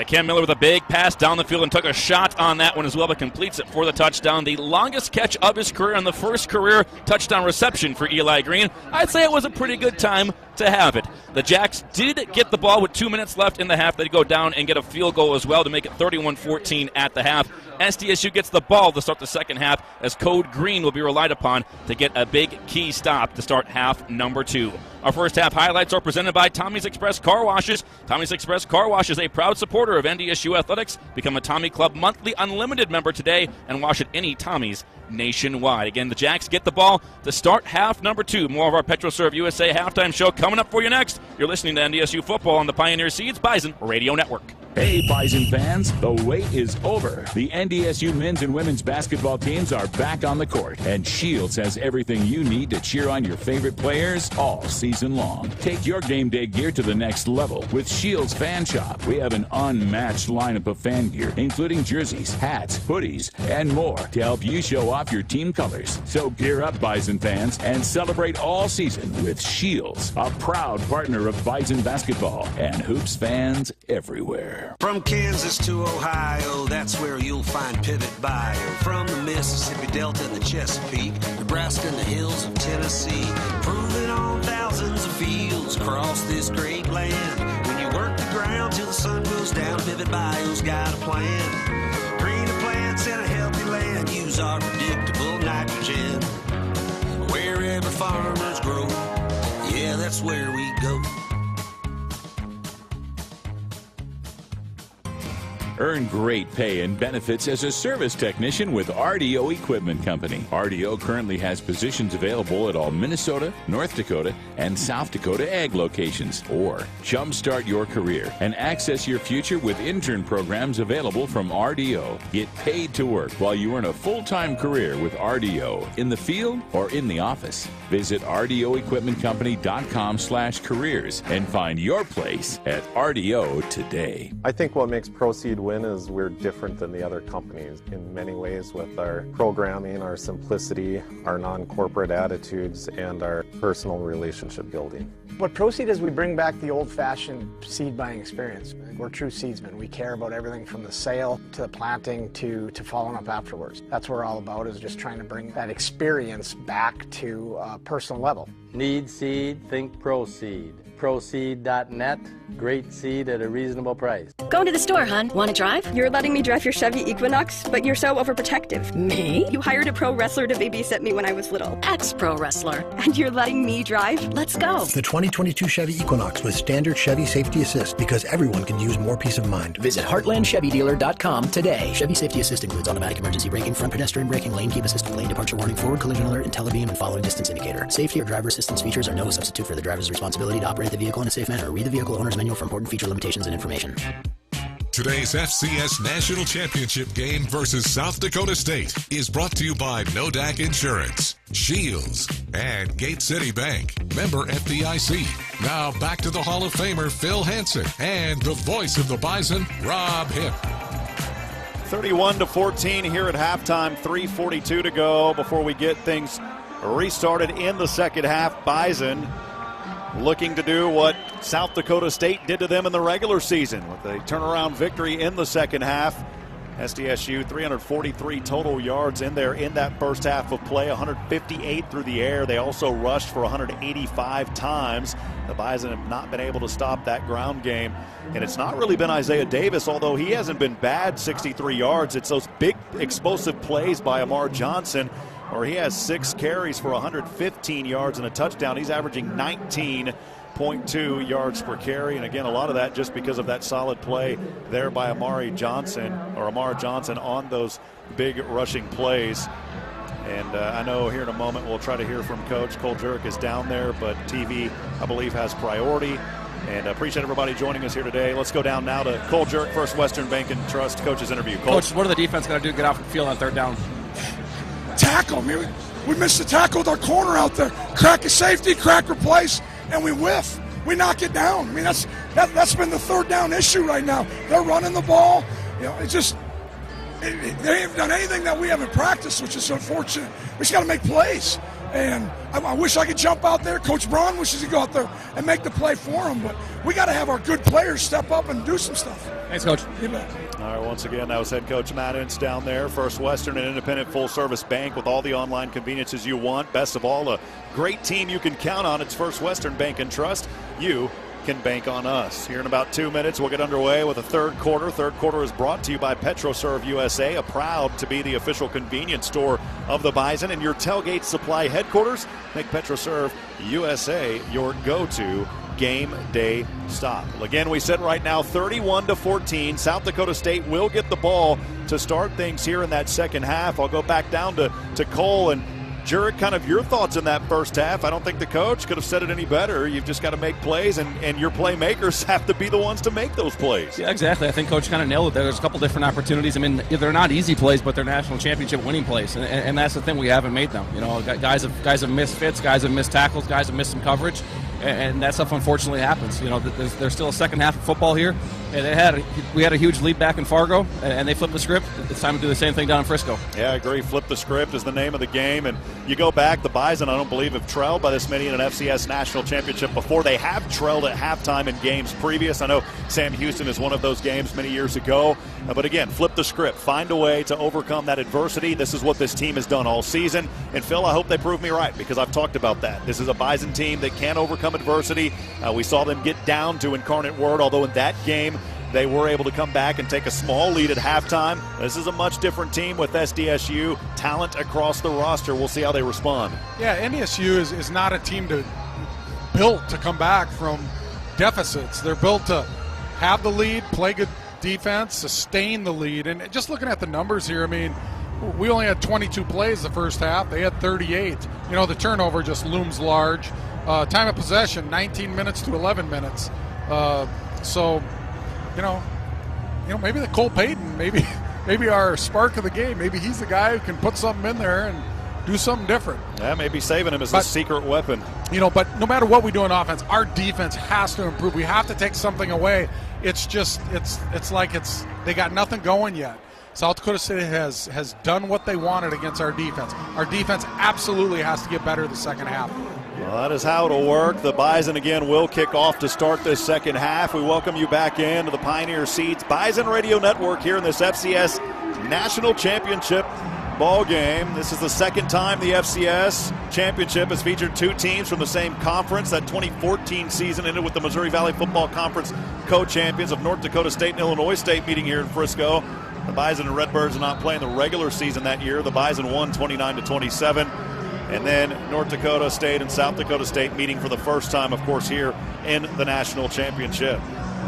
Cam Miller with a big pass down the field and took a shot on that one as well, but completes it for the touchdown. The longest catch of his career and the first career touchdown reception for Eli Green. I'd say it was a pretty good time to have it. The Jacks did get the ball with 2 minutes left in the half. They'd go down and get a field goal as well to make it 31-14 at the half. SDSU gets the ball to start the second half as Code Green will be relied upon to get a big key stop to start half number 2. Our first half highlights are presented by Tommy's Express Car Washes. Tommy's Express Car Wash is a proud supporter of NDSU athletics. Become a Tommy Club monthly unlimited member today and wash at any Tommy's nationwide. Again, the Jacks get the ball to start half number 2. More of our PetroServe USA halftime show coming up for you next. You're listening to NDSU football on the Pioneer Seeds Bison Radio Network. Hey, Bison fans, the wait is over. The NDSU men's and women's basketball teams are back on the court, and Shields has everything you need to cheer on your favorite players all season long. Take your game day gear to the next level with Shields Fan Shop. We have an unmatched lineup of fan gear, including jerseys, hats, hoodies, and more to help you show off your team colors. So gear up, Bison fans, and celebrate all season with Shields, a proud partner of Bison basketball and hoops fans everywhere. From Kansas to Ohio, that's where you'll find Pivot Bio. From the Mississippi Delta and the Chesapeake, Nebraska and the hills of Tennessee, proving on thousands of fields across this great land. When you work the ground till the sun goes down, Pivot Bio's got a plan. Greener plants and a healthy land, use our predictable nitrogen. Wherever farmers grow, yeah, that's where we go. Earn great pay and benefits as a service technician with RDO Equipment Company. RDO currently has positions available at all Minnesota, North Dakota, and South Dakota ag locations. Or jumpstart your career and access your future with intern programs available from RDO. Get paid to work while you earn a full-time career with RDO in the field or in the office. Visit RDOequipmentcompany.com/careers and find your place at RDO today. I think what makes Proceed win is we're different than the other companies in many ways with our programming, our simplicity, our non-corporate attitudes, and our personal relationship building. What Proceed is, we bring back the old-fashioned seed buying experience. We're true seedsmen. We care about everything from the sale to the planting to following up afterwards. That's what we're all about, is just trying to bring that experience back to a personal level. Need seed? Think Proceed. Proceed.net. Great seed at a reasonable price. Going to the store, hon. Want to drive? You're letting me drive your Chevy Equinox, but you're so overprotective. Me? You hired a pro wrestler to babysit me when I was little. Ex-pro wrestler. And you're letting me drive? Let's go. The 2022 Chevy Equinox with standard Chevy Safety Assist, because everyone can use more peace of mind. Visit HeartlandChevyDealer.com today. Chevy Safety Assist includes automatic emergency braking, front pedestrian braking, lane keep assist, lane departure warning, forward collision alert, and telebeam and following distance indicator. Safety or driver assistance features are no substitute for the driver's responsibility to operate the vehicle in a safe manner. Read the vehicle owner's manual for important feature limitations and information. Today's FCS National Championship game versus South Dakota State is brought to you by Nodak Insurance, Shields, and Gate City Bank. Member FDIC. Now back to the Hall of Famer Phil Hansen and the voice of the Bison, Rob Hipp. 31-14 here at halftime, 3:42 to go before we get things restarted in the second half. Bison looking to do what South Dakota State did to them in the regular season with a turnaround victory in the second half. SDSU 343 total yards in there in that first half of play, 158 through the air. They also rushed for 185 times. The Bison have not been able to stop that ground game. And it's not really been Isaiah Davis, although he hasn't been bad, 63 yards. It's those big explosive plays by Amar Johnson, where he has 6 carries for 115 yards and a touchdown. He's averaging 19.2 yards per carry. And again, a lot of that just because of that solid play there by Amar Johnson on those big rushing plays. And I know here in a moment we'll try to hear from Coach. Cole Jurek is down there, but TV, I believe, has priority. And I appreciate everybody joining us here today. Let's go down now to Cole Jurek, First Western Bank and Trust Coach's interview. Coach, what are the defense going to do to get off the field on third down? Tackle. I mean, we missed the tackle with our corner out there. Crack a safety, crack replace, and we whiff. We knock it down. I mean, that's been the third down issue right now. They're running the ball. You know, it's just they haven't done anything that we haven't practiced, which is unfortunate. We just got to make plays. And I wish I could jump out there. Coach Braun wishes he'd go out there and make the play for him. But we got to have our good players step up and do some stuff. Thanks, Coach. You bet. All right, once again, that was head coach Matt Entz down there. First Western, an independent full-service bank with all the online conveniences you want. Best of all, a great team you can count on. It's First Western Bank and Trust. You can bank on us. Here in about 2 minutes, we'll get underway with the third quarter. Third quarter is brought to you by PetroServe USA, a proud to be the official convenience store of the Bison and your tailgate supply headquarters. Make PetroServe USA your go-to game day stop. Well, again, we sit right now 31-14. South Dakota State will get the ball to start things here in that second half. I'll go back down to Cole and Jurek, kind of your thoughts in that first half. I don't think the coach could have said it any better. You've just got to make plays, and your playmakers have to be the ones to make those plays. Yeah, exactly. I think Coach kind of nailed it there. There's a couple different opportunities. I mean, they're not easy plays, but they're national championship winning plays, and that's the thing. We haven't made them. You know, guys have missed fits, guys have missed tackles, guys have missed some coverage, and that stuff unfortunately happens. You know, there's still a second half of football here, and we had a huge lead back in Fargo, and they flipped the script. It's time to do the same thing down in Frisco. Yeah, I agree. Flip the script is the name of the game, and you go back, the Bison, I don't believe, have trailed by this many in an FCS national championship before. They have trailed at halftime in games previous. I know Sam Houston is one of those games many years ago. But again, flip the script. Find a way to overcome that adversity. This is what this team has done all season. And Phil, I hope they prove me right, because I've talked about that. This is a Bison team that can overcome adversity. We saw them get down to Incarnate Word, although in that game they were able to come back and take a small lead at halftime. This is a much different team with SDSU, talent across the roster. We'll see how they respond. Yeah, NDSU is not a team built to come back from deficits. They're built to have the lead, play good defense, sustain the lead. And just looking at the numbers here, I mean, we only had 22 plays the first half. They had 38. You know, the turnover just looms large. Time of possession, 19 minutes to 11 minutes. So, you know, maybe the Cole Payton, maybe our spark of the game. Maybe he's the guy who can put something in there and do something different. Yeah, maybe saving him as a secret weapon. You know, but no matter what we do in offense, our defense has to improve. We have to take something away. It's just, it's like they got nothing going yet. South Dakota State has done what they wanted against our defense. Our defense absolutely has to get better the second half. Well, that is how it'll work. The Bison again will kick off to start this second half. We welcome you back into the Pioneer Seeds Bison Radio Network here in this FCS National Championship ball game. This is the second time the FCS championship has featured two teams from the same conference. That 2014 season ended with the Missouri Valley Football Conference co-champions of North Dakota State and Illinois State meeting here in Frisco. The Bison and Redbirds are not playing the regular season that year. The Bison won 29-27. And then North Dakota State and South Dakota State meeting for the first time, of course, here in the national championship.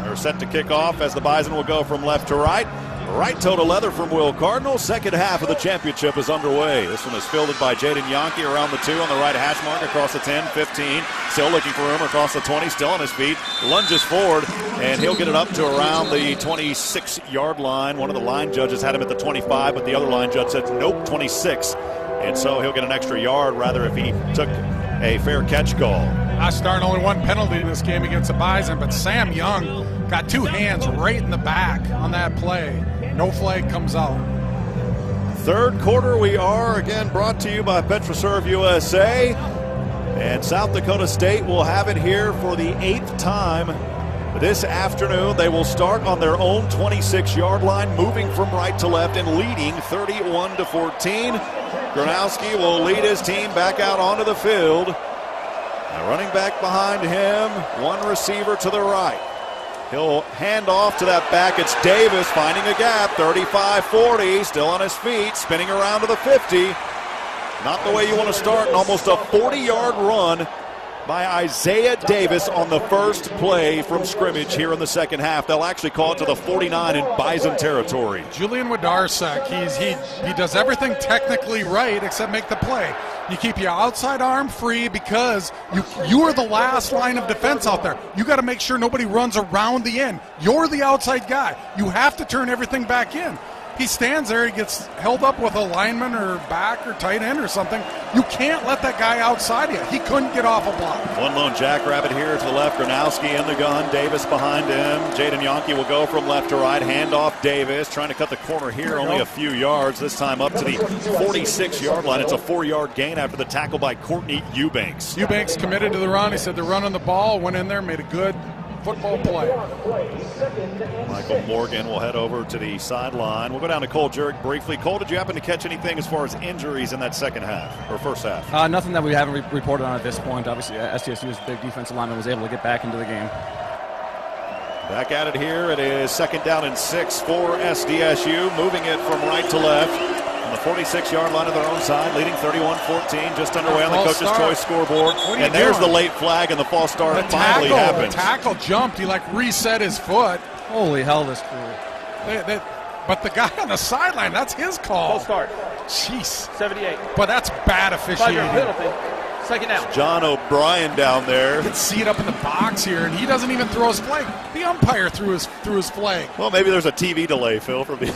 They're set to kick off as the Bison will go from left to right. Right toe to leather from Will Cardinal. Second half of the championship is underway. This one is fielded by Jaden Yonke around the 2 on the right hash mark across the 10, 15. Still looking for room across the 20, still on his feet. Lunges forward, and he'll get it up to around the 26-yard line. One of the line judges had him at the 25, but the other line judge said, nope, 26. And so he'll get an extra yard, rather, if he took a fair catch call. Starting only one penalty in this game against the Bison, but Sam Young got two hands right in the back on that play. No flag comes out. Third quarter, we are again brought to you by PetroServe USA. And South Dakota State will have it here for the 8th time this afternoon. They will start on their own 26-yard line, moving from right to left and leading 31-14. Gronowski will lead his team back out onto the field. Now running back behind him, one receiver to the right. He'll hand off to that back. It's Davis finding a gap, 35-40, still on his feet, spinning around to the 50. Not the way you want to start, and almost a 40-yard run by Isaiah Davis on the first play from scrimmage here in the second half. They'll actually call it to the 49 in Bison territory. Julian Wadarsek, he does everything technically right except make the play. You keep your outside arm free because you are the last line of defense out there. You got to make sure nobody runs around the end. You're the outside guy. You have to turn everything back in. He stands there, he gets held up with a lineman or back or tight end or something. You can't let that guy outside you. He couldn't get off a block. One lone jackrabbit here to the left. Gronowski in the gun. Davis behind him. Jaden Yonke will go from left to right. Hand off Davis. Trying to cut the corner here. Only a few yards. This time up to the 46-yard line. It's a 4-yard gain after the tackle by Courtney Eubanks. Eubanks committed to the run. He said they're running the ball. Went in there, made a good football play. Michael Morgan will head over to the sideline. We'll go down to Cole Jurek briefly. Cole, did you happen to catch anything as far as injuries in that second half or first half? Nothing that we haven't reported on at this point. Obviously, SDSU's big defensive lineman was able to get back into the game. Back at it here. It is 2nd down and 6 for SDSU. Moving it from right to left. On the 46-yard line of their own side, leading 31-14, just underway on the Coach's Choice scoreboard. And there's the late flag, and the false start finally happens. The tackle jumped. He reset his foot. Holy hell, this crew. But the guy on the sideline, that's his call. False start. Jeez. 78. But that's bad officiating. Penalty. Second down. John O'Brien down there. You can see it up in the box here, and he doesn't even throw his flag. The umpire threw his flag. Well, maybe there's a TV delay, Phil, for the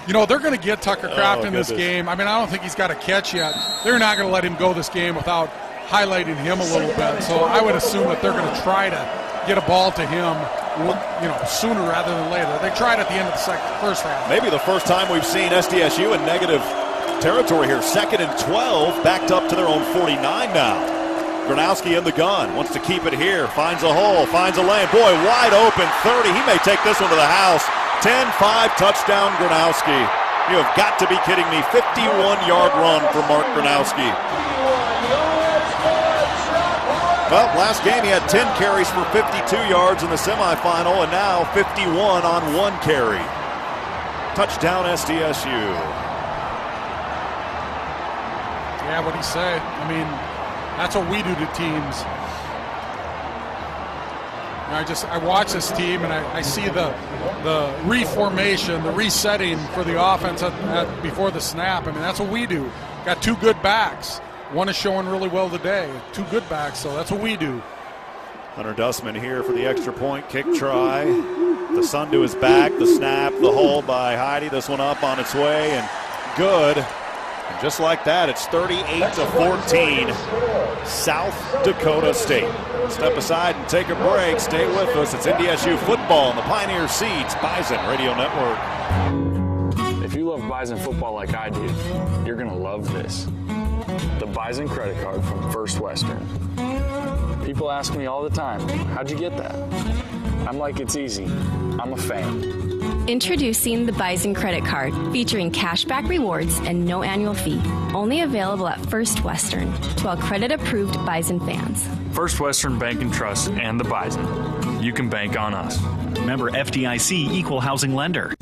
You know, they're going to get Tucker Kraft in this game. I mean, I don't think he's got a catch yet. They're not going to let him go this game without highlighting him a little bit. So I would assume that they're going to try to get a ball to him, sooner rather than later. They tried at the end of the first half. Maybe the first time we've seen SDSU in negative territory here. 2nd and 12, backed up to their own 49 now. Gronowski in the gun, wants to keep it here, finds a hole, finds a lane. Boy, wide open, 30. He may take this one to the house. 10-5 touchdown Gronowski. You have got to be kidding me. 51-yard run for Mark Gronowski. Well, last game he had 10 carries for 52 yards in the semifinal, and now 51 on 1 carry. Touchdown SDSU. Yeah, what'd he say? I mean, that's what we do to teams. I watch this team and I see the reformation, the resetting for the offense before the snap. I mean, that's what we do. Got 2 good backs. One is showing really well today. 2 good backs, so that's what we do. Hunter Dustman here for the extra point kick try. The sun to his back, the snap, the hold by Heidi. This one up on its way and good. And just like that, it's 38-14, South Dakota State. Step aside and take a break. Stay with us. It's NDSU football on the Pioneer Seeds Bison Radio Network. If you love Bison football like I do, you're going to love this. The Bison credit card from First Western. People ask me all the time, how'd you get that? I'm like, it's easy. I'm a fan. Introducing the Bison credit card, featuring cashback rewards and no annual fee. Only available at First Western to all credit-approved Bison fans. First Western Bank and Trust and the Bison. You can bank on us. Member FDIC, Equal Housing Lender.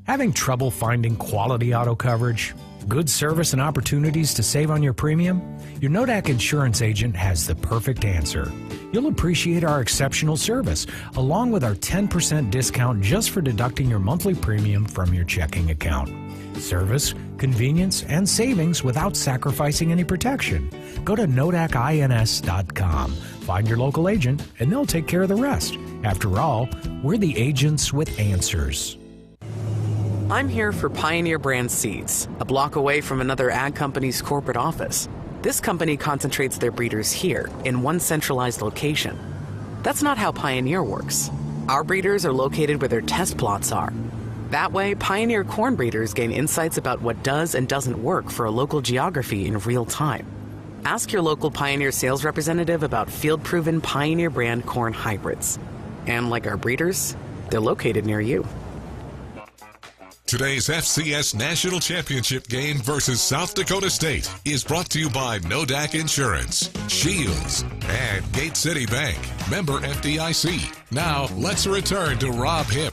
Having trouble finding quality auto coverage? Good service and opportunities to save on your premium? Your Nodak insurance agent has the perfect answer. You'll appreciate our exceptional service, along with our 10% discount just for deducting your monthly premium from your checking account. Service, convenience, and savings without sacrificing any protection. Go to NodakINS.com. Find your local agent, and they'll take care of the rest. After all, we're the agents with answers. I'm here for Pioneer Brand Seeds, a block away from another ag company's corporate office. This company concentrates their breeders here in one centralized location. That's not how Pioneer works. Our breeders are located where their test plots are. That way, Pioneer corn breeders gain insights about what does and doesn't work for a local geography in real time. Ask your local Pioneer sales representative about field-proven Pioneer brand corn hybrids. And like our breeders, they're located near you. Today's FCS National Championship game versus South Dakota State is brought to you by Nodak Insurance, Shields, and Gate City Bank. Member FDIC. Now, let's return to Rob Hipp.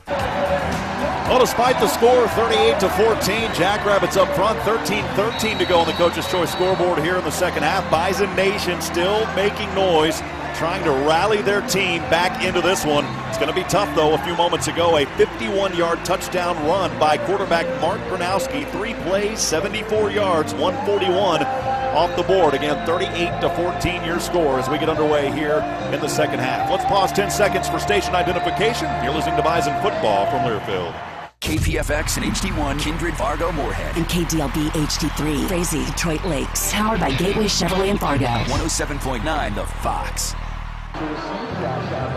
Well, despite the score, 38-14, Jackrabbits up front, 13-13 to go on the Coach's Choice scoreboard here in the second half. Bison Nation still making noise, trying to rally their team back into this one. It's going to be tough, though. A few moments ago, a 51-yard touchdown run by quarterback Mark Gronowski. 3 plays, 74 yards, 141 off the board. Again, 38-14 your score as we get underway here in the second half. Let's pause 10 seconds for station identification. You're listening to Bison football from Learfield. KPFX and HD1, Kindred, Fargo, Moorhead. And KDLB HD3, Frazee, Detroit Lakes. Powered by Gateway Chevrolet in Fargo. 107.9 The Fox.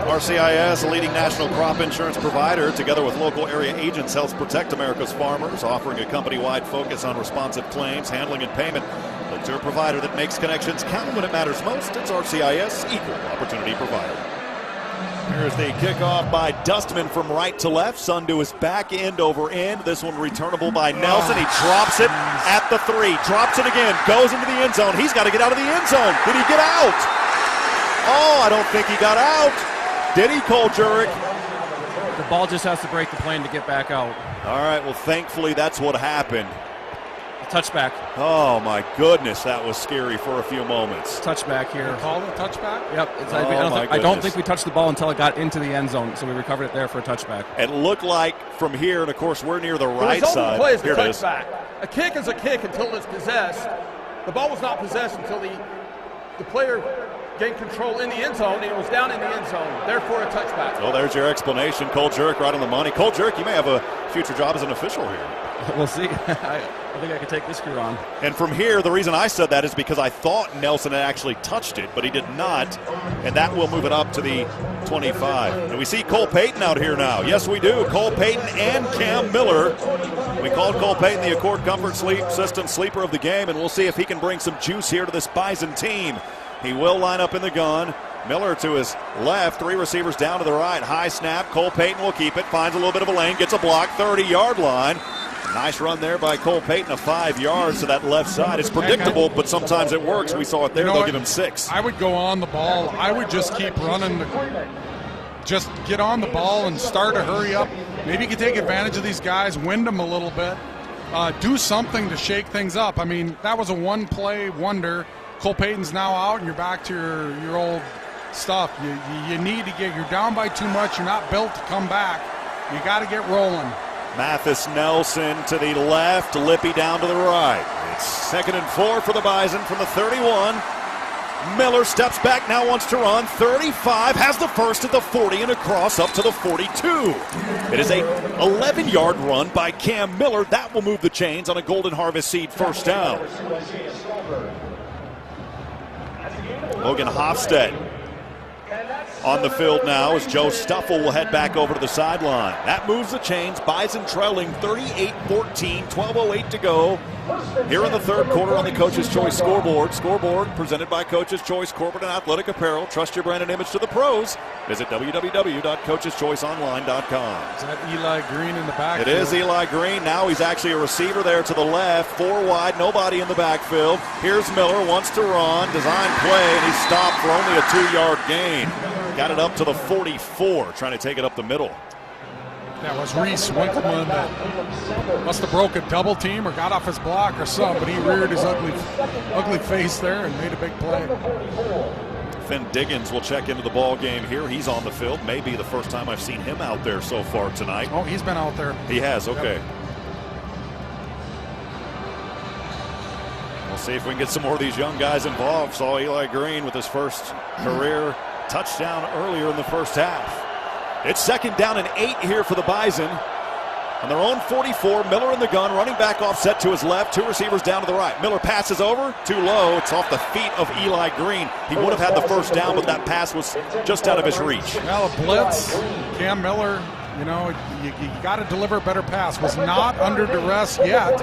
RCIS, a leading national crop insurance provider, together with local area agents, helps protect America's farmers, offering a company-wide focus on responsive claims, handling, and payment. Look to a provider that makes connections count when it matters most. It's RCIS, Equal Opportunity Provider. Here's the kickoff by Dustman from right to left. Sundu is back end over end. This one returnable by Nelson. He drops it at the 3. Drops it again. Goes into the end zone. He's got to get out of the end zone. Did he get out? Oh, I don't think he got out. Did he, Cole Jurek? The ball just has to break the plane to get back out. All right, well, thankfully that's what happened. Touchback. Oh, my goodness, that was scary for a few moments. Touchback here. Called a touchback? Yep. I don't think we touched the ball until it got into the end zone, so we recovered it there for a touchback. It looked like from here, and of course we're near the right side. The play is here the it is. touchback. A kick is a kick until it's possessed. The ball was not possessed until the player gained control in the end zone, and it was down in the end zone. Therefore, a touchback. Well, there's your explanation. Cole Jurek right on the money. Cole Jurek, you may have a future job as an official here. We'll see. I think I could take this crew on. And from here, the reason I said that is because I thought Nelson had actually touched it, but he did not. And that will move it up to the 25. And we see Cole Payton out here now. Yes, we do. Cole Payton and Cam Miller. We called Cole Payton the Accord Comfort Sleep System sleeper of the game, and we'll see if he can bring some juice here to this Bison team. He will line up in the gun. Miller to his left, 3 receivers down to the right. High snap. Cole Payton will keep it. Finds a little bit of a lane. Gets a block. 30-yard line. Nice run there by Cole Payton of 5 yards to that left side. It's predictable, but sometimes it works. We saw it there. They'll give him 6. I would go on the ball. I would just keep running. Just get on the ball and start to hurry up. Maybe you can take advantage of these guys, wind them a little bit. Do something to shake things up. I mean, that was a one-play wonder. Cole Payton's now out, and you're back to your old stuff. You need to get – you're down by too much. You're not built to come back. You got to get rolling. Mathis Nelson to the left, Lippy down to the right. It's 2nd and 4 for the Bison from the 31. Miller steps back, now wants to run. 35, has the first at the 40 and across up to the 42. It is a 11-yard run by Cam Miller. That will move the chains on a Golden Harvest Seed first down. Logan Hofstedt on the field now as Joe Stuffle will head back over to the sideline. That moves the chains. Bison trailing 38-14, 12:08 to go Here in the third quarter on the Coach's Choice scoreboard. Scoreboard presented by Coach's Choice Corporate and Athletic Apparel. Trust your brand and image to the pros. Visit www.coacheschoiceonline.com. Is that Eli Green in the backfield? It is Eli Green. Now he's actually a receiver there to the left. 4 wide, nobody in the backfield. Here's Miller, wants to run. Design play, and he's stopped for only a 2-yard gain. Got it up to the 44, trying to take it up the middle. That was Reese Winkleman that must have broke a double team or got off his block or something, but he reared his ugly face there and made a big play. Finn Diggins will check into the ball game here. He's on the field. Maybe the first time I've seen him out there so far tonight. Oh, he's been out there. He has, okay. Yep. We'll see if we can get some more of these young guys involved. Saw Eli Green with his first career touchdown earlier in the first half. It's 2nd down and 8 here for the Bison. On their own 44, Miller in the gun, running back offset to his left, 2 receivers down to the right. Miller passes over, too low. It's off the feet of Eli Green. He would have had the first down, but that pass was just out of his reach. Well, a blitz. Cam Miller, you know, you got to deliver a better pass. Was not under duress yet.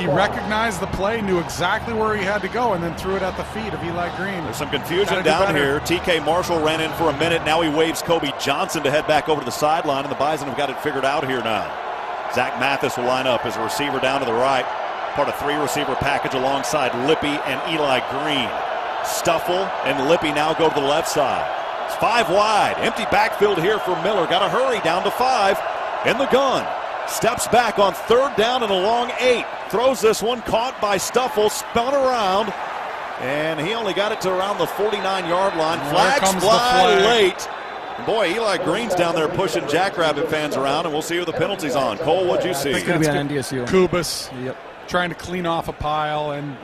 He recognized the play, knew exactly where he had to go, and then threw it at the feet of Eli Green. There's some confusion down here. TK Marshall ran in for a minute. Now he waves Kobe Johnson to head back over to the sideline, and the Bison have got it figured out here now. Zach Mathis will line up as a receiver down to the right. Part of 3-receiver package alongside Lippy and Eli Green. Stuffle and Lippy now go to the left side. It's 5 wide. Empty backfield here for Miller. Got to hurry down to 5 in the gun. Steps back on 3rd down and a long 8. Throws this one, caught by Stuffle, spun around, and he only got it to around the 49-yard line. Flags fly late. Boy, Eli Green's down there pushing Jackrabbit fans around, and we'll see who the penalty's on. Cole, what'd you see? It's going to be on NDSU. Kubas, trying to clean off a pile, and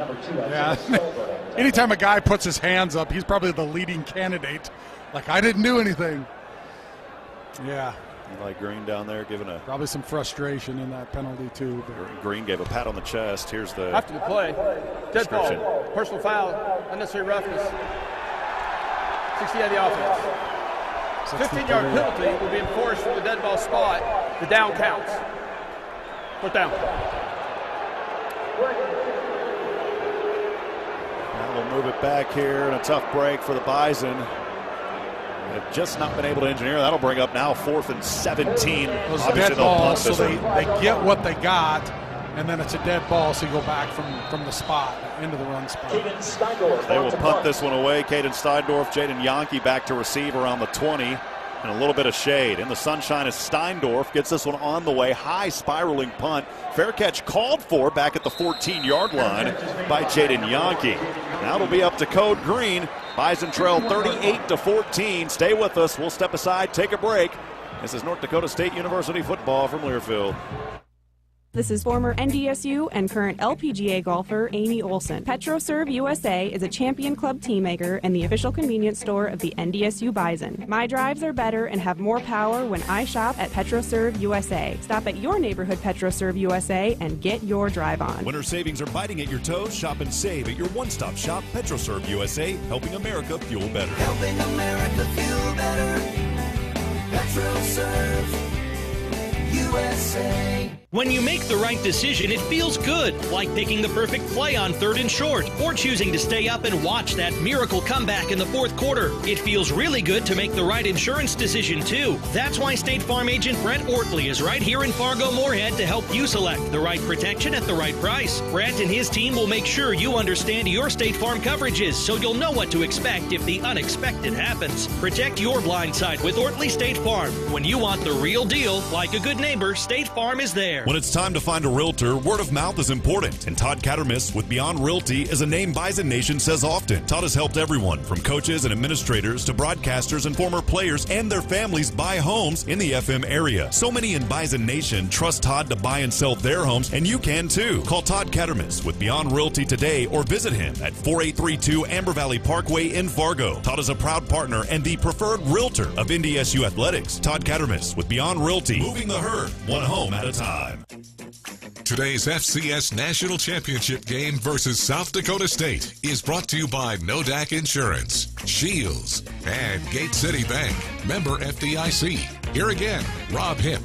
anytime a guy puts his hands up, he's probably the leading candidate. Like, I didn't do anything. Yeah. Eli Green down there giving probably some frustration in that penalty too. But Green gave a pat on the chest. Here's the after the play, dead ball, personal foul, unnecessary roughness, 60 on the offense. 15-yard penalty will be enforced from the dead ball spot. The down counts. Put down. Now we'll move it back here, and a tough break for the Bison. They've just not been able to engineer. That'll bring up now 4th and 17. Those dead balls, so they get what they got, and then it's a dead ball, so you go back from the spot into the run spot. They will punt this one away. Caden Steindorf, Jaden Yankee back to receive around the 20, and a little bit of shade. In the sunshine is Steindorf, gets this one on the way. High spiraling punt. Fair catch called for back at the 14-yard line by Jaden Yankee. Now it'll be up to Code Green. Bison trail 38-14. Stay with us. We'll step aside, take a break. This is North Dakota State University football from Learfield. This is former NDSU and current LPGA golfer Amy Olson. PetroServe USA is a Champion Club team maker and the official convenience store of the NDSU Bison. My drives are better and have more power when I shop at PetroServe USA. Stop at your neighborhood PetroServe USA and get your drive on. Winter savings are biting at your toes. Shop and save at your one-stop shop, PetroServe USA, helping America fuel better. Helping America fuel better. PetroServe USA. When you make the right decision, it feels good, like picking the perfect play on 3rd and short, or choosing to stay up and watch that miracle comeback in the 4th quarter. It feels really good to make the right insurance decision, too. That's why State Farm agent Brent Ortley is right here in Fargo-Moorhead to help you select the right protection at the right price. Brent and his team will make sure you understand your State Farm coverages, so you'll know what to expect if the unexpected happens. Protect your blind side with Ortley State Farm. When you want the real deal, like a good neighbor, State Farm is there. When it's time to find a realtor, word of mouth is important. And Todd Cattermas with Beyond Realty is a name Bison Nation says often. Todd has helped everyone from coaches and administrators to broadcasters and former players and their families buy homes in the FM area. So many in Bison Nation trust Todd to buy and sell their homes, and you can too. Call Todd Cattermas with Beyond Realty today or visit him at 4832 Amber Valley Parkway in Fargo. Todd is a proud partner and the preferred realtor of NDSU Athletics. Todd Cattermas with Beyond Realty, moving the herd one home at a time. Today's FCS National Championship game versus South Dakota State is brought to you by Nodak Insurance, Shields, and Gate City Bank. Member FDIC. Here again, Rob Hipp.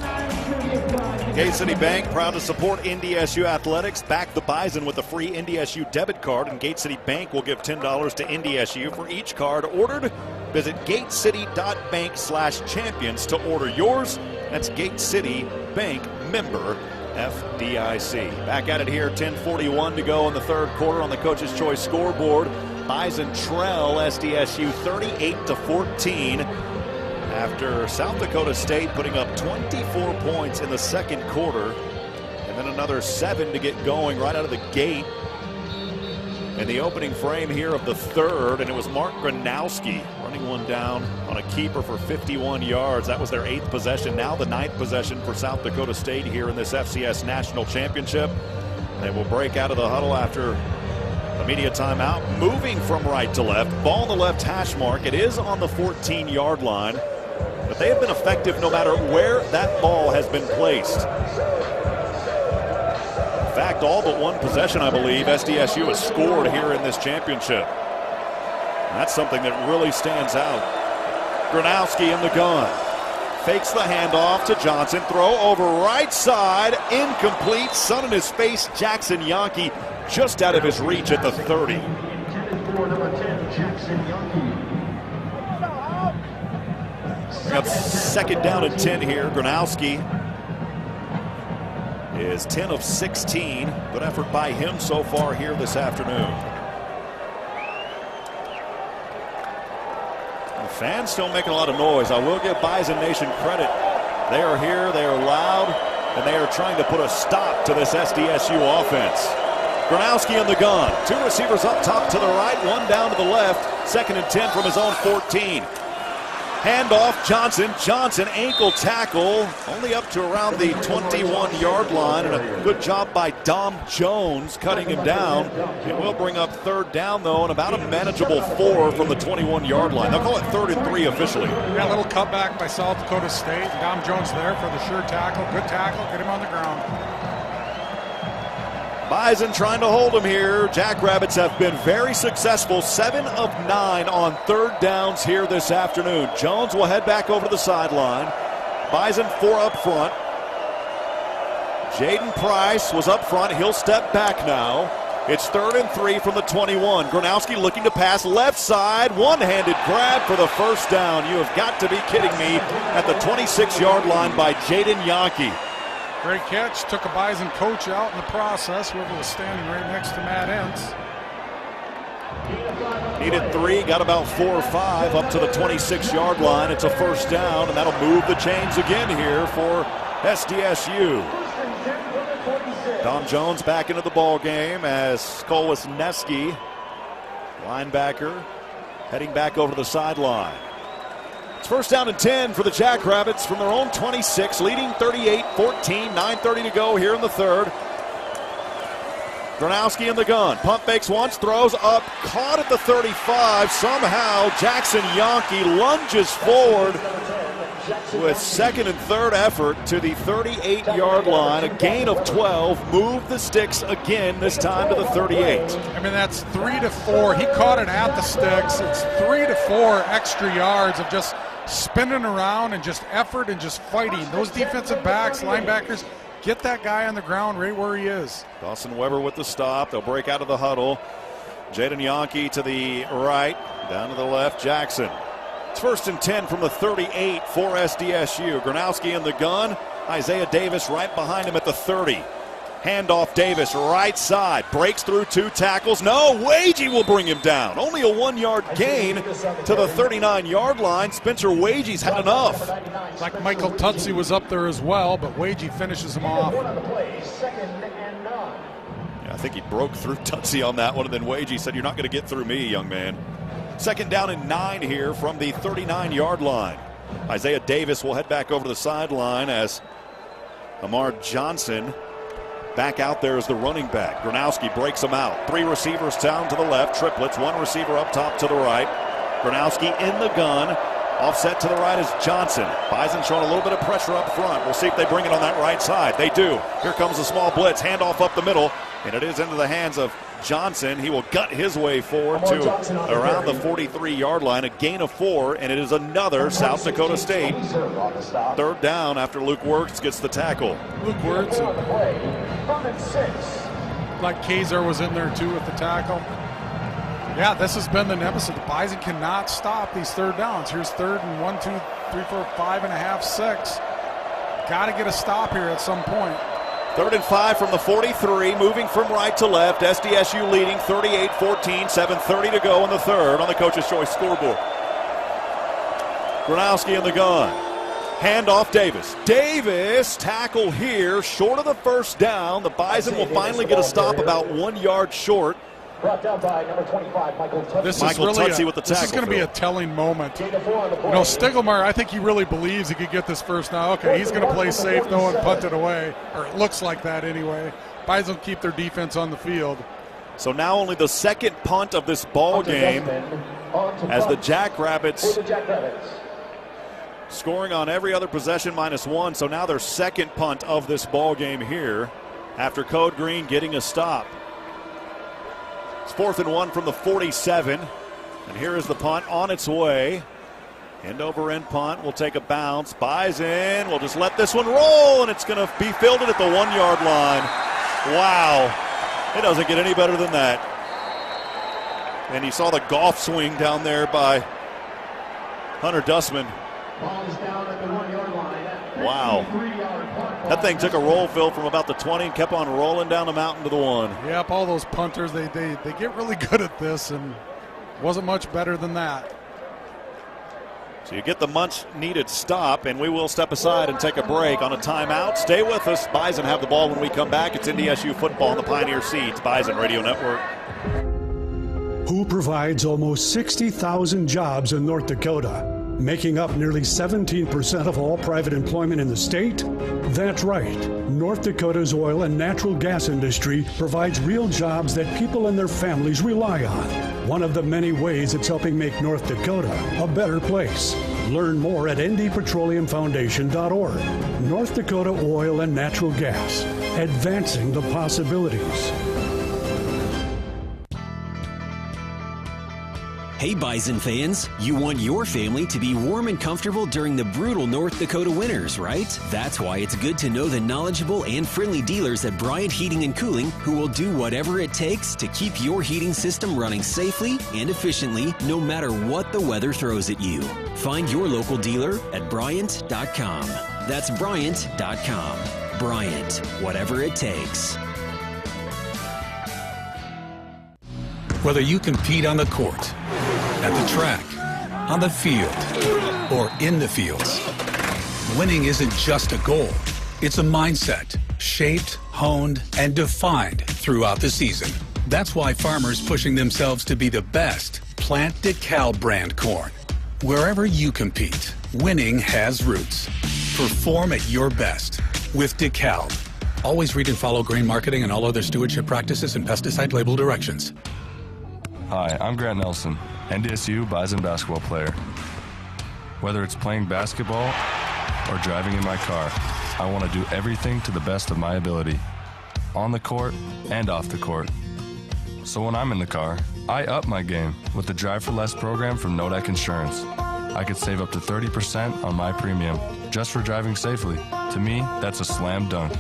Gate City Bank, proud to support NDSU athletics. Back the Bison with a free NDSU debit card, and Gate City Bank will give $10 to NDSU for each card ordered. Visit gatecity.bank/champions to order yours. That's Gate City Bank, member FDIC. Back at it here, 10:41 to go in the third quarter on the Coach's Choice scoreboard. Bison trail SDSU 38-14 after South Dakota State putting up 24 points in the second quarter, and then another 7 to get going right out of the gate in the opening frame here of the third. And it was Mark Gronowski running one down on a keeper for 51 yards. That was their 8th possession, now the 9th possession for South Dakota State here in this FCS National Championship. They will break out of the huddle after a media timeout, moving from right to left. Ball on the left hash mark. It is on the 14-yard line, but they have been effective no matter where that ball has been placed. In fact, all but one possession, I believe, SDSU has scored here in this championship. And that's something that really stands out. Gronowski in the gun. Fakes the handoff to Johnson. Throw over right side. Incomplete. Sun in his face. Jackson Yonke just out of his reach at the 30. We have second down and 10 here. Gronowski is 10 of 16. Good effort by him so far here this afternoon. The fans still making a lot of noise. I will give Bison Nation credit. They are here, they are loud, and they are trying to put a stop to this SDSU offense. Gronowski in the gun. 2 receivers up top to the right, 1 down to the left. Second and 10 from his own 14. Handoff, Johnson. Johnson ankle tackle, only up to around the 21-yard line, and a good job by Dom Jones cutting him down. It will bring up third down, though, and about a manageable 4 from the 21-yard line. They'll call it 3rd and 3 officially. Yeah, a little cutback by South Dakota State. Dom Jones there for the sure tackle. Good tackle, get him on the ground. Bison trying to hold him here. Jackrabbits have been very successful. 7 of 9 on third downs here this afternoon. Jones will head back over to the sideline. Bison 4 up front. Jaden Price was up front. He'll step back now. It's 3rd and 3 from the 21. Gronowski looking to pass left side. One-handed grab for the first down. You have got to be kidding me. At the 26-yard line by Jaden Yonke. Great catch. Took a Bison coach out in the process. Whoever was standing right next to Matt Entz. Needed 3, got about 4 or 5 up to the 26-yard line. It's a first down, and that'll move the chains again here for SDSU. Dom Jones back into the ball game as Cole Wisniewski, linebacker, heading back over to the sideline. It's first down and 10 for the Jackrabbits from their own 26, leading 38-14, 9:30 to go here in the third. Gronowski in the gun. Pump fakes once, throws up, caught at the 35. Somehow Jackson Yonke lunges forward with second and third effort to the 38-yard line. A gain of 12. Move the sticks again, this time to the 38. I mean, that's 3 to 4. He caught it at the sticks. It's 3 to 4 extra yards of just spinning around and just effort and just fighting. Those defensive backs, linebackers, get that guy on the ground right where he is. Dawson Weber with the stop. They'll break out of the huddle. Jaden Yonke to the right, down to the left, Jackson. It's first and 10 from the 38 for SDSU. Gronowski in the gun. Isaiah Davis right behind him at the 30. Handoff Davis, right side. Breaks through 2 tackles. No, Wagey will bring him down. Only a 1-yard gain to the 39-yard line. Spencer Wagey's had enough. Like Michael Tutsi was up there as well, but Wagey finishes him off. Yeah, I think he broke through Tutsi on that one, and then Wagey said, "You're not going to get through me, young man." Second down and 9 here from the 39-yard line. Isaiah Davis will head back over to the sideline as Amar Johnson back out there as the running back. Gronowski breaks him out. 3 receivers down to the left, triplets. 1 receiver up top to the right. Gronowski in the gun. Offset to the right is Johnson. Bison showing a little bit of pressure up front. We'll see if they bring it on that right side. They do. Here comes a small blitz. Handoff up the middle. And it is into the hands of Johnson. He will gut his way forward to around the 43-yard line, a gain of 4, and it is another South Dakota State third down after Luke Wirtz gets the tackle. Luke Wirtz, like Kaiser was in there too with the tackle. Yeah, this has been the nemesis. The Bison cannot stop these third downs. Here's third and 1, 2, 3, 4, 5.5, 6. Got to get a stop here at some point. 3rd and 5 from the 43, moving from right to left. SDSU leading 38-14, 7:30 to go in the third on the Coach's Choice scoreboard. Gronowski in the gun. Handoff Davis. Davis, tackle here, short of the first down. The Bison will finally get a stop about 1 yard short. Brought down by number 25, Michael Tutsi. This is going to be a telling moment. You know, Stiglmeyer, I think he really believes he could get this first down. Okay, he's going to play safe, though, and punt it away. Or it looks like that anyway. Bison keep their defense on the field. So now only the second punt of this ball game as the Jackrabbits scoring on every other possession -1. So now their second punt of this ball game here after Code Green getting a stop. It's 4th and 1 from the 47. And here is the punt on its way. End over end punt will take a bounce. Bison will just let this one roll, and it's going to be fielded at the 1 yard line. Wow. It doesn't get any better than that. And you saw the golf swing down there by Hunter Dustman. Ball is down at the 1 yard line. Wow. That thing took a roll, Phil, from about the 20 and kept on rolling down the mountain to the 1. Yep, all those punters, they get really good at this, and wasn't much better than that. So you get the much-needed stop, and we will step aside and take a break on a timeout. Stay with us. Bison have the ball when we come back. It's NDSU football on the Pioneer Seeds Bison Radio Network. Who provides almost 60,000 jobs in North Dakota, making up nearly 17% of all private employment in the state? That's right. North Dakota's oil and natural gas industry provides real jobs that people and their families rely on. One of the many ways it's helping make North Dakota a better place. Learn more at ndpetroleumfoundation.org. North Dakota Oil and Natural Gas, advancing the possibilities. Hey Bison fans, you want your family to be warm and comfortable during the brutal North Dakota winters, right? That's why it's good to know the knowledgeable and friendly dealers at Bryant Heating and Cooling who will do whatever it takes to keep your heating system running safely and efficiently no matter what the weather throws at you. Find your local dealer at Bryant.com. That's Bryant.com. Bryant, whatever it takes. Whether you compete on the court, at the track, on the field, or in the fields, winning isn't just a goal. It's a mindset, shaped, honed, and defined throughout the season. That's why farmers pushing themselves to be the best plant DeKalb brand corn. Wherever you compete, winning has roots. Perform at your best with DeKalb. Always read and follow grain marketing and all other stewardship practices and pesticide label directions. Hi, I'm Grant Nelson, NDSU Bison basketball player. Whether it's playing basketball or driving in my car, I want to do everything to the best of my ability, on the court and off the court. So when I'm in the car, I up my game with the Drive for Less program from Nodak Insurance. I could save up to 30% on my premium just for driving safely. To me, that's a slam dunk.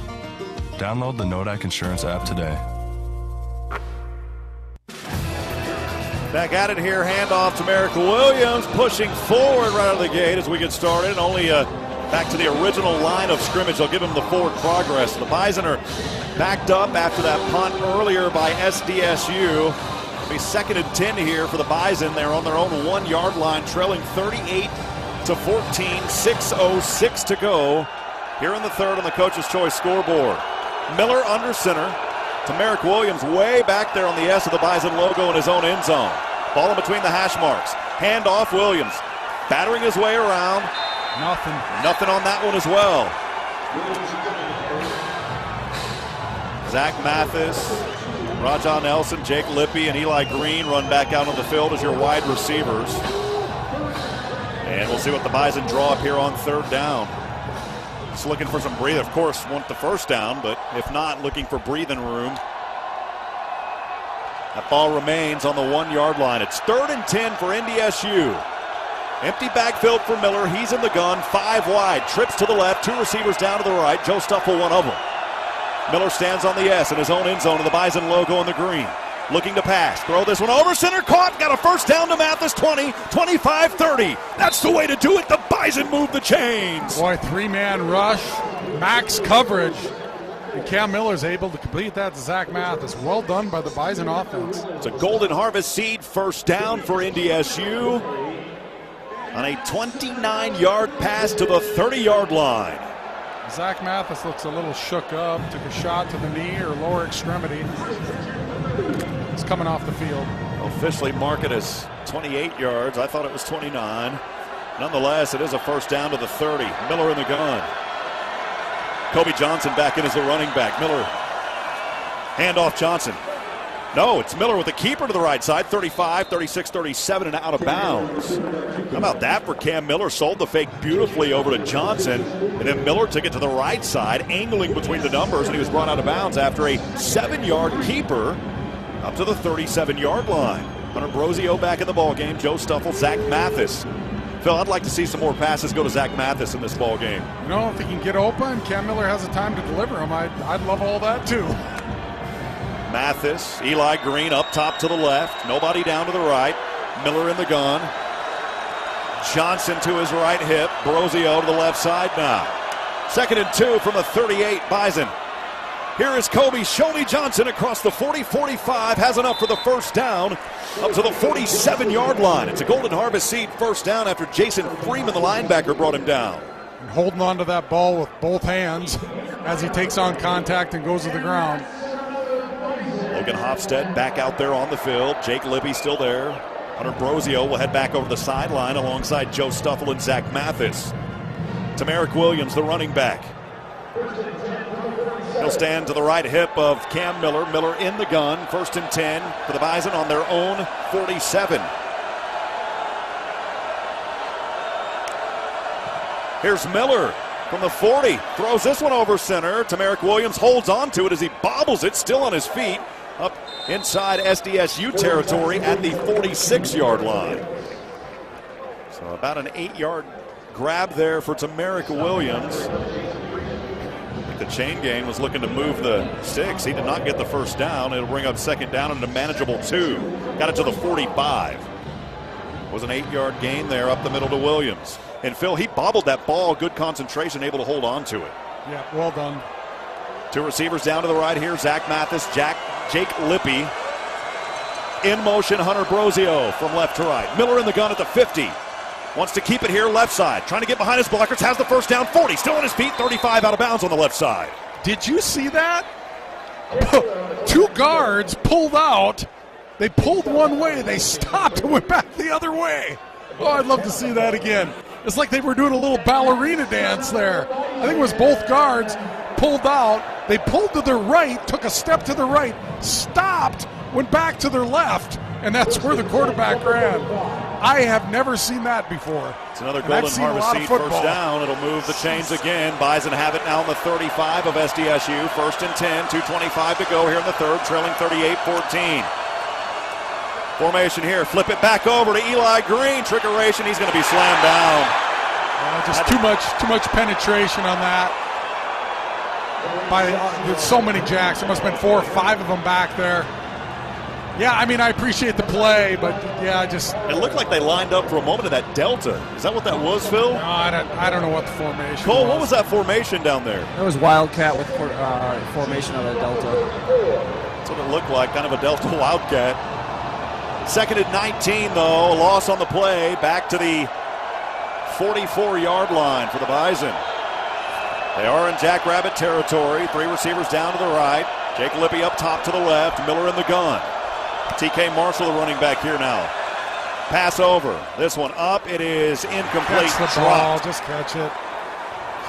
Download the Nodak Insurance app today. Back at it here, handoff to Merrick Williams, pushing forward right out of the gate as we get started. Only back to the original line of scrimmage. They'll give him the forward progress. The Bison are backed up after that punt earlier by SDSU. It'll be 2nd and 10 here for the Bison. They're on their own 1 yard line, trailing 38-14, 6:06 to go here in the third on the Coach's Choice scoreboard. Miller under center. To Merrick Williams way back there on the S of the Bison logo in his own end zone. Ball in between the hash marks. Hand off Williams. Battering his way around. Nothing on that one as well. Zach Mathis, Rajon Nelson, Jake Lippy, and Eli Green run back out on the field as your wide receivers. And we'll see what the Bison draw up here on 3rd down. Just looking for some breathing. Of course, want the first down, but if not, looking for breathing room. That ball remains on the 1-yard line. It's 3rd and 10 for NDSU. Empty backfield for Miller. He's in the gun, 5 wide. Trips to the left, 2 receivers down to the right. Joe Stuffle, one of them. Miller stands on the S in his own end zone of the Bison logo in the green. Looking to pass. Throw this one over center. Caught. Got a first down to Mathis. 20, 25, 30. That's the way to do it. The Bison move the chains. Boy, 3-man rush. Max coverage. And Cam Miller's able to complete that to Zach Mathis. Well done by the Bison offense. It's a Golden Harvest seed first down for NDSU on a 29-yard pass to the 30-yard line. Zach Mathis looks a little shook up. Took a shot to the knee or lower extremity. He's coming off the field. Officially mark it as 28 yards. I thought it was 29. Nonetheless, it is a first down to the 30. Miller in the gun. Kobe Johnson back in as the running back. Miller, handoff Johnson. No, it's Miller with the keeper to the right side. 35, 36, 37, and out of bounds. How about that for Cam Miller? Sold the fake beautifully over to Johnson. And then Miller took it to the right side, angling between the numbers, and he was brought out of bounds after a 7-yard keeper up to the 37-yard line. Hunter Brosio back in the ballgame. Joe Stuffle, Zach Mathis. Phil, I'd like to see some more passes go to Zach Mathis in this ball game. You know, if he can get open, Cam Miller has the time to deliver him. I'd love all that too. Mathis, Eli Green up top to the left. Nobody down to the right. Miller in the gun. Johnson to his right hip. Brosio to the left side now. 2nd and 2 from the 38 Bison. Here is Kobe Show Me Johnson across the 40-45. Has enough for the first down up to the 47-yard line. It's a Golden Harvest seed first down after Jason Freeman, the linebacker, brought him down. And holding on to that ball with both hands as he takes on contact and goes to the ground. Logan Hofstad back out there on the field. Jake Libby still there. Hunter Brosio will head back over the sideline alongside Joe Stuffle and Zach Mathis. Tamarick Williams, the running back. He'll stand to the right hip of Cam Miller. Miller in the gun. 1st and 10 for the Bison on their own 47. Here's Miller from the 40. Throws this one over center. Tamarick Williams holds on to it as he bobbles it, still on his feet, up inside SDSU territory at the 46-yard line. So about an 8-yard grab there for Tamarick Williams. The chain gang was looking to move the sticks. He did not get the first down. It'll bring up 2nd down and a manageable 2. Got it to the 45. Was an 8-yard gain there up the middle to Williams. And Phil, he bobbled that ball. Good concentration, able to hold on to it. Yeah, well done. 2 receivers down to the right here. Zach Mathis, Jake Lippy. In motion, Hunter Brosio from left to right. Miller in the gun at the 50. Wants to keep it here left side. Trying to get behind his blockers. Has the first down. 40. Still on his feet. 35 out of bounds on the left side. Did you see that? 2 guards pulled out. They pulled one way. They stopped and went back the other way. Oh, I'd love to see that again. It's like they were doing a little ballerina dance there. I think it was both guards pulled out. They pulled to their right, took a step to the right, stopped, went back to their left, and that's where the quarterback ran. I have never seen that before. It's another Golden Harvest seed first down. It'll move the chains again. Bison have it now on the 35 of SDSU. 1st and 10, 2:25 to go here in the third, trailing 38-14. Formation here, flip it back over to Eli Green. Trickeration, he's going to be slammed down. Just too much penetration on that. With so many jacks, there must have been 4 or 5 of them back there. Yeah, I mean, I appreciate the play, but yeah, It looked like they lined up for a moment of that delta. Is that what that was, Phil? No, I don't know what the formation Cole, was. what was that formation down there? It was Wildcat with formation of a delta. That's what it looked like, kind of a delta Wildcat. 2nd and 19, though. A loss on the play. Back to the 44-yard line for the Bison. They are in Jackrabbit territory. 3 receivers down to the right. Jake Lippy up top to the left. Miller in the gun. TK Marshall, the running back here now. Pass over. This one up. It is incomplete. Catch the ball. Just catch it.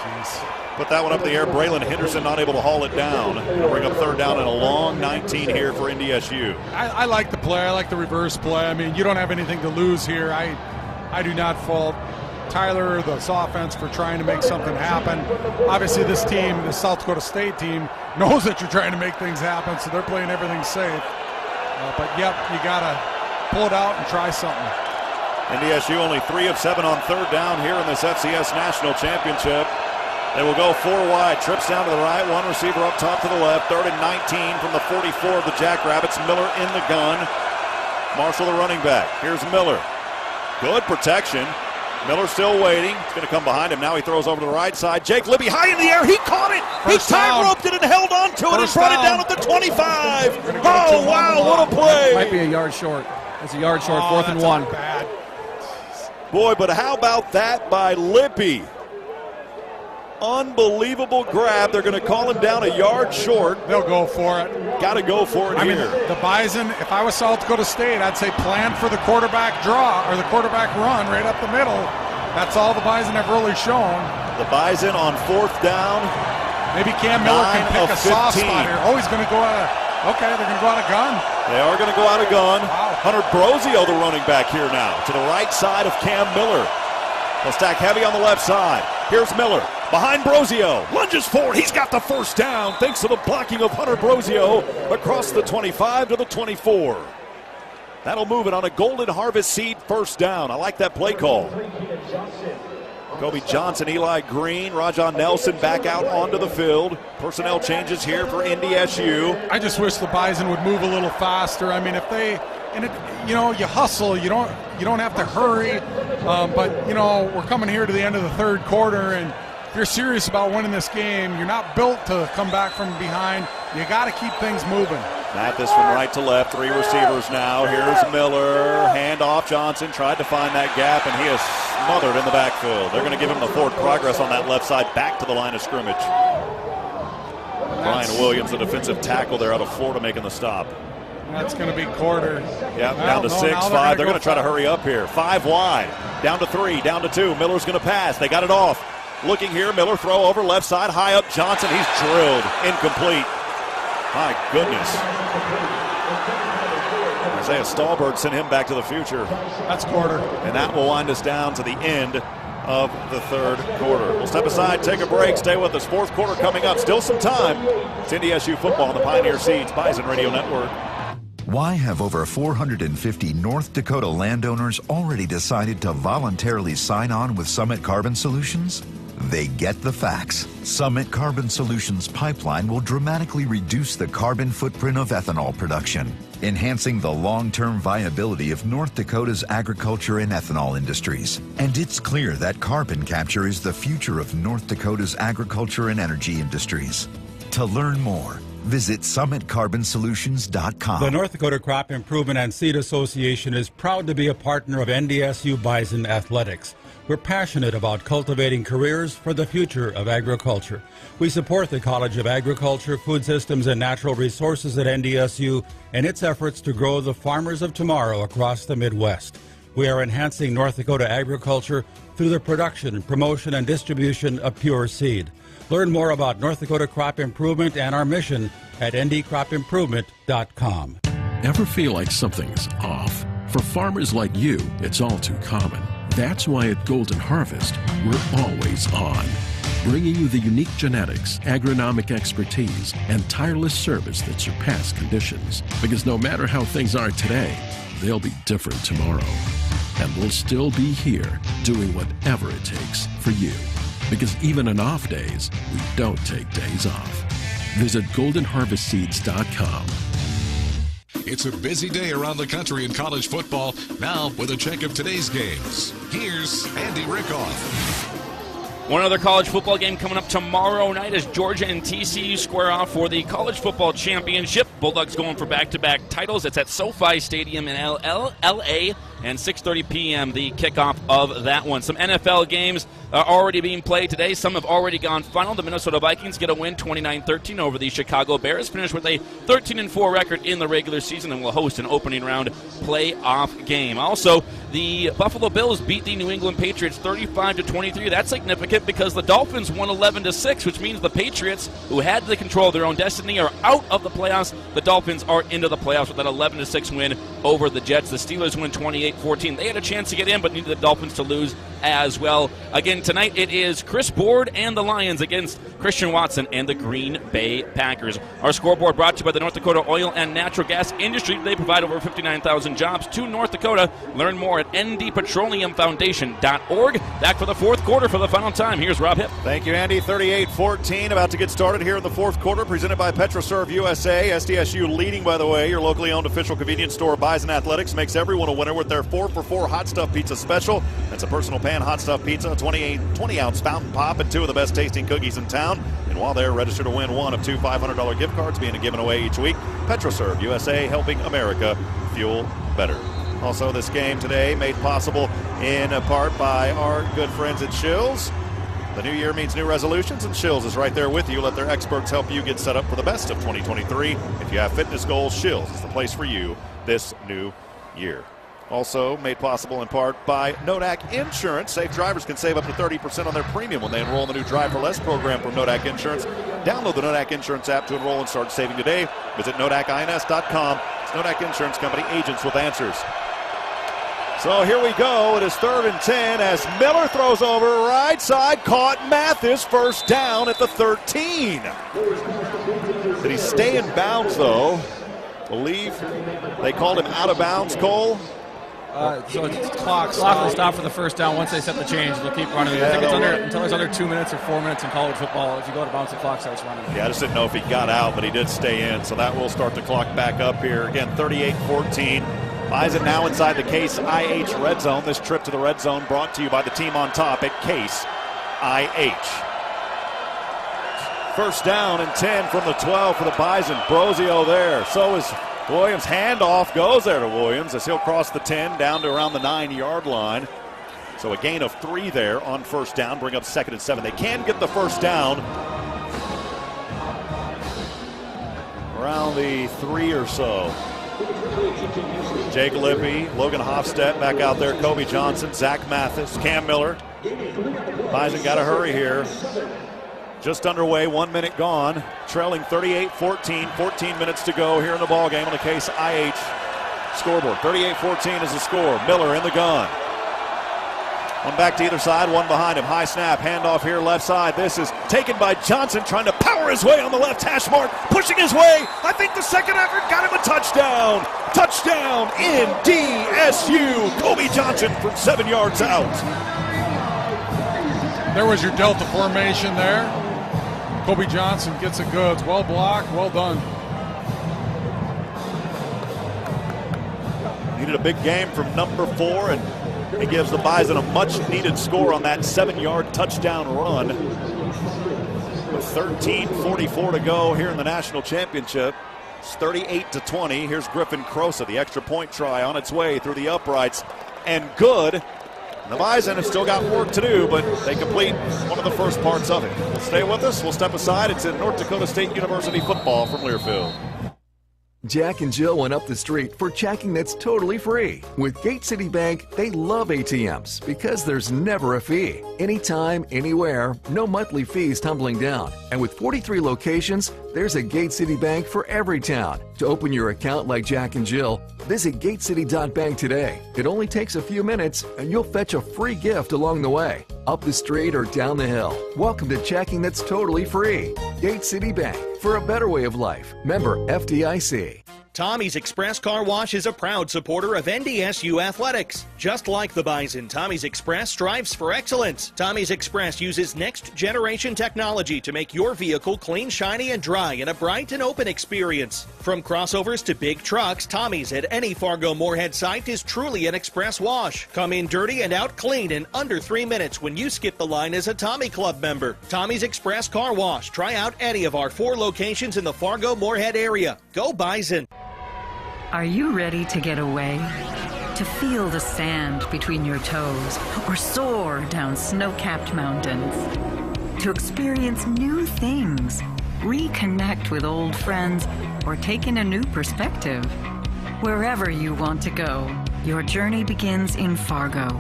Jeez. Put that one up in the air. Braylon Henderson not able to haul it down. It'll bring up 3rd down and a long 19 here for NDSU. I like the play. I like the reverse play. I mean, you don't have anything to lose here. I do not fault Tyler or this offense for trying to make something happen. Obviously, this team, the South Dakota State team, knows that you're trying to make things happen, so they're playing everything safe. But, yep, you got to pull it out and try something. NDSU only 3 of 7 on third down here in this FCS National Championship. They will go 4 wide, trips down to the right, one receiver up top to the left, 3rd and 19 from the 44 of the Jackrabbits. Miller in the gun. Marshall the running back. Here's Miller. Good protection. Miller still waiting. It's going to come behind him. Now he throws over to the right side. Jake Libby high in the air. He caught it. He time-roped it and held on to it and brought it down at the 25. Oh, wow, what a play. Might be a yard short. It's a yard short, 4th and 1. Bad. Boy, but how about that by Lippy? Unbelievable grab. They're going to call him down a yard short. They'll go for it. Got to go for it here. I mean, the Bison, if I was South Dakota State, I'd say plan for the quarterback draw or the quarterback run right up the middle. That's all the Bison have really shown. The Bison on 4th down. Maybe Cam Miller can pick a soft spot here. Oh, he's going to go out of... Okay, they're going to go out of gun. They are going to go out of gun. Wow. Hunter Brosio, the running back here now, to the right side of Cam Miller. They'll stack heavy on the left side. Here's Miller behind Brosio. Lunges forward. He's got the first down thanks to the blocking of Hunter Brosio across the 25 to the 24. That'll move it on a Golden Harvest Seed first down. I like that play call. Kobe Johnson, Eli Green, Rajon Nelson back out onto the field. Personnel changes here for NDSU. I just wish the Bison would move a little faster. I mean, if they, you hustle, you don't have to hurry. But we're coming here to the end of the third quarter, and if you're serious about winning this game, you're not built to come back from behind. You got to keep things moving. Mathis from right to left, 3 receivers now. Here's Miller, hand off. Johnson tried to find that gap, and he is smothered in the backfield. They're going to give him the forward progress on that left side, back to the line of scrimmage. Brian Williams, the defensive tackle there out of Florida, making the stop. That's going to be quarter. Yeah, down to 6, 5. They're going to try to hurry up here. 5 wide, down to 3, down to 2. Miller's going to pass. They got it off. Looking here, Miller throw over left side, high up Johnson. He's drilled, incomplete. My goodness. Isaiah Stahlberg sent him back to the future. That's quarter. And that will wind us down to the end of the third quarter. We'll step aside, take a break, stay with us. Fourth quarter coming up. Still some time. It's NDSU football on the Pioneer Seeds Bison Radio Network. Why have over 450 North Dakota landowners already decided to voluntarily sign on with Summit Carbon Solutions? They get the facts. Summit Carbon Solutions pipeline will dramatically reduce the carbon footprint of ethanol production, enhancing the long-term viability of North Dakota's agriculture and ethanol industries. And it's clear that carbon capture is the future of North Dakota's agriculture and energy industries. To learn more, visit SummitCarbonSolutions.com. The North Dakota Crop Improvement and Seed Association is proud to be a partner of NDSU Bison Athletics. We're passionate about cultivating careers for the future of agriculture. We support the College of Agriculture, Food Systems, and Natural Resources at NDSU and its efforts to grow the farmers of tomorrow across the Midwest. We are enhancing North Dakota agriculture through the production, promotion, and distribution of pure seed. Learn more about North Dakota Crop Improvement and our mission at ndcropimprovement.com. Ever feel like something's off? For farmers like you, it's all too common. That's why at Golden Harvest, we're always on, bringing you the unique genetics, agronomic expertise, and tireless service that surpass conditions. Because no matter how things are today, they'll be different tomorrow. And we'll still be here doing whatever it takes for you. Because even on off days, we don't take days off. Visit goldenharvestseeds.com. It's a busy day around the country in college football. Now, with a check of today's games, here's Andy Rickoff. One other college football game coming up tomorrow night as Georgia and TCU square off for the college football championship. Bulldogs going for back-to-back titles. It's at SoFi Stadium in L.A. and 6:30 p.m. the kickoff of that one. Some NFL games are already being played today. Some have already gone final. The Minnesota Vikings get a win 29-13 over the Chicago Bears. Finish with a 13-4 record in the regular season and will host an opening round playoff game. Also, The Buffalo Bills beat the New England Patriots 35-23. That's significant because the Dolphins won 11-6, which means the Patriots, who had the control of their own destiny, are out of the playoffs. The Dolphins are into the playoffs with that 11-6 win over the Jets. The Steelers win 28-14. They had a chance to get in, but needed the Dolphins to lose as well. Again, tonight it is Chris Board and the Lions against Christian Watson and the Green Bay Packers. Our scoreboard brought to you by the North Dakota Oil and Natural Gas Industry. They provide over 59,000 jobs to North Dakota. Learn more at ndpetroleumfoundation.org. Back for the fourth quarter for the final time. Here's Rob Hipp. Thank you, Andy. 38-14. About to get started here in the fourth quarter. Presented by PetroServe USA. SDSU leading, by the way. Your locally owned official convenience store, Bison Athletics, makes everyone a winner with their 4-for-4 hot stuff pizza special. That's a personal pan hot stuff pizza, a 20-ounce fountain pop, and 2 of the best tasting cookies in town. And while there, register to win 1 of 2 $500 gift cards being given away each week. PetroServe USA, helping America fuel better. Also, this game today made possible in part by our good friends at Shills. The new year means new resolutions, and Shills is right there with you. Let their experts help you get set up for the best of 2023. If you have fitness goals, Shills is the place for you this new year. Also made possible in part by Nodak Insurance. Safe drivers can save up to 30% on their premium when they enroll in the new Drive for Less program from Nodak Insurance. Download the Nodak Insurance app to enroll and start saving today. Visit NodakINS.com. It's Nodak Insurance Company, agents with answers. So here we go. It is 3rd and 10 as Miller throws over right side. Caught Mathis, first down at the 13. Did he stay in bounds, though? Believe they called him out of bounds, Cole. So it's clock will stop for the first down. Once they set the change, they'll keep running. I think it's until there's under 2 minutes or 4 minutes in college football. If you go to bounce, the clock starts running. Yeah, I just didn't know if he got out, but he did stay in. So that will start the clock back up here. Again, 38-14. Bison now inside the Case IH red zone. This trip to the red zone brought to you by the team on top at Case IH. First down and 10 from the 12 for the Bison. Brosio there. So is Williams. Handoff goes there to Williams as he'll cross the 10 down to around the 9-yard line. So a gain of 3 there on first down. Bring up 2nd and 7. They can get the first down around the 3 or so. Jake Lippy, Logan Hofstedt back out there, Kobe Johnson, Zach Mathis, Cam Miller. Bison got to hurry here. Just underway, 1 minute gone, trailing 38-14, 14 minutes to go here in the ball game on the Case IH scoreboard. 38-14 is the score. Miller in the gun. One back to either side, one behind him. High snap, handoff here left side. This is taken by Johnson, trying to power his way on the left hash mark, pushing his way. I think the second effort got him a touchdown. Touchdown NDSU. Kobe Johnson from 7 yards out. There was your Delta formation there. Kobe Johnson gets it good. Well blocked, well done. Needed a big game from number 4, and it gives the Bison a much-needed score on that 7-yard touchdown run. With 13:44 to go here in the national championship. It's 38-20. Here's Griffin Crosa, the extra point try on its way through the uprights, and good. And the Bison have still got work to do, but they complete one of the first parts of it. We'll stay with us. We'll step aside. It's in North Dakota State University football from Learfield. Jack and Jill went up the street for checking that's totally free. With Gate City Bank, they love ATMs because there's never a fee. Anytime, anywhere, no monthly fees tumbling down. And with 43 locations, there's a Gate City Bank for every town. To open your account like Jack and Jill, visit gatecity.bank today. It only takes a few minutes and you'll fetch a free gift along the way. Up the street or down the hill. Welcome to checking that's totally free. Gate City Bank, for a better way of life. Member FDIC. Tommy's Express Car Wash is a proud supporter of NDSU athletics. Just like the Bison, Tommy's Express strives for excellence. Tommy's Express uses next-generation technology to make your vehicle clean, shiny, and dry in a bright and open experience. From crossovers to big trucks, Tommy's at any Fargo-Moorhead site is truly an express wash. Come in dirty and out clean in under 3 minutes when you skip the line as a Tommy Club member. Tommy's Express Car Wash. Try out any of our 4 locations in the Fargo-Moorhead area. Go Bison! Are you ready to get away? To feel the sand between your toes or soar down snow-capped mountains? To experience new things, reconnect with old friends, or take in a new perspective? Wherever you want to go, Your journey begins in Fargo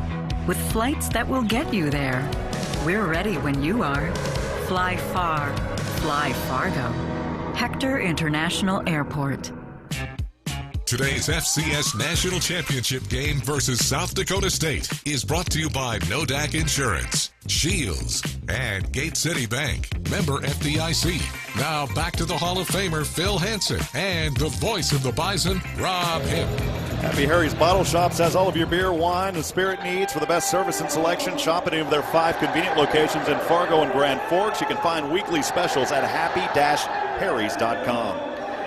with flights that will get you there. We're ready when you are. Fly far, fly Fargo. Hector International Airport. Today's FCS National Championship game versus South Dakota State is brought to you by Nodak Insurance, Shields, and Gate City Bank. Member FDIC. Now back to the Hall of Famer Phil Hansen and the voice of the Bison, Rob Hip. Happy Harry's Bottle Shops has all of your beer, wine, and spirit needs. For the best service and selection, shop at any of their 5 convenient locations in Fargo and Grand Forks. You can find weekly specials at happy-harrys.com.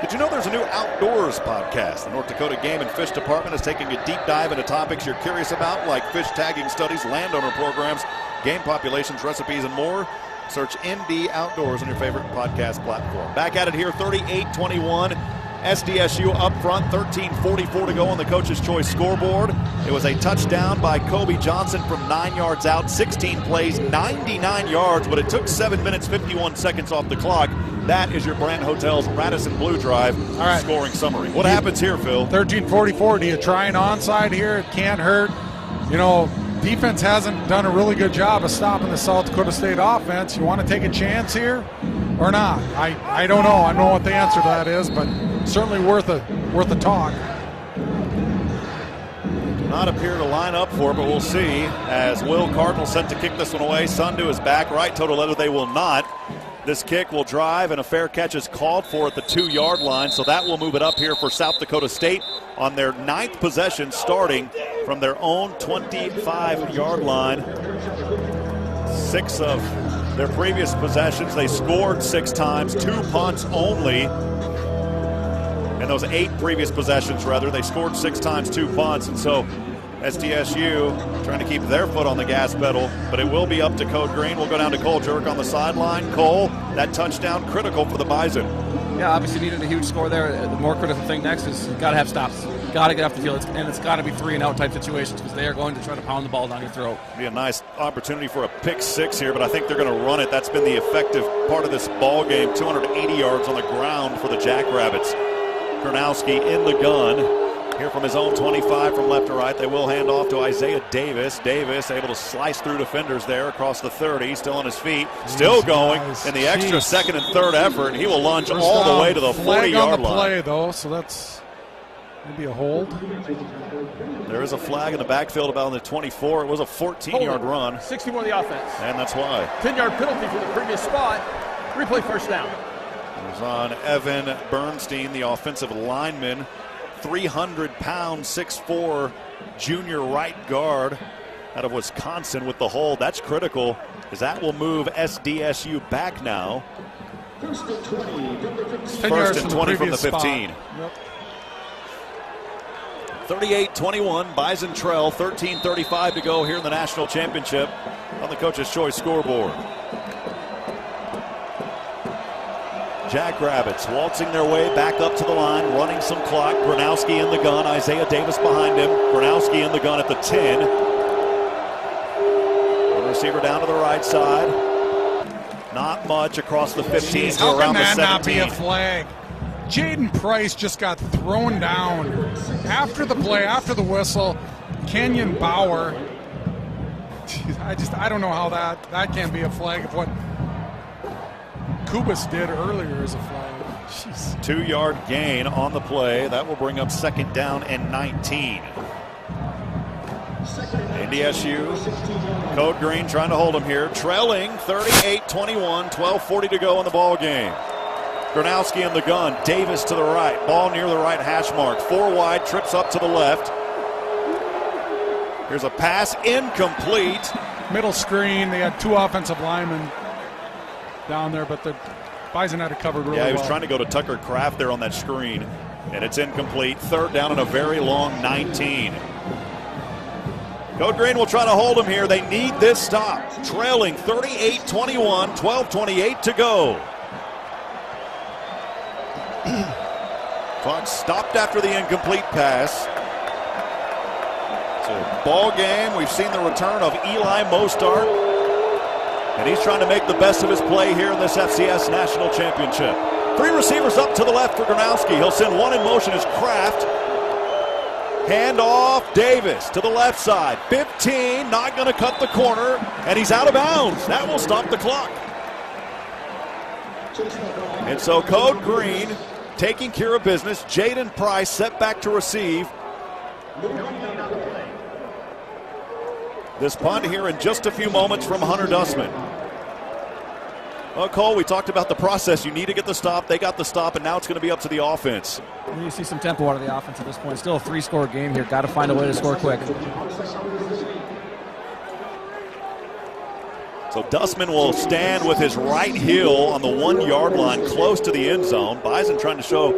Did you know there's a new outdoors podcast? The North Dakota Game and Fish Department is taking a deep dive into topics you're curious about, like fish tagging studies, landowner programs, game populations, recipes, and more. Search ND Outdoors on your favorite podcast platform. Back at it here, 38-21. SDSU up front, 13:44 to go on the Coach's Choice scoreboard. It was a touchdown by Kobe Johnson from 9 yards out, 16 plays, 99 yards, but it took 7 minutes, 51 seconds off the clock. That is your Brand Hotel's Radisson Blue Drive scoring summary. What happens here, Phil? 13:44. Do you try an onside here? It can't hurt. You know, defense hasn't done a really good job of stopping the South Dakota State offense. You want to take a chance here or not? I don't know. I don't know what the answer to that is, but certainly worth a talk. Do not appear to line up for it, but we'll see. As Will Cardinal sent to kick this one away. Sundu is back right. Total letter they will not. This kick will drive, and a fair catch is called for at the 2-yard line, so that will move it up here for South Dakota State on their 9th possession, starting from their own 25-yard line. 6 of their previous possessions, they scored 6 times, 2 punts only. In those 8 previous possessions, they scored 6 times, 2 punts, and so SDSU trying to keep their foot on the gas pedal, but it will be up to Code Green. We'll go down to Cole Jurek on the sideline. Cole, that touchdown critical for the Bison. Yeah, obviously needed a huge score there. The more critical thing next is you've got to have stops. You've got to get off the field, and it's got to be 3-and-out type situations because they are going to try to pound the ball down your throat. Be a nice opportunity for a pick 6 here, but I think they're going to run it. That's been the effective part of this ball game. 280 yards on the ground for the Jackrabbits. Gronowski in the gun. Here from his own 25 from left to right. They will hand off to Isaiah Davis. Davis able to slice through defenders there across the 30. Still on his feet. Still going in the extra second and third effort. He will lunge all the way to the 40-yard line. Play, though, so that's maybe a hold. There is a flag in the backfield about on the 24. It was a 14-yard run. 61 the offense. And that's why. 10-yard penalty for the previous spot. Replay first down. It was on Evan Bernstein, the offensive lineman. 300-pound, 6'4" junior right guard out of Wisconsin with the hold. That's critical, as that will move SDSU back now. First and 20 from the 15. Yep. 38-21, Bison trail, 13:35 to go here in the national championship on the Coach's Choice scoreboard. Jackrabbits waltzing their way back up to the line, running some clock. Gronowski in the gun, Isaiah Davis behind him. Gronowski in the gun at the 10. The receiver down to the right side. Not much across the 15 to around the 17. How can that not be a flag? Jaden Price just got thrown down after the play, after the whistle. Kenyon Bauer. I don't know how that can't be a flag of what Kubas did earlier as a flag. Jeez. 2-yard gain on the play. That will bring up second down and 19. NDSU, Code Green trying to hold him here. Trailing 38-21, 12:40 to go in the ball game. Gronowski in the gun. Davis to the right. Ball near the right hash mark. 4 wide, trips up to the left. Here's a pass, incomplete. Middle screen. They had 2 offensive linemen down there, but the Bison had it covered really well. Yeah, he was trying to go to Tucker Kraft there on that screen, and it's incomplete. Third down and a very long 19. Code Green will try to hold him here. They need this stop. Trailing 38-21, 12:28 to go. Clock stopped after the incomplete pass. So ball game. We've seen the return of Eli Mostart. And he's trying to make the best of his play here in this FCS National Championship. 3 receivers up to the left for Gronowski. He'll send one in motion as Kraft. Handoff, Davis to the left side. 15, not going to cut the corner, and he's out of bounds. That will stop the clock. And so Code Green taking care of business. Jaden Price set back to receive. This punt here in just a few moments from Hunter Dustman. Well, Cole, we talked about the process. You need to get the stop. They got the stop, and now it's going to be up to the offense. You see some tempo out of the offense at this point. Still a 3-score game here. Got to find a way to score quick. So Dustman will stand with his right heel on the 1-yard line close to the end zone. Bison trying to show a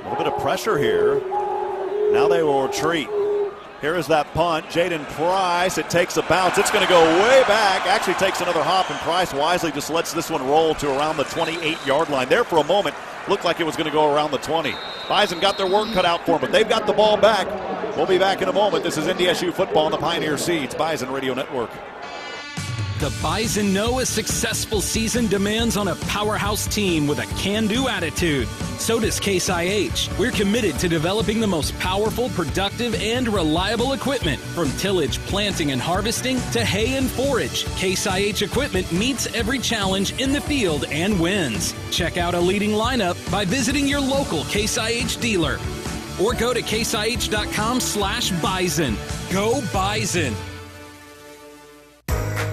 little bit of pressure here. Now they will retreat. Here is that punt. Jaden Price, it takes a bounce. It's going to go way back. Actually takes another hop, and Price wisely just lets this one roll to around the 28-yard line. There for a moment, looked like it was going to go around the 20. Bison got their work cut out for them, but they've got the ball back. We'll be back in a moment. This is NDSU football on the Pioneer Seeds Bison Radio Network. The Bison know a successful season demands on a powerhouse team with a can-do attitude. So does Case IH. We're committed to developing the most powerful, productive, and reliable equipment. From tillage, planting, and harvesting to hay and forage, Case IH equipment meets every challenge in the field and wins. Check out a leading lineup by visiting your local Case IH dealer. Or go to caseih.com/bison. Go Bison!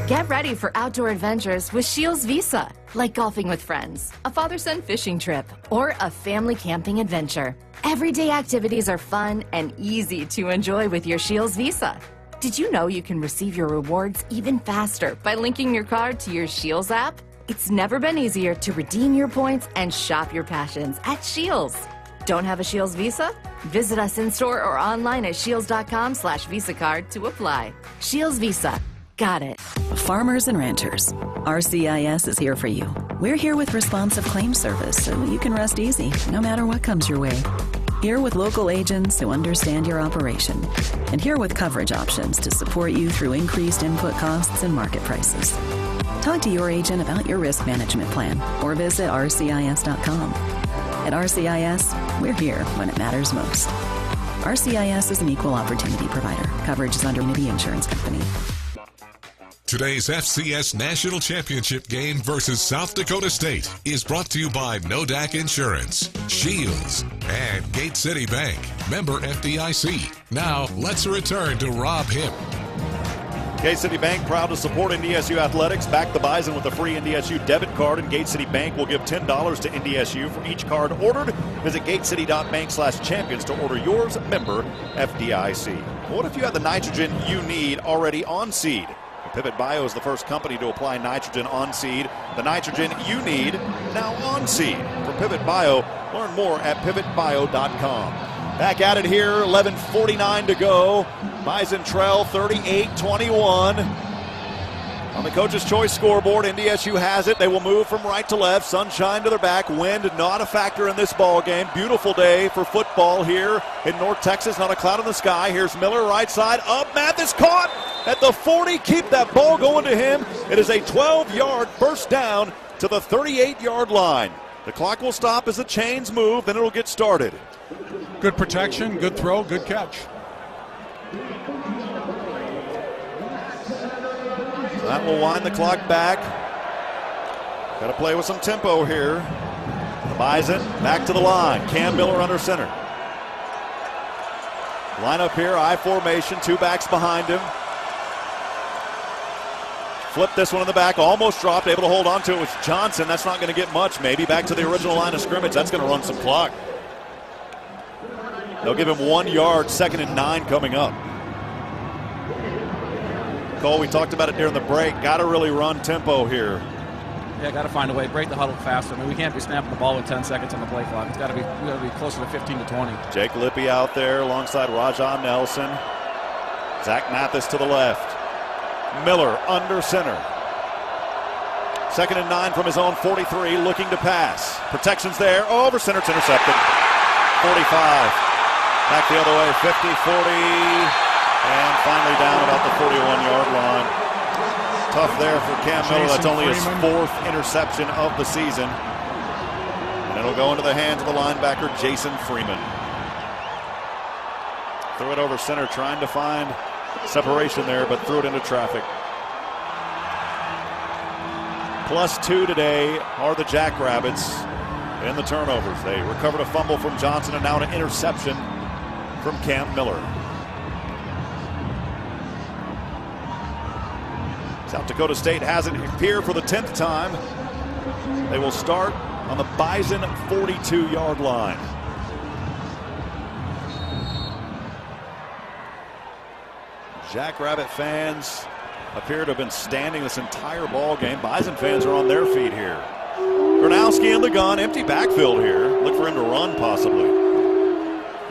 Get ready for outdoor adventures with Shields Visa, like golfing with friends, a father-son fishing trip, or a family camping adventure. Everyday activities are fun and easy to enjoy with your Shields Visa. Did you know you can receive your rewards even faster by linking your card to your Shields app? It's never been easier to redeem your points and shop your passions at Shields. Don't have a Shields Visa? Visit us in-store or online at shields.com/Visa card to apply. Shields Visa. Got it. Farmers and ranchers, RCIS is here for you. We're here with responsive claim service so you can rest easy no matter what comes your way. Here with local agents who understand your operation. And here with coverage options to support you through increased input costs and market prices. Talk to your agent about your risk management plan or visit rcis.com. At RCIS, we're here when it matters most. RCIS is an equal opportunity provider. Coverage is under Unity Insurance Company. Today's FCS National Championship game versus South Dakota State is brought to you by Nodak Insurance, Shields, and Gate City Bank. Member FDIC. Now, let's return to Rob Hipp. Gate City Bank proud to support NDSU athletics. Back the Bison with a free NDSU debit card, and Gate City Bank will give $10 to NDSU for each card ordered. Visit gatecity.bank/champions to order yours. Member FDIC. What if you had the nitrogen you need already on seed? Pivot Bio is the first company to apply nitrogen on seed. The nitrogen you need now on seed. For Pivot Bio, learn more at pivotbio.com. Back at it here, 11:49 to go. Bison trail 38-21. On the Coach's Choice scoreboard, NDSU has it. They will move from right to left. Sunshine to their back. Wind not a factor in this ball game. Beautiful day for football here in North Texas. Not a cloud in the sky. Here's Miller, right side. Up, Mathis caught at the 40. Keep that ball going to him. It is a 12-yard first down to the 38-yard line. The clock will stop as the chains move, then it'll get started. Good protection, good throw, good catch. That will wind the clock back. Got to play with some tempo here. The Bison back to the line. Cam Miller under center. Line up here, I formation, two backs behind him. Flip this one in the back, almost dropped, able to hold on to it was Johnson. That's not going to get much. Maybe back to the original line of scrimmage. That's going to run some clock. They'll give him 1 yard, 2nd and 9 coming up. Cole, we talked about it during the break. Got to really run tempo here. Yeah, got to find a way. Break the huddle faster. I mean, we can't be snapping the ball with 10 seconds on the play clock. It's got to be. We got to be closer to 15 to 20. Jake Lippy out there alongside Rajah Nelson. Zach Mathis to the left. Miller under center. 2nd and 9 from his own 43, looking to pass. Protection's there. Over center, it's intercepted. 45. Back the other way. 50, 40. And finally down about the 41-yard line. Tough there for Cam Miller. That's only his 4th interception of the season. And it'll go into the hands of the linebacker, Jason Freeman. Threw it over center, trying to find separation there, but threw it into traffic. +2 today are the Jackrabbits in the turnovers. They recovered a fumble from Johnson and now an interception from Cam Miller. South Dakota State has it here for the 10th time. They will start on the Bison 42-yard line. Jackrabbit fans appear to have been standing this entire ball game. Bison fans are on their feet here. Gronowski in the gun, empty backfield here. Look for him to run possibly.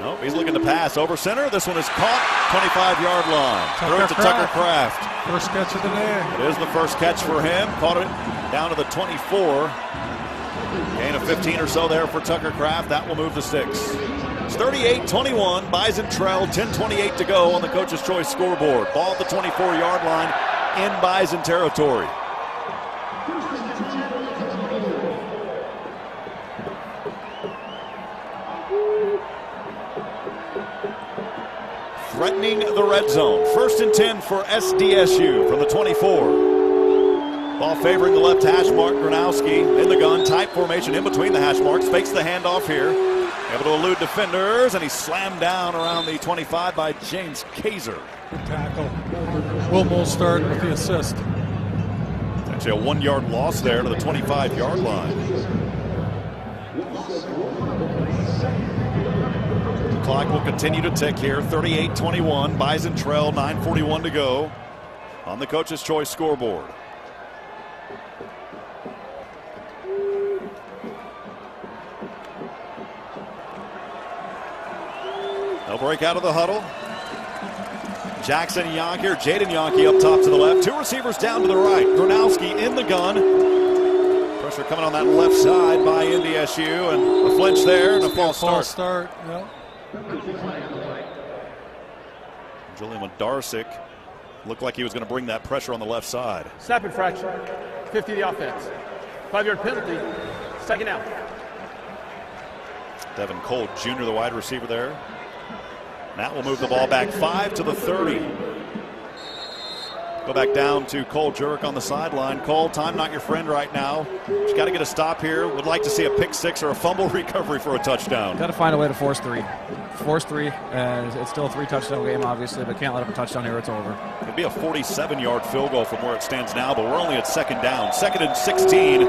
Nope, he's looking to pass over center. This one is caught, 25-yard line. Throw it to Tucker Kraft. First catch of the day. It is the first catch for him. Caught it down to the 24. Gain of 15 or so there for Tucker Kraft. That will move to 6. It's 38-21. Bison trail, 10:28 to go on the Coach's Choice scoreboard. Ball at the 24-yard line in Bison territory. Threatening the red zone. 1st and 10 for SDSU from the 24. Ball favoring the left hash mark. Gronowski in the gun. Tight formation in between the hash marks. Fakes the handoff here. Able to elude defenders, and he's slammed down around the 25 by James Kaiser. Good tackle. Will Molstad with the assist. It's actually a 1-yard loss there to the 25-yard line. The clock will continue to tick here. 38-21. Bison trail, 9:41 to go on the Coach's Choice scoreboard. They'll break out of the huddle. Jackson Yonke or Jaden Yonke up top to the left. 2 receivers down to the right. Gronowski in the gun. Pressure coming on that left side by NDSU, and a flinch there and a false start. Yep. Julian Darsick looked like he was going to bring that pressure on the left side. Snap infraction. 50 the offense. 5-yard penalty. 2nd out. Devin Cole Jr., the wide receiver there. That will move the ball back 5 to the 30. Go back down to Cole Jurek on the sideline. Cole, time not your friend right now. Just got to get a stop here. Would like to see a pick 6 or a fumble recovery for a touchdown. Got to find a way to force 3. Force 3, and it's still a 3-touchdown game, obviously, but can't let up a touchdown here. It's over. It'd be a 47-yard field goal from where it stands now, but we're only at 2nd down. 2nd and 16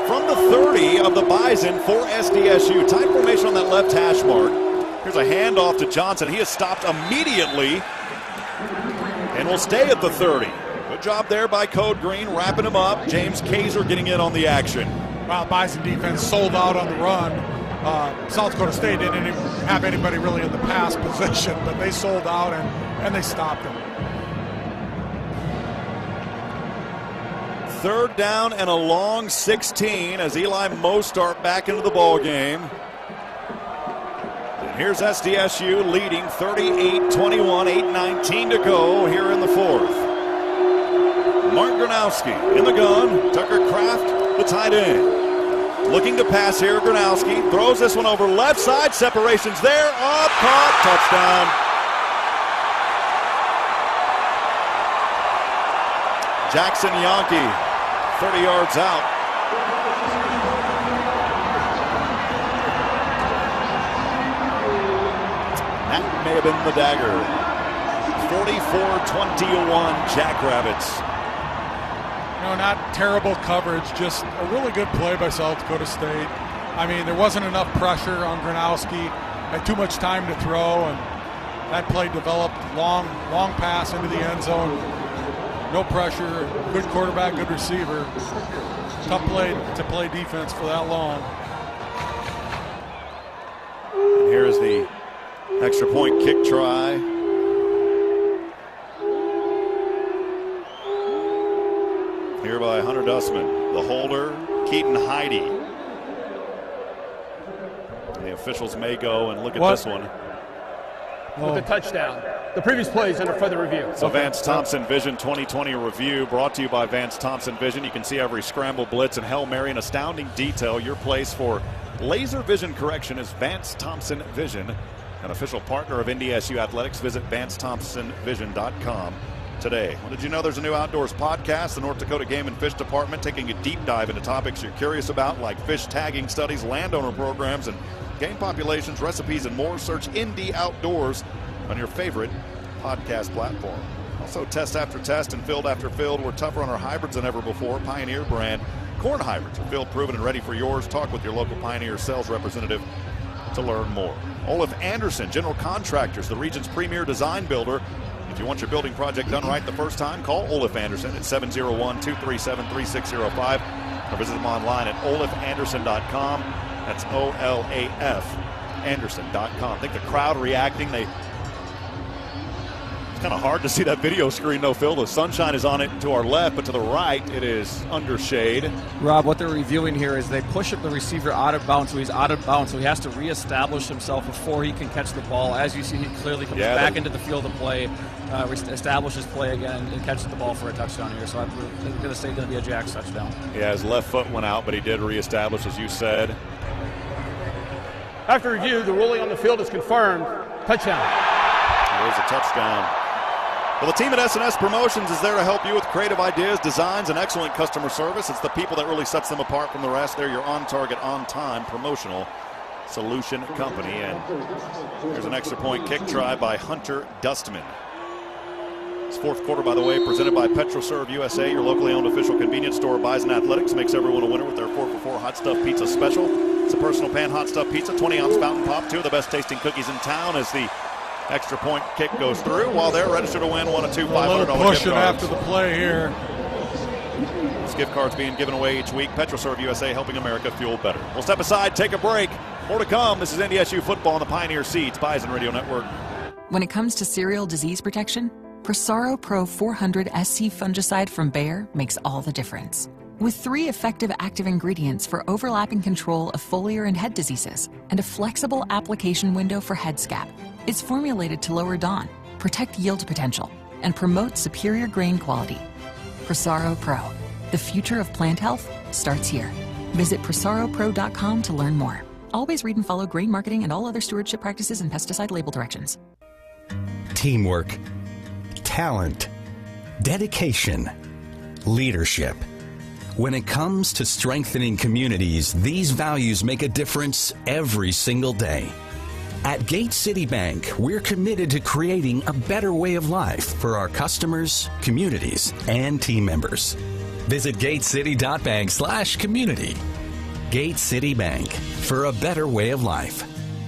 from the 30 of the Bison for SDSU. Tight formation on that left hash mark. Here's a handoff to Johnson. He is stopped immediately and will stay at the 30. Good job there by Code Green, wrapping him up. James Kaiser getting in on the action. Well, Bison defense sold out on the run. South Dakota State didn't even have anybody really in the pass position, but they sold out and they stopped him. 3rd down and a long 16 as Eli Mostart back into the ball game. Here's SDSU leading 38-21, 8:19 to go here in the 4th. Mark Gronowski in the gun. Tucker Kraft, the tight end. Looking to pass here, Gronowski throws this one over left side. Separations there. Up, caught, touchdown. Jackson Yonke, 30 yards out. That may have been the dagger. 44-21 Jackrabbits. No, not terrible coverage, just a really good play by South Dakota State. I mean, there wasn't enough pressure on Gronowski. Had too much time to throw, and that play developed. Long pass into the end zone. No pressure. Good quarterback, good receiver. Tough play to play defense for that long. And here's the extra point kick try. Here by Hunter Dussman. The holder, Keaton Heide. The officials may go and look at this one. With the touchdown. The previous play is under further review. So Vance Thompson Vision 2020 review brought to you by Vance Thompson Vision. You can see every scramble, blitz, and Hail Mary in astounding detail. Your place for laser vision correction is Vance Thompson Vision. an official partner of NDSU Athletics. Visit VanceThompsonVision.com today. Well, did you know there's a new outdoors podcast, the North Dakota Game and Fish Department, taking a deep dive into topics you're curious about, like fish tagging studies, landowner programs, and game populations, recipes, and more. Search ND Outdoors on your favorite podcast platform. Also, test after test and field after field, we're tougher on our hybrids than ever before. Pioneer brand corn hybrids are field proven and ready for yours. Talk with your local Pioneer sales representative to learn more. Olaf Anderson, General Contractors, the region's premier design builder. If you want your building project done right the first time, call Olaf Anderson at 701-237-3605 or visit them online at olafanderson.com. That's O-L-A-F Anderson.com. I think the crowd reacting, it's kind of hard to see that video screen, though, Phil. The sunshine is on it to our left, but to the right, it is under shade. Rob, what they're reviewing here is they push the receiver out of bounds, so he's out of bounds, so he has to reestablish himself before he can catch the ball. As you see, he clearly comes back into the field of play, establishes play again, and catches the ball for a touchdown here. So I'm going to say it's going to be a Jack's touchdown. Yeah, his left foot went out, but he did reestablish, as you said. After review, the ruling on the field is confirmed. Touchdown. There's a touchdown. Well, the team at S&S Promotions is there to help you with creative ideas, designs, and excellent customer service. It's the people that really sets them apart from the rest. They're your on-target, on-time promotional solution company. And here's an extra point kick try by Hunter Dustman. This fourth quarter, by the way, presented by PetroServe USA, your locally owned official convenience store. Bison Athletics makes everyone a winner with their 4-for-4 hot stuff pizza special. It's a personal pan hot stuff pizza, 20-ounce fountain pop, 2 of the best tasting cookies in town as the extra point kick goes through. While they're registered to win one of 2 $500 gift cards. After the play here. This gift card's being given away each week. PetroServe USA, helping America fuel better. We'll step aside, take a break. More to come. This is NDSU football on the Pioneer Seeds Bison Radio Network. When it comes to cereal disease protection, Prosaro Pro 400 SC fungicide from Bayer makes all the difference. With 3 effective active ingredients for overlapping control of foliar and head diseases and a flexible application window for head scab, it's formulated to lower DON, protect yield potential, and promote superior grain quality. Prosaro Pro. The future of plant health starts here. Visit ProsaroPro.com to learn more. Always read and follow grain marketing and all other stewardship practices and pesticide label directions. Teamwork, talent, dedication, leadership. When it comes to strengthening communities, these values make a difference every single day. At Gate City Bank, we're committed to creating a better way of life for our customers, communities, and team members. Visit gatecity.bank/community. Gate City Bank, for a better way of life.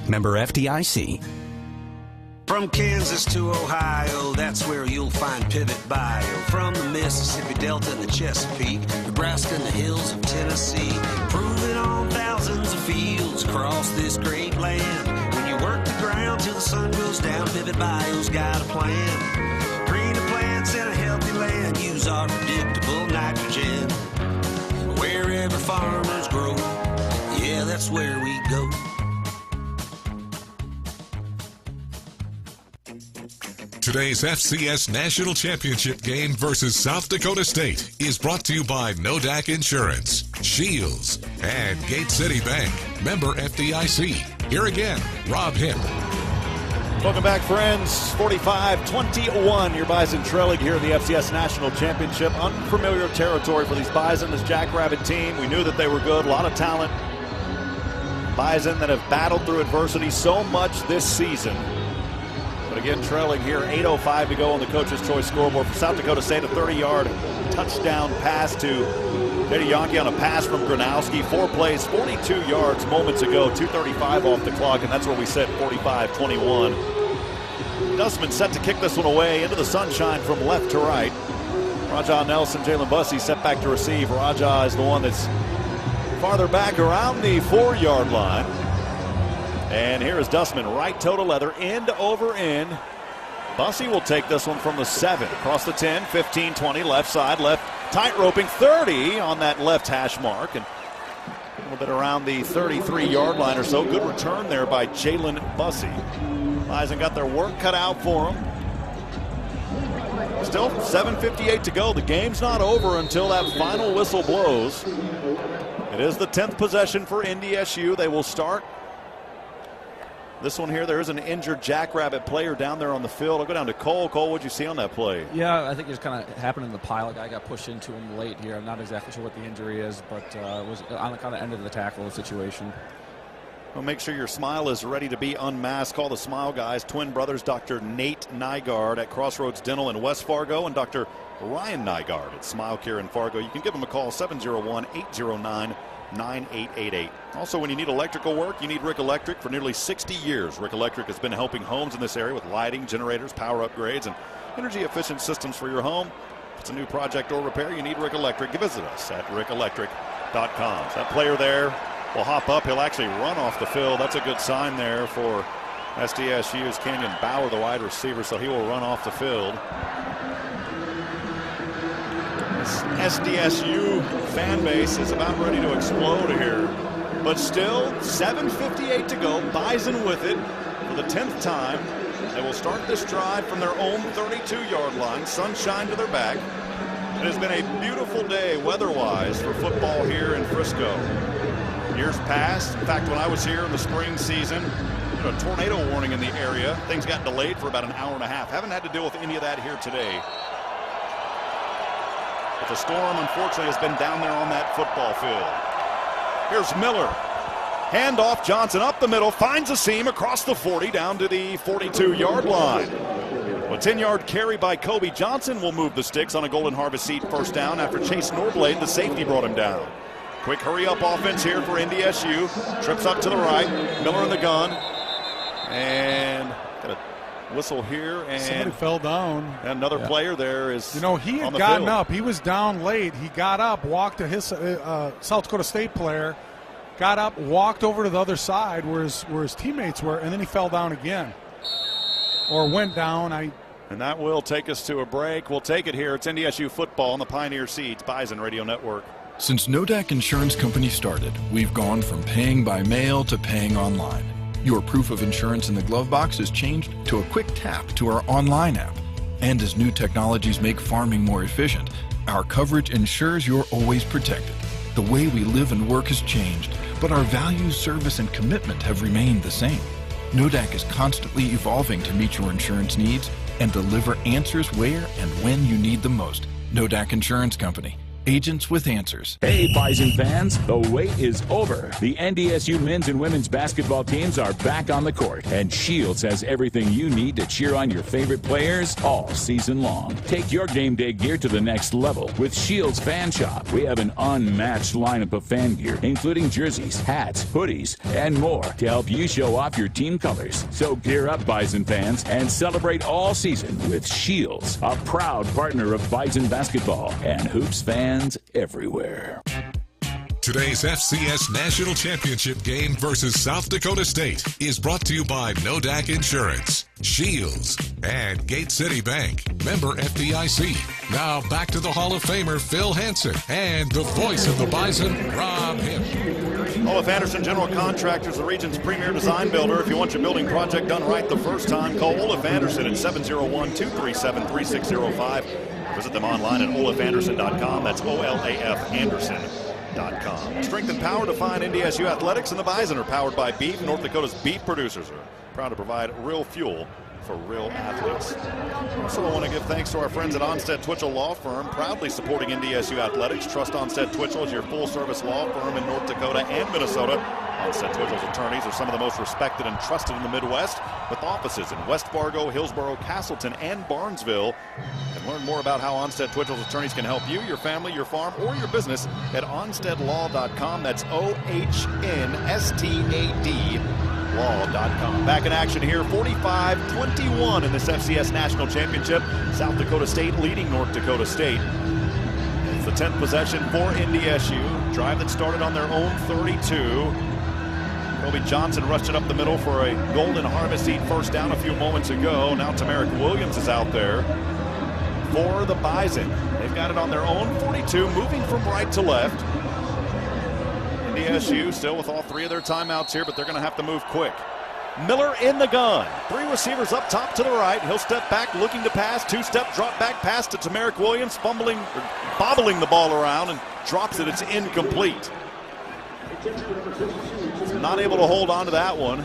Member FDIC. From Kansas to Ohio, that's where you'll find Pivot Bio. From the Mississippi Delta and the Chesapeake, Nebraska and the hills of Tennessee, proving on thousands of fields across this great land. When you work the ground till the sun goes down, Pivot Bio's got a plan. Greener plants and a healthy land, use our predictable nitrogen. Wherever farmers grow, yeah, that's where we go. Today's FCS National Championship game versus South Dakota State is brought to you by Nodak Insurance, Shields, and Gate City Bank. Member FDIC. Here again, Rob Hip. Welcome back, friends. 45-21. Your Bison trailing here in the FCS National Championship. Unfamiliar territory for these Bison, this Jackrabbit team. We knew that they were good, a lot of talent. Bison that have battled through adversity so much this season. But again, trailing here, 8:05 to go on the Coach's Choice scoreboard for South Dakota State. A 30-yard touchdown pass to Eddie Yonke on a pass from Gronowski. 4 plays, 42 yards moments ago, 2:35 off the clock, and that's where we set 45-21. Dustman set to kick this one away into the sunshine from left to right. Rajah Nelson, Jalen Bussey set back to receive. Rajah is the one that's farther back around the 4-yard line. And here is Dustman, right toe to leather, end over end. Bussey will take this one from the 7, across the 10, 15, 20, left side, left tight roping 30 on that left hash mark. And a little bit around the 33-yard line or so. Good return there by Jalen Bussey. Bison got their work cut out for them. Still 7:58 to go. The game's not over until that final whistle blows. It is the 10th possession for NDSU. They will start This one here, there is an injured Jackrabbit player down there on the field. I'll go down to Cole. Cole, what'd you see on that play? Yeah, I think it just kind of happened in the pile. A guy got pushed into him late here. I'm not exactly sure what the injury is, but it was on the kind of end of the tackle situation. Well, make sure your smile is ready to be unmasked. Call the Smile Guys, twin brothers, Dr. Nate Nygaard at Crossroads Dental in West Fargo and Dr. Ryan Nygaard at Smile Care in Fargo. You can give them a call, 701-809-9888. Also, when you need electrical work, you need Rick Electric. For nearly 60 years, Rick Electric has been helping homes in this area with lighting, generators, power upgrades, and energy-efficient systems for your home. If it's a new project or repair, you need Rick Electric. Visit us at rickelectric.com. So that player there will hop up. He'll actually run off the field. That's a good sign there for SDSU's Kenyon Bauer, the wide receiver, so he will run off the field. This SDSU fan base is about ready to explode here. But still, 7:58 to go. Bison with it for the 10th time. They will start this drive from their own 32-yard line. Sunshine to their back. It has been a beautiful day weather-wise for football here in Frisco. Years past, in fact, when I was here in the spring season, there was a tornado warning in the area. Things got delayed for about an hour and a half. Haven't had to deal with any of that here today. But the storm, unfortunately, has been down there on that football field. Here's Miller. Handoff, Johnson up the middle, finds a seam across the 40 down to the 42-yard line. A 10-yard carry by Kobe Johnson will move the sticks on a Golden Harvest seat first down after Chase Norblade, the safety, brought him down. Quick hurry-up offense here for NDSU. Trips up to the right. Miller in the gun. And got a whistle here. And somebody fell down. Another player there is he had gotten up. He was down late. He got up, walked to his South Dakota State player, got up, walked over to the other side where his teammates were, and then he fell down again. Or went down. And that will take us to a break. We'll take it here. It's NDSU football on the Pioneer Seeds Bison Radio Network. Since Nodak Insurance Company started, we've gone from paying by mail to paying online. Your proof of insurance in the glove box has changed to a quick tap to our online app. And as new technologies make farming more efficient, our coverage ensures you're always protected. The way we live and work has changed, but our values, service, and commitment have remained the same. Nodak is constantly evolving to meet your insurance needs and deliver answers where and when you need them most. Nodak Insurance Company. Agents with answers. Hey, Bison fans, the wait is over. The NDSU men's and women's basketball teams are back on the court, and Shields has everything you need to cheer on your favorite players all season long. Take your game day gear to the next level with Shields Fan Shop. We have an unmatched lineup of fan gear, including jerseys, hats, hoodies, and more to help you show off your team colors. So gear up, Bison fans, and celebrate all season with Shields, a proud partner of Bison basketball and hoops fans everywhere. Today's FCS National Championship game versus South Dakota State is brought to you by Nodak Insurance, Shields, and Gate City Bank. Member FDIC. Now back to the Hall of Famer Phil Hansen and the voice of the Bison, Rob Him. Olaf Anderson General Contractors, the region's premier design builder. If you want your building project done right the first time, call Olaf Anderson at 701-237-3605. Visit them online at olafanderson.com. That's OLAF Anderson.com. Strength and power to find NDSU athletics, and the Bison are powered by beef. North Dakota's beef producers are proud to provide real fuel for real athletes. Also, I want to give thanks to our friends at Onstead Twitchell Law Firm, proudly supporting NDSU athletics. Trust Onstead Twitchell as your full-service law firm in North Dakota and Minnesota. Onstead Twitchell's attorneys are some of the most respected and trusted in the Midwest, with offices in West Fargo, Hillsboro, Castleton, and Barnesville. And learn more about how Onstead Twitchell's attorneys can help you, your family, your farm, or your business at onsteadlaw.com. That's OHNSTAD law.com. Back in action here, 45-21 in this FCS National Championship. South Dakota State leading North Dakota State. It's the 10th possession for NDSU. Drive that started on their own 32. Kobe Johnson rushed it up the middle for a Golden Harvest seat first down a few moments ago. Now Tamarick Williams is out there for the Bison. They've got it on their own 42, moving from right to left. NDSU still with all three of their timeouts here, but they're going to have to move quick. Miller in the gun. Three receivers up top to the right. He'll step back looking to pass. Two-step drop back pass to Tamarick Williams, bobbling the ball around and drops it. It's incomplete. Not able to hold on to that one.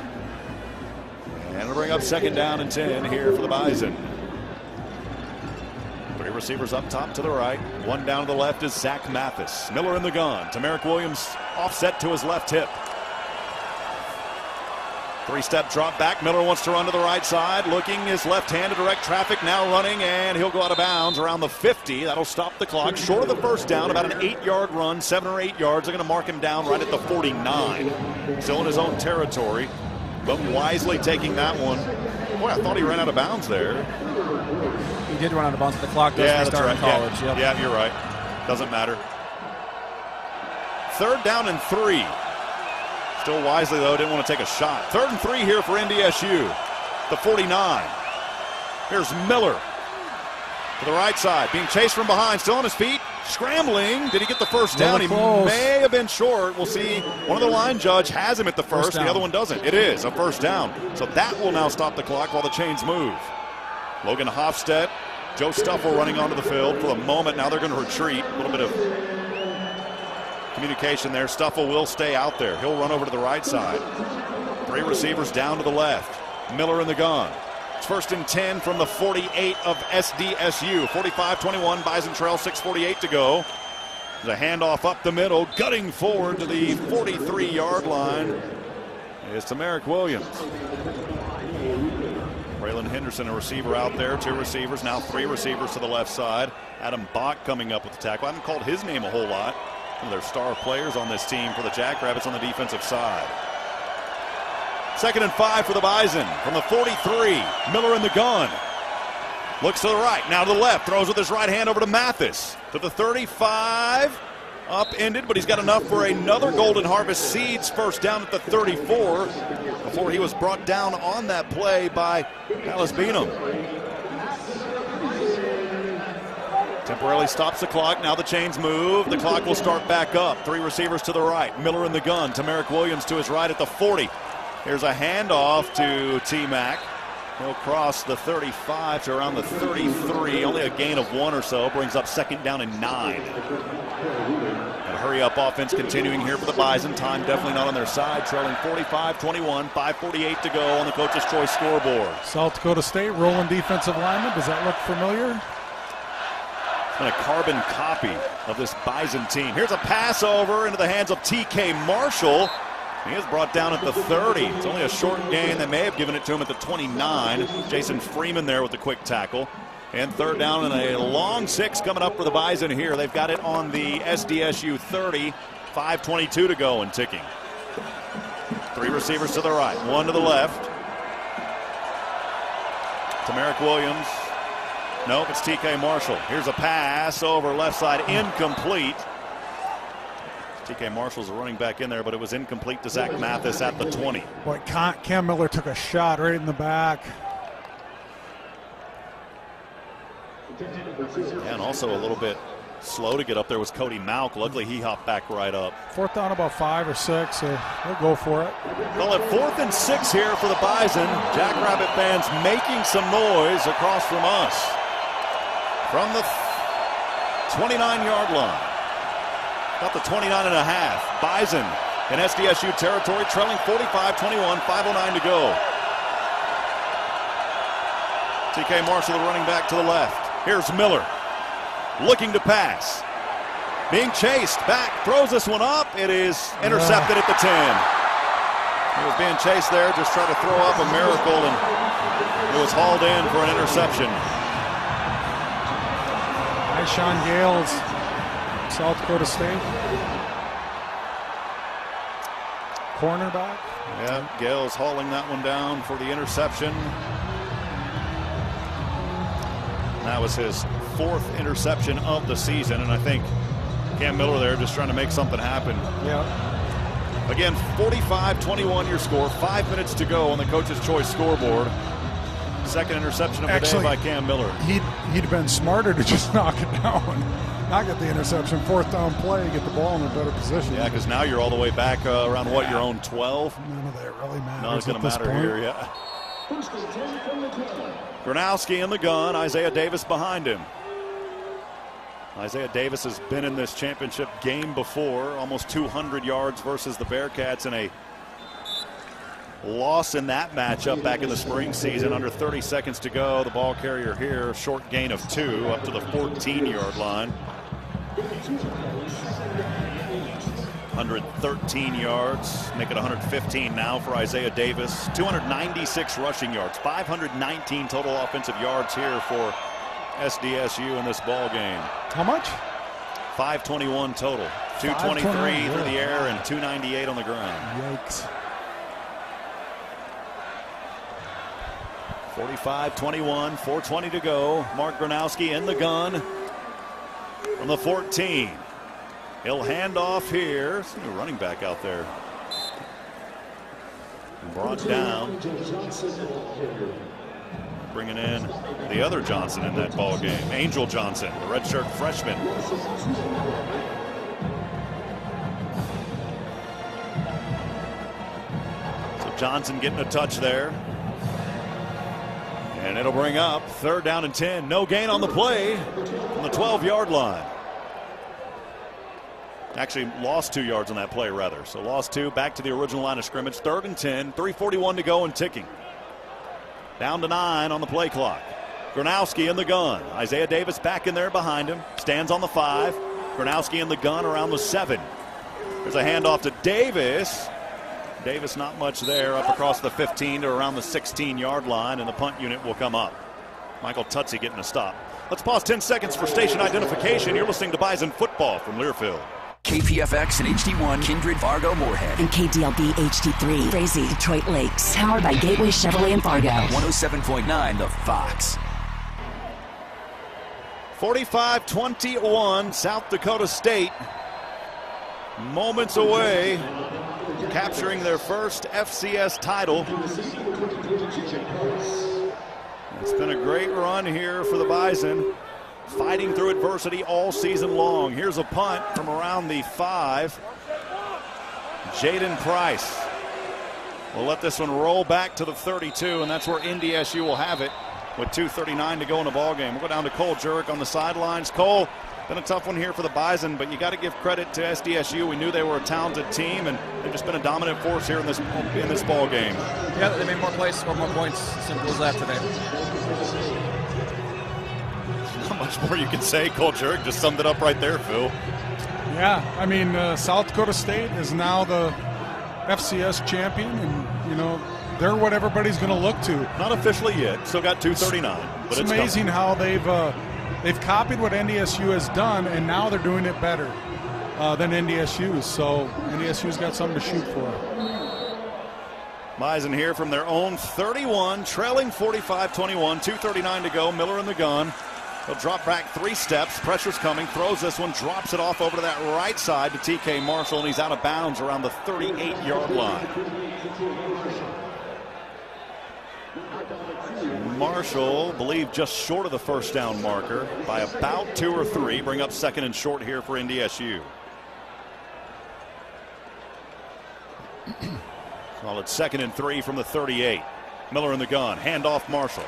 And it'll bring up 2nd down and 10 here for the Bison. 3 receivers up top to the right. 1 down to the left is Zach Mathis. Miller in the gun. Tamarick Williams offset to his left hip. 3-step drop back. Miller wants to run to the right side. Looking his left hand to direct traffic. Now running, and he'll go out of bounds around the 50. That'll stop the clock. Short of the first down, about an 8-yard run, 7 or 8 yards. They're going to mark him down right at the 49. Still in his own territory, but wisely taking that one. Boy, I thought he ran out of bounds there. He did run out of bounds. The clock does restart in college. Yeah. Yeah, you're right. Doesn't matter. 3rd down and 3. Still wisely, though, didn't want to take a shot. 3rd and 3 here for NDSU. The 49. Here's Miller to the right side, being chased from behind, still on his feet, scrambling. Did he get the first down? He may have been short. We'll see. One of the line judge has him at the first, the other one doesn't. It is a first down. So that will now stop the clock while the chains move. Logan Hofstedt, Joe Stuffle running onto the field for the moment. Now they're going to retreat. A little bit of communication there. Stuffle will stay out there. He'll run over to the right side. 3 receivers down to the left. Miller in the gun. It's 1st and 10 from the 48 of SDSU. 45-21, Bison trail, 6:48 to go. There's a handoff up the middle, gutting forward to the 43-yard line is Tamarick Williams. Braylon Henderson, a receiver out there. 2 receivers, now 3 receivers to the left side. Adam Bach coming up with the tackle. I haven't called his name a whole lot. One of their star players on this team for the Jackrabbits on the defensive side. 2nd and 5 for the Bison from the 43. Miller in the gun. Looks to the right, now to the left. Throws with his right hand over to Mathis. To the 35. Upended, but he's got enough for another Golden Harvest Seeds first down at the 34 before he was brought down on that play by Dallas Beanham. Temporarily stops the clock. Now the chains move. The clock will start back up. 3 receivers to the right. Miller in the gun. Tamarick Williams to his right at the 40. Here's a handoff to T-Mac. He'll cross the 35 to around the 33. Only a gain of 1 or so. Brings up 2nd down and 9. And a hurry-up offense continuing here for the Bison. Time definitely not on their side. Trailing 45-21. 5:48 to go on the Coach's Choice scoreboard. South Dakota State rolling defensive lineman. Does that look familiar? And a carbon copy of this Bison team. Here's a pass over into the hands of TK Marshall. He is brought down at the 30. It's only a short gain. They may have given it to him at the 29. Jason Freeman there with the quick tackle. And 3rd down and a long 6 coming up for the Bison here. They've got it on the SDSU 30. 5:22 to go and ticking. 3 receivers to the right, 1 to the left. Tamarick Williams. Nope, it's TK Marshall. Here's a pass over left side, incomplete. TK Marshall's a running back in there, but it was incomplete to Zach Mathis at the 20. Boy, Cam Miller took a shot right in the back. And also a little bit slow to get up there was Cody Malk. Luckily, he hopped back right up. 4th down about 5 or 6, so we'll go for it. Well, at 4th and 6 here for the Bison. Jackrabbit fans making some noise across from us. From the 29-yard line. About the 29 and a half. Bison in SDSU territory, trailing 45-21, 5:09 to go. TK Marshall, the running back to the left. Here's Miller, looking to pass. Being chased back, throws this one up. It is intercepted at the 10. He was being chased there, just trying to throw up a miracle, and it was hauled in for an interception. Nice Sean Gales, South Dakota State. Cornerback. Yeah, Gales hauling that one down for the interception. That was his 4th interception of the season, and I think Cam Miller there just trying to make something happen. Yeah. Again, 45-21 your score, 5 minutes to go on the Coach's Choice scoreboard. 2nd interception of the day by Cam Miller. He'd have been smarter to just knock it down, not get the interception. 4th down play, get the ball in a better position. Yeah, because now you're all the way back around what, your own 12? None of that really matters. None is going to matter here, yeah. Gronowski in the gun, Isaiah Davis behind him. Isaiah Davis has been in this championship game before, almost 200 yards versus the Bearcats in a loss in that matchup back in the spring season. Under 30 seconds to go. The ball carrier here, short gain of 2 up to the 14-yard line. 113 yards, make it 115 now for Isaiah Davis. 296 rushing yards, 519 total offensive yards here for SDSU in this ball game. How much? 521 total. 223 through the air and 298 on the ground. Yikes. 45-21, 4:20 to go. Mark Gronowski in the gun from the 14. He'll hand off here. There's a new running back out there. Brought down. Bringing in the other Johnson in that ball game. Angel Johnson, the redshirt freshman. So Johnson getting a touch there. And it'll bring up 3rd down and 10. No gain on the play from the 12-yard line. Actually lost 2 yards on that play, rather. So lost 2, back to the original line of scrimmage. 3rd and 10, 3:41 to go and ticking. Down to 9 on the play clock. Gronowski in the gun. Isaiah Davis back in there behind him. Stands on the 5. Gronowski in the gun around the 7. There's a handoff to Davis. Davis not much there, up across the 15 to around the 16-yard line, and the punt unit will come up. Michael Tutsi getting a stop. Let's pause 10 seconds for station identification. You're listening to Bison football from Learfield. KPFX and HD1, Kindred, Fargo, Moorhead. And KDLB HD3, Frazee, Detroit Lakes. Powered by Gateway Chevrolet in Fargo. 107.9 The Fox. 45-21, South Dakota State. Moments away, capturing their first FCS title. It's been a great run here for the Bison, fighting through adversity all season long. Here's a punt from around the 5. Jaden Price will let this one roll back to the 32, and that's where NDSU will have it with 2:39 to go in the ball game. We'll go down to Cole Jurek on the sidelines. Cole, been a tough one here for the Bison, but you got to give credit to SDSU. We knew they were a talented team, and they've just been a dominant force here in this ball game. Yeah, they made more plays, scored more points. Simple as that today. Not much more you can say. Cole Jurek just summed it up right there, Phil. Yeah, I mean, South Dakota State is now the FCS champion, and, you know, they're what everybody's going to look to. Not officially yet. Still got 239. But it's amazing how they've copied what NDSU has done, and now they're doing it better than NDSU. So NDSU's got something to shoot for. Bison here from their own 31, trailing 45-21, 2:39 to go. Miller in the gun. He'll drop back 3 steps. Pressure's coming. Throws this one. Drops it off over to that right side to TK Marshall, and he's out of bounds around the 38-yard line. Marshall, believe, just short of the first down marker by about 2 or 3. Bring up 2nd and short here for NDSU. Well, it's 2nd and 3 from the 38. Miller in the gun. Hand off Marshall.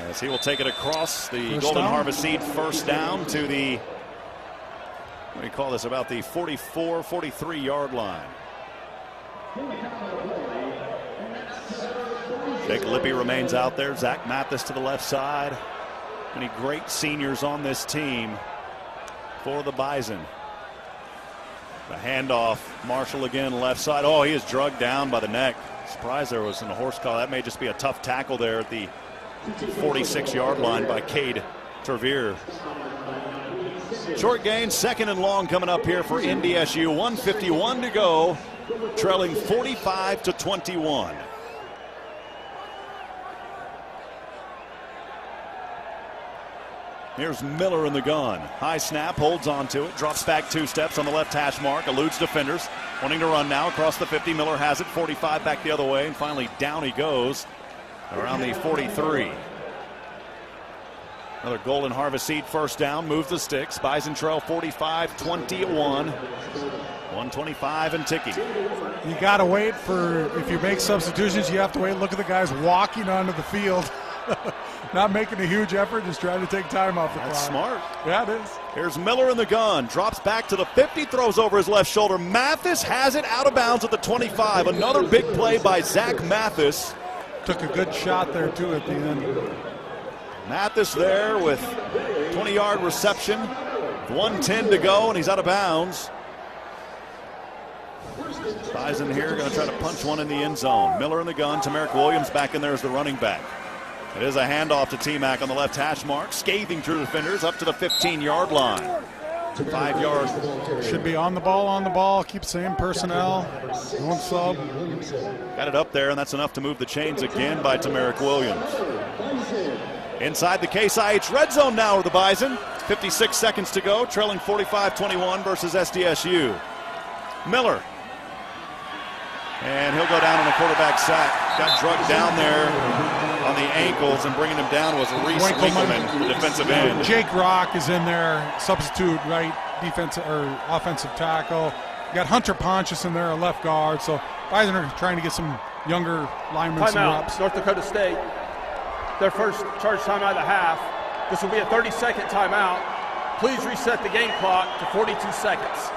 As he will take it across the Golden Harvest Seed, first down to the, what do you call this, about the 44, 43-yard line. Jake Lippy remains out there. Zach Mathis to the left side. Many great seniors on this team for the Bison. The handoff. Marshall again, left side. Oh, he is drugged down by the neck. Surprised there wasn't a horse collar. That may just be a tough tackle there at the 46-yard line by Cade Tervier. Short gain, 2nd and long coming up here for NDSU. 1:51 to go, trailing 45-21. Here's Miller in the gun. High snap, holds on to it, drops back 2 steps on the left hash mark, eludes defenders. Wanting to run now across the 50. Miller has it, 45 back the other way, and finally down he goes around the 43. Another Golden Harvest Seed first down, moves the sticks. Bison trail 45-21. 125 and ticking. You got to wait for, if you make substitutions, you have to wait and look at the guys walking onto the field. not making a huge effort, just trying to take time off the clock. That's smart. Yeah, it is. Here's Miller in the gun. Drops back to the 50, throws over his left shoulder. Mathis has it out of bounds at the 25. Another big play by Zach Mathis. Took a good shot there, too, at the end. Mathis there with 20-yard reception. 1:10 to go, and he's out of bounds. Bison here going to try to punch one in the end zone. Miller in the gun. Tamarick Williams back in there as the running back. It is a handoff to T-Mac on the left hash mark. Scathing through the defenders up to the 15-yard line. 5 yards. Should be on the ball. Keep same personnel. One sub. Got it up there, and that's enough to move the chains again by Tamarick Williams. Inside the Case IH red zone now with the Bison. 56 seconds to go, trailing 45-21 versus SDSU. Miller. And he'll go down on a quarterback sack. Got drugged down there on the ankles, and bringing him down was Reese Winkleman, the defensive end. Jake Rock is in there, substitute right defensive or offensive tackle. You got Hunter Pontius in there, a left guard. So Bison are trying to get some younger linemen some reps. North Dakota State. Their first charge timeout of the half. This will be a 30-second timeout. Please reset the game clock to 42 seconds.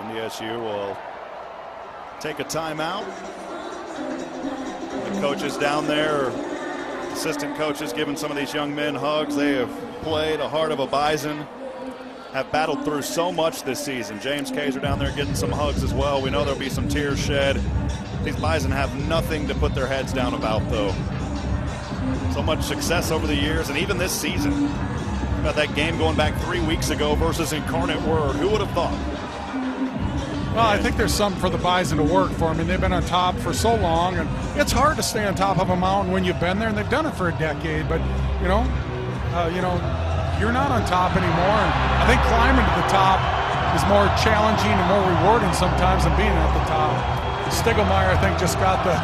NDSU will take a timeout. The coaches down there, assistant coaches giving some of these young men hugs. They have played a heart of a Bison, have battled through so much this season. James Kaiser down there getting some hugs as well. We know there'll be some tears shed. These Bison have nothing to put their heads down about, though. So much success over the years, and even this season. Got that game going back 3 weeks ago versus Incarnate Word. Who would have thought? Well, I think there's something for the Bison to work for. I mean, they've been on top for so long, and it's hard to stay on top of a mountain when you've been there, and they've done it for a decade. But you're not on top anymore. And I think climbing to the top is more challenging and more rewarding sometimes than being at the top. Stiglmeyer, I think, just got the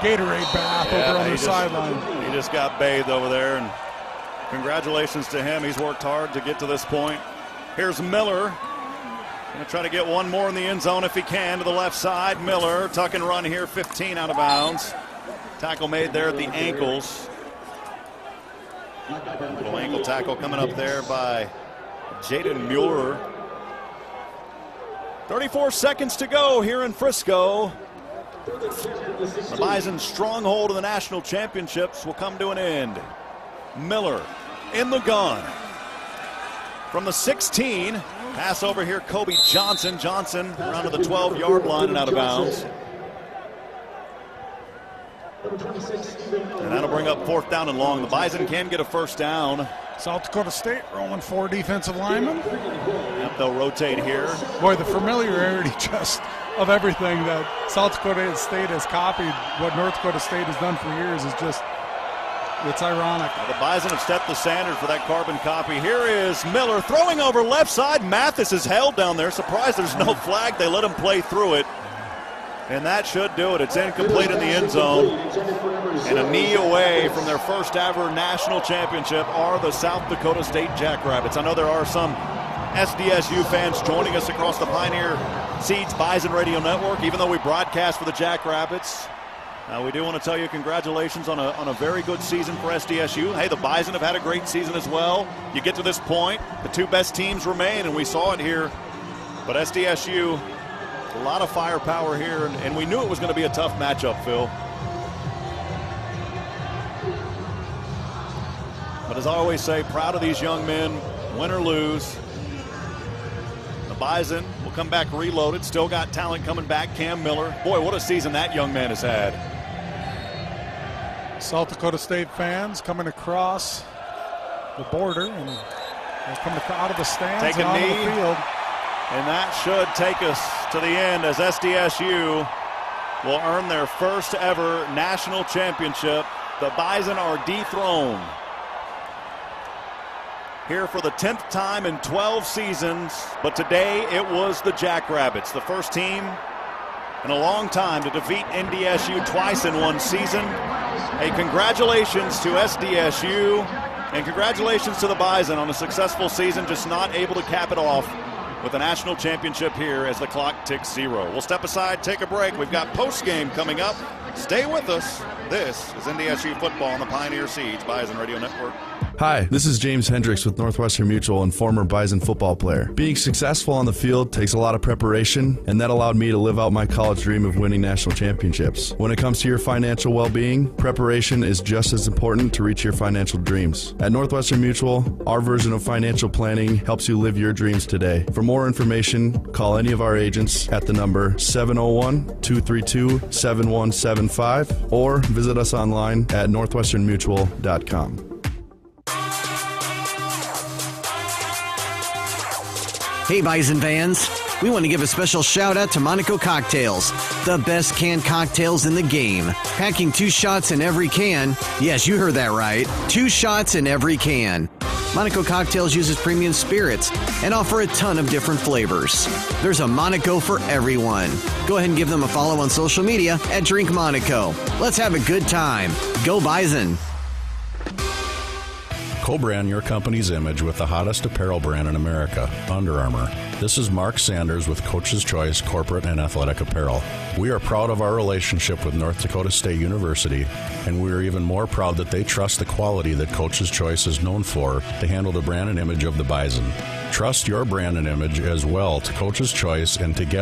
Gatorade bath over on the sideline. He just got bathed over there, and congratulations to him. He's worked hard to get to this point. Here's Miller. Going to try to get one more in the end zone if he can to the left side. Miller, tuck and run here, 15 out of bounds. Tackle made there at the ankles. Little ankle tackle coming up there by Jaden Mueller. 34 seconds to go here in Frisco. The Bison's stronghold of the national championships will come to an end. Miller in the gun. From the 16, pass over here, Kobe Johnson. Johnson around to the 12-yard line and out of bounds. And that'll bring up 4th down and long. The Bison can get a first down. South Dakota State rolling 4 defensive linemen. Yep, they'll rotate here. Boy, the familiarity just of everything that South Dakota State has copied, what North Dakota State has done for years, is just, it's ironic. The Bison have stepped the standard for that carbon copy. Here is Miller throwing over left side. Mathis is held down there. Surprised there's no flag. They let him play through it. And that should do it. It's incomplete in the end zone. And a knee away from their first ever national championship are the South Dakota State Jackrabbits. I know there are some SDSU fans joining us across the Pioneer Seeds Bison Radio Network, even though we broadcast for the Jackrabbits. We do want to tell you congratulations on a very good season for SDSU. Hey, the Bison have had a great season as well. You get to this point, the 2 best teams remain, and we saw it here. But SDSU, a lot of firepower here, and we knew it was going to be a tough matchup, Phil. But as I always say, proud of these young men, win or lose. The Bison will come back reloaded, still got talent coming back. Cam Miller, boy, what a season that young man has had. South Dakota State fans coming across the border and coming out of the stands Take and a onto knee, the field. And that should take us to the end as SDSU will earn their first ever national championship. The Bison are dethroned here for the 10th time in 12 seasons, but today it was the Jackrabbits, the first team in a long time to defeat NDSU twice in one season. Hey, congratulations to SDSU, and congratulations to the Bison on a successful season, just not able to cap it off with a national championship here as the clock ticks 0. We'll step aside, take a break. We've got post-game coming up. Stay with us. This is NDSU football on the Pioneer Seeds Bison Radio Network. Hi, this is James Hendricks with Northwestern Mutual and former Bison football player. Being successful on the field takes a lot of preparation, and that allowed me to live out my college dream of winning national championships. When it comes to your financial well-being, preparation is just as important to reach your financial dreams. At Northwestern Mutual, our version of financial planning helps you live your dreams today. For more information, call any of our agents at the number 701-232-7175 or visit us online at northwesternmutual.com. Hey Bison fans, we want to give a special shout out to Monaco Cocktails, the best canned cocktails in the game. Packing 2 shots in every can. Yes, you heard that right. 2 shots in every can. Monaco Cocktails uses premium spirits and offer a ton of different flavors. There's a Monaco for everyone. Go ahead and give them a follow on social media at Drink Monaco. Let's have a good time. Go Bison. Co-brand your company's image with the hottest apparel brand in America, Under Armour. This is Mark Sanders with Coach's Choice Corporate and Athletic Apparel. We are proud of our relationship with North Dakota State University, and we are even more proud that they trust the quality that Coach's Choice is known for to handle the brand and image of the Bison. Trust your brand and image as well to Coach's Choice, and together